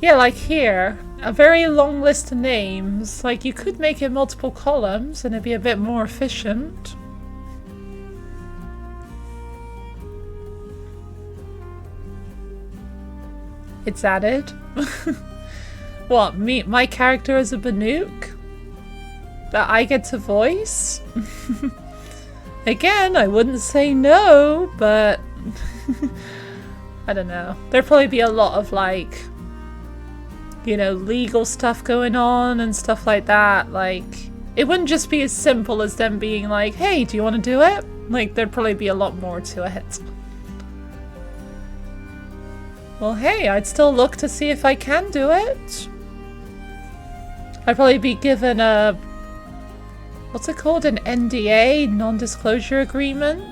Yeah, like here, a very long list of names. Like, you could make it multiple columns and it'd be a bit more efficient. It's added. What, my character is a Banuk? That I get to voice? Again, I wouldn't say no, but... I don't know. There'd probably be a lot of, like... you know, legal stuff going on and stuff like that. Like, it wouldn't just be as simple as them being like, hey, do you want to do it? Like, there'd probably be a lot more to it. Well, hey, I'd still look to see if I can do it. I'd probably be given a... what's it called? An NDA? Non-disclosure agreement?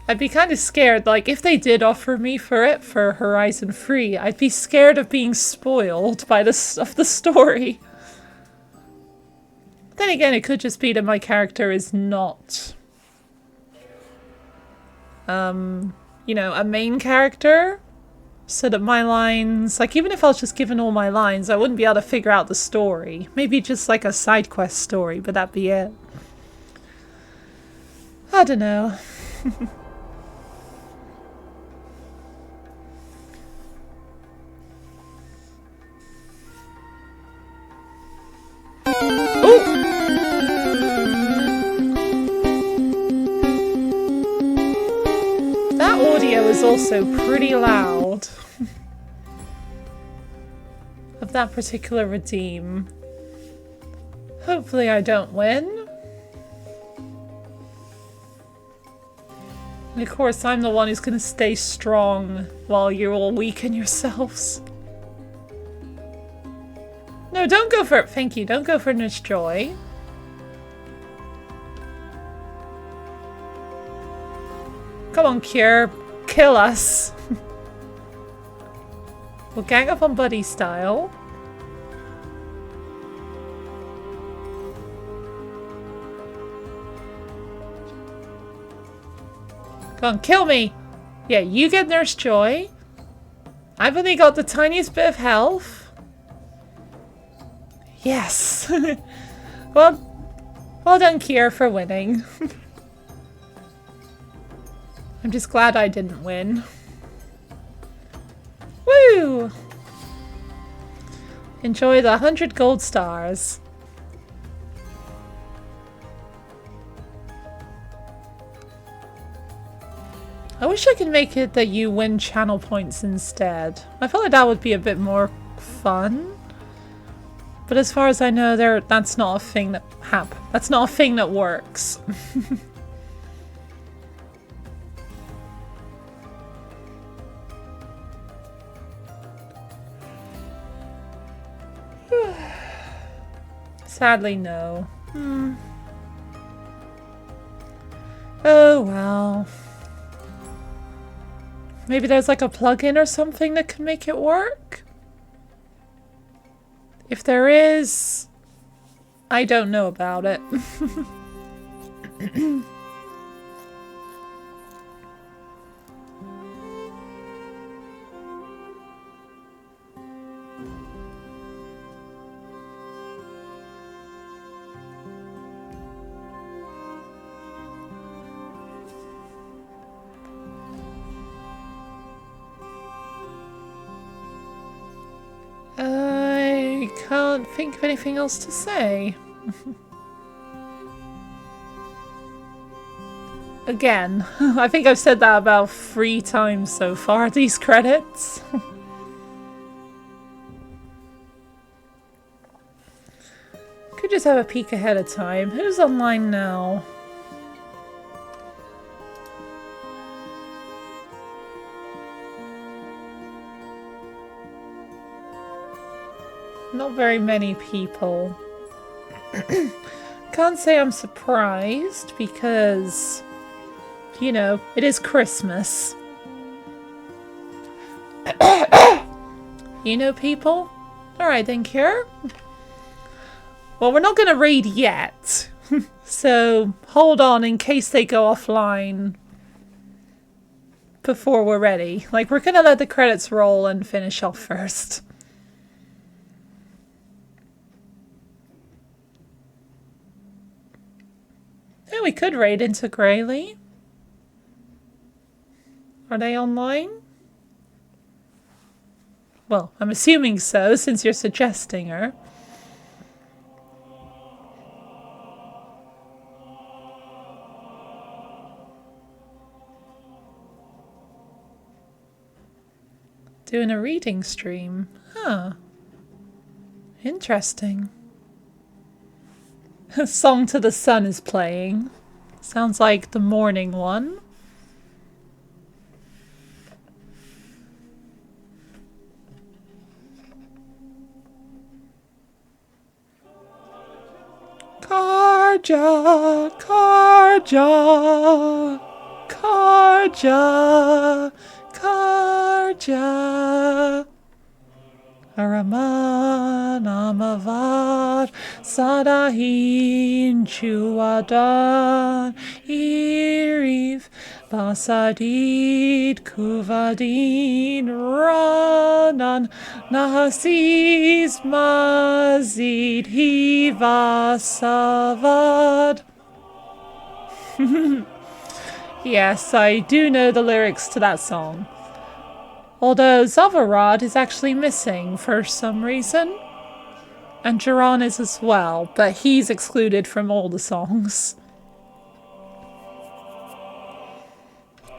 I'd be kind of scared, like, if they did offer me for it for Horizon 3, I'd be scared of being spoiled by the story. Then again, it could just be that my character is not... you know, a main character, so that my lines, like, even if I was just given all my lines, I wouldn't be able to figure out the story. Maybe just like a side quest story, but that'd be it. I don't know. That audio is also pretty loud. Of that particular redeem. Hopefully I don't win. And of course I'm the one who's gonna stay strong while you all weaken yourselves. No, don't go for it. Thank you. Don't go for Nurse Joy. Come on, Cure. Kill us. We'll gang up on Buddy style. Come on, kill me. Yeah, you get Nurse Joy. I've only got the tiniest bit of health. Yes. Well done, Kier, for winning. I'm just glad I didn't win. Woo! Enjoy the 100 gold stars. I wish I could make it that you win channel points instead. I feel like that would be a bit more fun. But as far as I know, that's not a thing that that's not a thing that works. Sadly, no. Oh, well. Maybe there's like a plugin or something that can make it work? If there is, I don't know about it. I can't think of anything else to say. Again, I think I've said that about 3 times so far, these credits. Could just have a peek ahead of time. Who's online now? Not very many people. Can't say I'm surprised because, you know, it is Christmas. You know people? Alright then, Cure. Well, we're not going to raid yet. So, hold on in case they go offline before we're ready. Like, we're going to let the credits roll and finish off first. Yeah, we could raid into Grayley. Are they online? Well, I'm assuming so, since you're suggesting her. Doing a reading stream. Huh. Interesting. A Song to the Sun is playing. Sounds like the morning one. Karja, Karja, Karja, Karja. Araman Amavad Sadahin Chuadan Iriv Basadid Kuvadin Ranan Nahasis Mazid Hivasavad. Yes, I do know the lyrics to that song. Although Zavarad is actually missing for some reason. And Jiran is as well, but he's excluded from all the songs.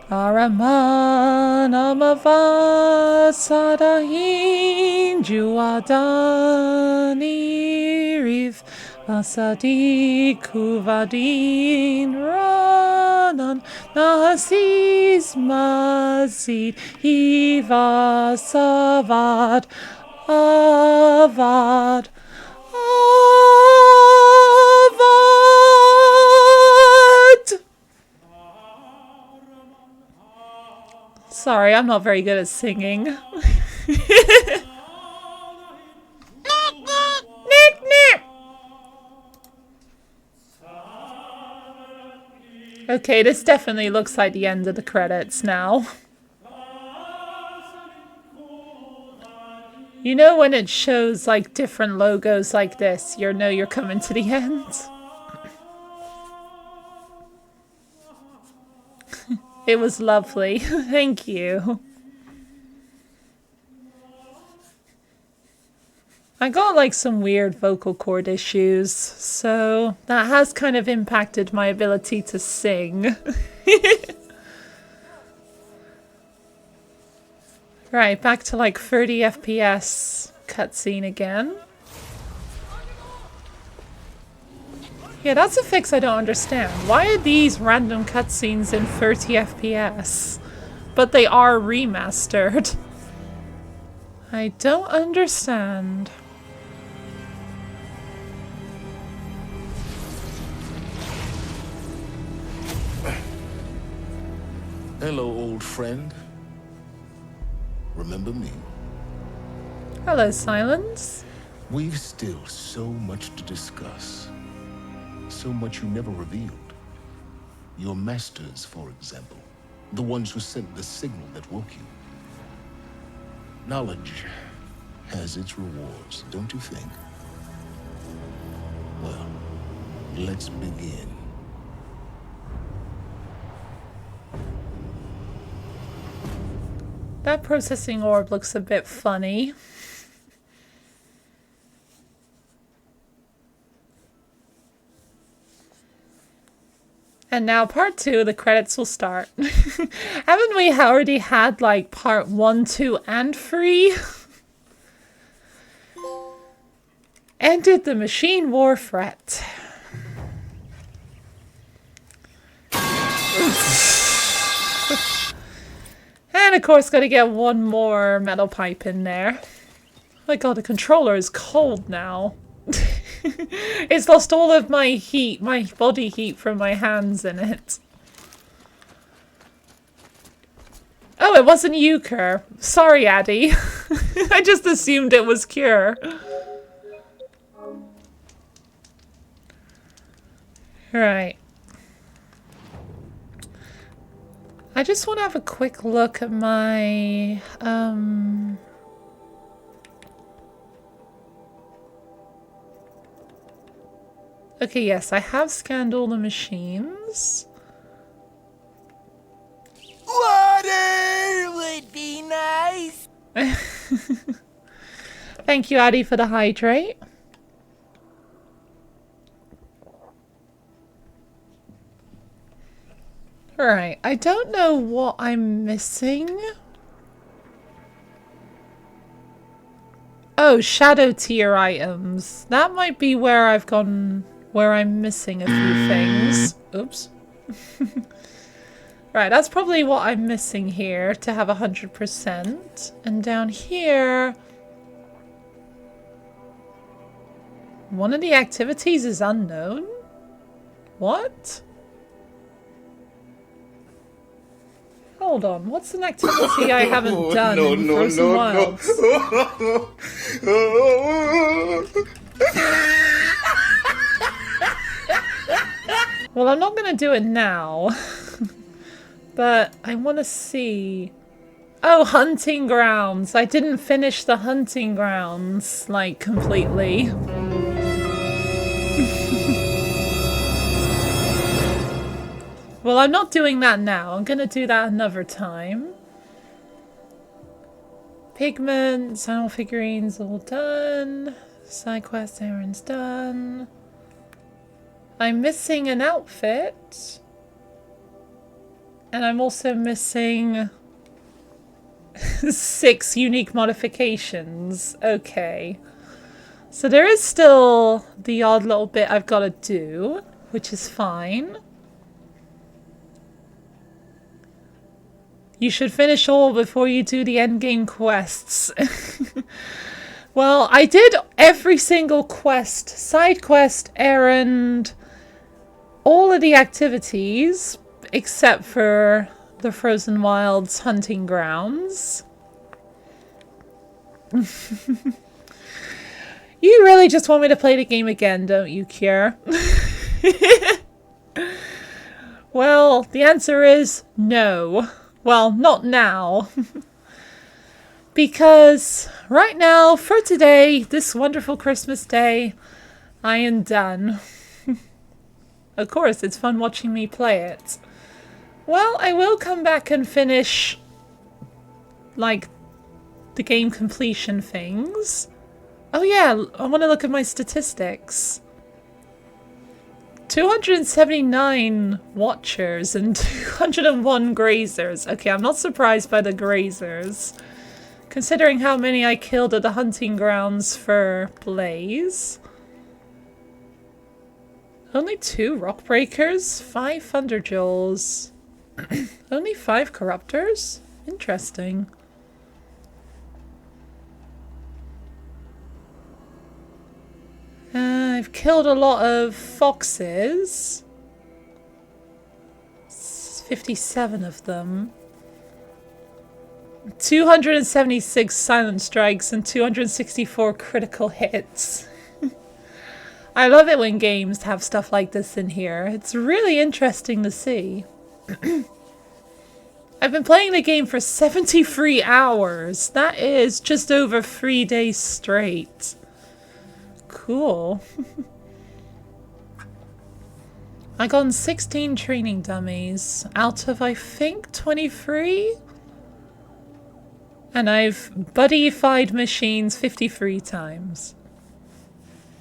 Araman Amavad Sadahin Juadan Iriv Masadi Kuvadin Ranan Nahasis Mazid Hiva Savad Avad Avad. Sorry, I'm not very good at singing. Nip, nip. Okay, this definitely looks like the end of the credits now. You know when it shows like different logos like this, you know you're coming to the end. It was lovely. Thank you. I got like some weird vocal cord issues, so that has kind of impacted my ability to sing. Right, back to like 30 FPS cutscene again. Yeah, that's a fix I don't understand. Why are these random cutscenes in 30 FPS? But they are remastered. I don't understand. Hello, old friend. Remember me? Hello, Silence. We've still so much to discuss. So much you never revealed. Your masters, for example. The ones who sent the signal that woke you. Knowledge has its rewards, don't you think? Well, let's begin. That processing orb looks a bit funny. And now part 2, the credits will start. Haven't we already had like part 1, 2, and 3? Ended the machine war threat. And of course, gotta get one more metal pipe in there. Oh my god, the controller is cold now. It's lost all of my heat, my body heat from my hands in it. Oh, it wasn't Euchre. Sorry, Addy. I just assumed it was Cure. Right. I just want to have a quick look at my... Okay, yes, I have scanned all the machines. Water would be nice. Thank you, Addy, for the hydrate. Alright, I don't know what I'm missing. Oh, shadow tier items. That might be where I've gone, where I'm missing a few things. Oops. Right, that's probably what I'm missing here to have 100%. And down here, one of the activities is unknown. What? Hold on, what's an activity I haven't done in Frozen Wilds? Well, I'm not going to do it now, but I want to see... Oh, hunting grounds! I didn't finish the hunting grounds, like, completely. Well, I'm not doing that now. I'm going to do that another time. Pigments, animal figurines, all done. Side quest errands done. I'm missing an outfit. And I'm also missing 6 unique modifications. Okay. So there is still the odd little bit I've got to do, which is fine. You should finish all before you do the endgame quests. Well, I did every single quest, side quest, errand, all of the activities, except for the Frozen Wilds hunting grounds. You really just want me to play the game again, don't you, Cure? Well, the answer is no. Well, not now. Because right now, for today, this wonderful Christmas day, I am done. Of course, it's fun watching me play it. Well, I will come back and finish, like, the game completion things. Oh yeah, I want to look at my statistics. 279 watchers and 201 grazers. Okay, I'm not surprised by the grazers, considering how many I killed at the hunting grounds for Blaze. Only 2 rock breakers, 5 thunder jewels, only 5 corruptors? Interesting. I've killed a lot of foxes. 57 of them. 276 silent strikes and 264 critical hits. I love it when games have stuff like this in here. It's really interesting to see. I've been playing the game for 73 hours. That is just over 3 days straight. Cool. I got 16 training dummies out of, I think, 23? And I've buddy-fied machines 53 times.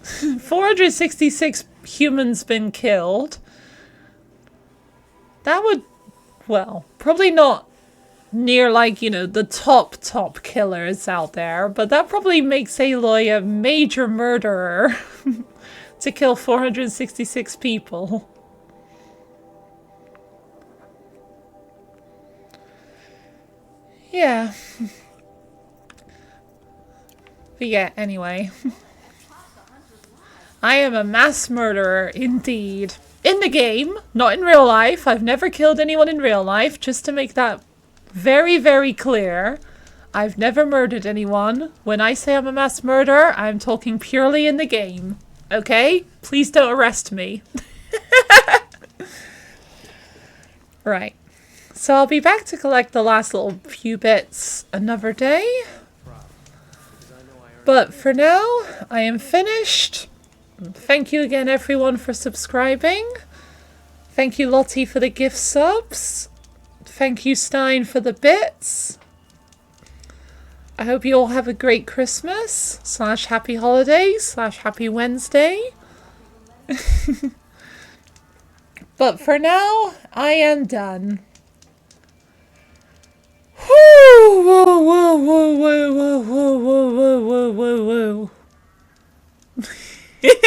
466 humans been killed. That would, well, probably not near, like, you know, the top killers out there, but that probably makes Aloy a major murderer to kill 466 people. Yeah. But yeah, anyway. I am a mass murderer, indeed. In the game, not in real life. I've never killed anyone in real life, just to make that very, very clear. I've never murdered anyone. When I say I'm a mass murderer, I'm talking purely in the game. Okay? Please don't arrest me. Right. So I'll be back to collect the last little few bits another day. But for now, I am finished. Thank you again, everyone, for subscribing. Thank you, Lottie, for the gift subs. Thank you, Stein, for the bits. I hope you all have a great Christmas / happy holidays / happy Wednesday. But for now, I am done. Whoa, whoa, whoa, whoa, whoa, whoa, whoa, whoa, whoa, whoa, whoa.